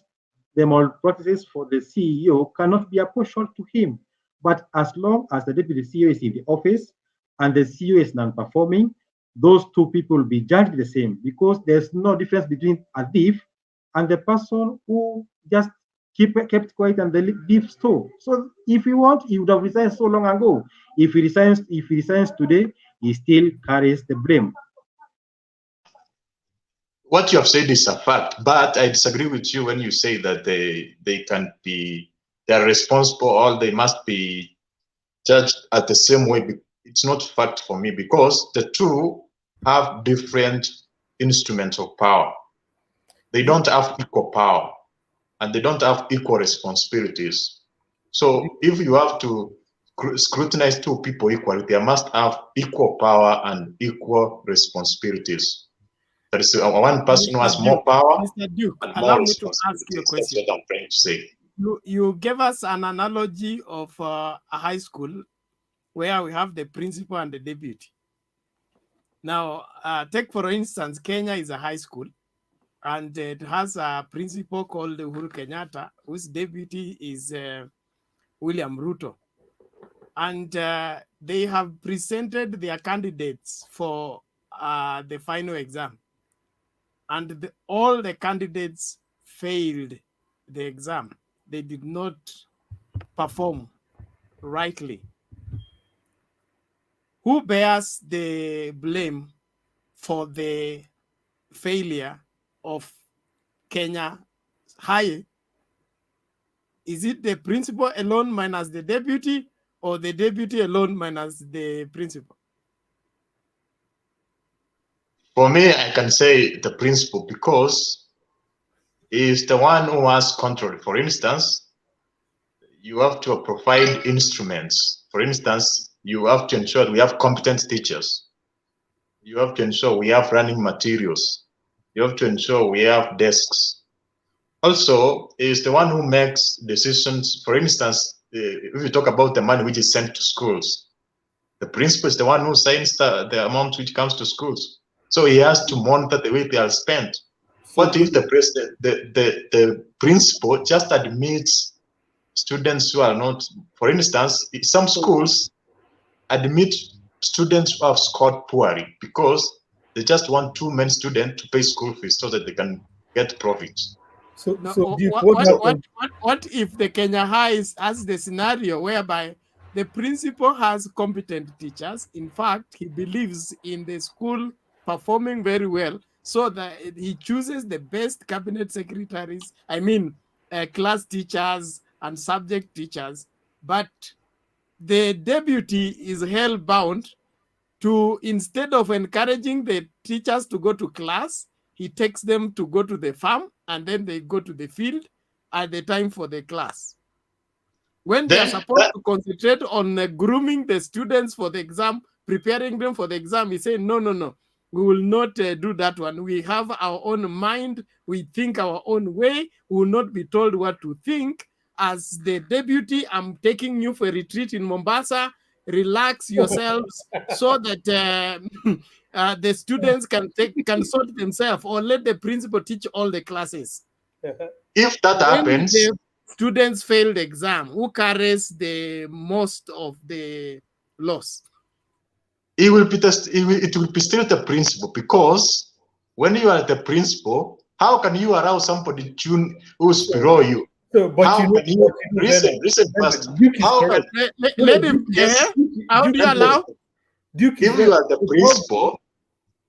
the malpractices for the CEO cannot be apportioned to him. But as long as the deputy CEO is in the office and the CEO is non-performing, those 2 people will be judged the same because there's no difference between a thief and the person who just kept quiet and the thief stole. So if he want, he would have resigned so long ago. If he resigns today, he still carries the blame. What you have said is a fact, but I disagree with you when you say that they're responsible or they must be judged at the same way. It's not fact for me because the two have different instruments of power. They don't have equal power and they don't have equal responsibilities. So if you have to scrutinize 2 people equally, they must have equal power and equal responsibilities. There is one person who has more power. Mr. Duke, and allow more me to ask you a question. That's what I'm trying to say. You gave us an analogy of a high school where we have the principal and the deputy. Now, take for instance, Kenya is a high school and it has a principal called Uhuru Kenyatta, whose deputy is William Ruto. And they have presented their candidates for the final exam. And all the candidates failed the exam. They did not perform rightly. Who bears the blame for the failure of Kenya High? Is it the principal alone minus the deputy, or the deputy alone minus the principal? For me, I can say the principal because he's the one who has control. For instance, you have to provide instruments. For instance, you have to ensure we have competent teachers. You have to ensure we have running materials. You have to ensure we have desks. Also, is the one who makes decisions. For instance, if you talk about the money which is sent to schools, the principal is the one who signs the amount which comes to schools. So he has to monitor the way they are spent. What if the president, the principal just admits students who are not, for instance, some schools admit students who have scored poorly because they just want too many students to pay school fees so that they can get profits. So, No, Duke, what if the Kenya High has the scenario whereby the principal has competent teachers? In fact, he believes in the school performing very well, so that he chooses the best cabinet secretaries, class teachers and subject teachers, but the deputy is held bound to, instead of encouraging the teachers to go to class, he takes them to go to the farm and then they go to the field at the time for the class. When they are supposed to concentrate on grooming the students for the exam, preparing them for the exam, he said, no, we will not do that one. We have our own mind. We think our own way. We will not be told what to think. As the deputy, I'm taking you for a retreat in Mombasa. Relax yourselves so that the students can sort themselves, or let the principal teach all the classes. If that happens, students failed exam, who carries the most of the loss? It will be still the principal, because when you are the principal, how can you allow somebody who's below you? So, but How you know, can you Bernard, listen first? Duke is How correct. can Let him yes? How do you allow? Duke is If you right. are the principal,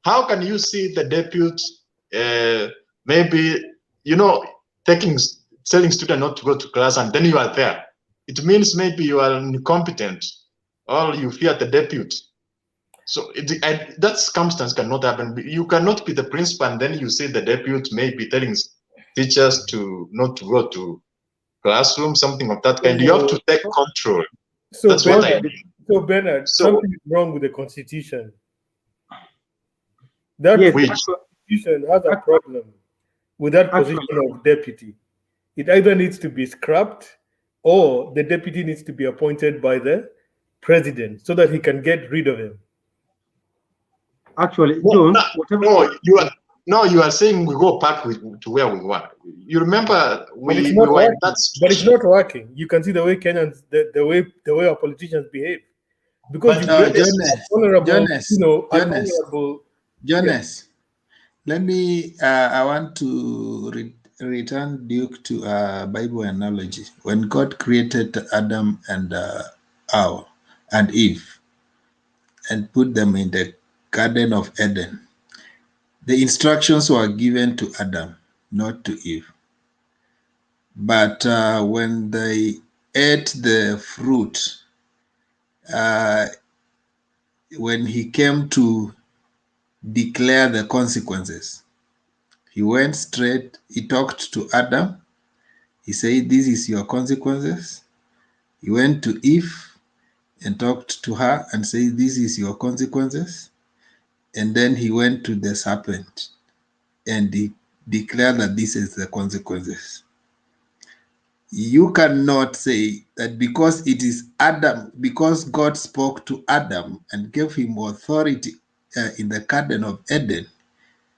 how can you see the deputy maybe telling student not to go to class, and then you are there? It means maybe you are incompetent, or you fear the deputy. So that circumstance cannot happen. You cannot be the principal and then you say the deputy may be telling teachers to not to go to classroom, something of that kind. You have to take control. So That's Bernard, what I mean. so Bernard, So something is wrong with the constitution. That Yes, constitution has a problem with that position of deputy. It either needs to be scrapped or the deputy needs to be appointed by the president so that he can get rid of him. Actually, you are saying we go back to where we were. You remember we were in that situation. But it's not working. You can see the way Kenyans, the way our politicians behave, because you Jonas, let me. I want to return Duke to a Bible analogy. When God created Adam and Eve and put them in the Garden of Eden, the instructions were given to Adam, not to Eve. But when they ate the fruit, when he came to declare the consequences, he went straight, he talked to Adam, he said, "This is your consequences." He went to Eve and talked to her and said, "This is your consequences." And then he went to the serpent and he declared that this is the consequences. You cannot say that because it is Adam, because God spoke to Adam and gave him authority in the Garden of Eden,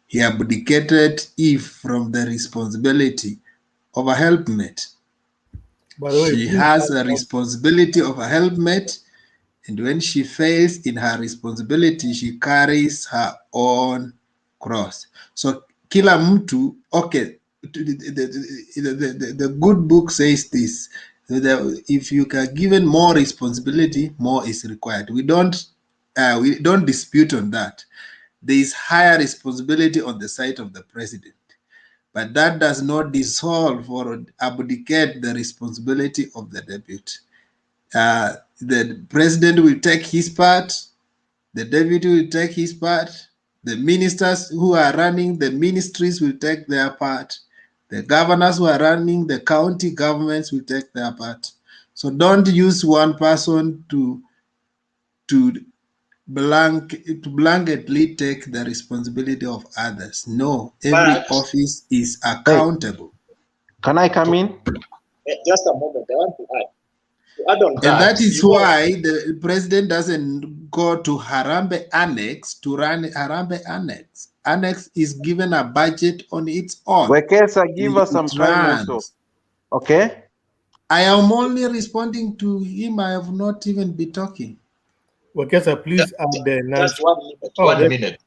he abdicated Eve from the responsibility of a helpmate. She has a responsibility of a helpmate, and when she fails in her responsibility, she carries her own cross. So kila mtu, okay, the good book says this, if you are given more responsibility, more is required. We don't dispute on that. There is higher responsibility on the side of the president, but that does not dissolve or abdicate the responsibility of the deputy. The president will take his part, the deputy will take his part, the ministers who are running the ministries will take their part, the governors who are running the county governments will take their part. So don't use one person to blanketly take the responsibility of others. No, every office is accountable. Can I come in? Just a moment, I want to add. And that is why the president doesn't go to Harambee Annex to run Harambee Annex. Annex is given a budget on its own. Wekesa, give us some time also. Okay? I am only responding to him. I have not even been talking. Wekesa, please add the just 1 minute. 1 minute.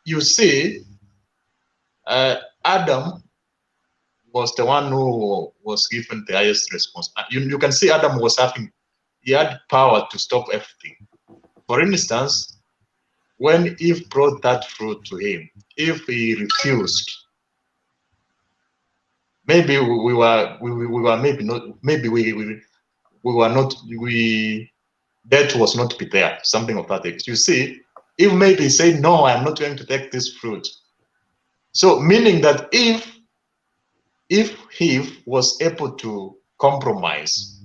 You see, Adam was the one who was given the highest response. You can see Adam he had power to stop everything. For instance, when Eve brought that fruit to him, if he refused, maybe we were maybe not, maybe we were not, death was not be there, something of that age. You see, if maybe say, no, I'm not going to take this fruit. So meaning that if Eve was able to compromise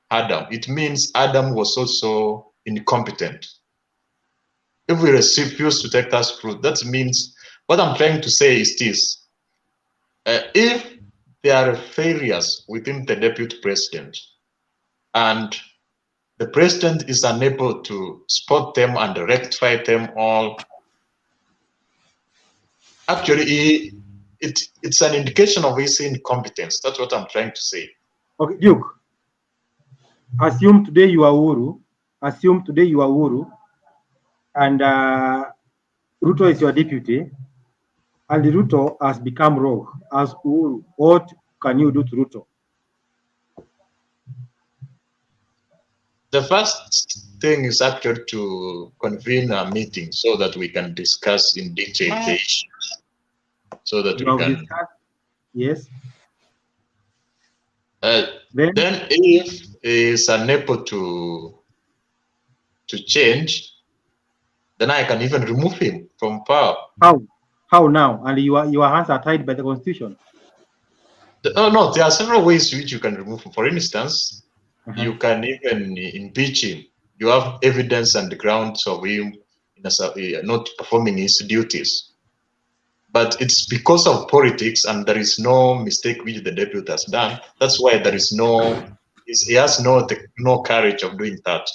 Adam, it means Adam was also incompetent. If we refuse to take that fruit, that means, what I'm trying to say is this: if there are failures within the deputy president and the president is unable to spot them and rectify them all, actually it's an indication of his incompetence. That's what I'm trying to say. Okay, Duke. Assume today you are Uhuru. Assume today you are Uhuru, and Ruto is your deputy, and Ruto has become rogue as Uhuru. What can you do to Ruto? The first thing is actually to convene a meeting so that we can discuss in detail the issues, so that we can. Discuss. Yes. Then if he is unable to change, then I can even remove him from power. How now? And your hands are tied by the constitution. Oh no, there are several ways which you can remove him. For instance, you can even impeach him. You have evidence and grounds of him not performing his duties. But it's because of politics, and there is no mistake which the deputy has done. That's why there is he has no courage of doing that.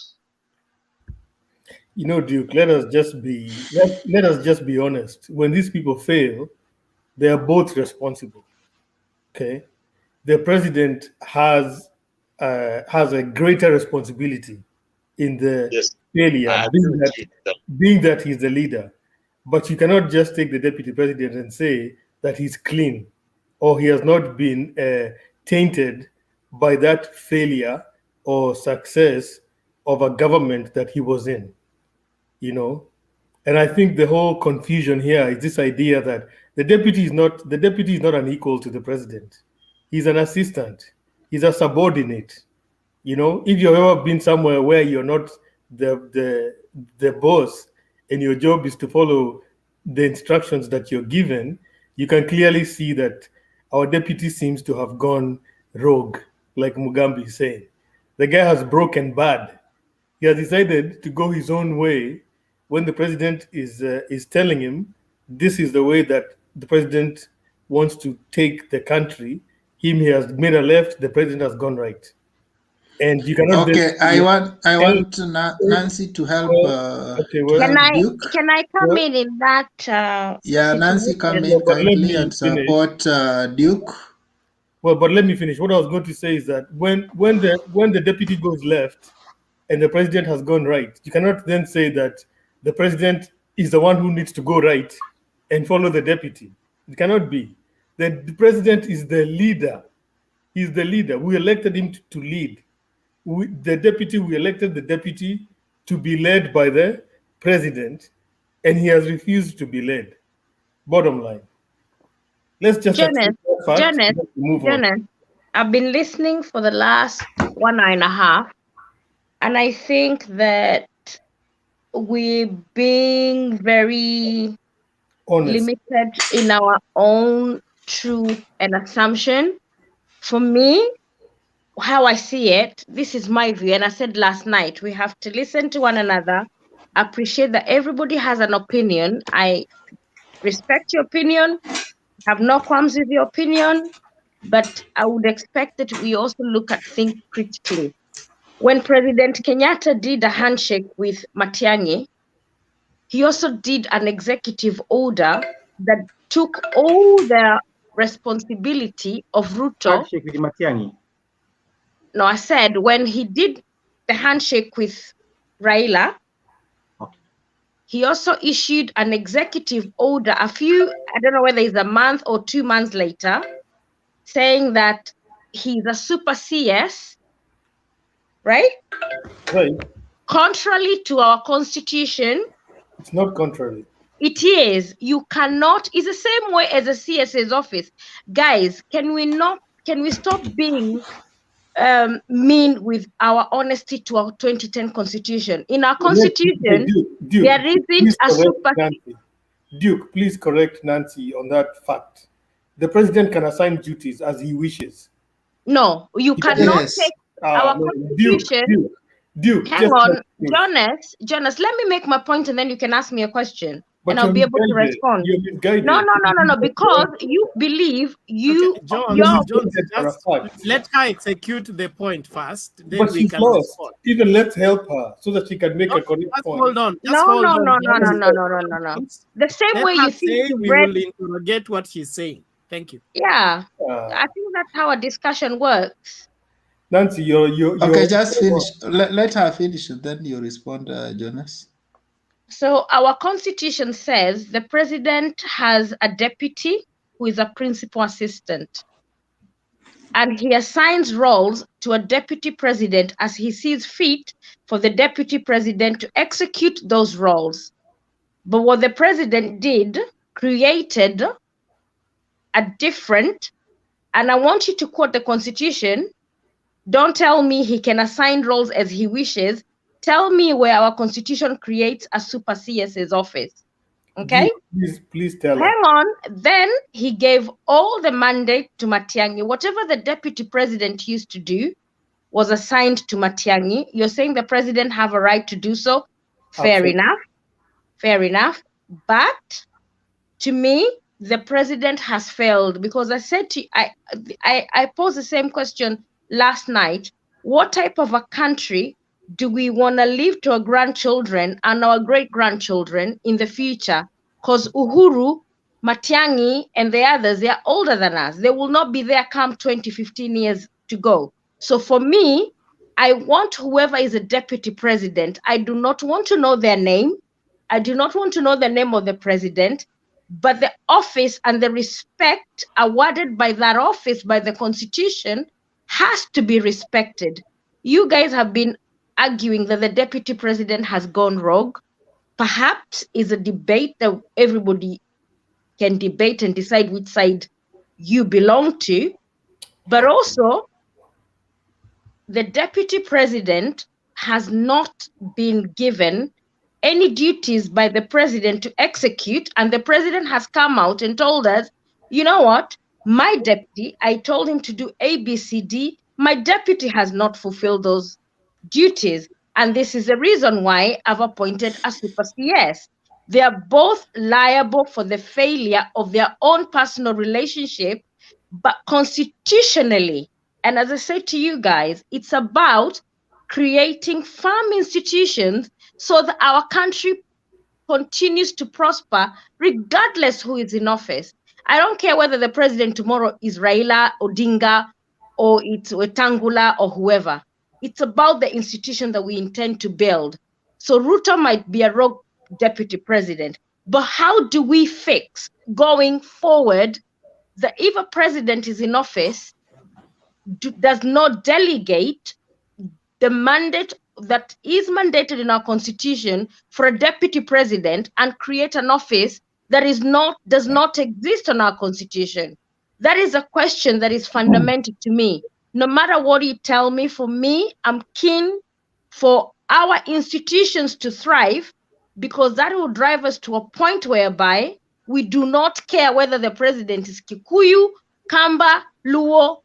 You know, Duke, let us just be honest. When these people fail, they are both responsible. Okay, the president has a greater responsibility in the failure, being that he's the leader. But you cannot just take the deputy president and say that he's clean or he has not been tainted by that failure or success of a government that he was in. You know, and I think the whole confusion here is this idea that the deputy is not an equal to the president. He's an assistant. He's a subordinate. You know, if you've ever been somewhere where you're not the boss and your job is to follow the instructions that you're given, you can clearly see that our deputy seems to have gone rogue, like Mugambi is saying. The guy has broken bad. He has decided to go his own way when the president is telling him this is the way that the president wants to take the country. He has made a left, the president has gone right. And you cannot. Okay, I want Nancy to help. Duke. Can I come in that? Yeah, Nancy, come in kindly and support Duke. Well, but let me finish. What I was going to say is that when the deputy goes left and the president has gone right, you cannot then say that the president is the one who needs to go right and follow the deputy. It cannot be. The president is the leader. He's the leader. We elected him to lead. We elected the deputy to be led by the president, and he has refused to be led. Bottom line. Let's just move on. I've been listening for the last 1.5 and I think that we're being very limited in our own truth and assumption. For me, how I see it, this is my view, and I said last night, we have to listen to one another, appreciate that everybody has an opinion. I respect your opinion, have no qualms with your opinion, but I would expect that we also look at things critically. When President Kenyatta did a handshake with Matiang'i, he also did an executive order that took all the responsibility of Ruto. Handshake with Matiang'i. No, I said when he did the handshake with RAILA, he also issued an executive order I don't know whether it's a month or 2 months later, saying that he's a super CS, right? Right. Contrary to our constitution. It's not contrary. It is. You cannot, it's the same way as a CSA's office. Guys, can we stop being mean with our honesty to our 2010 constitution? In our constitution, Duke, there isn't a super. Duke, please correct Nancy on that fact. The president can assign duties as he wishes. No, you cannot take our constitution. Duke, hang on, Jonas, let me make my point and then you can ask me a question. But and I'll be able to respond. No, because you believe you. Okay, John, just let her execute the point first. Then but she's lost. Even let's help her so that she can make a correct point. Hold on. No. The same way you think we will interrogate what she's saying. Thank you. Yeah, I think that's how a discussion works. Nancy, you're okay, just finish. Let her finish, then you respond, Jonas. So our constitution says the president has a deputy who is a principal assistant, and he assigns roles to a deputy president as he sees fit for the deputy president to execute those roles. But what the president did created a different, and I want you to quote the constitution. Don't tell me he can assign roles as he wishes. Tell me where our constitution creates a super CS's office. Okay? Please tell us. Hang on. Then he gave all the mandate to Matiang'i. Whatever the deputy president used to do was assigned to Matiang'i. You're saying the president have a right to do so? Fair Absolutely. enough. Fair enough. But to me, the president has failed, because I said to I posed the same question last night. What type of a country do we want to leave to our grandchildren and our great-grandchildren in the future? Because Uhuru, Matiang'i, and the others, they are older than us. They will not be there come 20, 15 years to go. So for me, I want whoever is a deputy president, I do not want to know their name. I do not want to know the name of the president, but the office and the respect awarded by that office, by the constitution, has to be respected. You guys have been arguing that the deputy president has gone rogue. Perhaps is a debate that everybody can debate and decide which side you belong to. But also, the deputy president has not been given any duties by the president to execute, and the president has come out and told us, you know what, my deputy, I told him to do A, B, C, D. My deputy has not fulfilled those duties, and this is the reason why I've appointed a super CS. They are both liable for the failure of their own personal relationship, but constitutionally, and as I said to you guys, it's about creating firm institutions so that our country continues to prosper regardless who is in office. I don't care whether the president tomorrow is Raila, Odinga, or it's Wetangula or whoever. It's about the institution that we intend to build. So Ruto might be a rogue deputy president, but how do we fix going forward that if a president is in office, does not delegate the mandate that is mandated in our constitution for a deputy president and create an office that does not exist on our constitution? That is a question that is fundamental to me. No matter what you tell me, for me, I'm keen for our institutions to thrive, because that will drive us to a point whereby we do not care whether the president is Kikuyu, Kamba, Luo,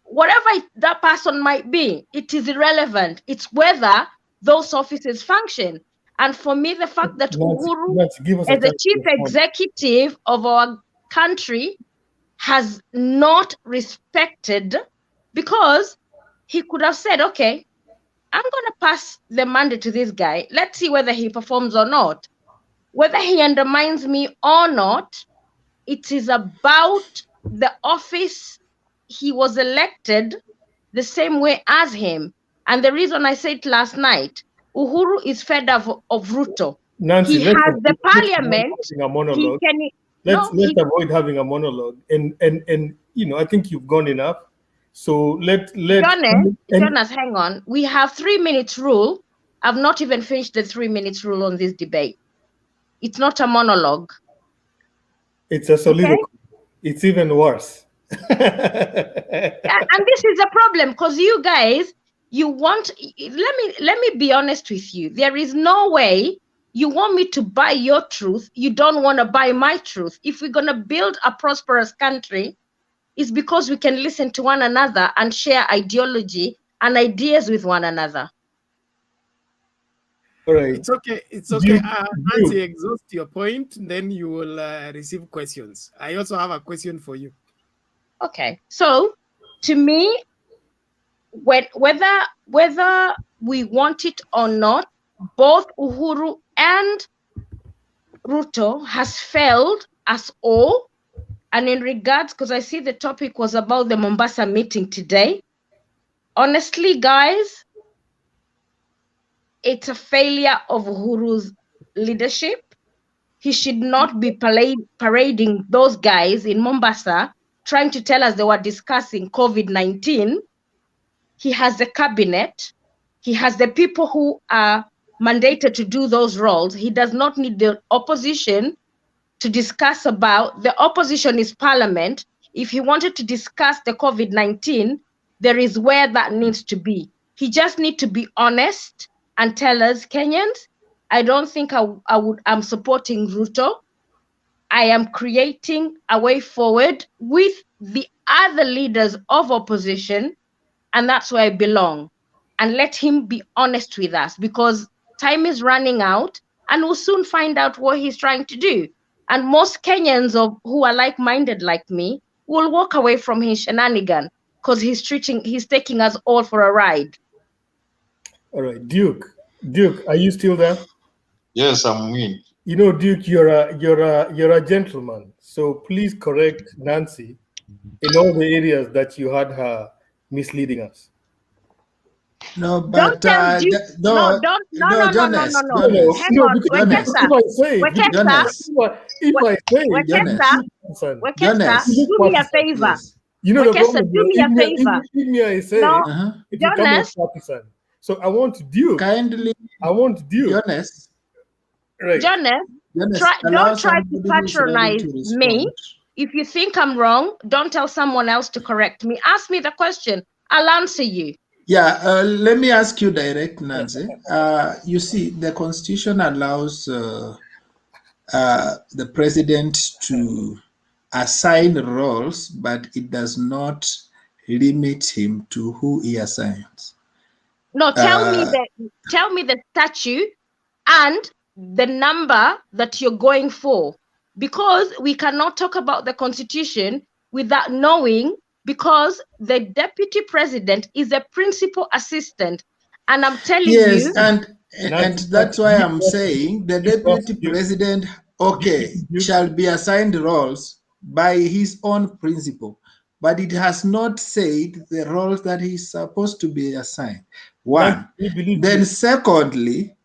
whatever that person might be. It is irrelevant. It's whether those offices function. And for me, the fact that Uhuru, as the chief executive of our country, has not respected, because he could have said, okay, I'm going to pass the mandate to this guy. Let's see whether he performs or not. Whether he undermines me or not, it is about the office. He was elected the same way as him. And the reason I said last night, Uhuru is fed up of Ruto. Nancy, he has the parliament. Let's avoid having a monologue. And I think you've gone enough. So Jonas, hang on. We have 3 minutes rule. I've not even finished the 3 minutes rule on this debate. It's not a monologue. It's a soliloquy. Okay? It's even worse. And this is a problem, because you guys, let me be honest with you. There is no way you want me to buy your truth. You don't want to buy my truth. If we're going to build a prosperous country, it's because we can listen to one another and share ideology and ideas with one another. All right. It's okay. It's okay. Nancy, exhaust your point, then you will receive questions. I also have a question for you. Okay. So, to me, whether we want it or not, both Uhuru and Ruto has failed us all. And in regards, because I see the topic was about the Mombasa meeting today, honestly, guys, it's a failure of Uhuru's leadership. He should not be parading those guys in Mombasa trying to tell us they were discussing COVID-19. He has the cabinet. He has the people who are mandated to do those roles. He does not need the opposition to discuss about. The opposition is parliament. If he wanted to discuss the COVID-19, there is where that needs to be. He just need to be honest and tell us, Kenyans, I don't think I'm supporting Ruto. I am creating a way forward with the other leaders of opposition, and that's where I belong. And let him be honest with us, because time is running out and we'll soon find out what he's trying to do. And most Kenyans who are like-minded like me will walk away from his shenanigan because he's taking us all for a ride. All right, Duke, are you still there? Yes, I'm in. You know, Duke, you're a gentleman. So please correct Nancy in all the areas that you had her misleading us. No, but don't Duke, no, Jonas, hang on, Wekesa, do me a favor. You know, Wekesa, do me a favor. Give me a say. No, It will come as partisan. So I want Duke. Jonas. Right. Jonas, don't try to patronize me. If you think I'm wrong, don't tell someone else to correct me. Ask me the question. I'll answer you. Yeah, let me ask you direct, Nancy. You see, the Constitution allows the president to assign roles, but it does not limit him to who he assigns. No, tell me the statute and the number that you're going for, because we cannot talk about the Constitution without knowing, because the deputy president is a principal assistant, and I'm telling you. Yes, and that's why I'm saying the deputy president, shall be assigned roles by his own principle, but it has not said the roles that he's supposed to be assigned. One. Then secondly,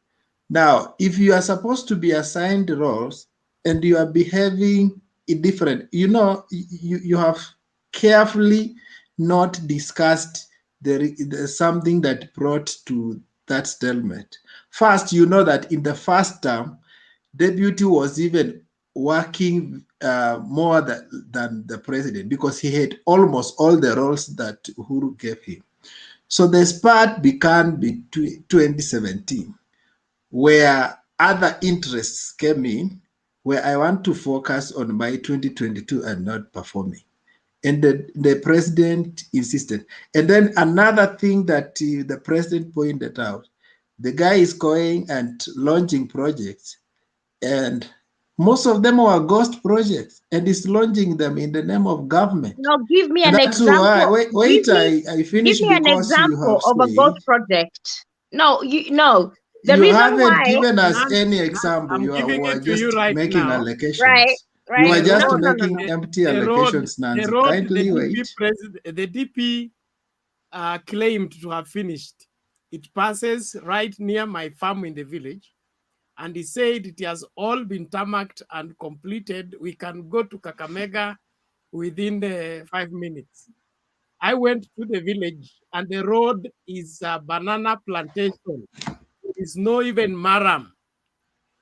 now, if you are supposed to be assigned roles and you are behaving indifferent, you know, you have carefully not discussed the something that brought to that stalemate. First, you know that in the first term, deputy was even working more than the president, because he had almost all the roles that Uhuru gave him. So the spat began between 2017, where other interests came in, where I want to focus on my 2022 and not performing. And the president insisted. And then another thing that the president pointed out, the guy is going and launching projects, and most of them are ghost projects, and is launching them in the name of government. Now, give me And an that's example. why, I finished. Give me an because you example have of a said, ghost project. No, the you reason haven't why given us any example. I'm You giving were it to just you right making now. allegations. Right. You are just No. making empty allegations, Nancy. Kindly wait. The DP claimed to have finished. It passes right near my farm in the village, and he said it has all been tarmacked and completed. We can go to Kakamega within the 5 minutes. I went to the village, and the road is a banana plantation. There is no even maram.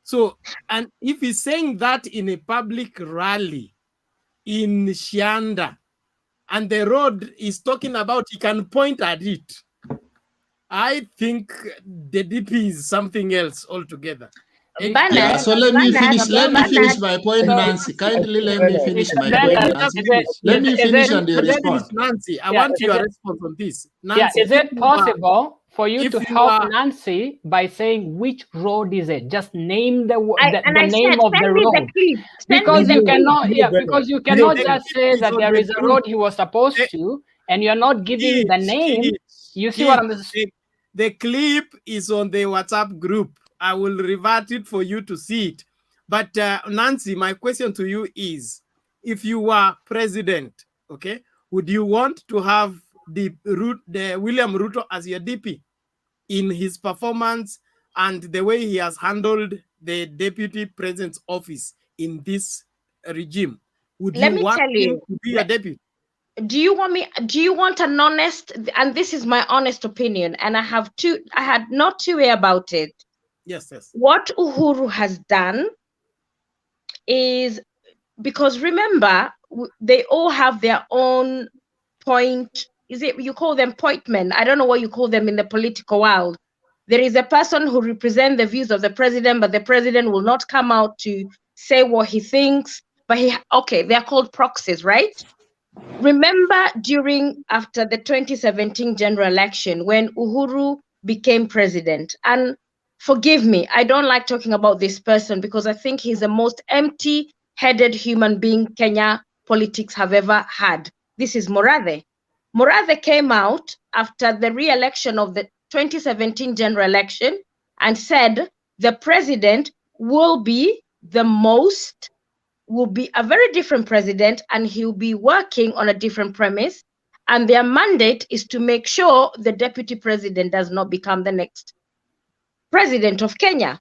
So, and if he's saying that in a public rally in Shianda, and the road is talking about, he can point at it, I think the DP is something else altogether. Yeah, so let me finish my point, Nancy. Kindly let me finish my point, Nancy. Let me finish and you respond. Nancy, I want your response on this. Nancy, is it possible for you to help Nancy by saying which road is it? Just name the name of the road. Because you cannot just say that there is a road he was supposed to, and you're not giving the name. You see what I'm saying? The clip is on the WhatsApp group. I will revert it for you to see it. But Nancy, my question to you is, if you were president, okay, would you want to have the William Ruto as your DP in his performance and the way he has handled the deputy president's office in this regime? Would Let you me want tell him you. to be your deputy? Do you want an honest, and this is my honest opinion, and I had not two way about it. Yes, yes. What Uhuru has done is, because remember, they all have their own point. Is it, you call them point men? I don't know what you call them in the political world. There is a person who represents the views of the president, but the president will not come out to say what he thinks. But they're called proxies, right? Remember after the 2017 general election when Uhuru became president, and forgive me, I don't like talking about this person because I think he's the most empty-headed human being Kenya politics have ever had. This is Murathe. Murathe came out after the re-election of the 2017 general election and said the president will be a very different president, and he'll be working on a different premise. And their mandate is to make sure the deputy president does not become the next president of Kenya.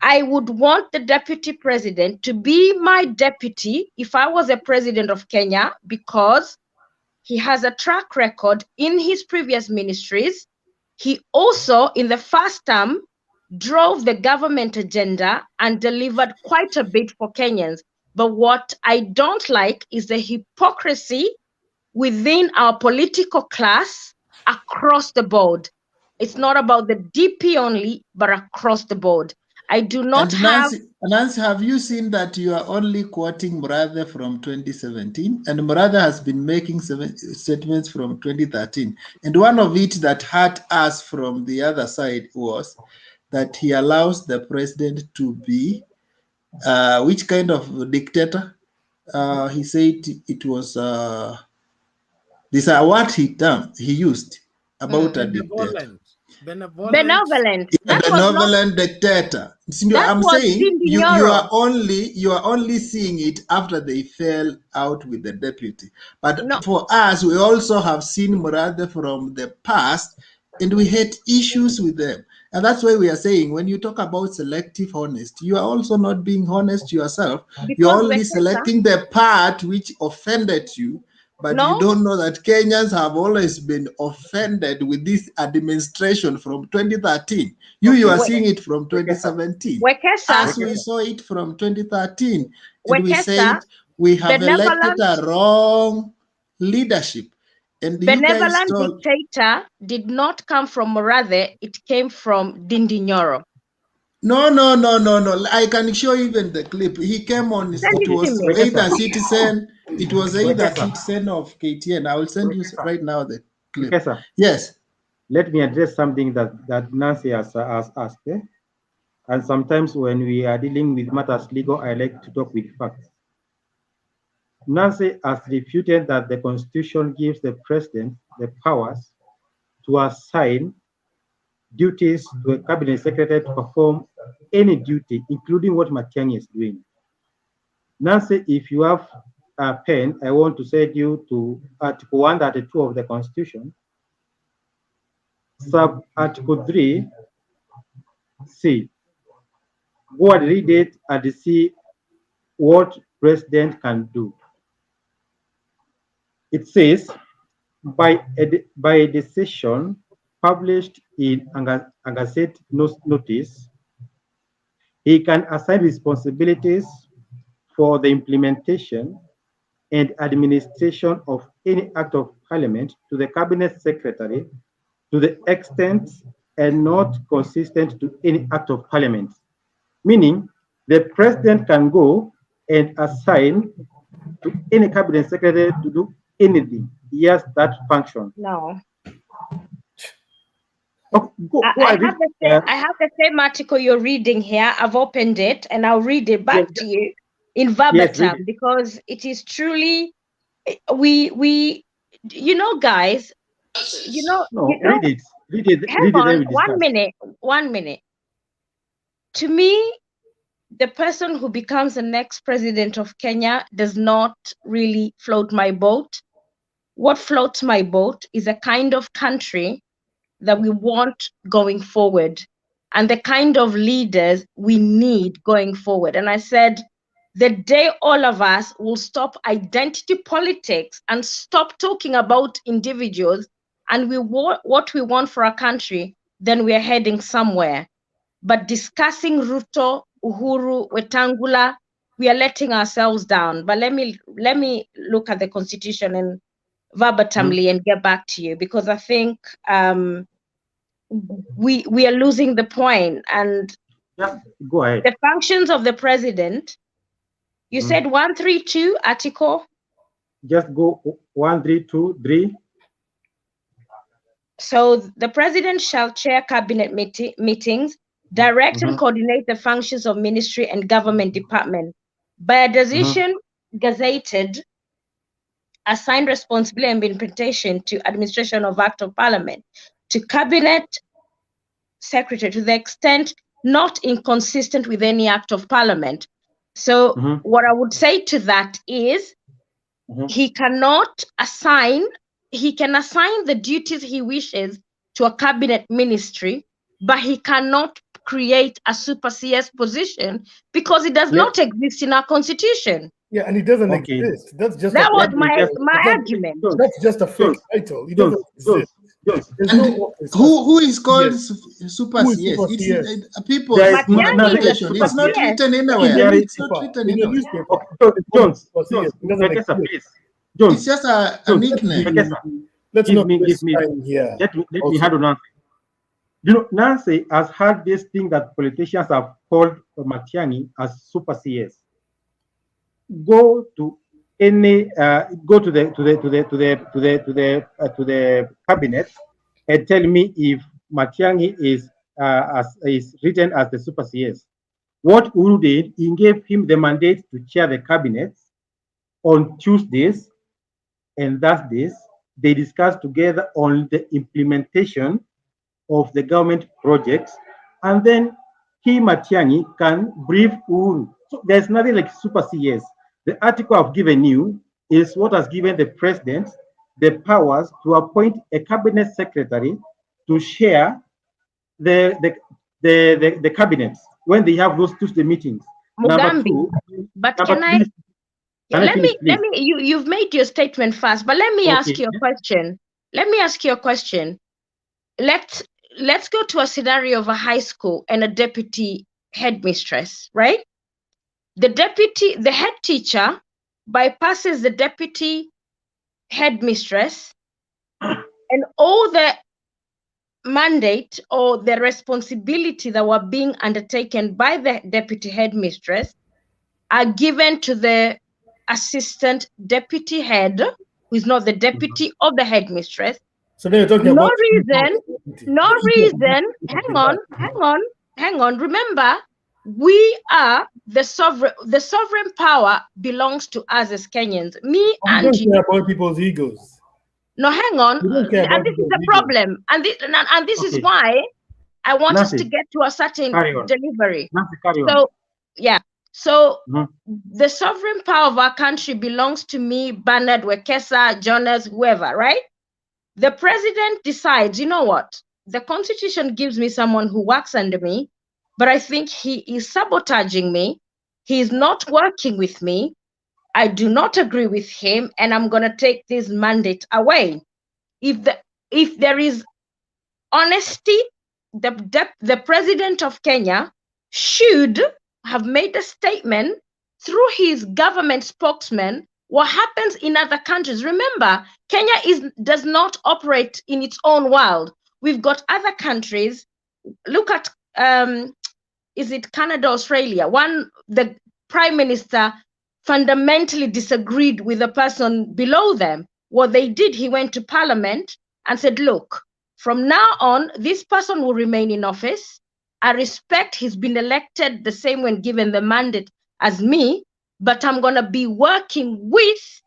I would want the deputy president to be my deputy if I was a president of Kenya, because he has a track record in his previous ministries. He also, in the first term, drove the government agenda and delivered quite a bit for Kenyans. But what I don't like is the hypocrisy within our political class across the board. It's not about the DP only, but across the board. I do not have... Nancy, have you seen that you are only quoting Murathe from 2017? And Murathe has been making statements from 2013. And one of it that hurt us from the other side was that he allows the president to be, which kind of dictator? He said it was, these are what he used about a dictator. Benevolent. Benevolent dictator. I'm saying you are only seeing it after they fell out with the deputy. But for us, we also have seen Murathe from the past, and we had issues with them. And that's why we are saying when you talk about selective honesty, you are also not being honest yourself. You're only selecting the part which offended you. But you don't know that Kenyans have always been offended with this administration from 2013. You are seeing it from 2017. As we saw it from 2013. And we said we have elected a wrong leadership. And benevolent dictator did not come from Murathe, it came from Ndindi Nyoro. No. I can show you even the clip. He came on, it was either Citizen, Citizen of KTN. I will send you right now the clip. Yes. Let me address something that Nancy has asked. And sometimes when we are dealing with matters legal, I like to talk with facts. Nancy has refuted that the Constitution gives the president the powers to assign duties to a cabinet secretary to perform any duty, including what Matiang'i is doing. Nancy, if you have a pen, I want to send you to Article 132 of the Constitution, Sub-Article 3, C. Go and read it and see what president can do. It says, by a decision published in a Gazette notice, he can assign responsibilities for the implementation and administration of any act of parliament to the cabinet secretary to the extent and not consistent to any act of parliament. Meaning, the president can go and assign to any cabinet secretary to do anything. He has that function. No. Okay, I have the same article you're reading here. I've opened it and I'll read it back to you in verbatim, because it is truly, we guys, read it. Hang on, 1 minute. To me, the person who becomes the next president of Kenya does not really float my boat. what floats my boat is a kind of country that we want going forward and the kind of leaders we need going forward. And I said, the day all of us will stop identity politics and stop talking about individuals and what we want for our country, then we are heading somewhere. But discussing Ruto, Uhuru, Wetangula, we are letting ourselves down. But let me look at the constitution and verbatimly and get back to you, because I think we are losing the point. And yeah, go ahead. The functions of the president, you said 132 article. Just go 132(3). So the president shall chair cabinet meetings, direct and coordinate the functions of ministry and government department. By a decision gazetted, assign responsibility and implementation to administration of act of parliament, to cabinet secretary to the extent not inconsistent with any act of parliament. So what I would say to that is he cannot assign, he can assign the duties he wishes to a cabinet ministry, but he cannot create a super CS position because it does not exist in our constitution. Yeah, and it doesn't exist. That's just that was my argument. That's just a fake title. It doesn't exist. Who is called super CS? It's people's interpretation. It's not written anywhere. It's not written anywhere. Jones, it's just a nickname. Let's not waste time here. Let me handle Nancy. You know, Nancy has had this thing that politicians have called Matiang'i as super CS. Go to any go to the cabinet and tell me if Matiang'i is written as the super CS. What Uhuru did, he gave him the mandate to chair the cabinet on Tuesdays and Thursdays. They discussed together on the implementation of the government projects, and then he, Matiang'i, can brief Uhuru. So there's nothing like super CS. The article I've given you is what has given the president the powers to appoint a cabinet secretary to share the cabinets when they have those Tuesday meetings. Mugambi, but let me you've made your statement fast, but let me ask you a question. Let me ask you a question. Let's go to a scenario of a high school and a deputy headmistress, right? The head teacher bypasses the deputy headmistress, and all the mandate or the responsibility that were being undertaken by the deputy headmistress are given to the assistant deputy head, who is not the deputy of the headmistress. So then you're talking about no reason. Hang on. Remember, we are the sovereign. The sovereign power belongs to us as Kenyans. Me and don't you. care about people's egos. No, hang on. And this is the problem. And this is why I want us to get to a certain delivery. So, yeah. So the sovereign power of our country belongs to me, Bernard, Wekesa, Jonas, whoever, right? The president decides, you know what? The constitution gives me someone who works under me, but I think he is sabotaging me. He is not working with me. I do not agree with him, and I'm going to take this mandate away. If there is honesty, the president of Kenya should have made a statement through his government spokesman what happens in other countries. Remember, Kenya does not operate in its own world. We've got other countries. Look at is it Canada, Australia? The prime minister fundamentally disagreed with the person below them. What they did, he went to parliament and said, look, from now on, this person will remain in office. I respect he's been elected the same when given the mandate as me, but I'm going to be working with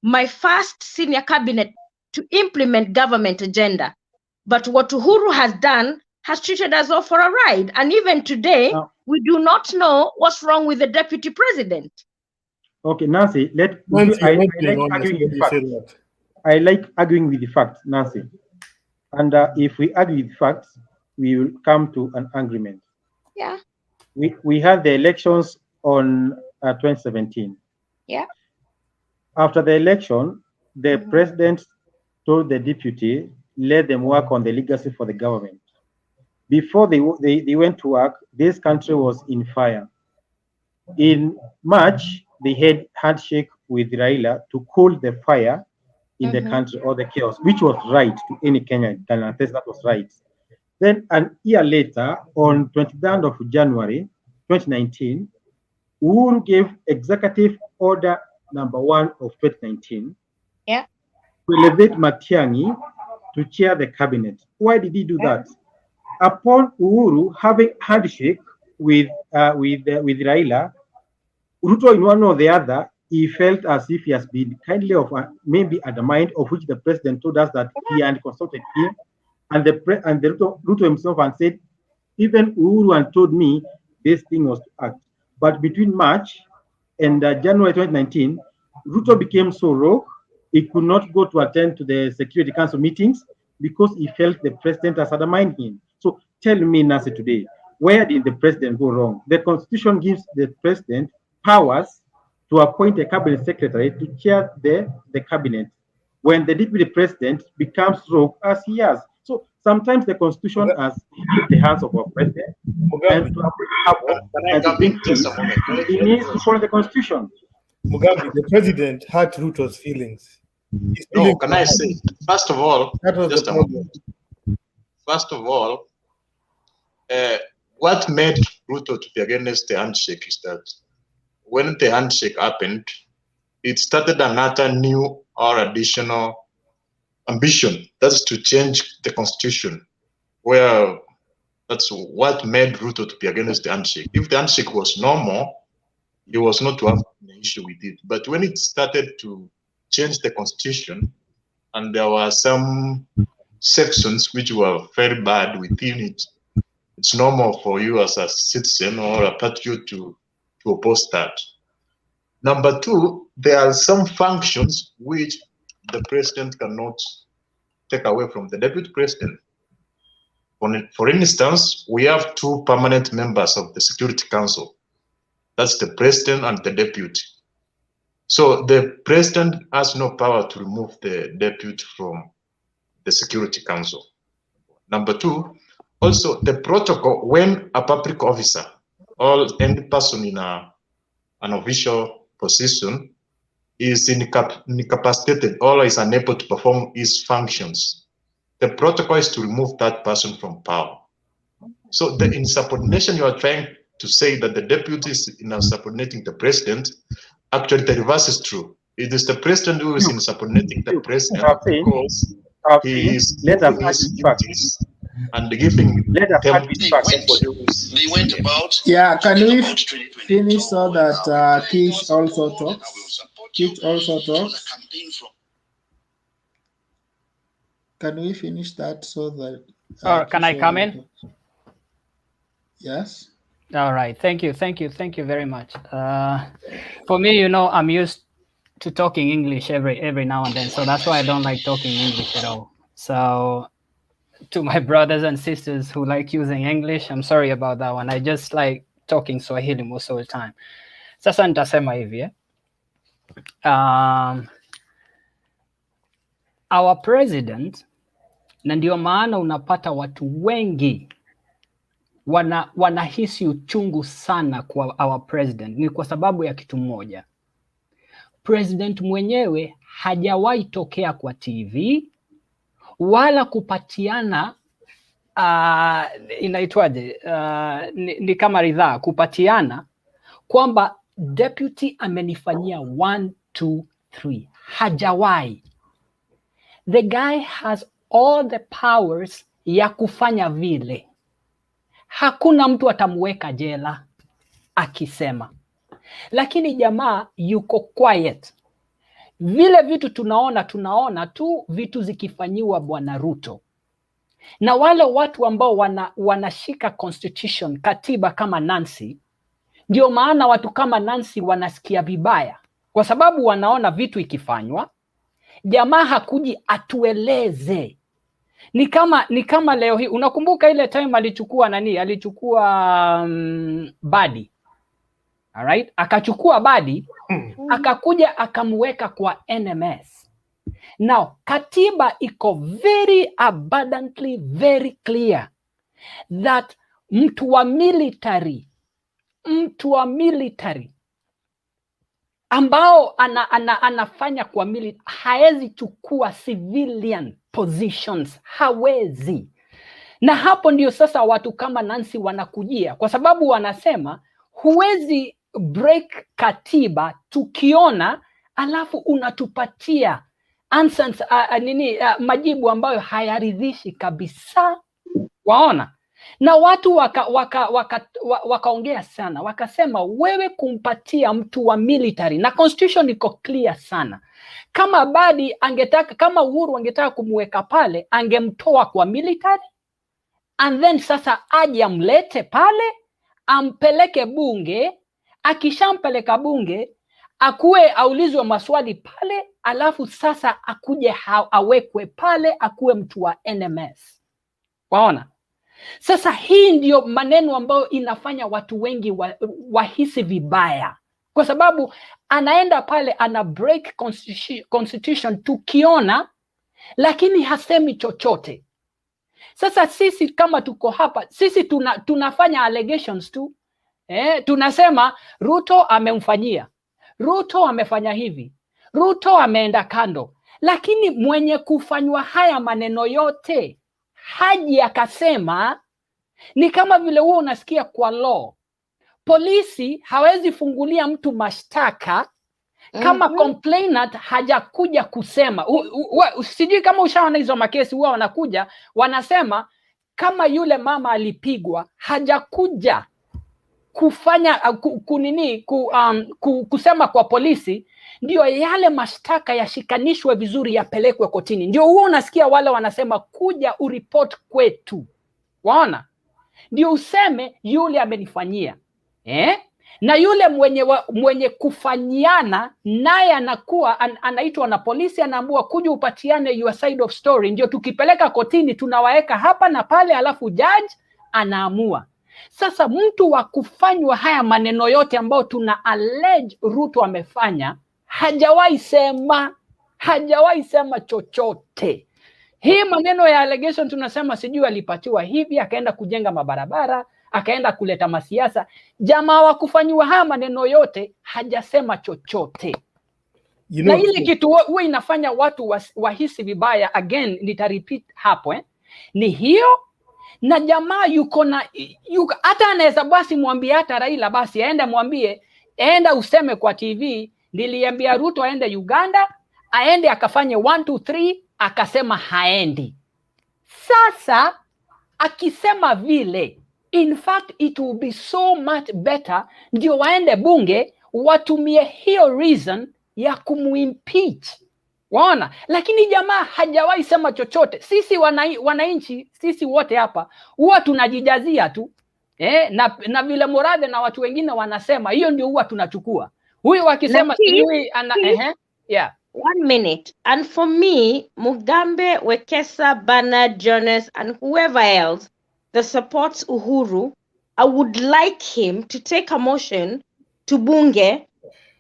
my first senior cabinet to implement government agenda. But what Uhuru has done has treated us all for a ride. And even today, we do not know what's wrong with the deputy president. Okay, Nancy, I like arguing with the facts, Nancy. And if we argue with facts, we will come to an agreement. Yeah. We had the elections on 2017. Yeah. After the election, the president told the deputy, let them work on the legacy for the government. Before they went to work, this country was in fire. In March, they had handshake with Raila to cool the fire in the country or the chaos, which was right to any Kenyan can attest that was right. Then an year later, on 23rd of January 2019, Uhuru gave executive order number 1 of 2019 to elevate Matiang'i to chair the cabinet. Why did he do that? Upon Uhuru having handshake with Raila, Ruto in one or the other, he felt as if he has been kindly of maybe undermined, of which the president told us that he had consulted him, and the Ruto himself and said, even Uhuru and told me this thing was to act. But between March and January 2019, Ruto became so rogue, he could not go to attend to the Security Council meetings because he felt the president has undermined him. So tell me, Nancy, today, where did the president go wrong? The Constitution gives the president powers to appoint a cabinet secretary to chair the cabinet when the deputy president becomes rogue as he has. So sometimes the Constitution has hit the hands of our president, and to bring peace, he needs to follow the Constitution. Mugabe, the president hurt Ruto's feelings. No, can I say, first of all, that was just the a problem. moment. First of all, what made Ruto to be against the handshake is that when the handshake happened, it started another new or additional ambition. That's to change the constitution, where that's what made Ruto to be against the handshake. If the handshake was normal, he was not to have an issue with it. But when it started to change the constitution, and there were some sections which were very bad within it, it's normal for you as a citizen or a patriot to oppose that. Number two, there are some functions which the president cannot take away from the deputy president. For instance, we have 2 permanent members of the Security Council. That's the president and the deputy. So the president has no power to remove the deputy from the Security Council. Number two, also the protocol when a public officer or any person in an official position is incapacitated or is unable to perform his functions, the protocol is to remove that person from power. So the insubordination you are trying to say that the deputy is insubordinating the president, actually the reverse is true. It is the president who is insubordinating the president because he is doing his duties and giving them they went about. Yeah, can we finish so that Kish also talks? Kish also talks. Can we finish that so that? Or can I come in? Yes. All right. Thank you very much. For me, you know, I'm used to talking English every now and then, so that's why I don't like talking English at all. So to my brothers and sisters who like using English, I'm sorry about that one. I just like talking Swahili most of the time. Sasa nitasema hivi, our president, na ndio maana unapata watu wengi wanahisi uchungu sana kwa our president, ni kwa sababu ya kitu moja. President mwenyewe hajawahi tokea kwa TV wala kupatiana inaitwaje, ni kama ridhaa, kupatiana kwamba deputy amenifanyia 1, 2, 3. Hajawahi. The guy has all the powers ya kufanya vile. Hakuna mtu atamweka jela akisema. Lakini jamaa yuko quiet. Vile vitu tunaona tu vitu zikifanyiwa Bwana Ruto. Na wale watu ambao wanashika constitution, katiba kama Nancy, ndio maana watu kama Nancy wanasikia vibaya. Kwa sababu wanaona vitu ikifanywa, jamaa hakuji atueleze. Ni kama leo hii unakumbuka ile time alichukua Badi. Alright? Akachukua Badi, akakuja akamweka kwa NMS. Now, katiba iko very abundantly very clear that mtu wa military ambao anafanya kwa military haezi chukua civilian positions, hawezi. Na hapo ndio sasa watu kama Nancy wanakujia, kwa sababu wanasema huwezi break katiba tukiona alafu unatupatia answers, majibu ambayo hayaridhishi kabisa. Waona? Na watu wakaongea sana, wakasema wewe kumpatia mtu wa military, na constitution iko clear sana. Kama Badi angetaka, kama Uhuru angetaka kumweka pale, angemtoa kwa military and then sasa aje amlete pale, ampeleke bunge, akishampeleka bunge akuwe aulizwe maswali pale, alafu sasa akuje awekwe pale akuwe mtu wa NMS. Waona? Sasa hii ndio maneno ambayo inafanya watu wengi wahisi vibaya, kwa sababu anaenda pale ana break constitution tukiona, lakini hasemi chochote. Sasa sisi kama tuko hapa, sisi tunafanya allegations tu. Tunasema Ruto amemfanyia, Ruto amefanya hivi, Ruto ameenda kando, lakini mwenye kufanywa haya maneno yote haji akasema. Ni kama vile wewe unasikia kwa law, polisi hawezi fungulia mtu mashtaka kama complainant hajakuja kusema. Sijui kama ushaona hizo makesi, huwa wanakuja wanasema kama yule mama alipigwa hajakuja kufanya kusema kwa polisi, ndio yale mashtaka yashikanishwe vizuri yapelekwe kotini. Ndio huo unasikia wale wanasema kuja uriport kwetu. Waona? Ndio useme yule amenifanyia. Na yule mwenye kufanyiana naye anakuwa anaitwa na polisi, anaambiwa kuja upatiane your side of story. Ndio tukipeleka kotini tunawaeka hapa na pale, alafu judge anaamua. Sasa mtu wa kufanywa haya maneno yote ambao tuna allege Ruto amefanya, hajawahi sema chochote. Hii maneno ya allegation tunasema sijui alipatiwa hivi, akaenda kujenga mabarabara, akaenda kuleta masiasa. Jamaa wa kufanywa haya maneno yote hajasema chochote. Na ile kitu huwa inafanya watu wahisi vibaya, again nitarepeat hapo, ni hiyo. Na jamaa yuko hata anaweza basi mwambie hata Raila basi aende mwambie, enda useme kwa TV niliambia Ruto aende Uganda, aende akafanye 1 2 3, akasema haendi. Sasa akisema vile, in fact it will be so much better, ndio waende bunge watumie hiyo reason ya kumuimpeach. Waona? Lakini jamaa hajawahi sema chochote. Sisi wananchi, sisi wote hapa huwa tunajijazia tu. Na vile Morade na watu wengine wanasema, hiyo ndio huwa tunachukua. Huyu wakisema sijui yeah. 1 minute. And for me, Mugambe, Wekesa, Bernard, Jonas, and whoever else that supports Uhuru, I would like him to take a motion to Bunge.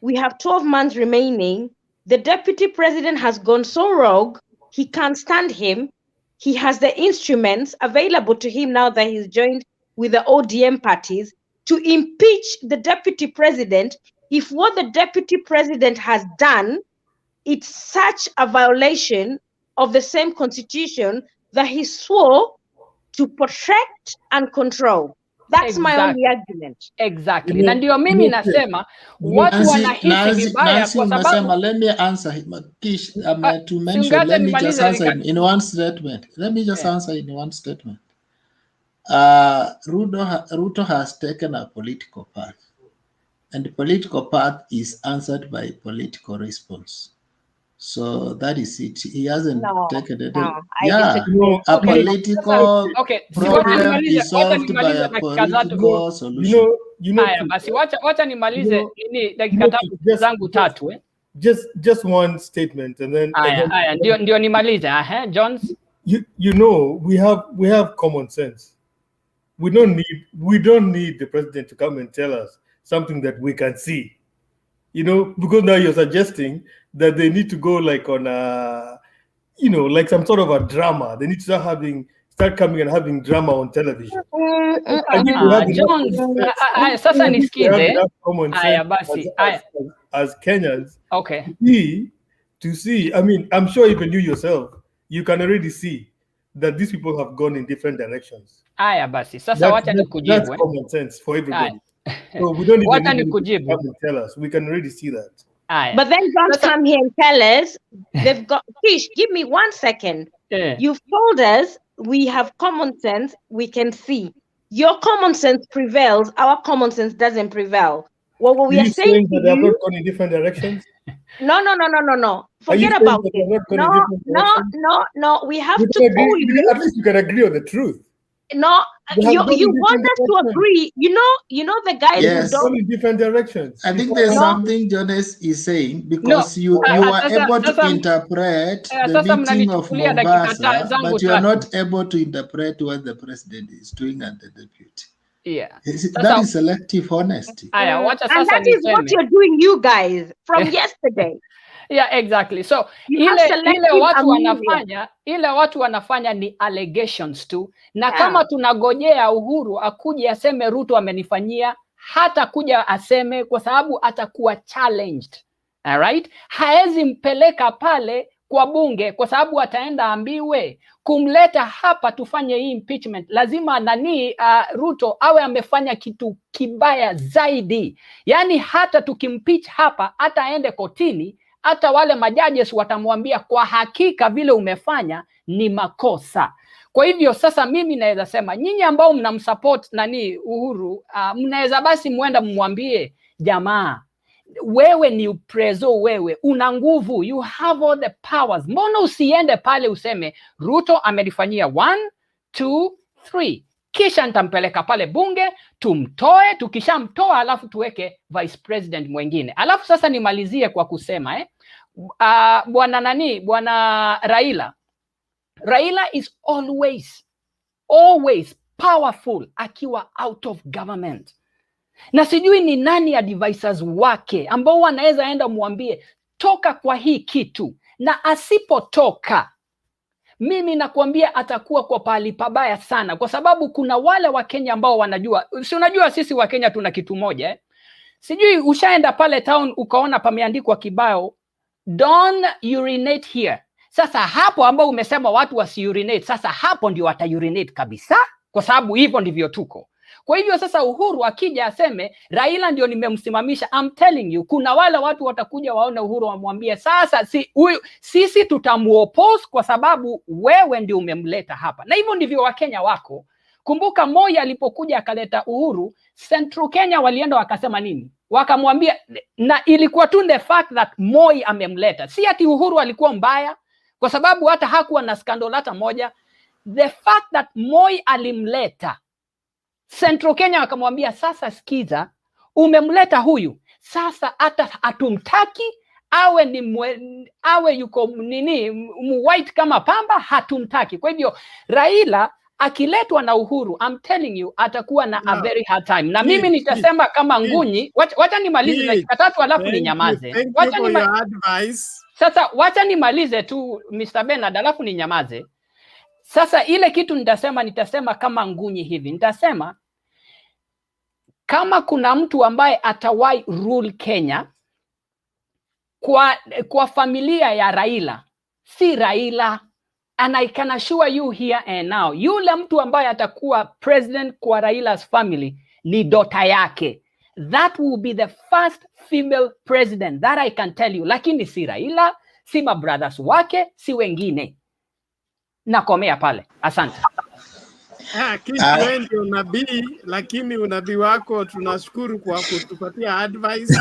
We have 12 months remaining. The deputy president has gone so rogue, he can't stand him. He has the instruments available to him now that he's joined with the ODM parties to impeach the deputy president if what the deputy president has done, it's such a violation of the same constitution that he swore to protect and control. That's my only argument. Exactly. Na ndio mimi nasema watu wanahisi vibaya kwa sababu let me answer him. To mention, let me just answer in one statement. Let me just answer in one statement. Ruto has taken a political path, and the political path is answered by political response. So that is it. He hasn't taken it. A political problem is solved by a political solution. Haya basi wacha nimalize dakika zangu 3 just one statement, and then ndio nimalize. Jones, you know, we have common sense. We don't need the president to come and tell us something that we can see, you know, because now you're suggesting that they need to go like on a, you know, like some sort of a drama. They need to start coming and having drama on television. I think we have sasa nisikize. Haya basi. As Kenyans, okay, to see. I mean, I'm sure even you yourself, you can already see that these people have gone in different directions. Haya basi. Sasa wacha nikujibu. That's common sense for everybody. So we don't even need to come and tell us. We can already see that. But then don't come here and tell us they've got fish. Give me 1 second. You've told us we have common sense, we can see. Your common sense prevails, our common sense doesn't prevail. What we are saying that they have not gone in different directions? No. Forget about it. No. We have to call you. At least you can agree on the truth. No, you want us to agree. You know the guys who don't in different directions. I think there's something Jonas is saying, because you are able to interpret the meeting of Mombasa, but you are not able to interpret what the president is doing and the deputy. Yeah, that is selective honesty. And that is what you're doing, you guys, from yesterday. Yeah, exactly. So ile watu wanafanya ni allegations tu, na kama tunagojea Uhuru akuje aseme Ruto amenifanyia, hata kuja aseme kwa sababu atakuwa challenged. All right? Haezi mpeleka pale kwa bunge kwa sababu ataenda ambiwe kumleta hapa tufanye hii impeachment. Lazima Ruto awe amefanya kitu kibaya zaidi. Yani hata tukimpeach hapa, hata aende kotini, hata wale majudges watamwambia kwa hakika vile umefanya ni makosa. Kwa hivyo sasa mimi naweza sema nyinyi ambao mnamsupport Uhuru, mnaweza basi muenda mwambie jamaa, wewe ni uprezo, wewe una nguvu, you have all the powers. Mbona usiende pale useme Ruto amenifanyia 1 2 3, kisha nitampeleka pale bunge tumtoe, tukishamtoa alafu tuweke vice president mwingine. Alafu sasa nimalizie kwa kusema bwana Raila is always powerful akiwa out of government. Na sijui ni nani advisors wake ambao wanaweza enda muambie toka kwa hii kitu, na asipotoka mimi nakwambia atakuwa kwa pahali pabaya sana, kwa sababu kuna wale wa Kenya ambao wanajua. Si unajua sisi wa Kenya tuna kitu moja Sijui ushaenda pale town ukaona pameandikwa kibao don't urinate here. Sasa hapo ambao umesema watu wasi-urinate, sasa hapo ndio wata-urinate kabisa, kwa sababu hivyo ndivyo tuko. Kwa hivyo sasa Uhuru akija aseme Raila ndio nimemsimamisha, I'm telling you kuna wale watu watakuja waone Uhuru wamwambie sasa sisi tutamuoppose kwa sababu wewe ndio umemleta hapa. Na hivyo ndivyo Wakenya wako. Kumbuka Moi alipokuja akaleta Uhuru, Central Kenya walienda wakasema nini? Wakamwambia, na ilikuwa tu the fact that Moi amemleta. Si ati Uhuru alikuwa mbaya, kwa sababu hata hakuwa na scandal hata moja. The fact that Moi alimleta, Central Kenya wakamwambia sasa sikiza, umemleta huyu, sasa hata hatumtaki, awe yuko white kama pamba, hatumtaki. Kwa hivyo Raila akiletwa na Uhuru, I'm telling you atakuwa na a very hard time. Na mimi nitasema kama Ngunyi, wacha nimalize dakika 3 alafu ninyamaze. Sasa wacha nimalize tu Mr. Bernard alafu ninyamaze. Sasa ile kitu nitasema kama Ngunyi hivi. Nitasema kama kuna mtu ambaye atawai rule Kenya kwa familia ya Raila, si Raila. And I can assure you here and now, yule mtu ambaye atakuwa president kwa Raila's family ni dota yake. That will be the first female president, that I can tell you. Lakini si Raila, si mabrothers wake, si wengine. Nakomea pale. Asante. Wewe ndio unabii, lakini unabii wako tunashukuru kwa kutupatia advice.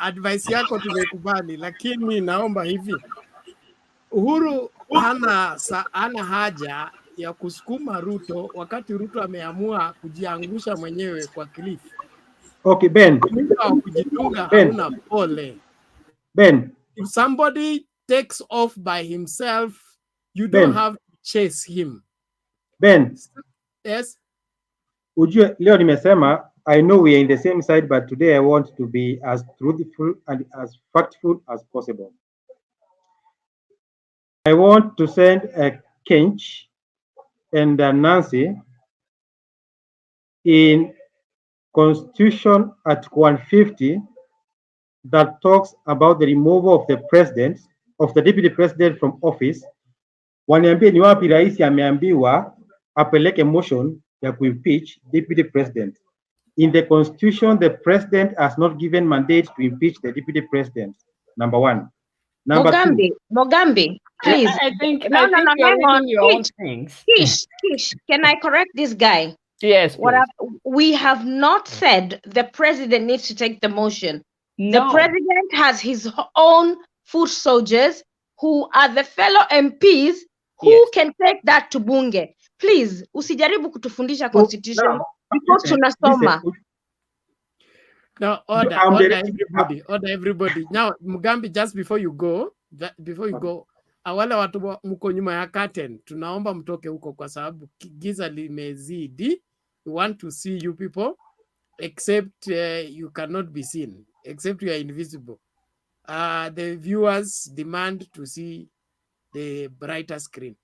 Advice yako tumekubali, lakini naomba hivi. Uhuru hana haja ya kusukuma Ruto wakati Ruto ameamua kujiangusha mwenyewe kwa cliff. Okay, Ben. Ben. If somebody takes off by himself, you don't have to chase him. Ben. Yes. Leo nimesema, I know we are in the same side, but today I want to be as truthful and as factful as possible. I want to send a Kench and Nancy in Constitution at 150 that talks about the removal of the president, of the deputy president from office. Waniambie ni wapi rais ameambiwa apeleke motion ya kuimpeach deputy president. In the constitution, the president has not given mandate to impeach the deputy president. Number one. Number Mogambi, please. I think no, you're hang on. reading your own things. Kish, can I correct this guy? Yes, we have not said the president needs to take the motion. No. The president has his own foot soldiers who are the fellow MPs who can take that to bunge. Please, usijaribu kutufundisha constitution because tunasoma. Now, order everybody. Now, Mugambi, just before you go, wale watu mko nyuma ya curtain, tunaomba mtoke huko kwa sababu giza limezidi. We want to see you people, except you cannot be seen, except you are invisible. The viewers demand to see the brighter screen.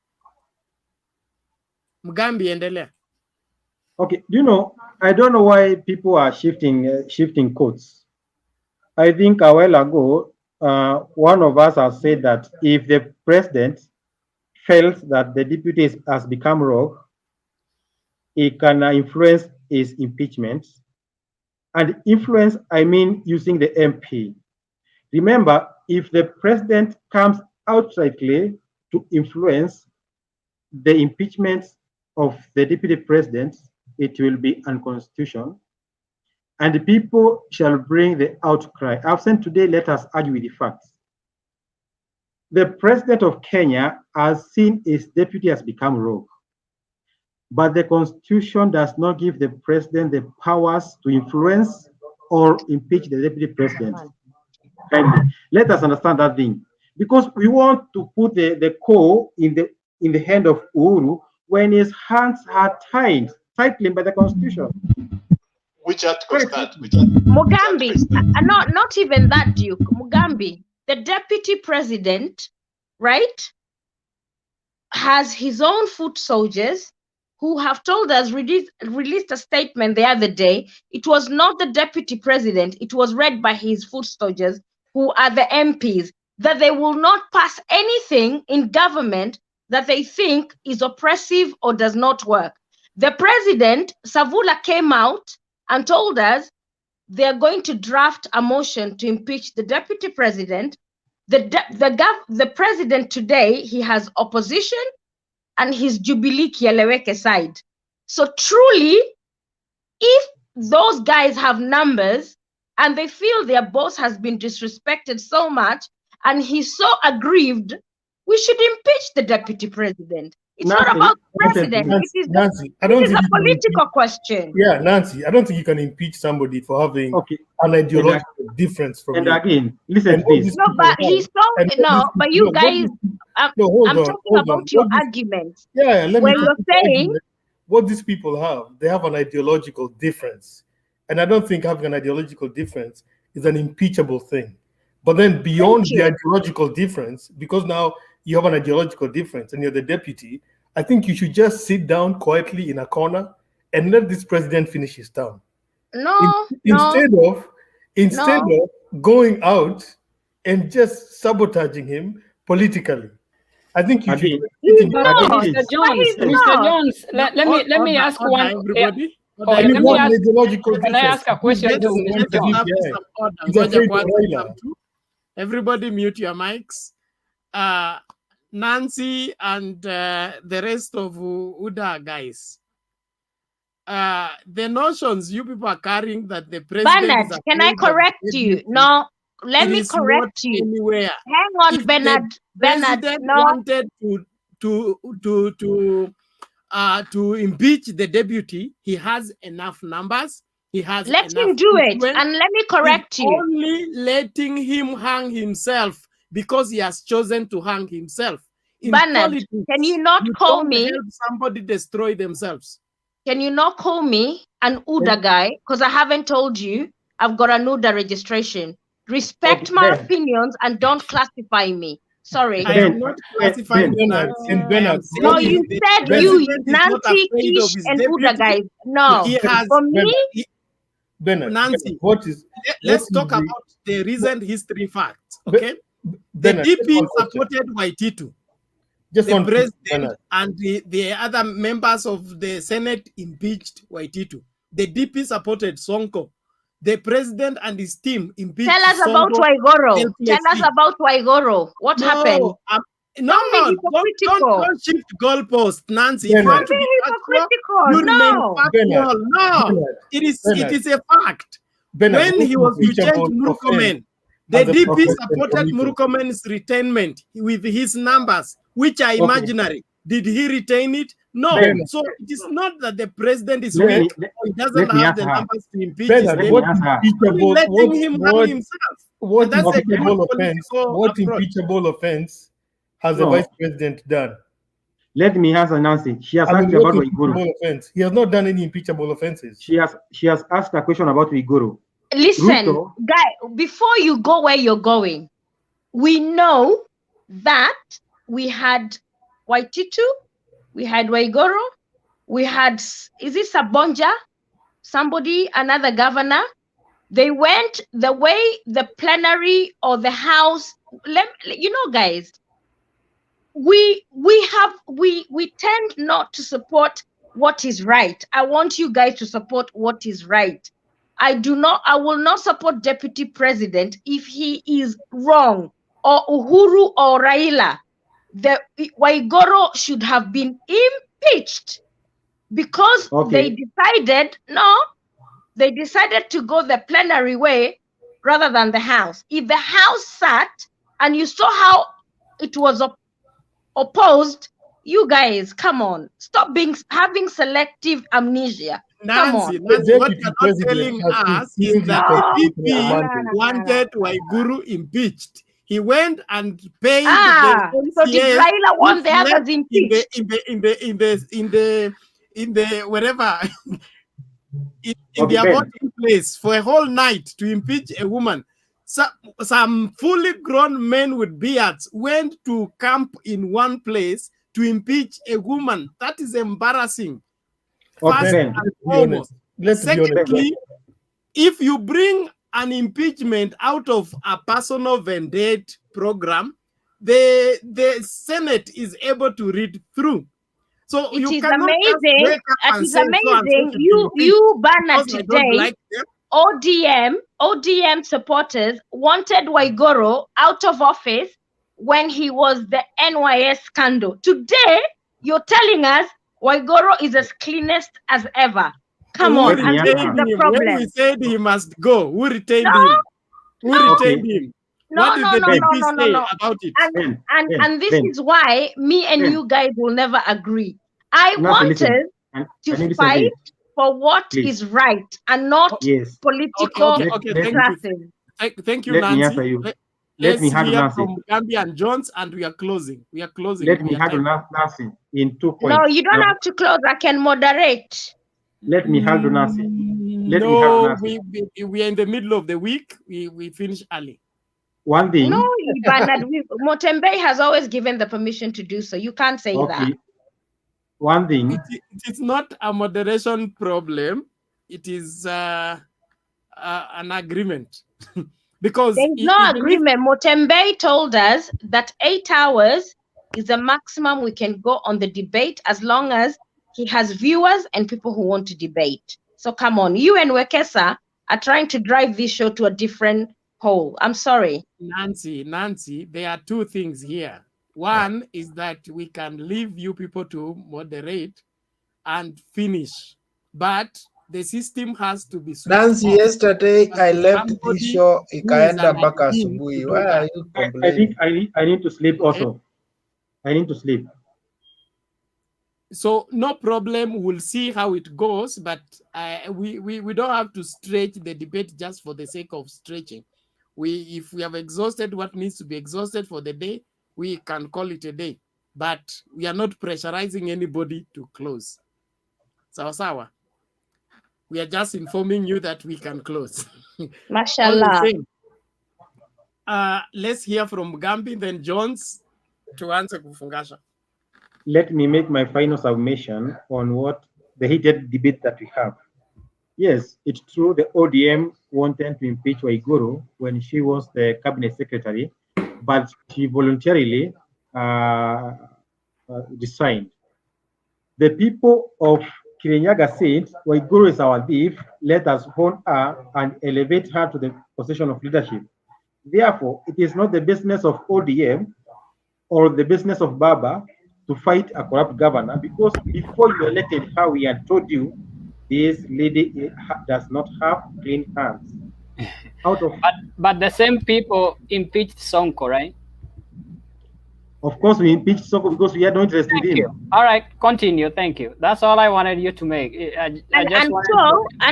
Mugambi, endelea. Okay, I don't know why people are shifting codes. I think a while ago, one of us has said that if the president felt that the deputy has become rogue, he can influence his impeachment. And influence, I mean using the MP. Remember, if the president comes outrightly to influence the impeachment of the deputy president, it will be unconstitutional, and the people shall bring the outcry. Absent today, let us argue with the facts. The president of Kenya has seen his deputy has become rogue, but the constitution does not give the president the powers to influence or impeach the deputy president. Kindly, let us understand that thing, because we want to put the core in the hand of Uhuru when his hands are tightly by the constitution. Which article is that? Mugambi, not even that, Duke. Mugambi, the deputy president, right, has his own foot soldiers who have told us, released a statement the other day. It was not the deputy president, it was read by his foot soldiers, who are the MPs, that they will not pass anything in government that they think is oppressive or does not work. The president, Savula, came out and told us they're going to draft a motion to impeach the deputy president. The president today, he has opposition and his Jubilee Kieleweke side. So truly, if those guys have numbers and they feel their boss has been disrespected so much and he's so aggrieved, we should impeach the deputy president. It's not about the president. It is a political question. Yeah, Nancy, I don't think you can impeach somebody for having an ideological difference from you. And again, listen, please. No, but but you guys, I'm talking about your arguments. Yeah, let me when you're saying what these people have, they have an ideological difference. And I don't think having an ideological difference is an impeachable thing. But then beyond the ideological difference, because now you have an ideological difference and you're the deputy, I think you should just sit down quietly in a corner and let this president finish his term. Instead of going out and just sabotaging him politically. I think you should. Mr. Jones, let me ask one. Everybody. Can I ask a question to Mr. Jones? Everybody mute your mics. Nancy and the rest of UDA guys. The notions you people are carrying that the president Bernard, can I correct you? No, let me correct you. Anywhere. Hang on, Bernard. Bernard, wanted to impeach the deputy. He has enough numbers. He has Let enough him do it. influence. And let me correct He's you. only letting him hang himself because he has chosen to hang himself. In Bernard, politics, can you not you call don't me? help somebody destroy themselves. Can you not call me an UDA guy? Because I haven't told you I've got an UDA registration. Respect my opinions and don't classify me. Sorry. I am not classifying you, Nancy. I am No, saying you the said president you, is not Nancy, afraid of Kish, his and deputy. UDA guys. No. He has, For me, Bernard, Nancy, what is? let's what talk is the- about the recent history facts, okay? Bernard, The just DP one question. supported Waititu. Just The one question, president Bernard. and the other members of the Senate impeached Waititu. The DP supported Sonko. The president and his team impeached tell us about Sonko Waigoro. Tell us helplessly. about Waigoro. What happened? No, Don't be hypocritical. don't shift goalpost, Nancy. If you Bernard. want to Don't be be factual, hypocritical. you remain No. factual. No, Bernard, it is Bernard. a fact. Bernard, When what he is was to change impeachable offense Murkomen, the as a DP professional supported commission? Murkomen's retainment with his numbers, which are imaginary. Did he retain it? No. Bernard. So it is not that the president is Let weak me- or he doesn't let me have ask the her. numbers to impeach Bernard, his what deputy. impeachable, Only letting him hang himself. what And that's a good impeachable offense? political What approach. impeachable offense has the No. vice president done? Let me answer Nancy. She has I mean, asked what about impeachable Uiguru. offense? He has not done any impeachable offenses. She has asked a question about Uiguru. Listen, Ruto, guy, before you go where you're going, we know that we had Waititu, we had Waigoro, we had, is it Sabonja? Somebody, another governor. They went the way the plenary or the house, guys, we tend not to support what is right. I want you guys to support what is right. I will not support deputy president if he is wrong, or Uhuru or Raila. The Waigoro should have been impeached because they decided to go the plenary way rather than the house. If the house sat and you saw how it was opposed, you guys, come on, stop having selective amnesia. Nancy, The Nancy, what deputy you're not president telling has us is fulfilled that his the DP mandate. wanted Waiguru impeached. He went and paid the So did MCAs Raila who want the others slept impeached? in the wherever in Okay, their Ben. voting place for a whole night to impeach a woman. Some fully grown men with beards went to camp in one place to impeach a woman. That is embarrassing. Okay, First Ben. and foremost. Secondly, if you bring an impeachment out of a personal vendetta program, the Senate is able to read through. So It you is cannot just amazing. wake up It and is say so and so amazing. should be impeached You Bernard, because I don't today, like them. ODM supporters wanted Waigoro out of office when he was the NYS scandal. Today, you're telling us Waigoro is as cleanest as ever. Come Who on, and this is retained the him? problem. When we said he must go, who retained No, him? Who no, retained him? no, What did no, the no, DP no, no, say no. about it? And this is why me and you guys will never agree. I Nancy, listen. wanted I to need to say fight this. for what Please. is right and not Yes. political Okay. Thank you. classes. Thank you, Let me Nancy. answer you. Let Let's me handle hear Nancy. from Gambia and Jones, and we are closing. We are closing. Let We me are handle time. Nancy in 2 points. No, you don't have to close. I can moderate. Let me handle Nancy. Let me handle No, Nancy. we are in the middle of the week. We finish early. One thing. No, Bernard, Motembe has always given the permission to do so. You can't say that. Okay. One thing. It's not a moderation problem. It is an agreement. Because there's no agreement. Motembe told us that 8 hours is the maximum we can go on the debate as long as he has viewers and people who want to debate. So come on, you and Wekesa are trying to drive this show to a different hole. I'm sorry. Nancy, there are two things here. One is that we can leave you people to moderate and finish, but the system has to be switched Nancy, off. yesterday I left this Somebody show who is ikaenda an mpaka admin asubuhi. to do Why are that. you I complaining? think I need to sleep also. I need to sleep. So no problem. We'll see how it goes, but we don't have to stretch the debate just for the sake of stretching. If we have exhausted what needs to be exhausted for the day, we can call it a day. But we are not pressurizing anybody to close. Sawa. We are just informing you that we can close. All the same. Let's hear from Gambi, then Jones to answer Kufungasha. Let me make my final submission on what the heated debate that we have. Yes, it's true the ODM wanted to impeach Waiguru when she was the cabinet secretary, but she voluntarily resigned. The people of Kirinyaga said, Waiguru is our thief, let us hold her and elevate her to the position of leadership. Therefore, it is not the business of ODM or the business of Baba to fight a corrupt governor, because before you elected her, we had told you this lady does not have clean hands. But the same people impeached Sonko, right? Of course, we impeached Sonko because we had no interest in him. All right, continue. Thank you. That's all I wanted you to make. And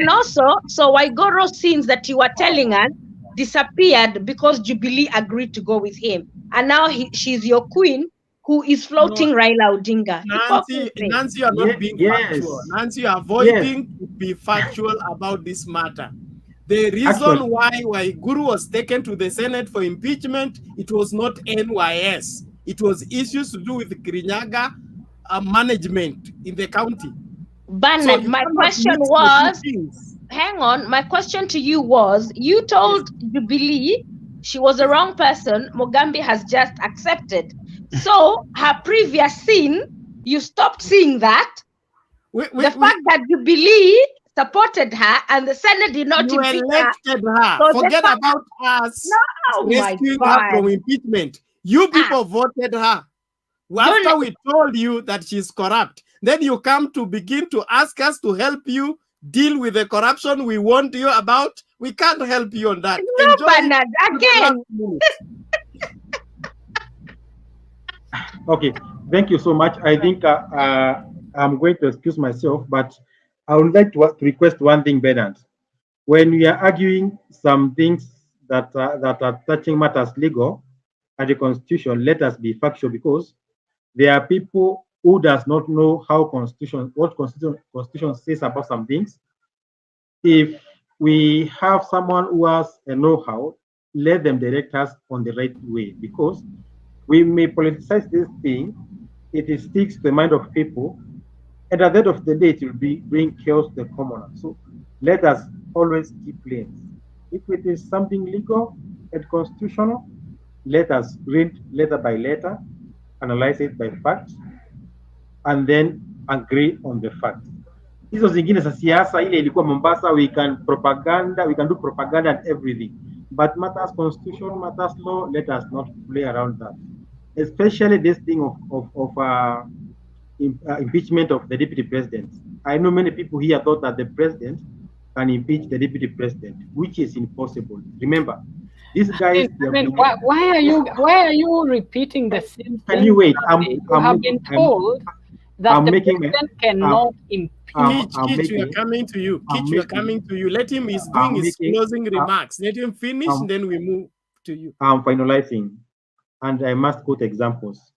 also, so Waiguru scenes that you were telling us disappeared because Jubilee agreed to go with him, and now she's your queen, who is floating Raila Odinga. Nancy, you are not being factual. Nancy, you are avoiding to be factual about this matter. The reason why Waiguru was taken to the Senate for impeachment, it was not NYS. It was issues to do with Kirinyaga management in the county. Bernard, my question was, hang on, my question to you was, you told Jubilee she was the wrong person, Mugambi has just accepted. So her previous sin, you stopped seeing that. The fact that Jubilee supported her and the Senate did not impeach her. So forget about us rescuing her from impeachment. You people voted her. After we told you that she's corrupt, then you come to begin to ask us to help you deal with the corruption we warned you about. We can't help you on that. No, Bernard, again. Okay, thank you so much. I think I'm going to excuse myself, but I would like to request one thing, Bernard. When we are arguing some things that are touching matters legal and the Constitution, let us be factual, because there are people who does not know how what Constitution says about some things. If we have someone who has a know-how, let them direct us on the right way, because we may politicize this thing, it sticks to the mind of people, and at the end of the day, it will bring chaos to the commoner. So let us always keep lanes. If it is something legal and constitutional, let us read letter by letter, analyze it by facts, and then agree on the facts. Hizo zingine za siasa, ile ilikuwa Mombasa, we can do propaganda and everything. But matters constitution, matters law, let us not play around that. Especially this thing of impeachment of the deputy president. I know many people here thought that the president can impeach the deputy president, which is impossible. Remember, these guys. Why are you repeating the same thing? Can you wait? You have been told that the president cannot impeach. Kitch, we are coming to you. Kitch, we are coming to you. Let him, he's doing his closing remarks. Let him finish, then we move to you. I'm finalizing, and I must quote examples.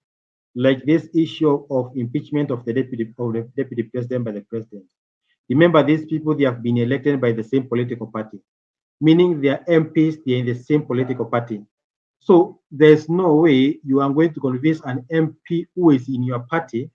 Like this issue of impeachment of the deputy president by the president. Remember, these people, they have been elected by the same political party, meaning they are MPs, they're in the same political party. So there's no way you are going to convince an MP who is in your party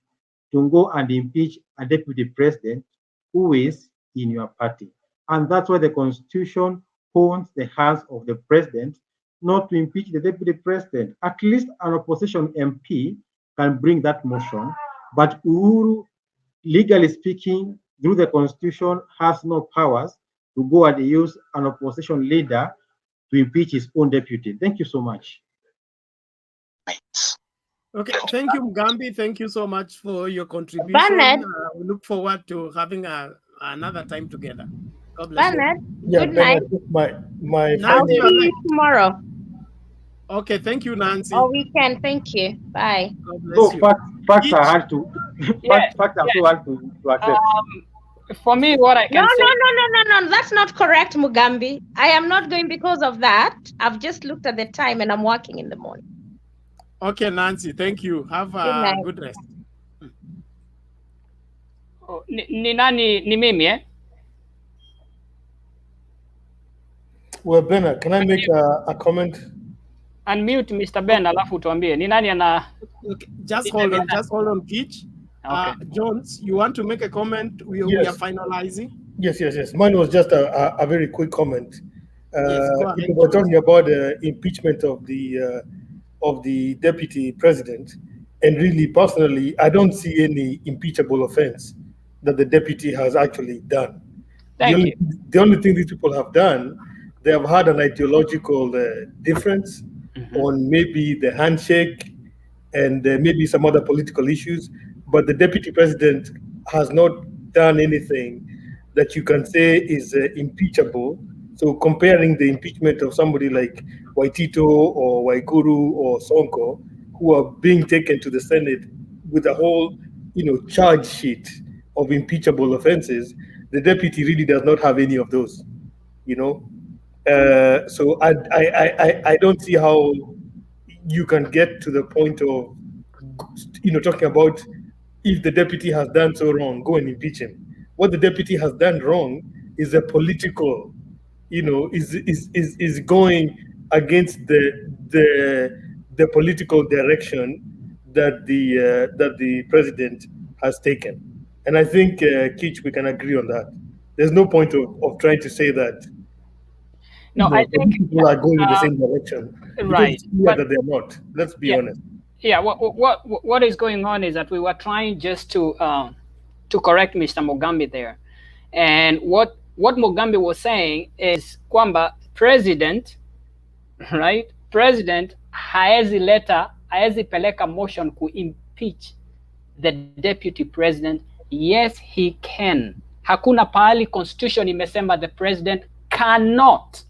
to go and impeach a deputy president who is in your party. And that's why the Constitution owns the hands of the president not to impeach the deputy president. At least an opposition MP can bring that motion, but Uhuru, legally speaking, through the Constitution, has no powers to go and use an opposition leader to impeach his own deputy. Thank you so much. Okay, thank you, Mugambi. Thank you so much for your contribution. We look forward to having another time together. God bless Bernard, you. good night. I'll see you tomorrow. Okay, thank you, Nancy. Or weekend, thank you. Bye. God bless you. Facts are hard to Fact are so hard to accept. For me, what I can say. No. That's not correct, Mugambi. I am not going because of that. I've just looked at the time and I'm working in the morning. Okay, Nancy, thank you. Have a good rest. Ni nani? Ni mimi, eh? Well, Bernard, can I make a comment? Unmute Mr. Ben, alafu tuambie. Ni nani ana... Okay, just hold on, Kitch. Okay. Jones, you want to make a comment? We are finalizing. Yes. Mine was just a very quick comment. Yes, go ahead. We're talking about the impeachment of the deputy president, and really, personally, I don't see any impeachable offense that the deputy has actually done. The only thing these people have done, they have had an ideological difference on maybe the handshake and maybe some other political issues, but the deputy president has not done anything that you can say is impeachable. So comparing the impeachment of somebody like Waitito or Waiguru or Sonko, who are being taken to the Senate with a whole, charge sheet of impeachable offenses, the deputy really does not have any of those, So I don't see how you can get to the point of, talking about if the deputy has done so wrong, go and impeach him. What the deputy has done wrong is a political, is going against the political direction that the president has taken. And I think, Kitch, we can agree on that. There's no point of trying to say that I think people are going in the same direction. Right. It's clear that they're not. Let's be honest. Yeah, what is going on is that we were trying just to correct Mr. Mugambi there. And what Mugambi was saying is kwamba president haezi peleka motion ku impeach the deputy president. Yes, he can. Hakuna pahali constitution imesema the president cannot.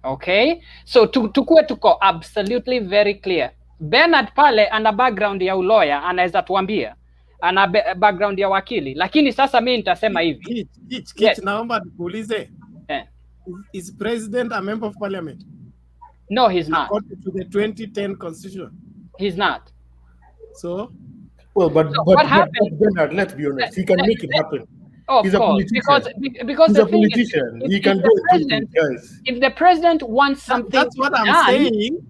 Okay? So tukuwe tuko absolutely very clear. Bernard pale ana background ya ulawyer, anaweza tuambia. Ana background ya wakili. Lakini sasa mimi nitasema hivi. Kitch, naomba nikuulize. Is president a member of parliament? No, he's not. According to the 2010 constitution. He's not. So? Well, but Bernard, let's be honest. He can make it happen. Of He's course, because he's the a politician. He can go guys. If the president wants something, that's what I'm saying.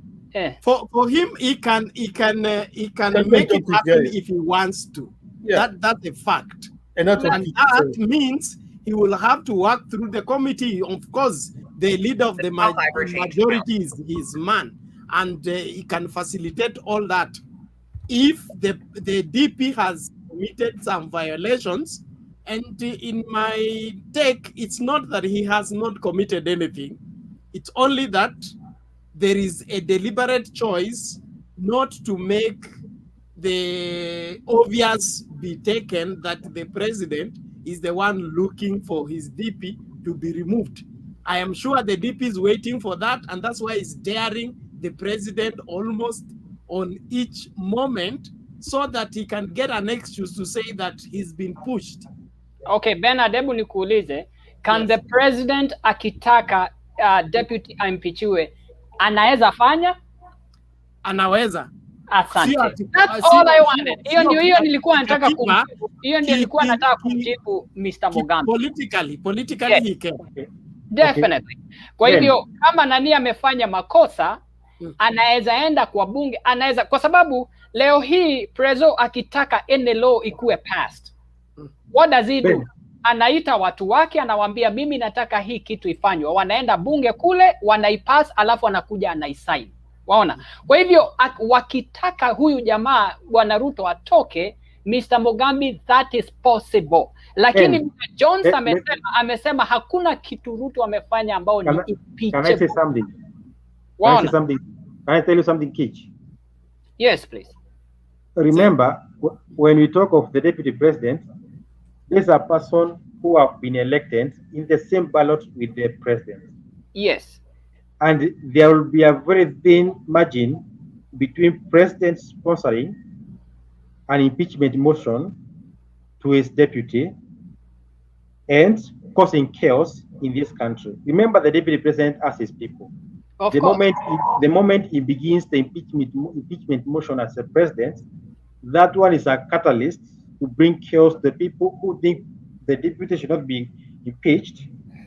For him, he can make it happen if he wants to. Yeah. That's a fact. And that means he will have to work through the committee. Of course, the leader of the majority is his man, and he can facilitate all that. If the DP has committed some violations, and in my take, it's not that he has not committed anything. It's only that there is a deliberate choice not to make the obvious be taken that the president is the one looking for his DP to be removed. I am sure the DP is waiting for that, and that's why he's daring the president almost on each moment so that he can get an excuse to say that he's been pushed. Okay, Bernard, hebu nikuulize, can the president akitaka deputy impeachiwe anaweza fanya? Anaweza. Asante. That's all I wanted. Hiyo nilikuwa nataka kumjibu Mr. Mugambi. Politically he can. Definitely. Kwa hivyo kama nani amefanya makosa, anaweza enda kwa bunge, anaweza, kwa sababu leo hii prezo akitaka any law ikuwe passed. What does he do? Anaita watu wake, anawaambia mimi nataka hii kitu ifanywe. Wanaenda bunge kule, wanaipass, alafu anakuja anaisign. Waona? Kwa hivyo wakitaka huyu jamaa Bwana Ruto atoke, Mr. Mugambi, that is possible. Lakini Mr. Jones amesema hakuna kitu Ruto amefanya ambao ni impeachable. Can I say something? Can I tell you something, Kitch? Yes, please. Remember, when we talk of the deputy president, there's a person who have been elected in the same ballot with the president. Yes. And there will be a very thin margin between president sponsoring an impeachment motion to his deputy and causing chaos in this country. Remember, the deputy president as his people. The moment he begins the impeachment motion as a president, that one is a catalyst to bring chaos to the people who think the deputy should not be impeached,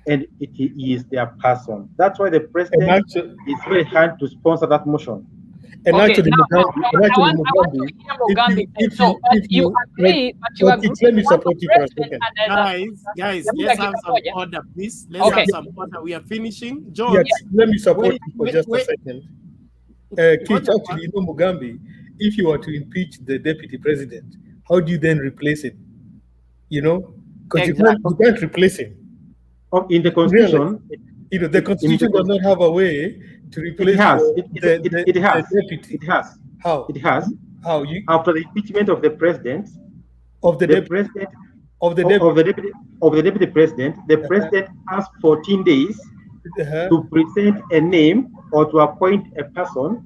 and it is their person. That's why the president is very hard to sponsor that motion. And Okay, actually, Mugambi, if you agree, but you agree. Let me support you for a second. Guys, let's have some order, please. Let's have some order. We are finishing. John, yes, let me support you for just a second. Keith, actually, Mugambi, if you were to impeach the deputy president, how do you then replace him? Because you can't replace him. In the constitution, the constitution does not have a way to replace it has. deputy. It has. How? It has. How? After the impeachment of the president, of the deputy president, the president has 14 days to present a name or to appoint a person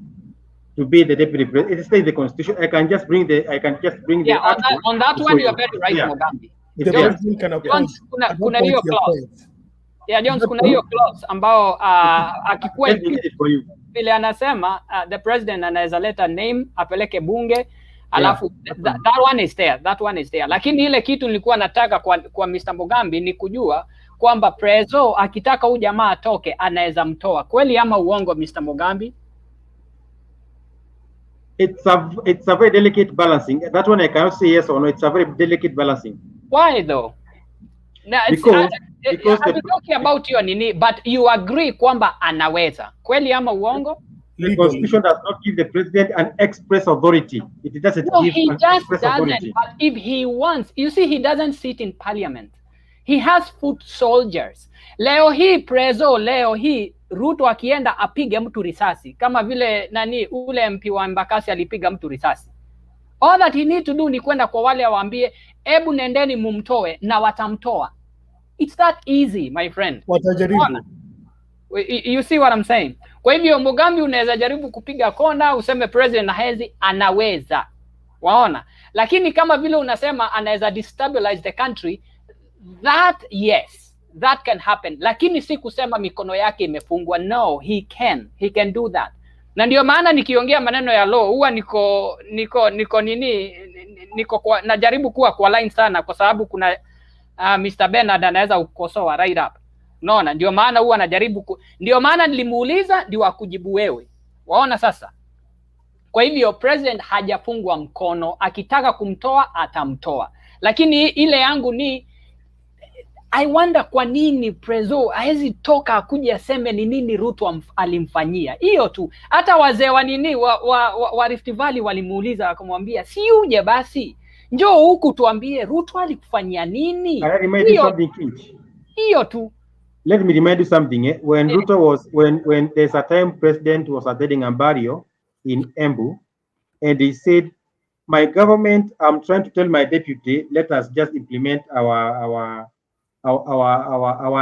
to be the deputy president. It says the constitution. I can just bring the article. On that one you are very right, Mugambi. The president can appoint. Kuna hiyo clause. Jones, kuna hiyo clause ambao akikuwa vile anasema the president anaweza leta name apeleke bunge alafu that one is there. Lakini ile kitu nilikuwa nataka kwa Mr. Mugambi ni kujua kwamba preso akitaka huyu jamaa atoke anaweza mtoa. Kweli ama uongo, Mr. Mugambi? It's a very delicate balancing. That one I cannot say yes or no. It's a very delicate balancing. Why though? No, because I'm talking about your nini, but you agree kwamba anaweza. Kweli ama uongo? The constitution does not give the president an express authority. It doesn't give he an just express doesn't. authority. But if he wants, you see, he doesn't sit in parliament. He has foot soldiers. Leo hii preso, leo hii Ruto akienda apige mtu risasi kama vile ule MP wa Embakasi alipiga mtu risasi. All that he need to do ni kwenda kwa wale waambie ebu nendeni mumtoe na watamtoa. It's that easy, my friend. Watajaribu. You see what I'm saying? Kwa hivyo Mugambi unaweza jaribu kupiga kona useme president hawezi, anaweza. Waona? Lakini kama vile unasema anaweza destabilize the country, that yes, that can happen. Lakini si kusema mikono yake imefungwa. No, he can do that. Na ndio maana nikiongea maneno ya law huwa niko najaribu kuwa kwa line sana kwa sababu kuna Mr. Bernard anaweza kukosoa right up. Unaona, ndio maana huwa najaribu ndio maana nilimuuliza ndio akujibu wewe. Waona sasa? Kwa hivyo president hajafungwa mkono, akitaka kumtoa atamtoa. Lakini ile yangu ni I wonder kwa nini preso haezi toka akuja aseme ni nini Ruto alimfanyia. Hiyo tu. Hata wazee wa nini wa Rift Valley walimuuliza akamwambia si uje basi. Njoo huku tuambie Ruto alikufanyia nini? Hiyo tu. Let me remind you something. When Ruto was when there's a time president was attending a burial in Embu, and he said, "My government, I'm trying to tell my deputy, let us just implement our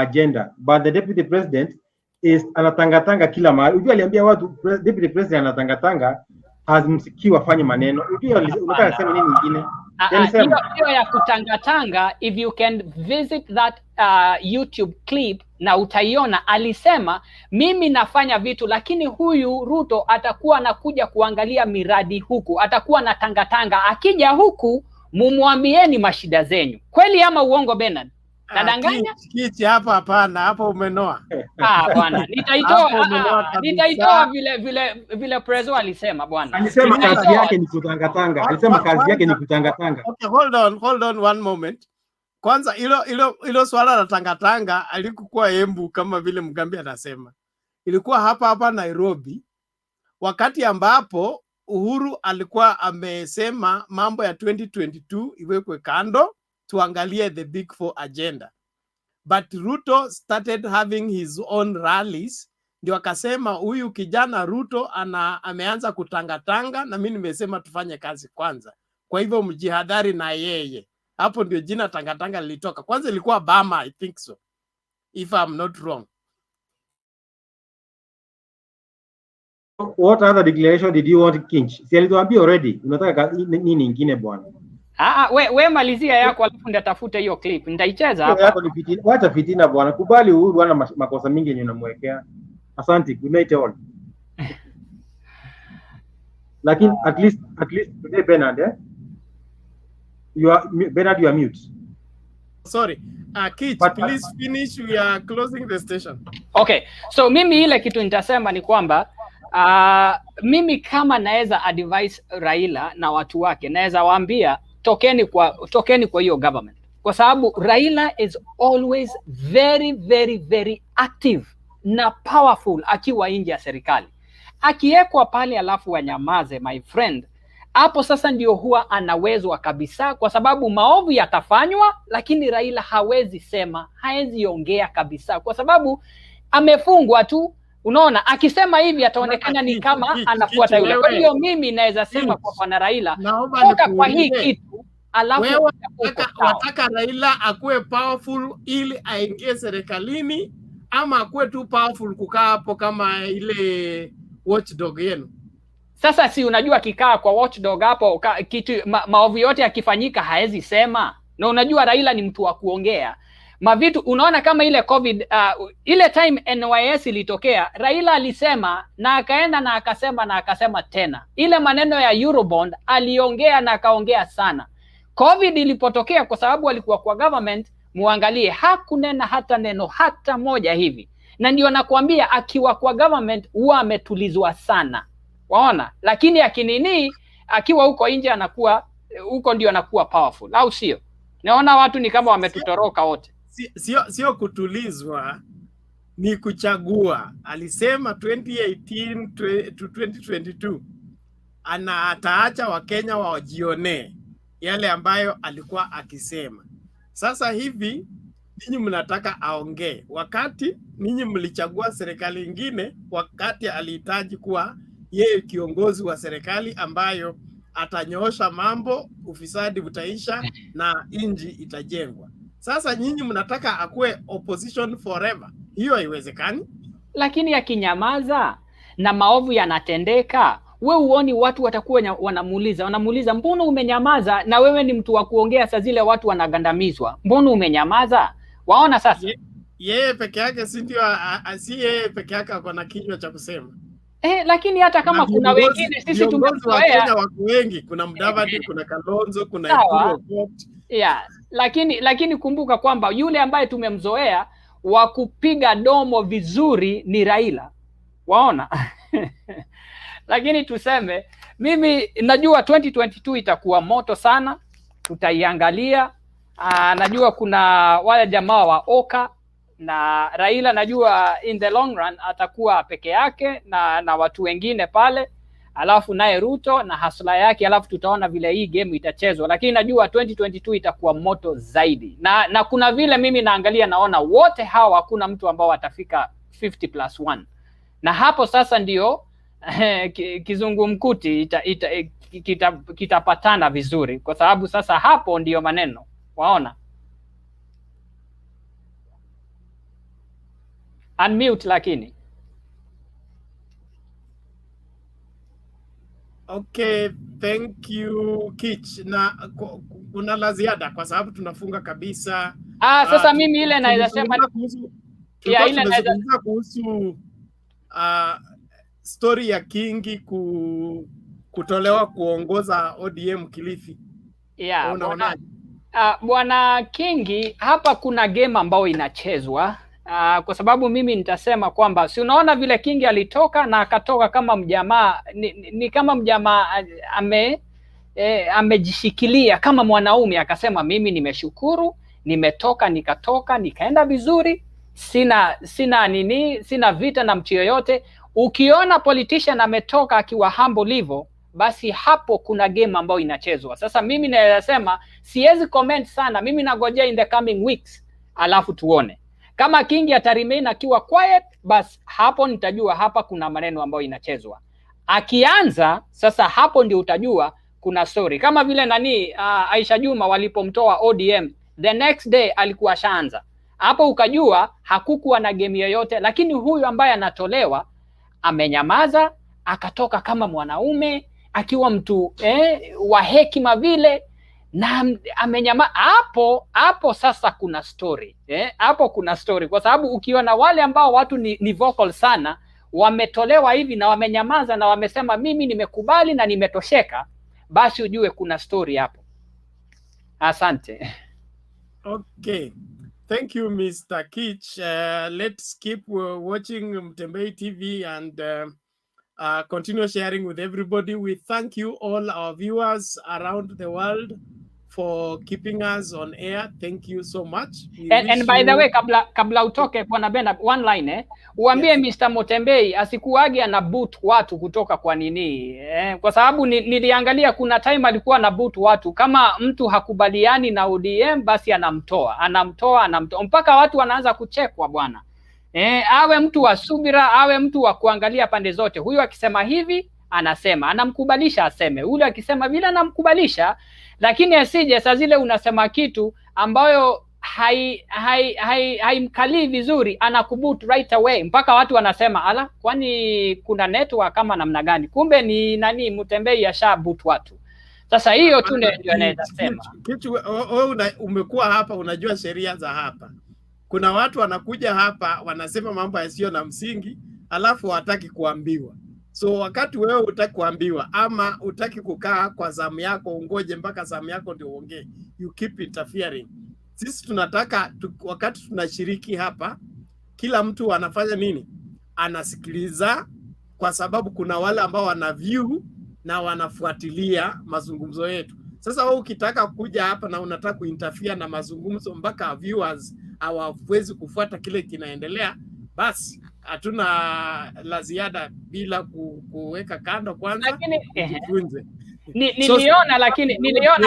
agenda." But the deputy president is anatangatanga kila mahali. Unajua aliambia watu deputy president anatangatanga hazimsikii afanye maneno. Unajua unataka kusema nini nyingine? Hiyo ya kutangatanga, if you can visit that YouTube clip na utaiona, alisema mimi nafanya vitu lakini huyu Ruto atakuwa anakuja kuangalia miradi huku, atakuwa na tangatanga, akija huku mumwambieni mashida zenyu. Kweli ama uongo, Bernard? Nadanganya? Kichi hapa hapana, hapo umenoa. Bwana, nitaitoa vile preso alisema bwana. Alisema kazi yake ni kutangatanga. Alisema kazi yake ni kutangatanga. Okay, hold on one moment. Kwanza hilo swala la tangatanga alikuwa Embu kama vile Mugambi anasema. Ilikuwa hapa Nairobi wakati ambapo Uhuru alikuwa amesema mambo ya 2022 iwekwe kando, tuangalie the big four agenda. But Ruto started having his own rallies. Ndio akasema huyu kijana Ruto ameanza kutangatanga na mimi nimesema tufanye kazi kwanza. Kwa hivyo mjihadhari na yeye. Hapo ndio jina tangatanga lilitoka. Kwanza ilikuwa Bama, I think so. If I'm not wrong. What other declaration did you want, Kinch? Si alituambia already. Unataka nini nyingine bwana? We malizia yako alafu nitatafuta hiyo clip. Nitaicheza hapa. Yako ni fitina. Wacha fitina bwana. Kubali Uhuru ana makosa mingi yenye unamwekea. Asante. Good night all. Lakini at least today Bernard, Bernard, you are mute. Sorry. Kit, please finish. We are closing the station. Okay. So mimi ile kitu nitasema ni kwamba mimi kama naweza advise Raila na watu wake, naweza waambia tokeni kwa hiyo government, kwa sababu Raila is always very very very active na powerful akiwa nje ya serikali. Akiwekwa pale alafu wanyamaze, my friend, hapo sasa ndio huwa anawezwa kabisa, kwa sababu maovu yatafanywa, lakini Raila hawezi sema, hawezi ongea kabisa, kwa sababu amefungwa tu. Unaona, akisema hivi ataonekana ni kama anafuata yule. Kwa hiyo mimi naweza sema kwa bwana Raila, toka kwa hii kitu, alafu wewe wataka Raila akuwe powerful ili aingie serikalini, ama akuwe tu powerful kukaa hapo kama ile watchdog yenu? Sasa si unajua kikaa kwa watchdog hapo kitu maovu yote yakifanyika haezi sema. Na unajua Raila ni mtu wa kuongea. Mavitu unaona kama ile COVID ile time NYS ilitokea, Raila alisema na akaenda na akasema na akasema tena. Ile maneno ya Eurobond aliongea na akaongea sana. COVID ilipotokea, kwa sababu alikuwa kwa government, muangalie hakunena hata neno hata moja hivi. Na ndio nakwambia akiwa kwa government huwa ametulizwa sana. Waona? Lakini akiwa huko nje anakuwa huko ndio anakuwa powerful, au sio? Naona watu ni kama wametutoroka wote. Sio kutulizwa, ni kuchagua. Alisema 2018 to 2022 ataacha Wakenya wajione yale ambayo alikuwa akisema. Sasa hivi ninyi mnataka aongee, wakati ninyi mlichagua serikali ingine, wakati alihitaji kuwa yeye kiongozi wa serikali ambayo atanyoosha mambo, ufisadi utaisha na inji itajengwa. Sasa nyinyi mnataka akuwe opposition forever. Hiyo haiwezekani. Lakini akinyamaza na maovu yanatendeka, we uoni watu watakuwa wanamuuliza mbona umenyamaza, na wewe ni mtu wa kuongea, saa zile watu wanagandamizwa, mbona umenyamaza? Waona sasa yeye peke yake si ndio? Si yeye peke yake ako na kinywa cha kusema. Lakini hata kama kuna wengine sisi tumemzoea, wako wengi, kuna Mudavadi, kuna Kalonzo, kuna Uhuru. Lakini kumbuka kwamba yule ambaye tumemzoea wa kupiga domo vizuri ni Raila. Waona? Lakini tuseme, mimi najua 2022 itakuwa moto sana, tutaiangalia. Najua kuna wale jamaa wa Oka na Raila, najua in the long run atakuwa peke yake na watu wengine pale, alafu naye Ruto na hasla yake, alafu tutaona vile hii game itachezwa. Lakini najua 2022 itakuwa moto zaidi, na kuna vile mimi naangalia naona wote hawa hakuna mtu ambao atafika 50+1, na hapo sasa ndio kizungumkuti kitapatana vizuri, kwa sababu sasa hapo ndio maneno. Waona? Unmute lakini. Okay, thank you Kitch. Na kuna la ziada kwa sababu tunafunga kabisa. Sasa mimi ile naweza sema ile naweza kuhusu story ya Kingi kutolewa kuongoza ODM Kilifi. Unaonaje? Bwana Kingi, hapa kuna game ambayo inachezwa. Kwa sababu mimi nitasema kwamba si unaona vile Kingi alitoka na akatoka kama mjamaa, ni kama mjamaa amejishikilia kama mwanaume, akasema mimi nimeshukuru, nimetoka nikaenda vizuri, sina vita na mtu yoyote. Ukiona politician ametoka akiwa humble hivyo, basi hapo kuna game ambayo inachezwa. Sasa mimi nasema siwezi comment sana, mimi nagojea in the coming weeks, alafu tuone. Kama Kingi ataremain akiwa quiet, basi hapo nitajua hapa kuna maneno ambayo inachezwa. Akianza sasa, hapo ndio utajua kuna story. Kama vile Aisha Juma walipomtoa ODM, the next day alikuwa shaanza. Hapo ukajua hakukuwa na game yoyote, lakini huyu ambaye anatolewa amenyamaza, akatoka kama mwanaume akiwa mtu wa hekima vile, na amenyama. Hapo sasa kuna story hapo kuna story, kwa sababu ukiona wale ambao watu ni vocal sana, wametolewa hivi na wamenyamaza na wamesema mimi nimekubali na nimetosheka, basi ujue kuna story hapo. Asante. Okay, thank you Mr. Kitch. Let's keep watching Mtembei TV and continue sharing with everybody. We thank you all our viewers around the world for keeping us on air. Thank you so much. And by the way, kabla utoke Bwana Bernard, one line uambie Mr. Mutembei asikuage ana boot watu kutoka kwa nini kwa sababu niliangalia kuna time alikuwa na boot watu, kama mtu hakubaliani na ODM basi anamtoa mpaka watu wanaanza kuchekwa bwana. Awe mtu wa subira, awe mtu wa kuangalia pande zote. Huyu akisema hivi anasema, anamkubalisha aseme, ule akisema vile anamkubalisha, lakini asije saa zile unasema kitu ambayo haimkalii vizuri, anakuboot right away mpaka watu wanasema ala, kwani kuna network kama namna gani? Kumbe ni nani, Mutembei ashaboot watu. Sasa hiyo tu ndio anaweza sema. Kitu umekuwa hapa, unajua sheria za hapa. Kuna watu wanakuja hapa wanasema mambo yasiyo na msingi, alafu hawataki kuambiwa. So wakati wewe utaki kuambiwa ama utaki kukaa kwa zamu yako, ungoje mpaka zamu yako ndio uongee, you keep interfering. Sisi tunataka wakati tunashiriki hapa, kila mtu anafanya nini? Anasikiliza, kwa sababu kuna wale ambao wana view na wanafuatilia mazungumzo yetu. Sasa wewe ukitaka kuja hapa na unataka kuinterfere na mazungumzo mpaka viewers hawawezi kufuata kile kinaendelea, basi hatuna la ziada bila kuweka kando kwanza. Lakini tujifunze. Niliona lakini niliona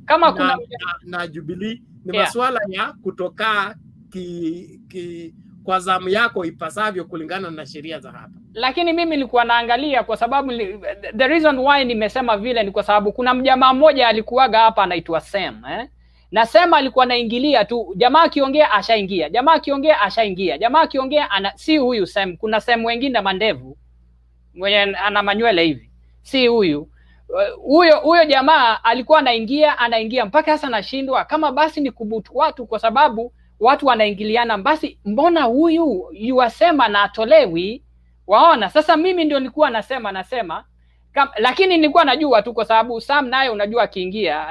kama kuna na Jubilee ni masuala ya kutoka kwa zamu yako ipasavyo kulingana na sheria za hapa. Lakini mimi nilikuwa naangalia kwa sababu the reason why nimesema vile ni kwa sababu kuna mjamaa mmoja alikuwaga hapa anaitwa Sam na Sam alikuwa anaingilia tu, jamaa akiongea ashaingia, jamaa akiongea ashaingia, jamaa akiongea si huyu Sam, kuna Sam wengine na mandevu mwenye ana manywele hivi, si huyu. Huyo jamaa alikuwa anaingia mpaka sasa nashindwa kama basi ni kubutu watu, kwa sababu watu wanaingiliana, basi mbona huyu yuasema na atolewi? Waona, sasa mimi ndio nilikuwa nasema lakini nilikuwa najua tu kwa sababu Sam naye unajua akiingia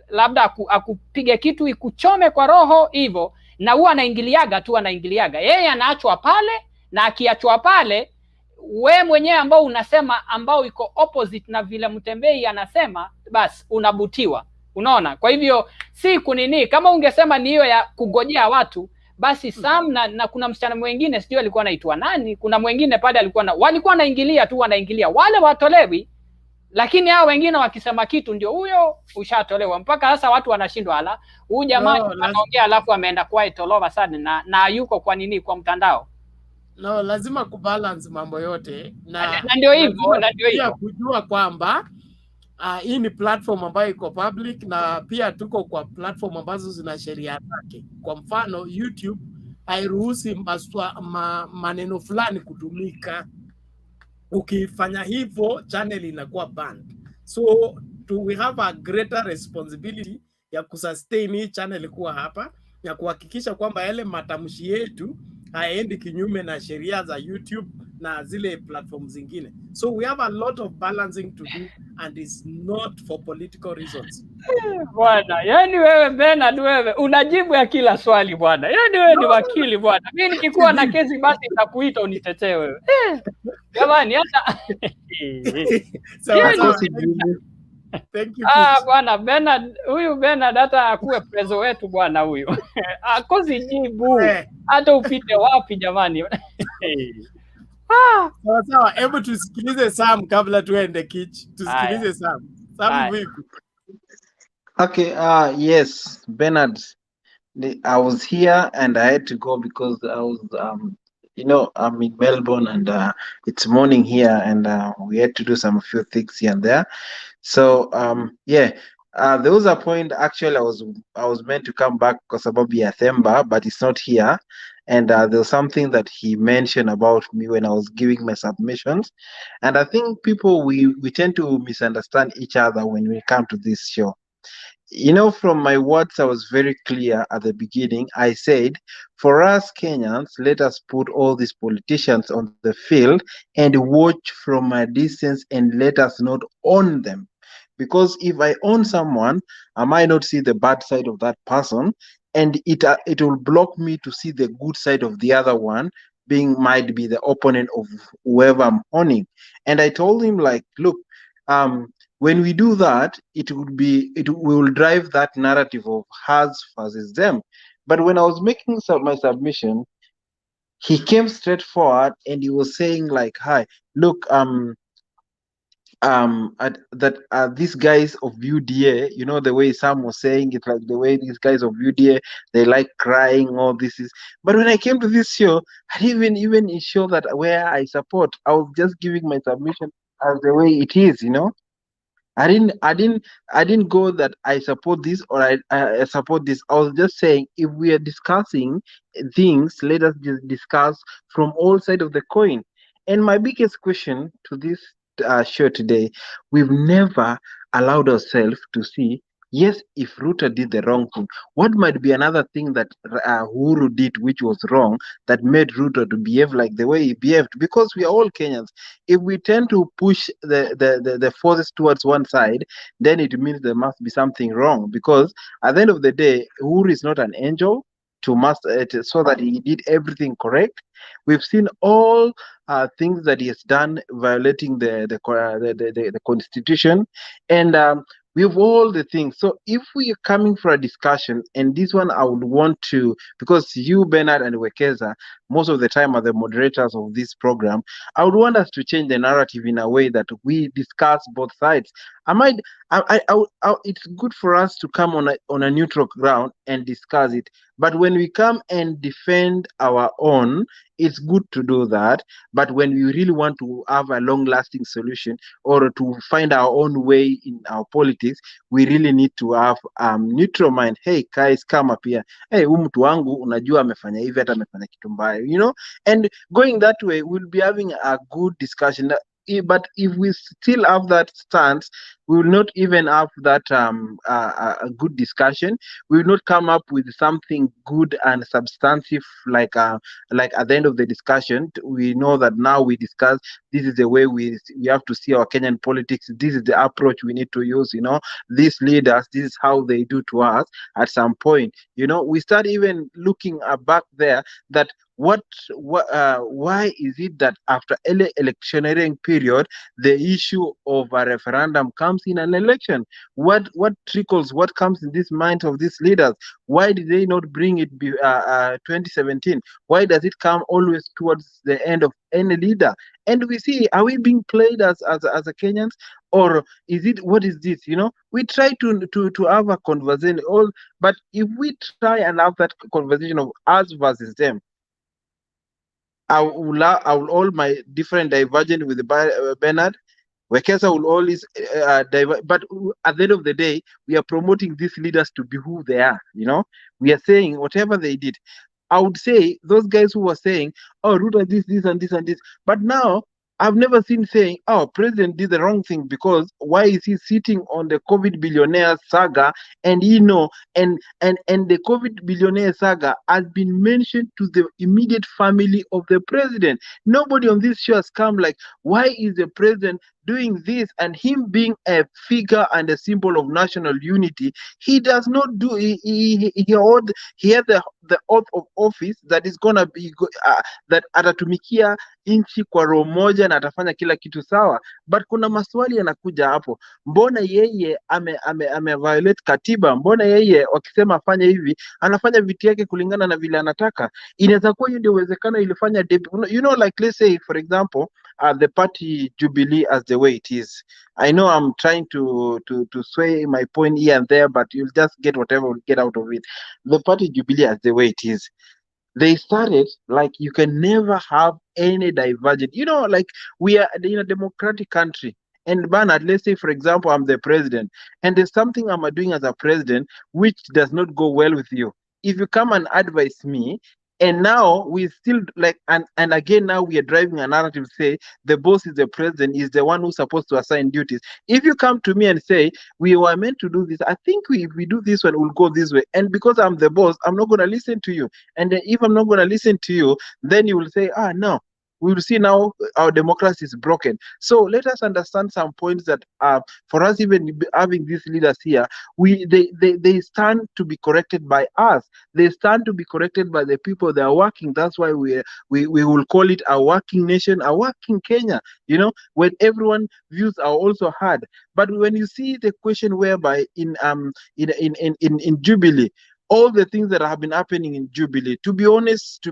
labda akupiga kitu ikuchome kwa roho hivyo, na huwa anaingiliaga yeye, anaachwa pale, na akiachwa pale we mwenyewe ambao unasema ambao iko opposite na vile Mutembei anasema, basi unabutiwa. Unaona, kwa hivyo si kunini, kama ungesema ni hiyo ya kugojea watu basi Sam na kuna msichana mwingine sijui alikuwa anaitwa nani, kuna mwingine pale walikuwa wanaingilia tu, wanaingilia wale watolewi, lakini hao wengine wakisema kitu ndio huyo ushatolewa. Mpaka sasa watu wanashindwa, ala huyu jamaa anaongea alafu ameenda quiet all of a sudden na yuko kwa nini kwa mtandao. No, lazima kubalance mambo yote na ndio hivyo, kujua kwamba hii ni platform ambayo iko public, na pia tuko kwa platform ambazo zina sheria zake. Kwa mfano YouTube hairuhusi maneno fulani kutumika. Ukifanya hivyo channel inakuwa banned. So we have a greater responsibility ya kusustain hii channel kuwa hapa, ya kuhakikisha kwamba yale matamshi yetu haendi kinyume na sheria za YouTube na zile platform zingine. So we have a lot of balancing to do, and it's not for political reasons. Bwana, yani wewe Bernard, wewe unajibu ya kila swali bwana. Yani wewe ni wakili bwana. Mimi nikikuwa na kesi basi nitakuita unitetee wewe. Jamani hata Thank you. Bwana Bernard, huyu Bernard hata akuwe prezo wetu bwana huyu. Akosi jibu. Hata upite wapi jamani. Sawa, hebu tusikilize Sam kabla tuende Kitch. Tusikilize Sam. Sam vipi? Okay, yes, Bernard, I was here and I had to go because I was I'm in Melbourne and it's morning here, and we had to do some few things here and there. So there was a point actually I was meant to come back because of Themba, but it's not here, And there was something that he mentioned about me when I was giving my submissions. And I think people, we tend to misunderstand each other when we come to this show. You know, from my words, I was very clear at the beginning. I said, for us Kenyans, let us put all these politicians on the field and watch from a distance and let us not own them. Because if I own someone, I might not see the bad side of that person, and it will block me to see the good side of the other one, being might be the opponent of whoever I'm owning. And I told him, like, look, when we do that, it will drive that narrative of us versus them. But when I was making my submission, he came straight forward and he was saying, like, hi, look, these guys of UDA, you know, the way Sam was saying it, like the way these guys of UDA, they like crying, all this is. But when I came to this show, I didn't even ensure that where I support, I was just giving my submission as the way it is, you know. I didn't go that I support this or I support this. I was just saying, if we are discussing things, let us just discuss from all sides of the coin. And my biggest question to this show today, we've never allowed ourselves to see, yes, if Ruto did the wrong thing, what might be another thing that Uhuru did which was wrong that made Ruto to behave like the way he behaved? Because we are all Kenyans. If we tend to push the forces towards one side, then it means there must be something wrong. Because at the end of the day, Uhuru is not an angel so that he did everything correct. We've seen all things that he has done violating the constitution, and we have all the things. So if we are coming for a discussion, and this one I would want to, because you, Bernard, and Wekesa, most of the time are the moderators of this program, I would want us to change the narrative in a way that we discuss both sides. It's good for us to come on a neutral ground and discuss it. But when we come and defend our own, it's good to do that. But when we really want to have a long-lasting solution or to find our own way in our politics, we really need to have neutral mind. Hey guys, come up here. Hey, mtu wangu unajua amefanya hivi, hata amefanya kitu mbaya, you know. And going that way, we'll be having a good discussion. But if we still have that stance, we will not even have that a good discussion. We will not come up with something good and substantive like at the end of the discussion. We know that now we discuss, this is the way we have to see our Kenyan politics. This is the approach we need to use. You know, these leaders, this is how they do to us. At some point, you know, we start even looking back there that why is it that after electioneering period, the issue of a referendum comes in an election? What trickles, what comes in this mind of these leaders? Why did they not bring it 2017? Why does it come always towards the end of any leader? And we see, are we being played as a Kenyans, or is it, what is this? You know, we try to have a conversation, but if we try and have that conversation of us versus them, I will all my different divergent with Bernard. Wekesa will always but at the end of the day, we are promoting these leaders to be who they are. You know, we are saying whatever they did. I would say those guys who were saying, "Oh, Ruto this and this and this," but now I've never seen saying, "Oh, president did the wrong thing," because why is he sitting on the COVID billionaire saga? And you know, and the COVID billionaire saga has been mentioned to the immediate family of the president. Nobody on this show has come like, why is the president doing this? And him being a figure and a symbol of national unity, he does not do. He had the oath of office that is gonna be that atatumikia nchi kwa roho moja na atafanya kila kitu sawa. But kuna maswali yanakuja hapo, mbona yeye ame violate katiba? Mbona yeye wakisema afanye hivi anafanya vitu yake kulingana na vile anataka? Inaweza kuwa hiyo ndio uwezekano ilifanya you know, like let's say for example the party Jubilee as the way it is. I know I'm trying to sway my point here and there, but you'll just get whatever will get out of it. The party Jubilee as the way it is, they started like you can never have any divergent. You know, like we are in a democratic country. And Bernard, let's say, for example, I'm the president, and there's something I'm doing as a president which does not go well with you. If you come and advise me, And now we still like, and again, now we are driving a narrative, say the boss is the president, is the one who's supposed to assign duties. If you come to me and say, we were meant to do this, I think if we do this one, we'll go this way. And because I'm the boss, I'm not going to listen to you. And then if I'm not going to listen to you, then you will say, no, we will see now our democracy is broken. So let us understand some points that for us, even having these leaders here, they stand to be corrected by us. They stand to be corrected by the people that are working. That's why we will call it a working nation, a working Kenya, when everyone views are also heard. But when you see the question whereby in Jubilee, all the things that have been happening in Jubilee, to be honest,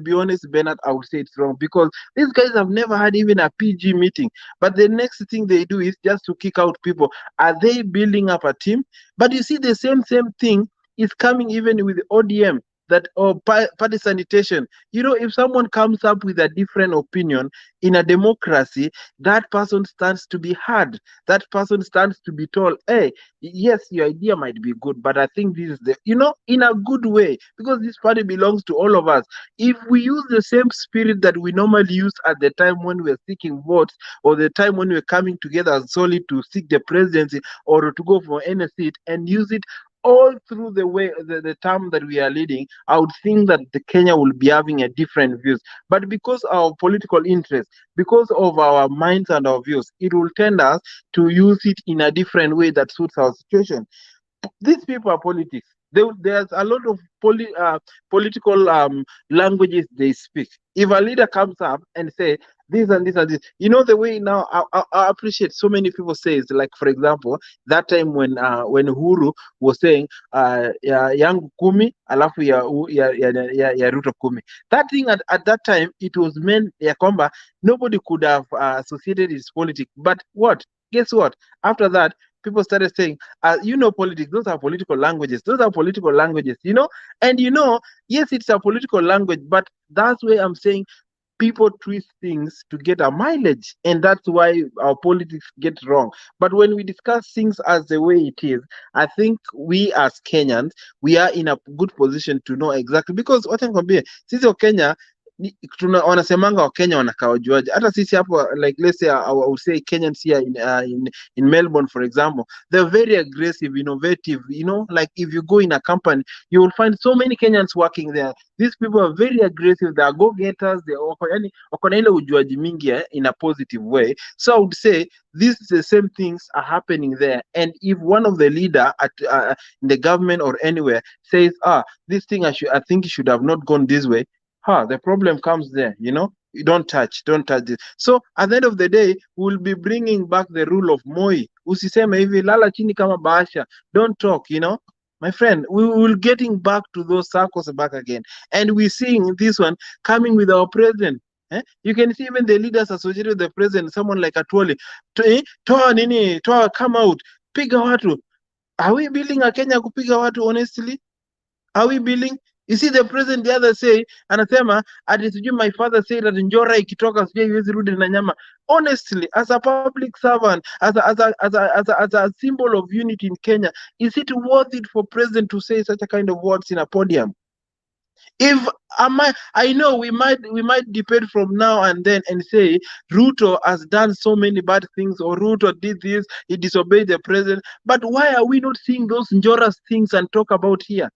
Bernard, I would say it's wrong, because these guys have never had even a PG meeting. But the next thing they do is just to kick out people. Are they building up a team? But you see, the same thing is coming even with ODM, that party sanitation. If someone comes up with a different opinion in a democracy, that person stands to be heard. That person stands to be told, hey, yes, your idea might be good, but I think this is in a good way, because this party belongs to all of us. If we use the same spirit that we normally use at the time when we're seeking votes, or the time when we're coming together as solely to seek the presidency or to go for any seat, and use it all through the term that we are leading, I would think that the Kenya will be having a different views. But because our political interest, because of our minds and our views, it will tend us to use it in a different way that suits our situation. These people are politics. There's a lot of political languages they speak. If a leader comes up and say this and this and this, the way now I appreciate so many people say is, like, for example, that time when Uhuru was saying yangu kumi alafu ya Ruto kumi. That thing at that time, it was meant ya kwamba nobody could have associated his politics. But guess what? After that, people started saying, politics, those are political languages. Those are political languages, And yes, it's a political language, but that's where I'm saying people twist things to get a mileage, and that's why our politics get wrong. But when we discuss things as the way it is, I think we as Kenyans, we are in a good position to know exactly, because what I'm going to be, sisi wa Kenya, wanasemanga wa Kenya wanakaa wajuaji. Hata sisi hapo, like let's say I would say Kenyans here in Melbourne, for example, they're very aggressive, innovative. Like if you go in a company, you will find so many Kenyans working there. These people are very aggressive. They are go-getters. They wako na ile ujuaji mingi in a positive way. So I would say the same things are happening there. And if one of the leader at in the government or anywhere says, this thing I think it should have not gone this way, the problem comes there, You don't touch this. So at the end of the day, we'll be bringing back the rule of MOI. Usiseme hivi, lala chini kama bahasha. Don't talk, My friend, we will getting back to those circles back again. And we're seeing this one coming with our president. You can see even the leaders associated with the president, someone like Atwoli, toa come out, piga watu. Are we building a Kenya kupiga watu, honestly? Are we building? You see the president the other say, anasema, ati sijui my father said that njora ikitoka sijui iwezi rudi na nyama. Honestly, as a public servant, as a symbol of unity in Kenya, is it worth it for president to say such a kind of words in a podium? If I know we might debate from now and then and say Ruto has done so many bad things, or Ruto did this, he disobeyed the president. But why are we not seeing those Njora's things and talk about here?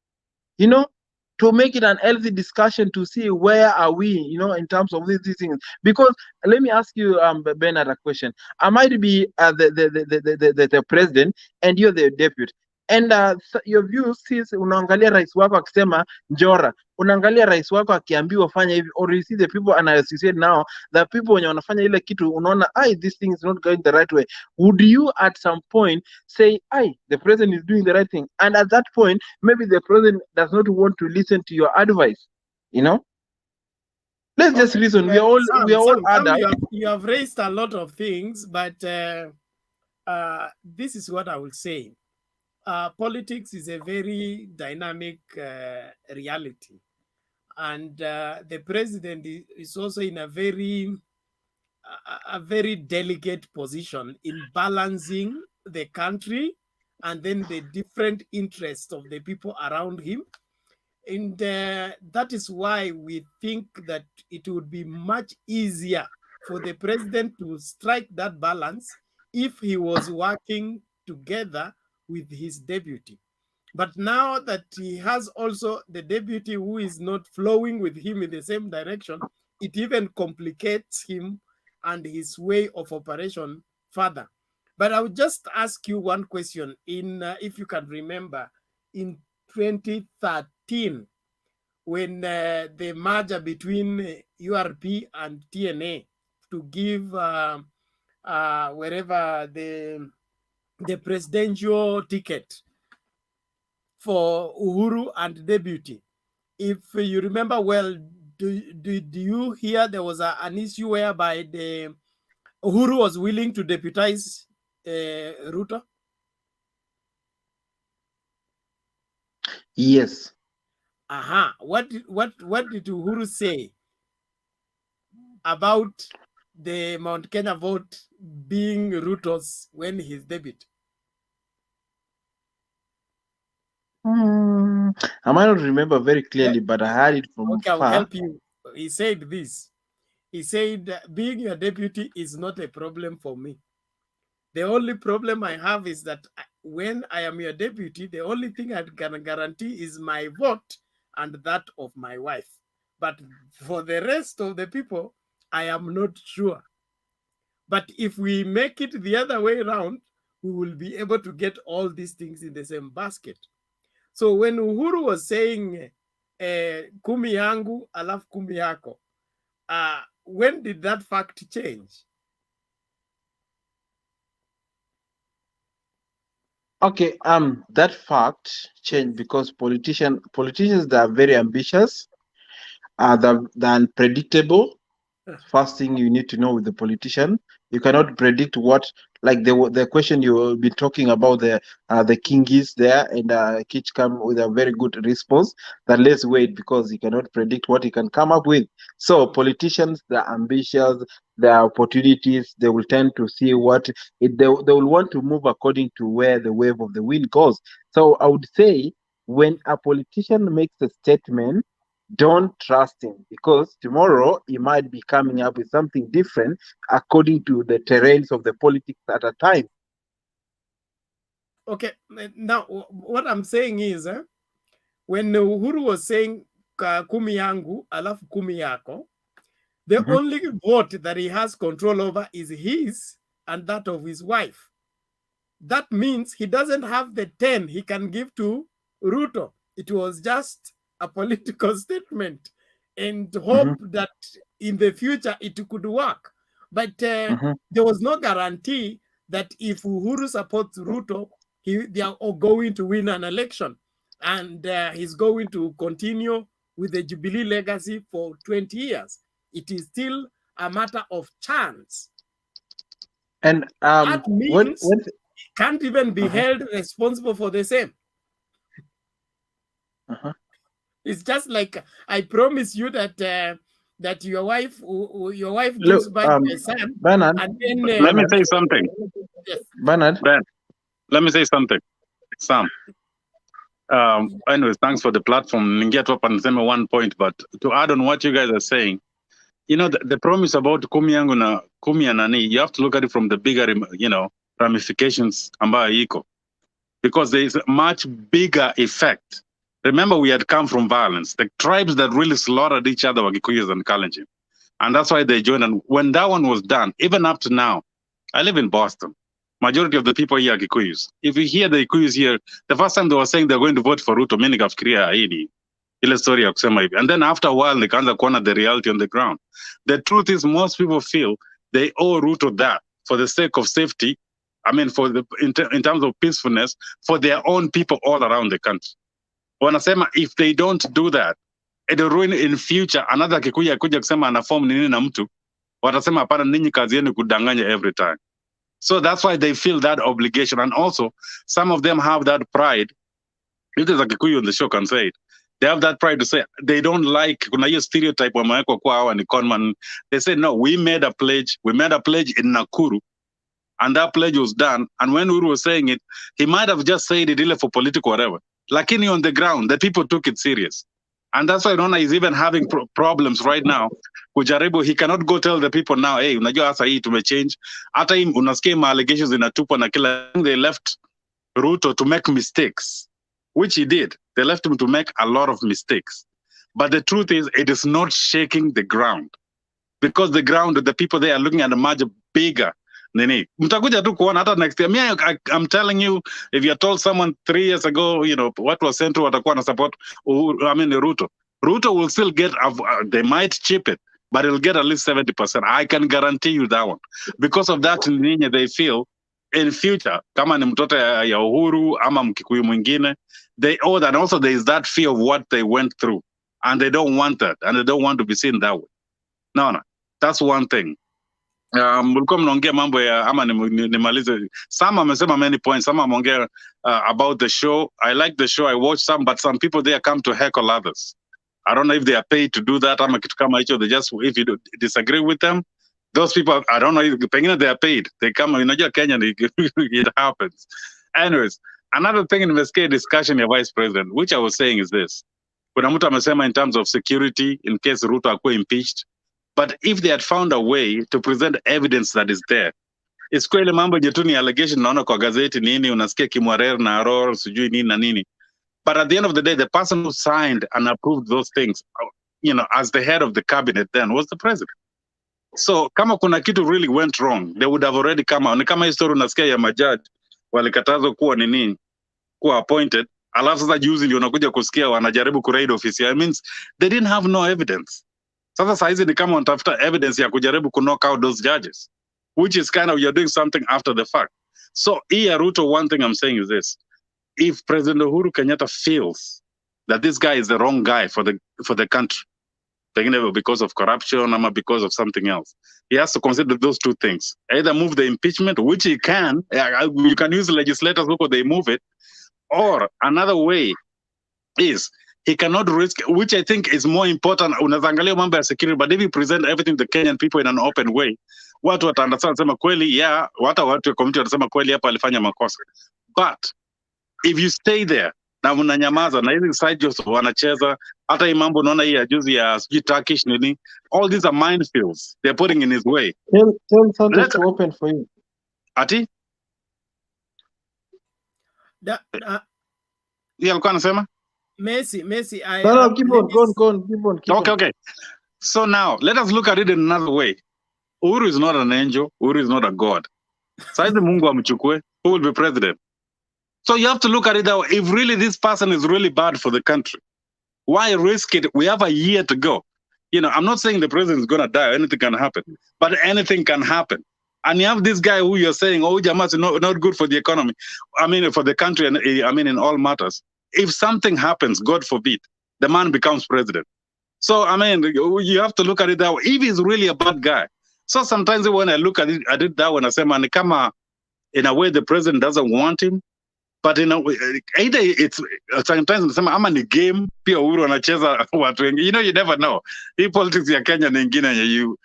To make it an healthy discussion to see where are we, in terms of these things. Because let me ask you, Bernard, a question. I might be the president and you're the deputy. And your view is unaangalia rais wako akisema njora, unaangalia rais wako akiambiwa fanya hivi, or you see the people, and I associate now the people wenye wanafanya ile kitu, unaona this thing is not going the right way. Would you at some point say the president is doing the right thing, and at that point maybe the president does not want to listen to your advice? Let's just reason. We are all adults. You have raised a lot of things, but this is what I will say. Politics is a very dynamic reality, and the president is also in a very delicate position in balancing the country and then the different interests of the people around him. And that is why we think that it would be much easier for the president to strike that balance if he was working together with his deputy. But now that he has also the deputy who is not flowing with him in the same direction, it even complicates him and his way of operation further. But I would just ask you one question. If you can remember, in 2013, when the merger between URP and TNA to give wherever the presidential ticket for Uhuru and deputy. If you remember well, do you hear there was an issue whereby the Uhuru was willing to deputize Ruto? Yes. Aha. What did Uhuru say about the Mount Kenya vote being Ruto's when his debut? I might not remember very clearly, but I heard it from Okay, I'll far. help you. He said this. He said, being your deputy is not a problem for me. The only problem I have is that when I am your deputy, the only thing I can guarantee is my vote and that of my wife. But for the rest of the people, I am not sure. But if we make it the other way around, we will be able to get all these things in the same basket. So when Uhuru was saying, kumi yangu alafu kumi yako, when did that fact change? Okay, that fact changed because politicians that are very ambitious, they're unpredictable. First thing you need to know with the politician, you cannot predict what, like the question you be talking about, the Kingis there, and Kitch come with a very good response. That let's wait because you cannot predict what he can come up with. So politicians, they're ambitious, their opportunities, they will tend to see they will want to move according to where the wave of the wind goes. So I would say when a politician makes a statement, don't trust him because tomorrow he might be coming up with something different according to the terrains of the politics at a time. Okay, now what I'm saying is, when Uhuru was saying kumi yangu alafu kumi yako, the only vote that he has control over is his and that of his wife. That means he doesn't have the 10 he can give to Ruto. It was just a political statement and hope that in the future it could work. But there was no guarantee that if Uhuru supports Ruto, they are all going to win an election. And he's going to continue with the Jubilee legacy for 20 years. It is still a matter of chance. And that means he can't even be held responsible for the same. It's just like I promise you that that your wife gives birth to a son. Bernard, and then, let me say something. Yes. Bernard. Ben, let me say something. Sam. Anyways, thanks for the platform. Get up and say one point, but to add on what you guys are saying, you know, the promise about kumi yangu na kumi ya nani, you have to look at it from the bigger, you know, ramifications ambayo iko, because there is a much bigger effect. Remember, we had come from violence. The tribes that really slaughtered each other were Gikuyus and Kalenjin. And that's why they joined. And when that one was done, even up to now, I live in Boston. Majority of the people here are Gikuyus. If you hear the Gikuyus here, the first time they were saying they're going to vote for Ruto, many kafikiria hii ile story ya kusema hivi. And then after a while, they kaanza kuona the reality on the ground. The truth is, most people feel they owe Ruto that for the sake of safety. I mean, for the in terms of peacefulness for their own people all around the country. Wanasema if they don't do that, it'll ruin in future. Another Kikuya kuja kusema ana form nini na mtu, watasema hapana, ninyi kazi yenu kudanganya every time. So that's why they feel that obligation. And also, some of them have that pride. If there's a Kikuyu on the show can say it. They have that pride to say they don't like kuna hiyo stereotype wamewekwa kwa hawa ni conman. They say no, we made a pledge in Nakuru, and that pledge was done. And when Uhuru was saying it, he might have just said it for political whatever. Lakini on the ground, the people took it serious. And that's why Rona is even having problems right now. Kujaribu, he cannot go tell the people now, hey, unajua hasa hii tumechange. Hata hii unasikia ma allegations inatupwa na kila, they left Ruto to make mistakes, which he did. They left him to make a lot of mistakes. But the truth is, it is not shaking the ground. Because the ground, the people there are looking at a much bigger. Nini. Mtakuja tu kuona hata next year. I'm telling you, if you told someone 3 years ago, you know, what was Central, watakuwa na support, Ruto. Ruto will still get, they might chip it, but it'll get at least 70%. I can guarantee you that one. Because of that, they feel, in future, kama ni mtoto ya Uhuru, ama mkikuyu mwingine, they owe that. Also, there is that fear of what they went through. And they don't want that. And they don't want to be seen that way. No. That's one thing. Mlikuwa mnaongea mambo ya ama nimalize. Some amesema many points. Some ameongea about the show. I like the show. I watch some, but some people there come to heckle others. I don't know if they are paid to do that. Ama kitu kama hicho. They just, if you disagree with them, those people, I don't know, pengine they are paid. They come, unajua Kenya, it happens. Anyways, another thing in the discussion, your vice president, which I was saying is this. Kuna mtu amesema in terms of security, in case Ruto akuwe impeached. But if they had found a way to present evidence that is there, it's kweli mambo jetuni allegation naona kwa gazeti nini, unasikia Kimwarer na Aror, sujui nini na nini. But at the end of the day, the person who signed and approved those things, you know, as the head of the cabinet then was the president. So kama kuna kitu really went wrong, they would have already come out. Ni kama history unasikia ya majaji, walikatazwa kuwa nini, kuwa appointed, alafu sasa juzi ndio unakuja kusikia wanajaribu kuraid office. I mean, they didn't have no evidence. Sasa saizi ni kama wanatafuta evidence ya kujaribu knock out those judges, which is kind of, you're doing something after the fact. So here, Ruto, one thing I'm saying is this. If President Uhuru Kenyatta feels that this guy is the wrong guy for the country, because of corruption or because of something else, he has to consider those two things. Either move the impeachment, which he can, you can use legislators who they move it, or another way is he cannot risk, which I think is more important. Unazangalia mambo ya security, but if you present everything to Kenyan people in an open way, watu wataandasan sema kweli, yeah, watu wa community watasema kweli hapa alifanya makosa. But if you stay there na mnanyamaza na hizi side jobs wanacheza, hata hii mambo unaona hii ya juzi ya Turkish nini, all these are minefields they're putting in his way. Tell Santos to open for you. Ati? Yeah, alikuwa anasema? Messi, No, keep on. Okay. So now, let us look at it in another way. Uhuru is not an angel. Uhuru is not a god. Saizi Mungu amchukue, who will be president? So you have to look at it that way. If really this person is really bad for the country, why risk it? We have a year to go. You know, I'm not saying the president is going to die. Anything can happen. But anything can happen. And you have this guy who you're saying, oh, Jamas is not good for the economy. I mean, for the country, and I mean, in all matters. If something happens, God forbid, the man becomes president. So, I mean, you have to look at it that way. If he's really a bad guy. So sometimes when I look at it that way, I say, man, in a way the president doesn't want him. But in a way, either it's sometimes I'm in the game, pia Uhuru anacheza watu wengi. You know, you never know. Hii politics ya Kenya ni ingine,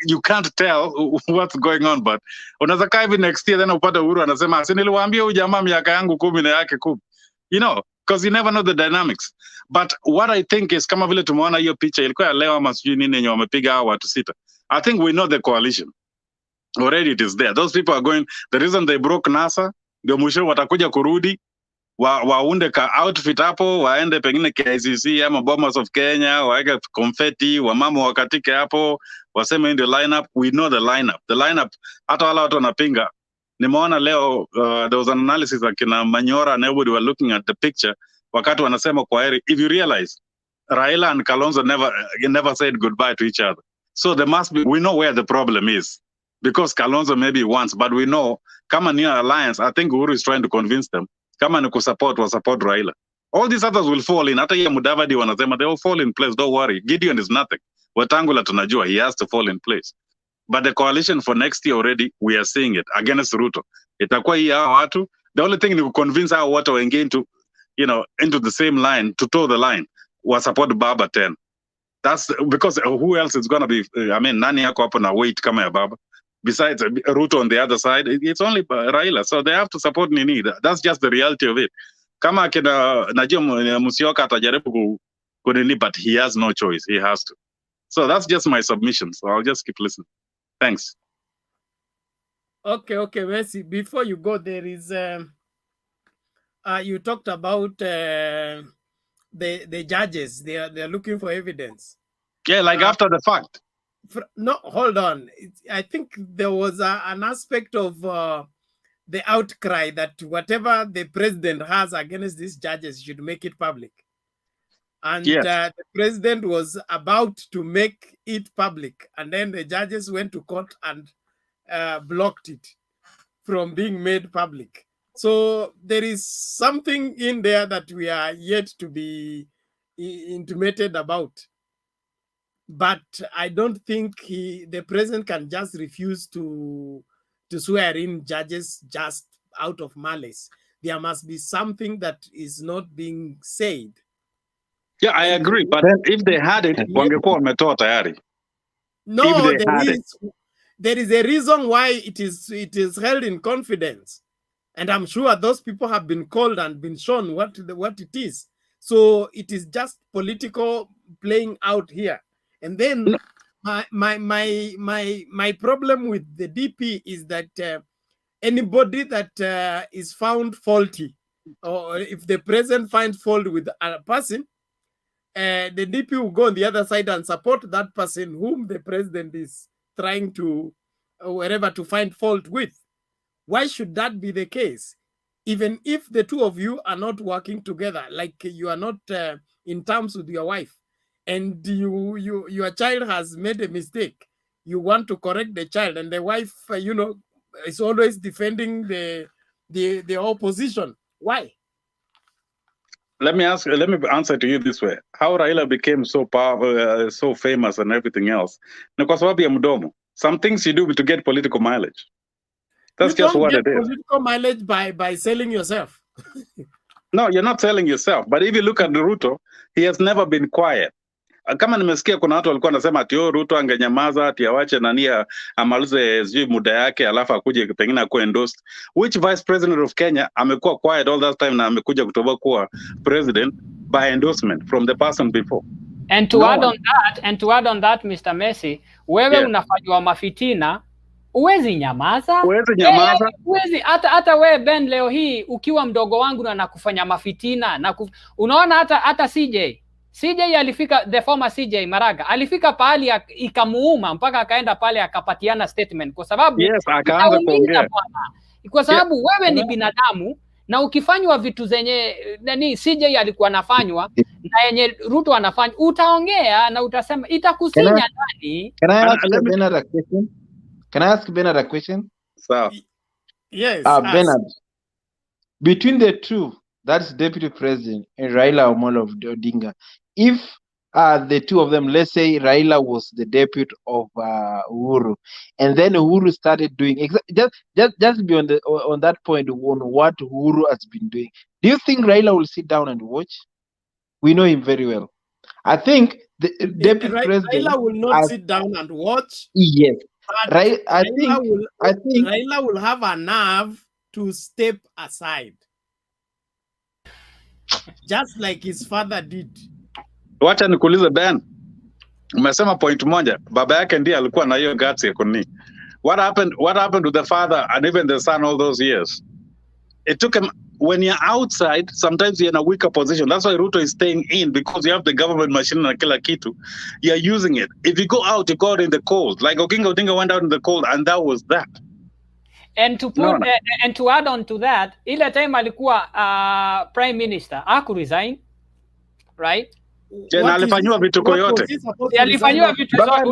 you can't tell what's going on, but unaweza kaa hivi next year then upata Uhuru anasema, si niliwaambia huyu jamaa miaka yangu 10 na yake 10. You know, because you never know the dynamics. But what I think is, kama vile tumeona hiyo picha ilikuwa ya leo ama sijui nini yenye wamepiga hao watu 6. I think we know the coalition. Already it is there. Those people are going, the reason they broke NASA, ndio mwisho watakuja kurudi, waunde ka outfit hapo, waende pengine KICC ama Bomas of Kenya, waeke confetti, wamama wakatike hapo, waseme ndio lineup. We know the lineup. The lineup, hata wala watu wanapinga. Nimeona leo, there was an analysis akina Manyora and everybody were looking at the picture, wakati wanasema kwa heri. If you realize, Raila and Kalonzo never said goodbye to each other. So there must be, we know where the problem is. Because Kalonzo maybe once, but we know, kama near alliance, I think Uhuru is trying to convince them, kama ni support Raila. All these others will fall in. Hata ya Mudavadi wanasema, they will fall in place, don't worry. Gideon is nothing. Wetangula tunajua, he has to fall in place. But the coalition for next year already, we are seeing it against Ruto. Itakuwa hii hao watu, the only thing to convince hao watu waingie into the same line, to toe the line, was support Baba 10. That's because who else is going to be, nani yako hapo na weight kama ya Baba? Besides Ruto on the other side, it's only Raila. So they have to support Nini. That's just the reality of it. Kama najua Musyoka atajaribu but he has no choice. He has to. So that's just my submission. So I'll just keep listening. Thanks. Okay, Mercy. Before you go, there is you talked about the judges. They are looking for evidence. Yeah, like after the fact. No, hold on. I think there was an aspect of the outcry that whatever the president has against these judges should make it public. And yes. The president was about to make it public, and then the judges went to court and blocked it from being made public. So there is something in there that we are yet to be intimated about. But I don't think the president can just refuse to swear in judges just out of malice. There must be something that is not being said. Yeah, I agree. But if they had it, wangekuwa wametoa tayari. No, there is a reason why it is held in confidence, and I'm sure those people have been called and been shown what it is. So it is just political playing out here. And then my problem with the DP is that anybody that is found faulty, or if the president finds fault with a person, the DP will go on the other side and support that person whom the president is trying to wherever to find fault with. Why should that be the case? Even if the two of you are not working together, like you are not in terms with your wife, and your child has made a mistake, you want to correct the child, and the wife, is always defending the opposition. Why? Let me answer to you this way. How Raila became so powerful, so famous and everything else. Some things you do to get political mileage. That's just what it is. Political mileage by selling yourself. No, you're not selling yourself. But if you look at Ruto, he has never been quiet. Kama nimesikia kuna watu walikuwa nasema ati Ruto angenyamaza ati awache nania amalize sijui muda yake alafu akuje pengine akuwe endorsed. Which vice president of Kenya amekuwa quiet all that time na amekuja kutoka kuwa president by endorsement from the person before? And to add on that, Mr. Messi, wewe unafanywa mafitina, uwezi nyamaza. Uwezi hata wewe Ben leo hii ukiwa mdogo wangu na nakufanya mafitina unaona hata CJ alifika, the former CJ Maraga alifika pahali ikamuuma mpaka akaenda pale akapatiana statement kwa sababu akaanza kuongea. Kwa sababu wewe ni binadamu na ukifanywa vitu zenye CJ alikuwa anafanywa na yenye Ruto anafanya, utaongea na utasema itakusinya ndani. Can I ask Bernard a question? Can I ask Bernard a question? So, yes. Bernard, between the two, that's Deputy President and Raila Amolo Odinga, if the two of them, let's say Raila was the deputy of Uhuru, and then Uhuru started doing just be on that point on what Uhuru has been doing, do you think Raila will sit down and watch? We know him very well. I think the deputy president Raila will not sit down and watch. Yes, right. I think Raila will have a nerve to step aside, just like his father did. Wacha nikuulize Ben, umesema point moja, baba yake ndiye alikuwa na hiyo guts ya kuni. What happened to the father and even the son all those years? It took him, when you're outside, sometimes you're in a weaker position. That's why Ruto is staying in, because you have the government machine na kila kitu. You're using it. If you go out, you go out in the cold. Like Odinga went out in the cold, and that was that. And to put and to add on to that, ile time alikuwa prime minister, resign, right? Jana alifanywa vituko yote. Alifanywa vitu zote.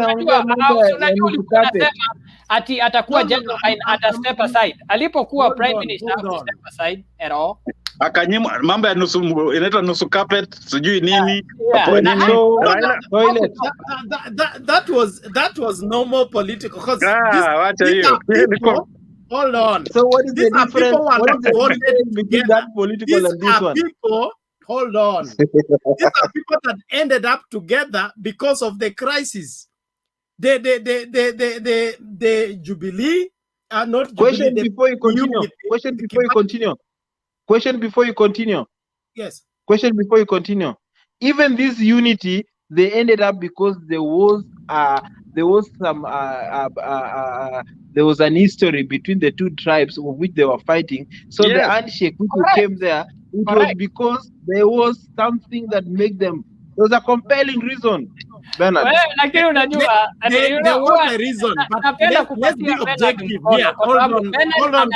Unajua ati atakuwa general ata step aside. Alipokuwa prime minister step aside at all. Akanyima mambo ya nusu, inaitwa nusu carpet, sijui nini. That was normal political, because hold on. So what is the difference? What is the difference between that political and this one? People, hold on. These are people that ended up together because of the crisis. The Jubilee are not. Question before you continue. Question before you continue. Question before you continue. Yes. Question before you continue. even this unity, they ended up because there was some there was an history between the two tribes of which they were fighting. So the handshake which came there, it was because there was something that made them. There was a compelling reason, Bernard. Well, lakini unajua there was a reason, but let's be objective here. Hold on,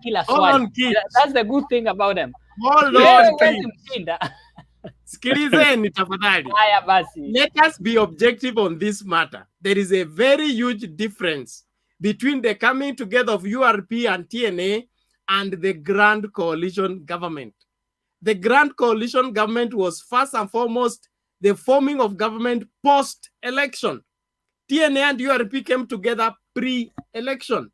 kila swali. That's the good thing about them. Hold on, sikilizeni tafadhali. Haya basi. Let us be objective on this matter. There is a very huge difference between the coming together of URP and TNA and the Grand Coalition government. The Grand Coalition government was first and foremost the forming of government post-election. TNA and URP came together pre-election.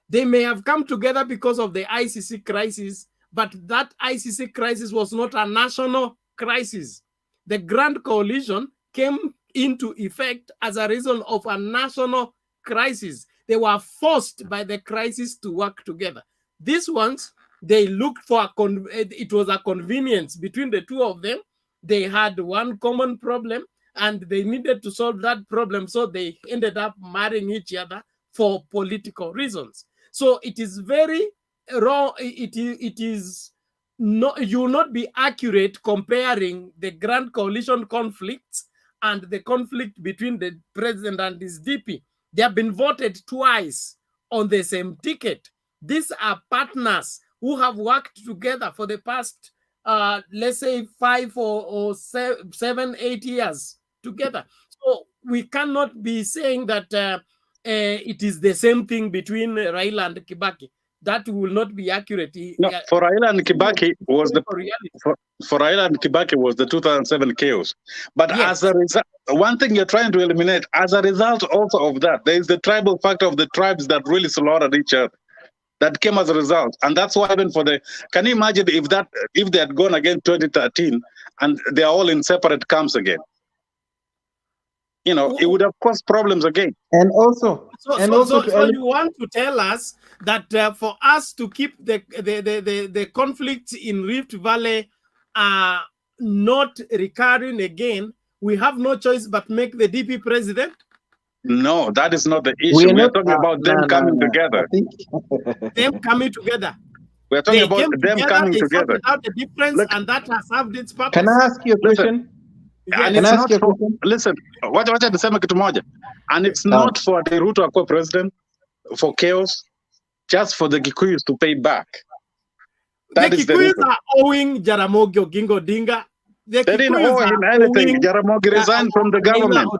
They may have come together because of the ICC crisis, but that ICC crisis was not a national crisis. The Grand Coalition came into effect as a result of a national crisis. They were forced by the crisis to work together. These ones, they looked for it was a convenience between the two of them. They had one common problem and they needed to solve that problem, so they ended up marrying each other for political reasons. So it is very wrong. It is not, you will not be accurate comparing the Grand Coalition conflicts and the conflict between the president and his DP. They have been voted twice on the same ticket. These are partners who have worked together for the past, let's say 5 or 7, 8 years together. So we cannot be saying that it is the same thing between RAILA and Kibaki. That will not be accurate. No, for RAILA and Kibaki was the for RAILA and Kibaki was the 2007 chaos. But as a result, one thing you're trying to eliminate, as a result also of that, there is the tribal factor of the tribes that really slaughtered each other. That came as a result, and that's what happened for the. Can you imagine if they had gone again 2013 and they are all in separate camps again? You know, it would have caused problems again. And also, so you want to tell us that for us to keep the conflicts in Rift Valley not recurring again, we have no choice but make the DP president? No, that is not the issue. We're talking about them coming together. Them coming together. We're talking about them coming together. Without the difference, and that has served its purpose. Can I ask you a question? And it's not for, listen, wacha niseme kitu moja. And it's not for the Ruto akua president, for chaos, just for the Kikuyus to pay back. That the Kikuyus are owing Jaramogi Oginga Odinga. They didn't owe him anything. Jaramogi resigned from the government.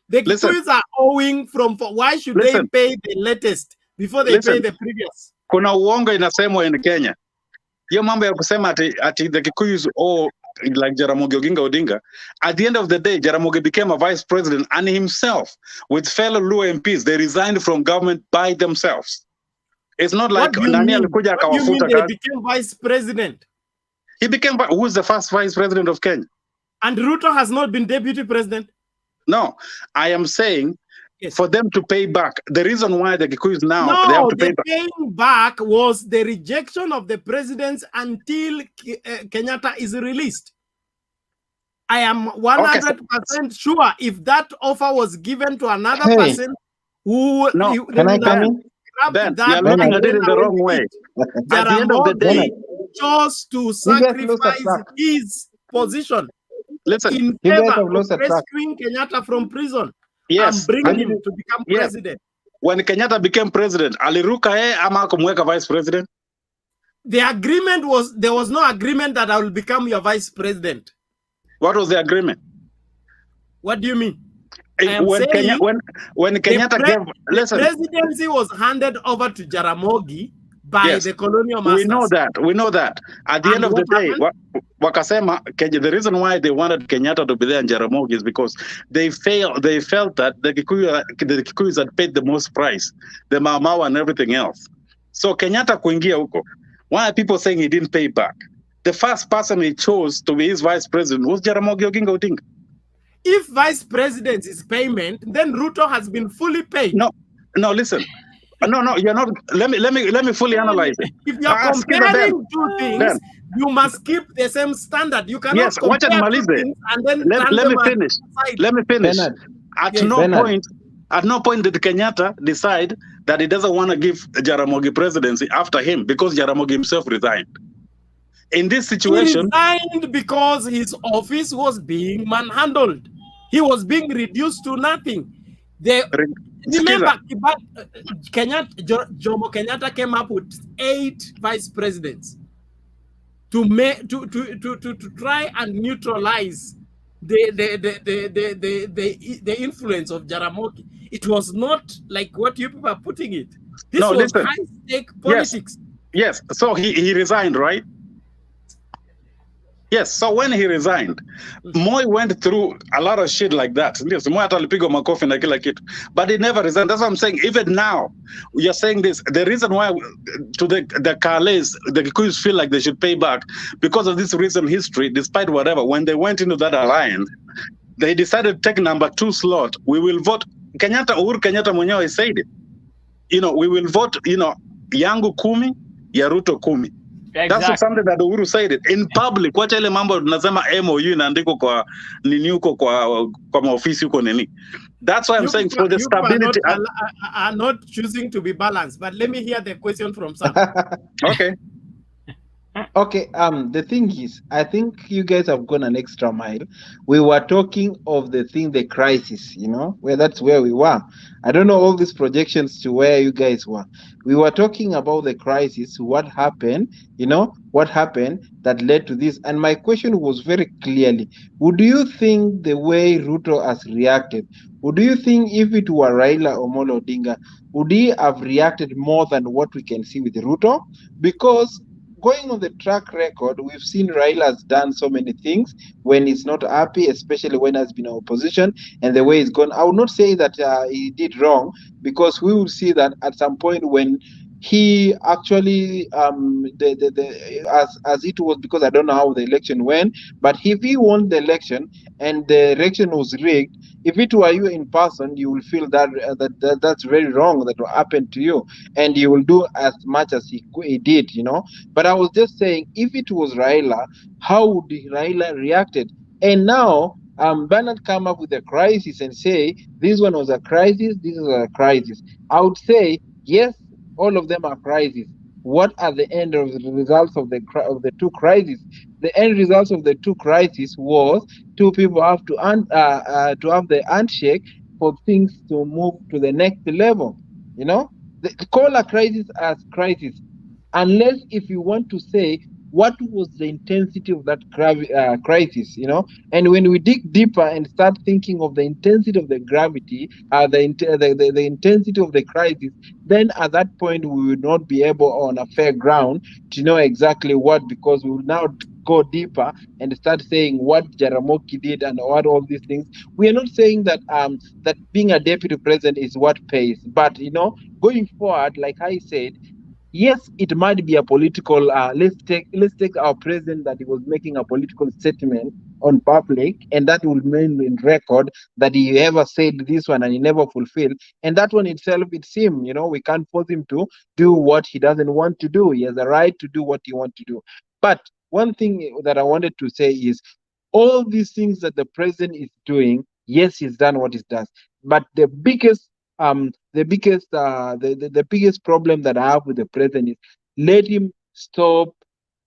The Kikuyus are owing from, why should they pay the latest before they pay the previous? Kuna uongo inasemwa in Kenya. Hiyo mambo ya kusema ati the Kikuyus owe like Jaramogi Oginga Odinga. At the end of the day, Jaramogi became a vice president, and himself, with fellow Luo MPs, they resigned from government by themselves. It's not like Nani alikuja akawafuta kazi. They became vice president. He became, who is the first vice president of Kenya? And Ruto has not been deputy president? No, I am saying for them to pay back. The reason why the Kikuyus now, they have to pay back. Paying back was the rejection of the presidents until Kenyatta is released. I am 100% sure if that offer was given to another person who... Can I come in? Ben, you're looking at it in the wrong way. At the end of the day, chose to sacrifice his position in favor of rescuing Kenyatta from prison. Yes, and bring him to become president. When Kenyatta became president, aliruka ama kumweka vice president? The agreement was, there was no agreement that I will become your vice president. What was the agreement? What do you mean? When Kenyatta gave, listen, the presidency was handed over to Jaramogi by the colonial masters. We know that. At the end of the day, wakasema, the reason why they wanted Kenyatta to be there and Jaramogi is because they felt that the Kikuyus had paid the most price, the Mau and everything else. So Kenyatta kuingia huko. Why are people saying he didn't pay back? The first person he chose to be his vice president was Jaramogi Oginga Odinga. If vice president is payment, then Ruto has been fully paid. No, listen. No, you're not. Let me fully analyze it. If you're comparing two things, You must keep the same standard. You cannot Yes, wacha compare two nimalize. things and then turn Let me them finish. aside. Let me finish. Bernard, At Yes. no Bernard. point, at no point did Kenyatta decide that he doesn't want to give Jaramogi presidency after him because Jaramogi himself resigned. In this situation, he resigned because his office was being manhandled. He was being reduced to nothing. Remember, Jomo Kenyatta came up with 8 vice presidents to try and neutralize the influence of Jaramogi. It was not like what you people are putting it. This was listen. high-stake politics. Yes. So he resigned, right? Yes. So when he resigned, Moi went through a lot of shit like that. Yes, Moi hata alipigwa makofi na kila kitu, but he never resigned. That's what I'm saying. Even now, you're saying this. The reason why to the Kales, the Kikuyus feel like they should pay back because of this recent history, despite whatever. When they went into that alliance, they decided to take number 2 slot. We will vote. Uhuru Kenyatta mwenyewe said it. We will vote. Yangu 10, ya Ruto 10. Exactly. That's something that Uhuru said it in public. Wacha ile mambo tunasema MOU inaandikwa kwa nini huko kwa maofisi huko nini. That's why I'm saying for the stability. Are not choosing to be balanced. But let me hear the question from Sam. Okay. Okay, the thing is, I think you guys have gone an extra mile. We were talking of the crisis, where that's where we were. I don't know all these projections to where you guys were. We were talking about the crisis, what happened, what happened that led to this. And my question was very clearly, would you think the way Ruto has reacted, would you think if it were Raila Omolo Odinga, would he have reacted more than what we can see with Ruto? Because going on the track record, we've seen Raila has done so many things when he's not happy, especially when has been in opposition, and the way he's gone. I would not say that he did wrong, because we will see that at some point when he actually as it was, because I don't know how the election went, but if he won the election and the election was rigged, if it were you in person, you will feel that that's very wrong that will happen to you, and you will do as much as he did, But I was just saying, if it was Raila, how would Raila reacted? And now Bernard come up with a crisis and say this one was a crisis, this is a crisis. I would say yes, all of them are crises. What are the end of the results of the 2 crises? The end results of the 2 crises was 2 people have to have the handshake for things to move to the next level. Call a crisis as crisis, unless if you want to say what was the intensity of that crisis, And when we dig deeper and start thinking of the intensity of the gravity, the intensity of the crisis, then at that point we will not be able on a fair ground to know exactly what, because we will now go deeper and start saying what Jaramogi did and what all these things. We are not saying that that being a deputy president is what pays, but going forward, like I said, yes, it might be a political. Let's take our president that he was making a political statement on public, and that will remain in record that he ever said this one and he never fulfilled. And that one itself, it's him. We can't force him to do what he doesn't want to do. He has a right to do what he wants to do. But one thing that I wanted to say is, all these things that the president is doing, yes, he's done what he does. But the biggest problem that I have with the president is, let him stop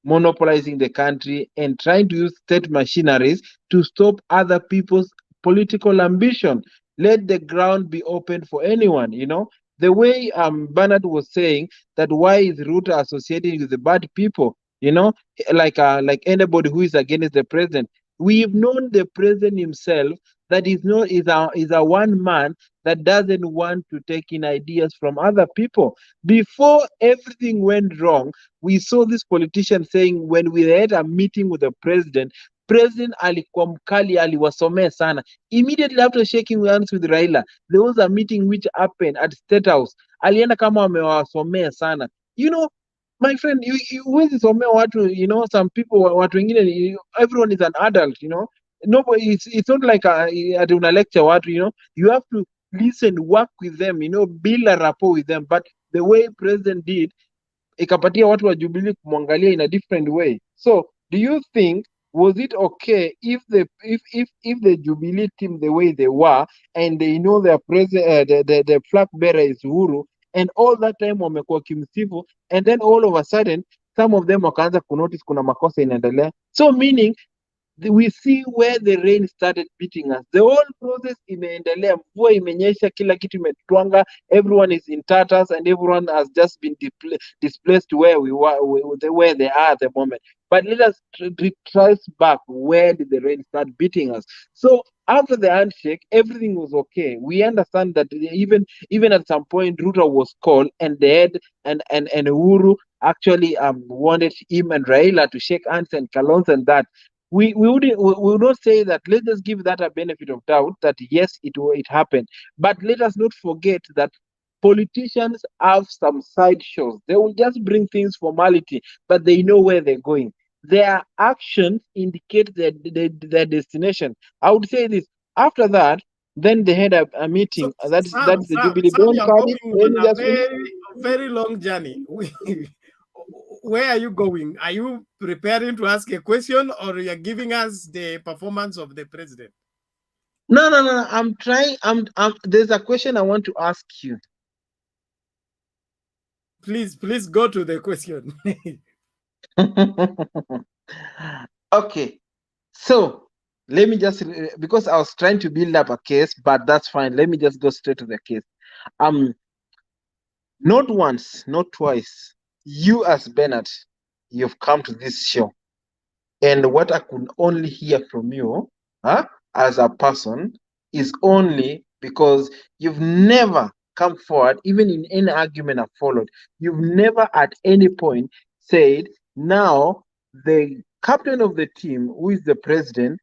monopolizing the country and trying to use state machineries to stop other people's political ambition. Let the ground be open for anyone. The way Bernard was saying that why is Ruto associating with the bad people? Like anybody who is against the president. We've known the president himself that is a one man that doesn't want to take in ideas from other people. Before everything went wrong, we saw this politician saying when we had a meeting with the president alikuwa mkali, aliwasomea sana. Immediately after shaking hands with Raila, there was a meeting which happened at State House. Alienda kama amewasomea sana. My friend, huwezi somea watu, some people, watu wengine, everyone is an adult, Nobody, it's not like una lecture watu, you have to listen, work with them, build a rapport with them. But the way president did, ikapatia watu wa Jubilee kumwangalia in a different way. So do you think, was it okay if the Jubilee team the way they were, and they know their president, the flag bearer is Uhuru, and all that time wamekuwa kimsifu, and then all of a sudden some of them wakaanza kunotice kuna makosa inaendelea, so meaning we see where the rain started beating us. The whole process imeendelea, mvua imenyesha, kila kitu imetwanga, everyone is in tatters, and everyone has just been displaced where we were, where they are at the moment. But let us retrace back, where did the rain start beating us? So after the handshake, everything was okay. We understand that even at some point, Ruto was called, and the head and Uhuru actually wanted him and Raila to shake hands, and Kalonzo, and that. We would not say that. Let us give that a benefit of doubt that yes, it happened. But let us not forget that politicians have some side shows. They will just bring things formality, but they know where they're going. Their actions indicate their destination. I would say this. After that, then they had a meeting. That's the Jubilee. Don't Sam, you're going on a very long journey. Where are you going? Are you preparing to ask a question, or you're giving us the performance of the president? No. I'm trying. There's a question I want to ask you. Please go to the question. Okay. So let me just, because I was trying to build up a case, but that's fine. Let me just go straight to the case. Not once, not twice, you as Bernard, you've come to this show, and what I could only hear from you, as a person, is only because you've never come forward, even in any argument I've followed. You've never at any point said, now the captain of the team, who is the president,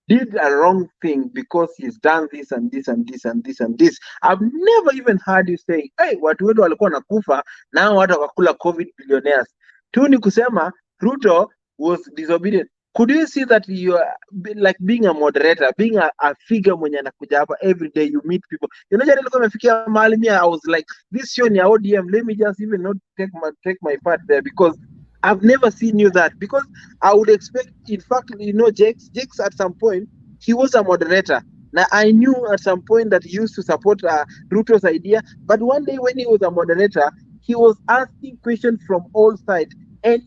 did a wrong thing because he's done this and this and this and this and this. I've never even heard you say, hey, watu wetu walikuwa nakufa na watu wakakula COVID billionaires. Tu ni kusema Ruto was disobedient. Could you see that you are like being a moderator, being a figure mwenye anakuja hapa every day, you meet people. You know, nilikuwa nimefikia mahali mimi, I was like, this show ni ODM, let me just even not take my part there, because I've never seen you that, because I would expect, in fact, you know, Jakes at some point, he was a moderator. Now, I knew at some point that he used to support Ruto's idea, but one day when he was a moderator, he was asking questions from all sides, and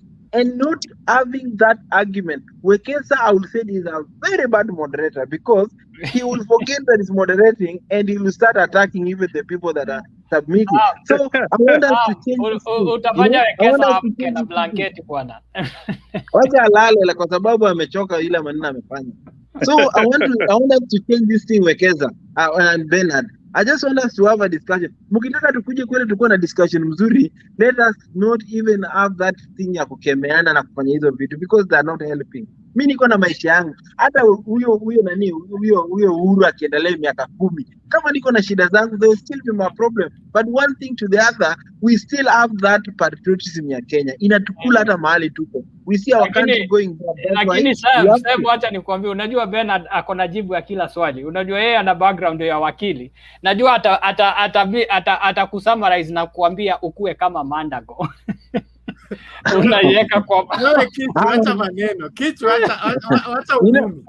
not having that argument. Wekesa, I would say, is a very bad moderator, because he will forget that he's moderating, and he will start attacking even the people that are submitting. So I want us to change this thing. Utafanya Wekesa amke na blanketi bwana. Wacha alale kwa sababu amechoka ile maneno amefanya. So I want us to change this thing, Wekesa and Bernard. I just want us to have a discussion. Mkitaka tukuje kweli tukuwe na discussion mzuri, let us not even have that thing ya kukemeana na kufanya hizo vitu, because they are not helping. Mimi niko na maisha yangu. Hata huyo Uhuru akiendelea miaka 10, kama niko na shida zangu, there will still be my problem. But one thing to the other, we still have that patriotism ya Kenya. Inatukula hata mahali tuko. We see our country going bad. Lakini Sam, acha nikwambie, unajua Bernard ako na jibu ya kila swali. Unajua yeye ana background ya wakili. Najua atakusummarize na kuambia ukue kama Mandago. Unaiweka kwa wewe kichwa, acha maneno. Kichwa acha uvumi.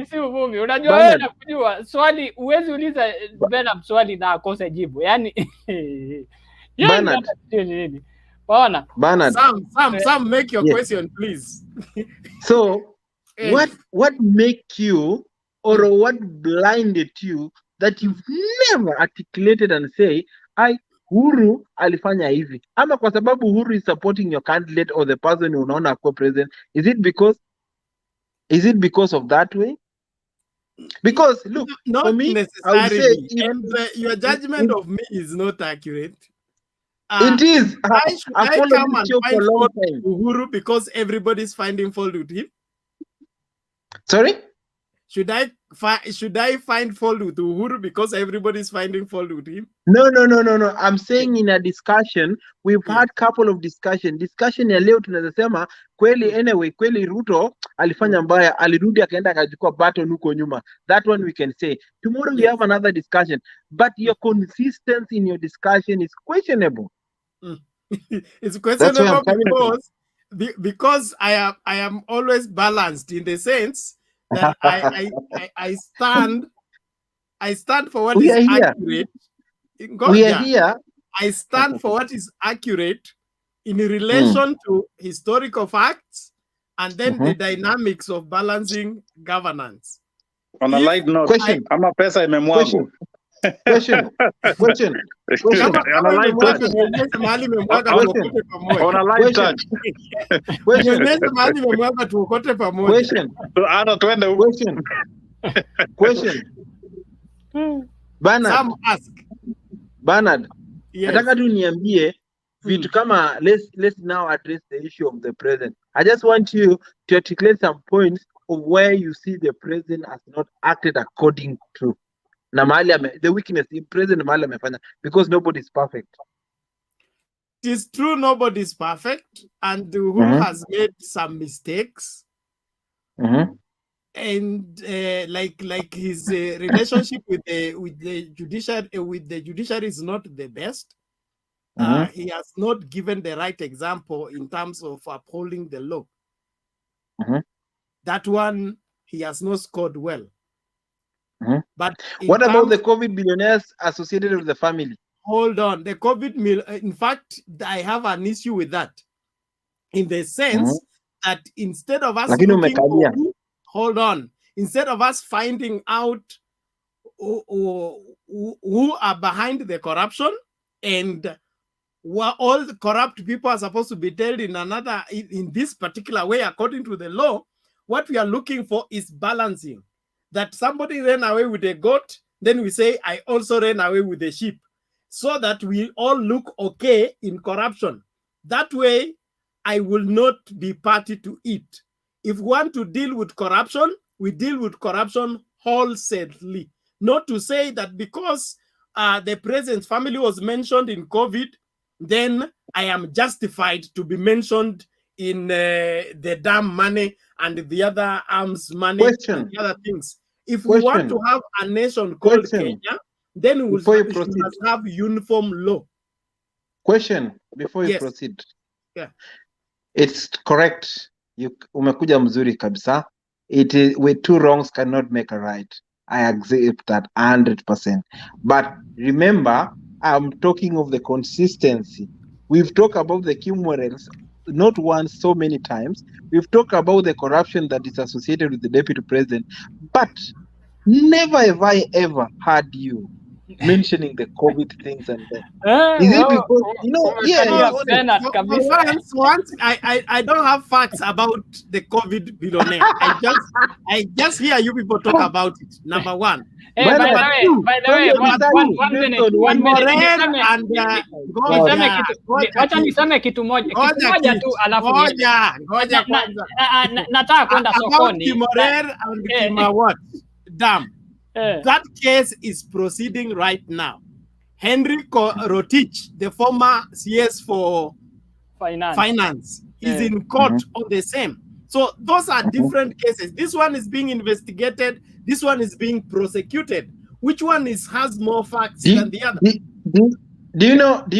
Si uvumi. Unajua wewe nakujua swali, uwezi uliza Bernard swali na akose jibu. Yaani Bernard. Bernard. Sam, make your question, please. So, what make you, or what blinded you, that you've never articulated and say, Uhuru alifanya hivi, ama kwa sababu Uhuru is supporting your candidate or the person unaona kwa president? Is it because of that way? Because look, not for me, necessarily. I would say, and your judgment of me is not accurate. It is. I come and find fault with Uhuru because everybody's finding fault with him? Sorry? Should I find fault with Uhuru because everybody's finding fault with him? No. I'm saying in a discussion, we've had couple of discussion ya leo tunaweza sema kweli, anyway, kweli Ruto alifanya mbaya, alirudi akaenda akachukua baton huko nyuma. That one we can say. Tomorrow we have another discussion, but your consistency in your discussion is questionable. It's questionable because I am always balanced in the sense that I stand for what we is are here. accurate. We are here. I stand for what is accurate in relation to historical facts and then the dynamics of balancing governance. On a light note, ama pesa imemwagwa. Question. On a light touch. On a light touch. Question. Bernard, nataka tu niambie vitu kama let's now address the issue of the president. I just want you to articulate some points of where you see the president has not acted according to the weakness in president mahali amefanya, because nobody is perfect. It is true, nobody is perfect, and Uhuru has made some mistakes. And like his relationship with the judiciary is not the best. He has not given the right example in terms of upholding the law. That one he has not scored well. But what about the COVID billionaires associated with the family? Hold on, the COVID in fact, I have an issue with that, in the sense that instead of us looking for hold on, instead of us finding out who are behind the corruption and what all the corrupt people are supposed to be dealt in this particular way according to the law, what we are looking for is balancing. That somebody ran away with a goat, then we say, I also ran away with a sheep, so that we all look okay in corruption. That way, I will not be party to it. If we want to deal with corruption, we deal with corruption wholesalely. Not to say that because the president's family was mentioned in COVID, then I am justified to be mentioned in the dam money and the other arms money and the other things. If we want to have a nation called Kenya, then we must have uniform law. Question before you proceed. Yeah. It's correct. Umekuja mzuri kabisa. It is, with two wrongs cannot make a right. I accept that 100%. But remember, I'm talking of the consistency. We've talked about the Kimwerels not once, so many times. We've talked about the corruption that is associated with the deputy president, but never have I ever heard you mentioning the COVID things and that. Is it because once I don't have facts about the COVID billionaire. I just hear you people talk about it. Number one. Hey, by the way, one minute. Wacha niseme kitu moja tu, alafu ngoja kwanza. Nataka kwenda sokoni. Kimorel and Kimawat dam. That case is proceeding right now. Henry Rotich, the former CS for finance is in court on the same. So those are different cases. This one is being investigated. This one is being prosecuted. Which one has more facts than the other? Do you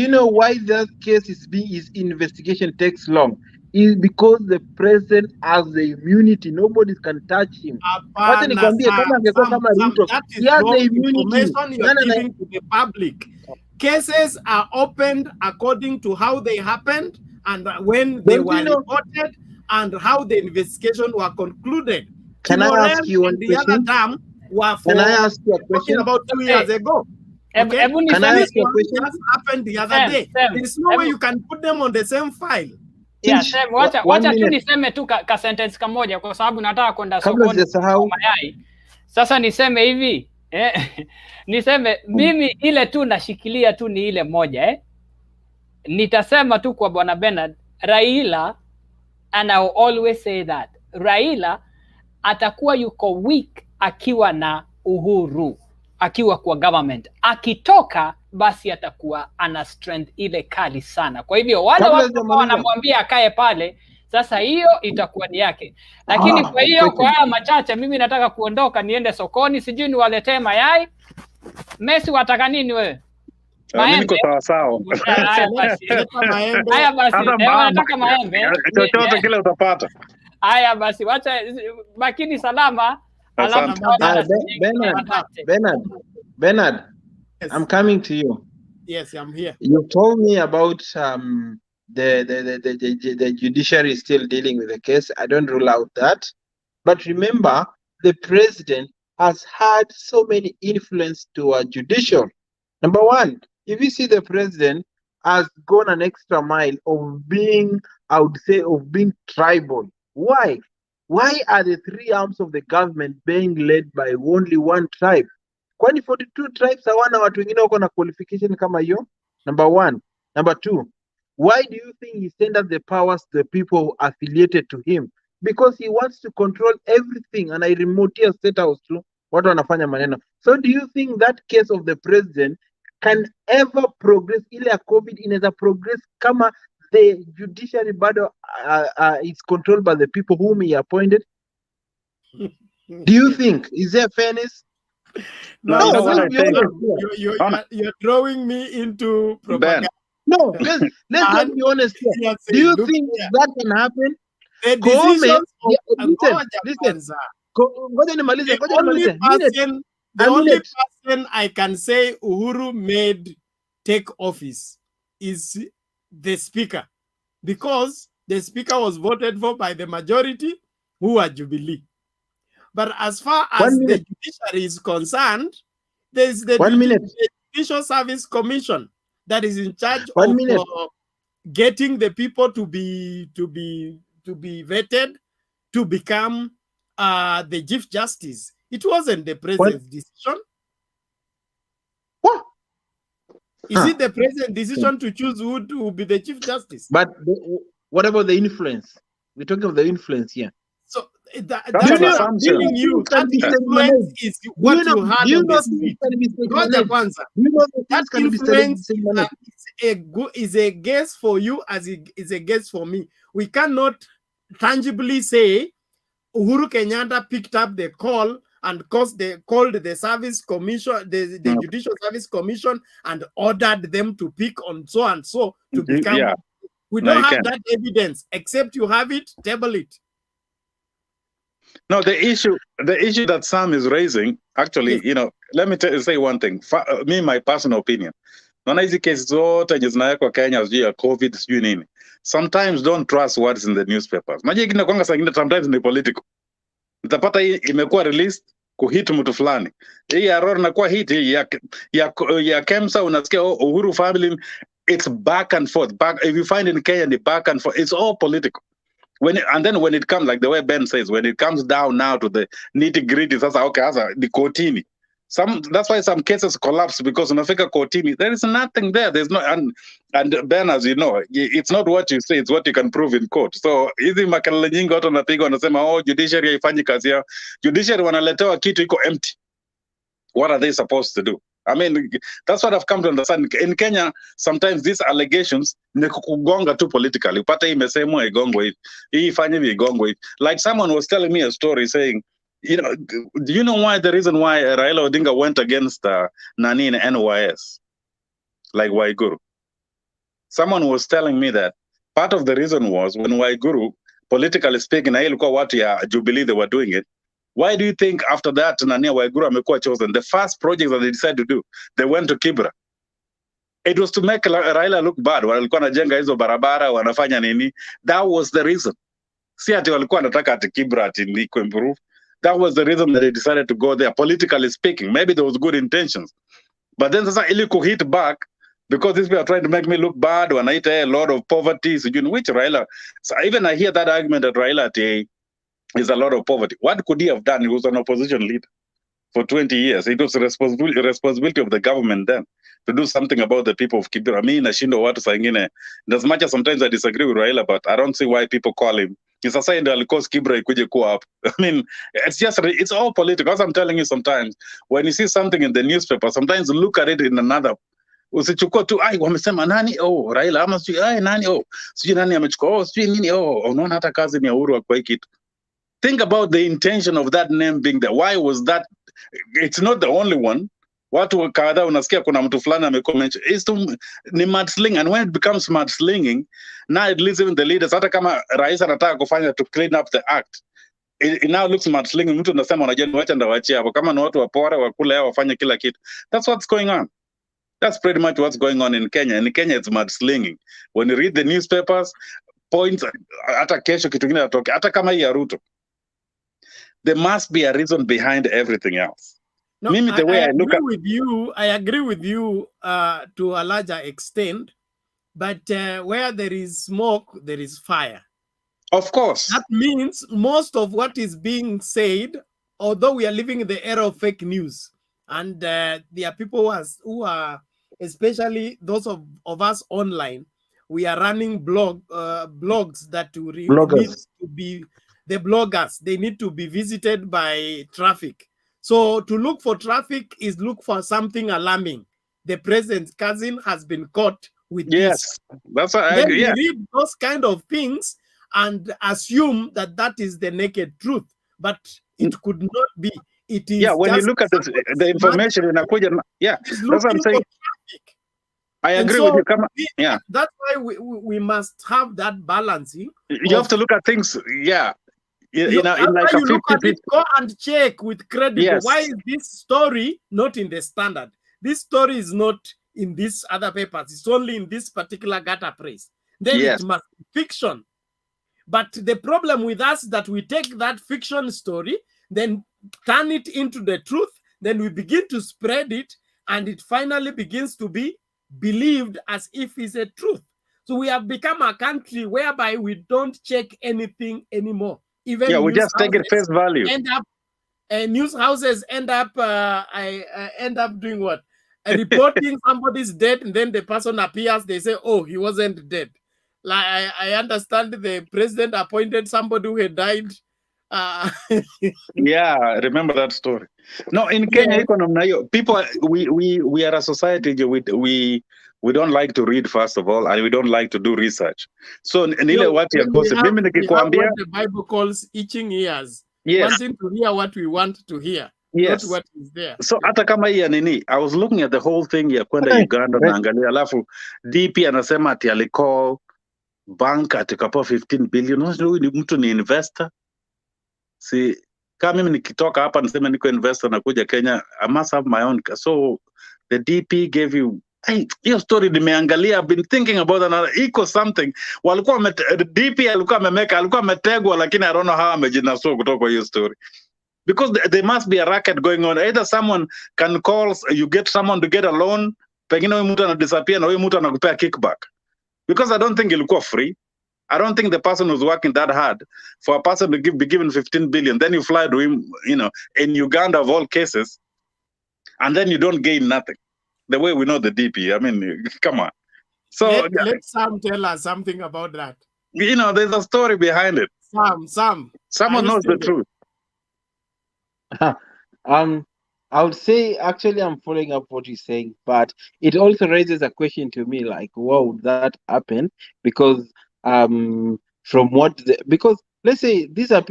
know why that case his investigation takes long? Is because the president has the immunity. Nobody can touch him. That is wrong information you are giving to the public. Cases are opened according to how they happened and when they were reported and how the investigation were concluded. Can I ask you one question? The other dam were talking about 2 years ago. Okay? Can I ask you a question? Just happened the other day. There is no way you can put them on the same file. Yeah, wacha tu niseme tu ka sentence kamoja kwa sababu nataka kwenda sokoni kwa mayai. Sasa niseme hivi, niseme mimi ile tu nashikilia tu ni ile moja Nitasema tu kwa Bwana Bernard, Raila, and I will always say that Raila atakuwa yuko weak akiwa na Uhuru, akiwa kwa government. Akitoka basi atakuwa ana strength ile kali sana. Kwa hivyo wale watu wanamwambia akae pale, sasa hiyo itakuwa ni yake. Lakini kwa hiyo kwa haya machache mimi nataka kuondoka niende sokoni, sijui niwaletee mayai. Messi wataka nini wewe? Mimi niko sawa sawa. Haya basi. Maembe. Haya basi. Wanataka maembe. Chochote kile utapata. Haya basi, wacha bakini salama. Alafu Bernard, yes. I'm coming to you. Yes, I'm here. You told me about the judiciary is still dealing with the case. I don't rule out that. But remember, the president has had so many influence to our judicial. Number one, if you see the president has gone an extra mile of being, I would say, of being tribal. Why? Why are the three arms of the government being led by only one tribe? Kwani 42 tribes hawana watu wengine wako na qualification kama hiyo? Number one. Number two, why do you think he tendered the powers to the people affiliated to him? Because he wants to control everything, and I remote here statehouse too. Watu wanafanya maneno. So do you think that case of the president can ever progress? Ile ya COVID inaweza progress kama the judiciary bado is controlled by the people whom he appointed? Do you think? Is there fairness? No, you know what I think? You're throwing me into propaganda. No, let's just be honest here. Do you think that can happen? The only person I can say Uhuru made take office is the speaker, because the speaker was voted for by the majority, who are Jubilee. But as far as the judiciary is concerned, there's the Judicial Service Commission that is in charge of getting the people to be vetted to become the Chief Justice. It wasn't the president's decision. What? Is it the president's decision to choose who to be the Chief Justice? But what about the influence? We're talking of the influence here. So that influence is what you had on the street. That influence is a guess for you as it is a guess for me. We cannot tangibly say Uhuru Kenyatta picked up the call and called the service commission, the Judicial Service Commission, and ordered them to pick on so and so to become. Yeah. We don't have that evidence. Except you have it, table it. No, the issue that Sam is raising, actually, you know, let me say one thing. Me, my personal opinion. Naona hizi kesi zote zenye zinawekwa Kenya sijui ya COVID sijui nini. Sometimes don't trust what is in the newspapers. Unajua ingine kwanga saa ingine sometimes ni political. Utapata hii imekuwa released kuhit mtu fulani. Hii ya Ror inakuwa hit ya Kemsa unasikia Uhuru family, it's back and forth. If you find in Kenya, the back and forth, it's all political. And then when it comes, like the way Ben says, when it comes down now to the nitty-gritty, that's the Kotini. That's why some cases collapse, because unafika Kotini, there is nothing there. There's no, and Ben, as you know, it's not what you say, it's what you can prove in court. So hizi makelele nyingi watu wanapiga wanasema judiciary haifanyi kazi yao. Judiciary wanaletewa kitu iko empty. What are they supposed to do? I mean, that's what I've come to understand. In Kenya, sometimes these allegations ni kugonga tu politically. Upata hii imesemwa igongo hivi. Hii ifanye hivi igongo hivi. Like someone was telling me a story saying, you know, do you know why the reason why Raila Odinga went against Nani in NYS? Like Waiguru. Someone was telling me that part of the reason was when Waiguru, politically speaking, na ilikuwa watu ya Jubilee, they were doing it. Why do you think after that Nania Waiguru amekuwa chosen? The first project that they decided to do, they went to Kibra. It was to make Raila look bad. Walikuwa wanajenga hizo barabara, wanafanya nini? That was the reason. Si ati walikuwa wanataka ati Kibra ati ni improve. That was the reason that they decided to go there, politically speaking. Maybe there was good intentions. But then sasa ili hit back, because these people are trying to make me look bad, wanaita a lot of poverty, which Raila. So even I hear that argument that Raila is a lot of poverty. What could he have done? He was an opposition leader for 20 years. It was the responsibility of the government then to do something about the people of Kibera. Me nashindo watu saa ingine. As much as sometimes I disagree with Raila, but I don't see why people call him. It's a sign that because Kibera ikuje kuwa up. I mean, it's all political. As I'm telling you sometimes, when you see something in the newspaper, sometimes look at it in another. Usichukua tu wamesema nani Raila ama sijui nani sijui nani amechukua sijui nini unaona hata kazi ni ya Uhuru kwa hii kitu. Think about the intention of that name being there. Why was that? It's not the only one, watu kadhaa unasikia kuna mtu fulani amecomment, ni mudslinging, and when it becomes mudslinging, now it leaves even the leaders. Hata kama rais anataka kufanya to clean up the act, it now looks mudslinging. Mtu unasema unajua niwacha ndawachia hapo, kama ni watu wapore wakule hao wafanye kila kitu. That's what's going on. That's pretty much what's going on in Kenya. In Kenya, it's mudslinging. When you read the newspapers, points, hata kesho kitu kingine atoke, hata kama hii ya Ruto, there must be a reason behind everything else. No, Mimi, the way I look at I agree with you to a larger extent, but where there is smoke, there is fire. Of course. That means most of what is being said, although we are living in the era of fake news, and there are people who are, especially those of us online, we are running blogs that need to be, the bloggers, they need to be visited by traffic. So to look for traffic is look for something alarming. The president's cousin has been caught with this. That's what I Then agree. we read those kind of things and assume that that is the naked truth, but it could not be. It is when you just look at the information in Akuja, that's what I'm saying. I And agree so with you. that's why we must have that balancing. You have to look at things, in like a you look at 50-50. it, go and check with credit. Yes. Why is this story not in the Standard? This story is not in these other papers. It's only in this particular Gata Press. Then Yes. it must be fiction. But the problem with us that we take that fiction story, then turn it into the truth, then we begin to spread it, and it finally begins to be believed as if it's a truth. So we have become a country whereby we don't check anything anymore. Even we just take it face value. News houses end up doing what? Reporting somebody's dead, and then the person appears, they say, oh, he wasn't dead. Like I understand the president appointed somebody who had died. I remember that story. No, in Kenya, people, we are a society, we don't like to read, first of all, and we don't like to do research. So we have what the Bible calls itching ears. Yes. Wanting to hear what we want to hear. Yes. Not what is there. So hata kama hii nini, I was looking at the whole thing ya kwenda Uganda naangalia, alafu DP anasema ati alicall bank atikapo 15 billion. Huyu ni mtu ni investor. Si kama mimi nikitoka hapa niseme niko investor na kuja Kenya, I must have my own. So the DP gave you, hiyo story nimeangalia, I've been thinking about another equal something. Walikuwa DP alikuwa ametegwa, lakini I don't know how amejinasua kutoka hiyo story. Because there must be a racket going on. Either someone can call, you get someone to get a loan, pengine huyu mtu anadisappear na huyu mtu anakupea kickback. Because I don't think ilikuwa free. I don't think the person was working that hard for a person to be given 15 billion. Then you fly to him, in Uganda of all cases, and then you don't gain nothing. The way we know the DP, I mean, come on. So let Sam tell us something about that. There's a story behind it. Someone knows the truth. I would say actually I'm following up what you're saying, but it also raises a question to me, like, why would that happen? Because because let's say these are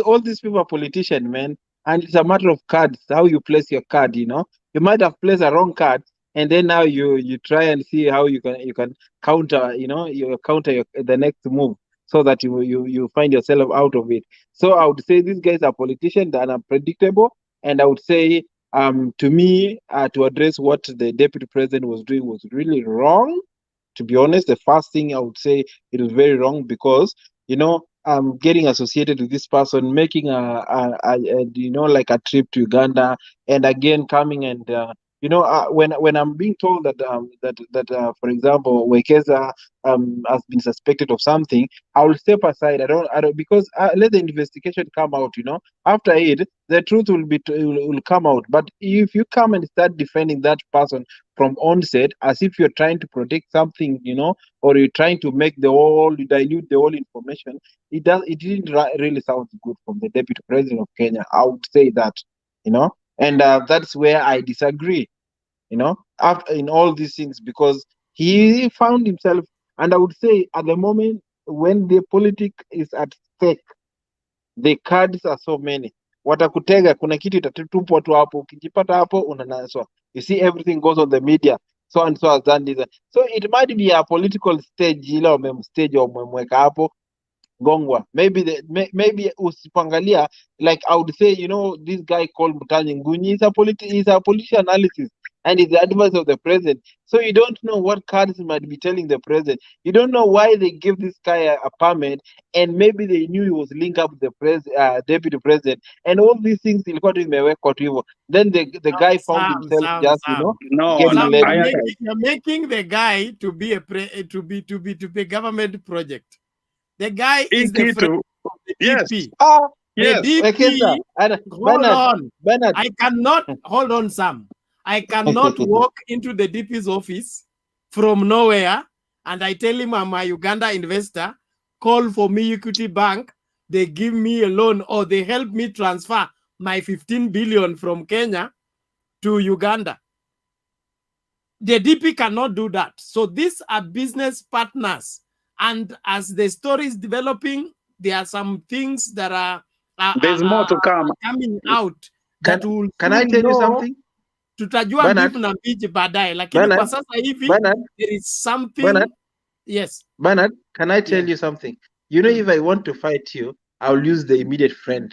all these people are politicians, man, and it's a matter of cards, how you place your card. You might have placed a wrong card, and then now you try and see how you can counter, you counter the next move, so that you find yourself out of it. So I would say these guys are politicians that are unpredictable, and I would say to me to address what the deputy president was doing was really wrong. To be honest, the first thing I would say, it was very wrong, because getting associated with this person, making like a trip to Uganda, and again coming and when I'm being told that for example Wekesa has been suspected of something, I will step aside. I don't because let the investigation come out. After it, the truth will come out. But if you come and start defending that person from onset, as if you're trying to protect something, or you're trying to make dilute the whole information, it didn't really sound good from the deputy president of Kenya. I would say that, and that's where I disagree, after in all these things, because he found himself, and I would say at the moment when the politics is at stake, the cards are so many. Watakutega, kuna kitu itatupwa tu hapo, ukijipata hapo unanaswa. You see, everything goes on the media. So and so has done this. So it might be a political stage, stage or hapo gongwa. Maybe maybe usipangalia, like I would say, this guy called Mutani Ngunyi is a political analysis, and is the advice of the president. So you don't know what cards he might be telling the president. You don't know why they give this guy a permit, and maybe they knew he was linked up with the deputy president, and all these things. Then the guy found himself just getting led. You're making the guy to be to be government project. The guy is the friend of the DP. Yes. The DP, hold on. Bernard. I cannot, hold on, Sam. I cannot walk into the DP's office from nowhere and I tell him I'm a Uganda investor, call for me Equity Bank, they give me a loan or they help me transfer my 15 billion from Kenya to Uganda. The DP cannot do that. So these are business partners. And as the story is developing, there are some things that are there's more to come coming out. Can I tell you something? Tutajua mbivu na mbichi baadaye, lakini kwa sasa hivi there is something. Yes. Bernard, can I tell you something? You know, if I want to fight you, I'll use the immediate friend.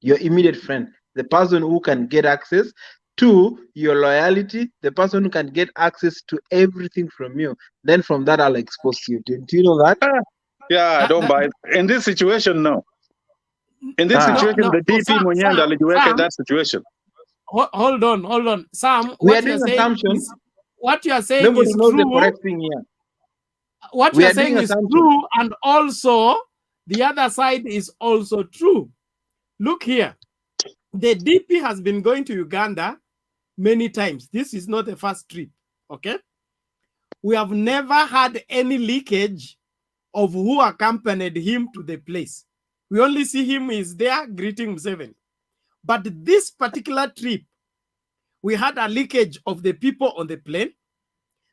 Your immediate friend, the person who can get access to your loyalty, the person who can get access to everything from you. Then from that, I'll expose you. Do you know that? Yeah, I don't buy it. In this situation, no. In this situation, the DP mwenyewe alijiweka in that situation. Hold on. Sam, we are doing assumptions. What you are saying Nobody is knows true. the correct thing here. What you are saying is true, and also the other side is also true. Look here. The DP has been going to Uganda many times. This is not the first trip, okay? We have never had any leakage of who accompanied him to the place. We only see him is there greeting Museveni. But this particular trip, we had a leakage of the people on the plane.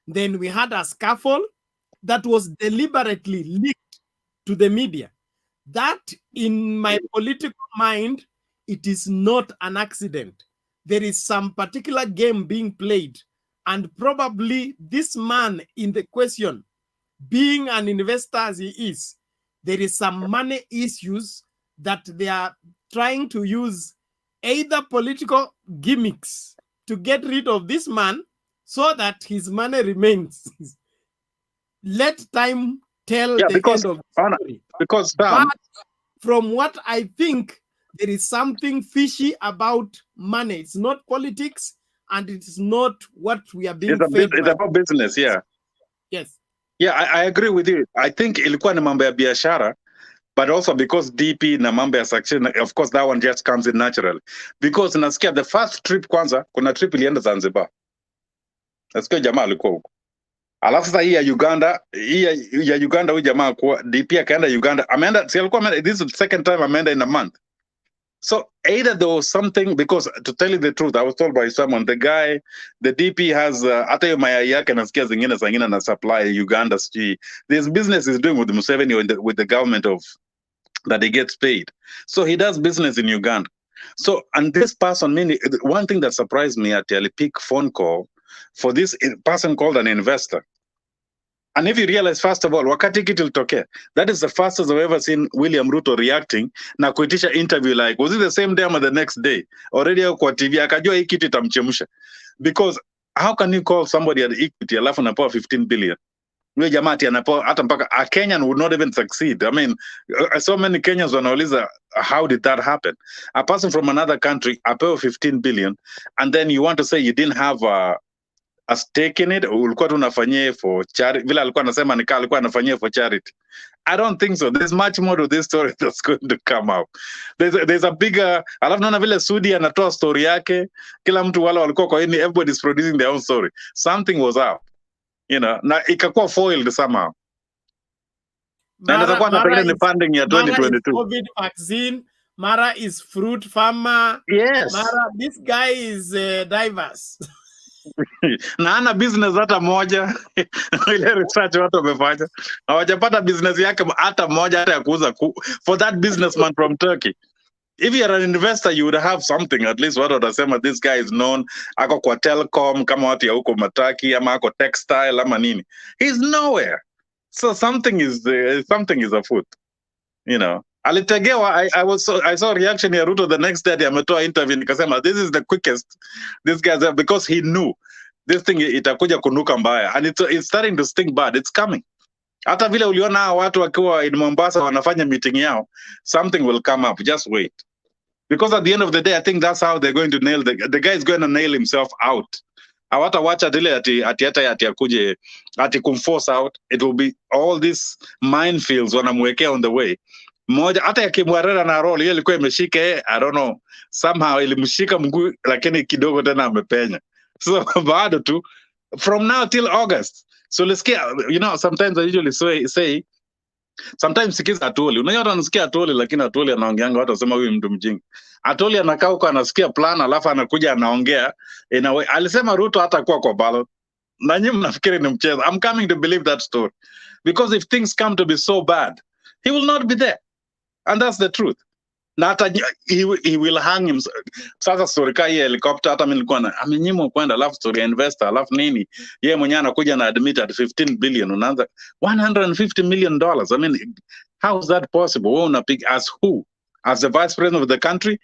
Then we had a scuffle that was deliberately leaked to the media. That, in my political mind, it is not an accident. There is some particular game being played, and probably this man in the question, being an investor as he is, there is some money issues that they are trying to use, either political gimmicks to get rid of this man so that his money remains. Let time tell the end of the story. Because but from what I think, there is something fishy about money. It's not politics, and it's not what we are being fed. It's about business, yeah. Yes. Yeah, I agree with you. I think ilikuwa ni mambo ya biashara, but also because DP na mambo ya section, of course that one just comes in naturally. Because nasikia the first trip kwanza, kuna trip ilienda Zanzibar. Nasikia jamaa alikuwa huko. Alafu sasa hii ya Uganda, huyu jamaa kwa DP akaenda Uganda. Ameenda, si alikuwa this is the second time ameenda in a month. So either there was something, because to tell you the truth, I was told by someone, the guy, the DP has, hata hiyo mayai yake nasikia zingine na supply Uganda. This business is doing with Museveni with the government of, that he gets paid. So he does business in Uganda. So, and this person, one thing that surprised me at the pick phone call for this person called an investor. And if you realize, first of all, wakati kitu ilitokea, that is the fastest I've ever seen William Ruto reacting na kuitisha interview, like, was it the same day or the next day? Already kwa TV, akajua hii kitu itamchemsha. Because how can you call somebody at Equity alafu anapewa 15 billion? Huyo jamaa ati anapewa hata mpaka a Kenyan would not even succeed. I mean, so many Kenyans wanauliza, how did that happen? A person from another country apewa 15 billion, and then you want to say you didn't have a stake in it, ulikuwa tu unafanyia for charity, vile alikuwa anasema nikaa alikuwa anafanyia for charity. I don't think so. There's much more to this story that's going to come out. There's a bigger, alafu naona vile Sudi anatoa story yake, kila mtu wale walikuwa kwa ini, everybody's producing their own story. Something was out, you know, na ikakuwa foiled somehow. Na natakuwa na pengine ni funding ya 2022. Mara is COVID vaccine, Mara is fruit farmer. Yes. Mara, this guy is diverse. Na ana business hata moja. Ile research watu wamefanya hawajapata business yake hata moja hata ya kuuza for that businessman from Turkey. if you're an investor, you would have something. At least what watasema, this guy is known. Ako kwa telecom, kama watu ya huko Mataki, ama ako textile, ama nini. He's nowhere. So something is afoot. You know. Alitegewa, I saw a reaction ya Ruto the next day. Ametoa interview nikasema, this is the quickest. This guy's because he knew this thing itakuja kunuka mbaya, and it's starting to stink bad. It's coming. Hata vile uliona watu wakiwa in Mombasa wanafanya meeting yao, something will come up. Just wait. Because at the end of the day, I think that's how they're going to nail the guy is going to nail himself out. Awata watch atile ati akuje ati kumforce out. It will be all these minefields wanamwekea on the way. Moja hata yakimwarera na roll ile ilikuwa imeshika, I don't know, somehow ilimshika mguu lakini kidogo tena amepenya. So bado tu from now till August. So let's get, you know, sometimes I usually say sometimes sikiza Atoli. Unajua anasikia Atoli lakini Atoli anaongeanga watu wasema huyu mtu mjinga. Atoli anakaa huko anasikia plan alafu anakuja anaongea in a way. Alisema Ruto hatakuwa kwa ballot. Na nyinyi mnafikiri ni mchezo. I'm coming to believe that story. Because if things come to be so bad, he will not be there. And that's the truth. Na hata he will hang himself. Sasa story ka hii helicopter hata mimi nilikuwa na amenyimwa kwenda, alafu story ya investor, alafu nini, yeye mwenyewe anakuja na admit at 15 billion, unaanza $150 million. I mean, how is that possible? Wewe unapick as who? As the vice president of the country?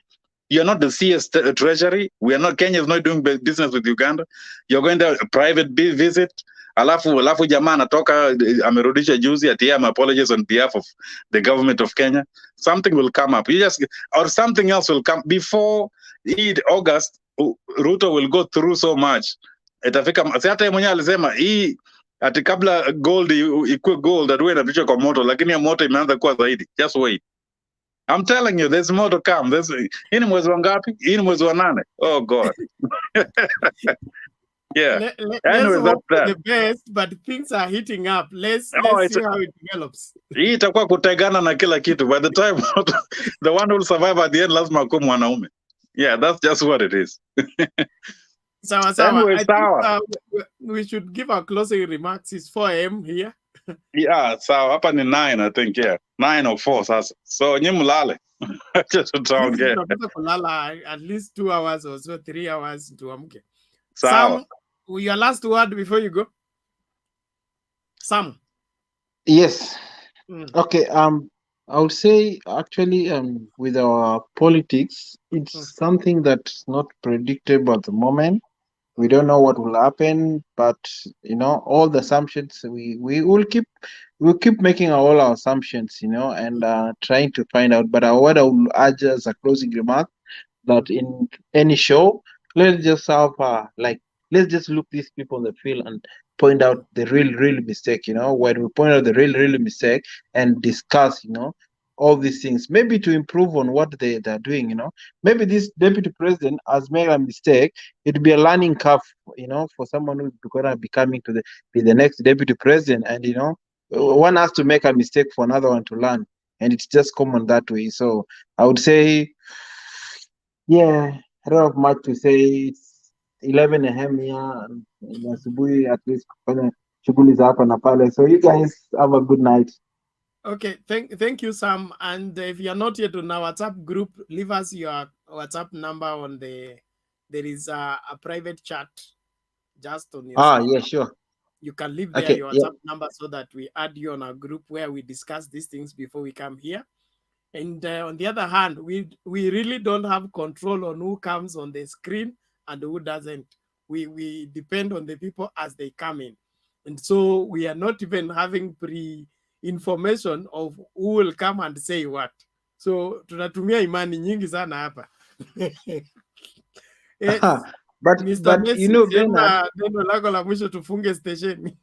You're not the CS treasury. Kenya is not doing business with Uganda. You're going to a private visit. Alafu jamaa anatoka amerudisha juzi ati apologies on behalf of the government of Kenya. Something will come up. Or something else will come before August. Ruto will go through so much. Itafika hata yeye mwenyewe alisema hii ati kabla gold ikuwe gold atuwe inapichwa kwa moto, lakini ya moto imeanza kuwa zaidi. Just wait. I'm telling you, there's more to come. Hii ni mwezi wa ngapi? Hii ni mwezi wa 8. Oh God. Yeah. Let's hope for the best, but things are heating up. Let's see how it develops. Hii itakuwa kutegana na kila kitu. By the time the one who will survive at the end lazima akuwe mwanaume. Yeah, that's just what it is. Sawa. Anyway, I think we should give our closing remarks. It's 4 a.m. here. Yeah, sawa. Hapa ni 9, I think, yeah. 9 or 4 sasa. So nyinyi mlale. Just tutaongea. Tunataka kulala at least 2 hours or so, 3 hours tuamke. Sawa. Sam, your last word before you go. Sam. Yes. Okay. I would say actually, with our politics, it's something that's not predictable at the moment. We don't know what will happen, but you know, all the assumptions we'll keep making all our assumptions, you know, and trying to find out. But what I will urge as a closing remark that in any show, let's just have let's just look these people in the field and point out the real mistake, you know, when we point out the real mistake and discuss, you know, all these things, maybe to improve on what they're doing, you know. Maybe this deputy president has made a mistake. It'd be a learning curve, you know, for someone who's gonna be coming to be the next deputy president. And you know, one has to make a mistake for another one to learn, and it's just common that way. So I would say, yeah, I don't have much to say. It's 11 a.m. here, and asubuhi at least kufanya shughuli za hapa na pale. So you guys have a good night. Okay, thank you, Sam. And if you're not yet on our WhatsApp group, leave us your WhatsApp number on there is a private chat just on your screen. Yeah, sure. You can leave there your WhatsApp number so that we add you on our group where we discuss these things before we come here. And on the other hand, we really don't have control on who comes on the screen and who doesn't. We depend on the people as they come in. And so we are not even having information of who will come and say what. So tunatumia imani nyingi sana hapa. Yes. But Mr. you know, Bernard, neno lako la mwisho tufunge station.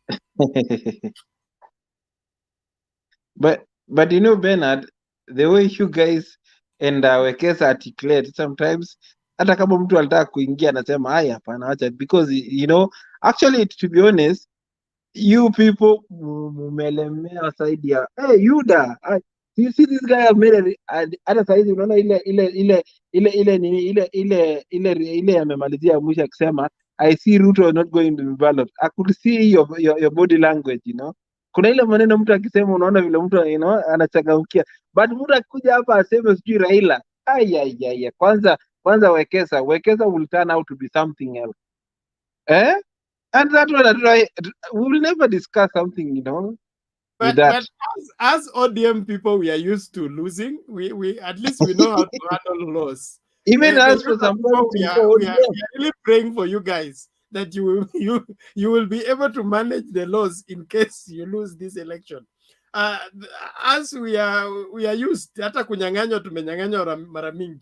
but you know, Bernard, the way you guys and wekesa articulate sometimes, hata kama mtu alitaka kuingia anasema haya hapana, acha, because you know, actually to be honest, you people mumelemea side ya Yuda. You see this guy have made hata saizi unaona ile amemalizia mwisho akisema I see Ruto not going to be ballot. I could see your body language, you know. Kuna ile maneno mtu akisema unaona vile mtu, you know, anachangamkia. But mtu akikuja hapa aseme sijui Raila, Kwanza Wekesa will turn out to be something else. And that one, we will never discuss something, with that. But as ODM people, we are used to losing. We at least we know how to handle loss. Even as for some people, we we are really praying for you guys that you will be able to manage the loss in case you lose this election. As we are used, hata kunyang'anywa tumenyang'anywa mara mingi.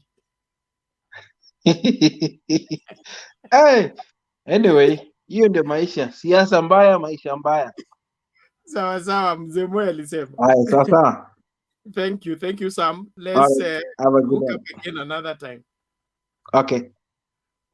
Hey, anyway, hiyo ndio maisha. Siasa mbaya, maisha mbaya. Sawa sawa, mzee Moi alisema. Haya, sasa. Thank you, Sam. Let's have a good hook day. up again another time. Okay.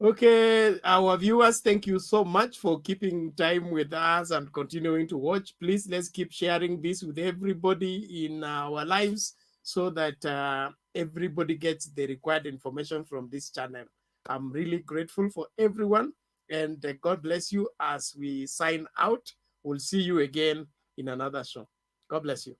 Okay, our viewers, thank you so much for keeping time with us and continuing to watch. Please, let's keep sharing this with everybody in our lives so that everybody gets the required information from this channel. I'm really grateful for everyone, and God bless you as we sign out. We'll see you again in another show. God bless you.